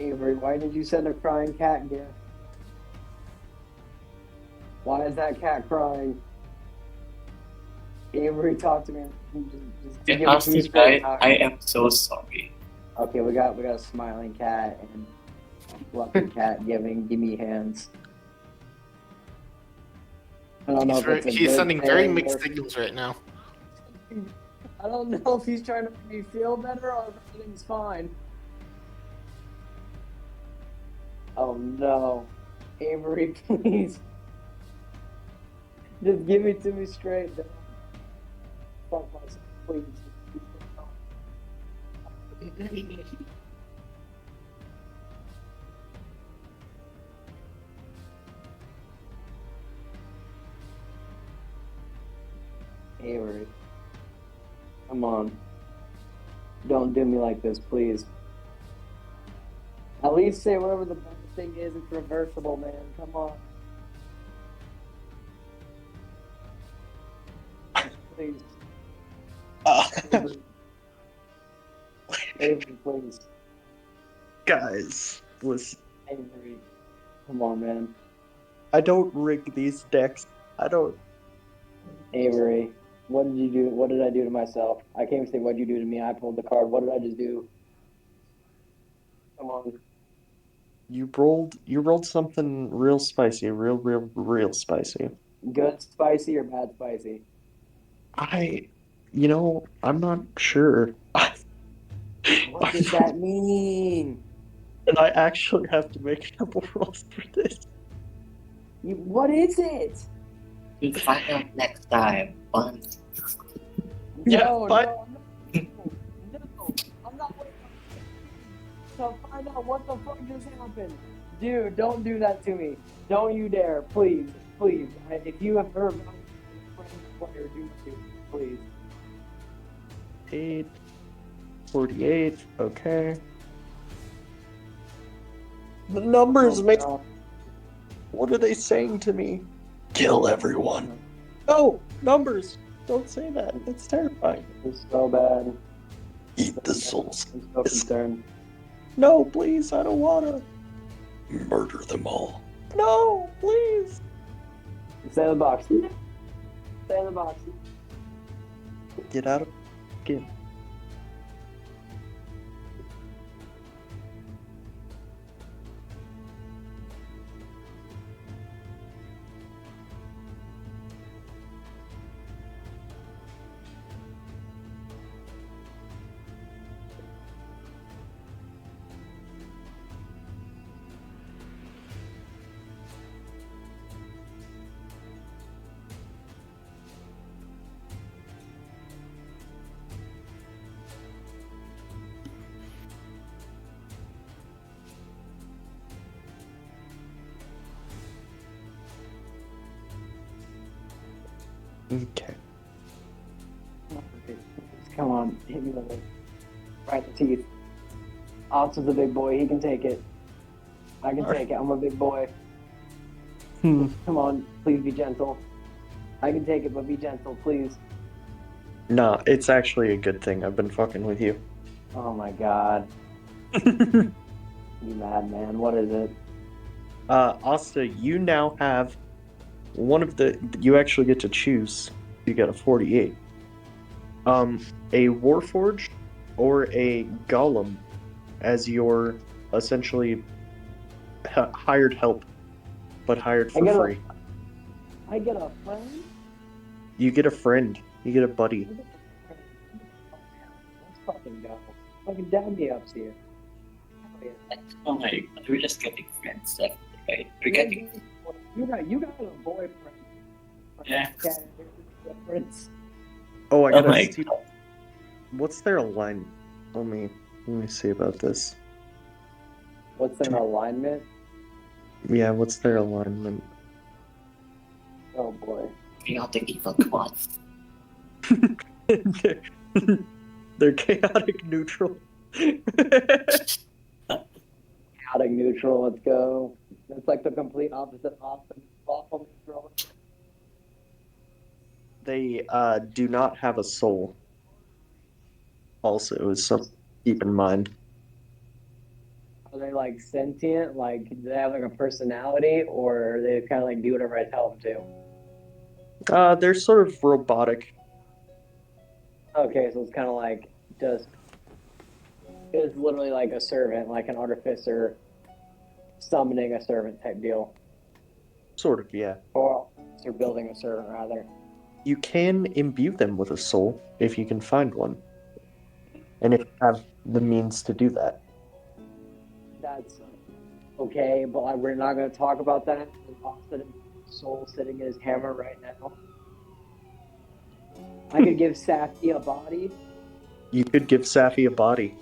Avery, why did you send a crying cat gift? Why is that cat crying? Avery, talk to me. Just give it to me Honestly, straight. I am so sorry. Okay, we got a smiling cat and fluffy cat give me hands. I don't know if it's a He's good sending very thing mixed or- signals right now. I don't know if he's trying to make me feel better or if everything's fine. Oh no. Avery, please. Just give it to me straight. Don't fuck myself, please. Avery. Come on. Don't do me like this, please. At least say whatever the bad thing is, it's reversible, man. Come on. Please. Avery. Avery, please. Guys, listen. Avery. Come on, man. I don't rig these decks. I don't. Avery. What did you do? What did I do to myself? I can't even say what did you do to me. I pulled the card. What did I just do? Come on. You rolled something real spicy, real spicy. Good spicy or bad spicy? I'm not sure. What does that mean? And I actually have to make a couple rolls for this. What is it? We'll find out next time. Yeah, No, but- no, I'm not waiting to find out what the fuck just happened. Dude, don't do that to me. Don't you dare, please, please. If you have heard about a player, do not do it, please. 8, 48, okay. The numbers Oh, make. no. What are they saying to me? Kill everyone. No, numbers. Don't say that. That's terrifying. It's so bad. Eat the souls. I'm so concerned. No, please, I don't wanna. Murder them all. No, please. Stay in the box. Stay in the box. Get out of skin. Okay. Come on, hit me with it. Right in the teeth. Austin's a big boy. He can take it. I can take it. I'm a big boy. Come on, please be gentle. I can take it, but be gentle, please. Nah, it's actually a good thing. I've been fucking with you. Oh my god. You mad man. What is it? Asta, you now have one of the. You actually get to choose. You got a 48. A Warforged or a Golem as your essentially hired help, but hired for free. I get a friend? You get a friend. You get a buddy. Let's fucking go. Fucking dab me up here. Oh my god, we're just getting friends left, right? We're getting. You got a boyfriend. Yeah. Difference. Oh, I Oh got my a god. What's their alignment? Let me see about this. What's an alignment? Yeah, what's their alignment? Oh boy. Chaotic evil quads. They're chaotic neutral. Chaotic neutral, let's go. It's like the complete opposite of awful neutral. They do not have a soul. Also, is something to keep in mind. Are they like sentient? Like, do they have like a personality, or they kind of like do whatever I tell them to? They're sort of robotic. Okay, so it's kind of like just it's literally like a servant, like an artificer summoning a servant type deal, Sort of, yeah. or building a servant rather. You can imbue them with a soul if you can find one. And if you have the means to do that. That's okay, but we're not going to talk about that. Austin soul sitting in his hammer right now. I could give Safi a body. You could give Safi a body.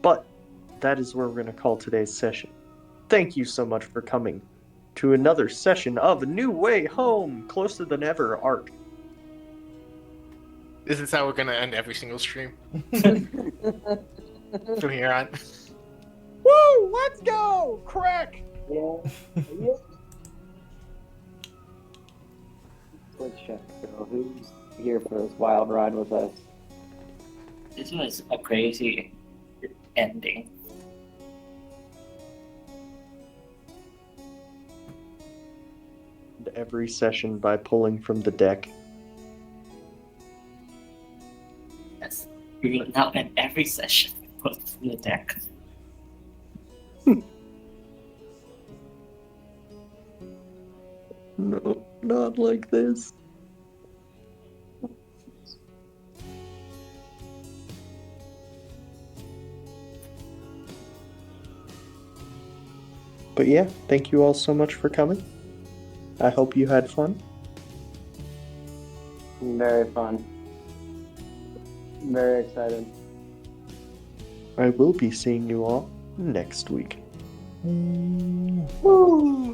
But that is where we're going to call today's session. Thank you so much for coming to another session of New Way Home, Closer Than Ever arc. This is how we're gonna end every single stream from here on. Woo! Let's go! Crack! Yeah. Yeah. Let's check. So who's here for this wild ride with us? This was a crazy ending. Every session by pulling from the deck. Yes. We will now end every session with the deck. No, not like this. But yeah, thank you all so much for coming. I hope you had fun. Very fun. Very excited. I will be seeing you all next week. Woo!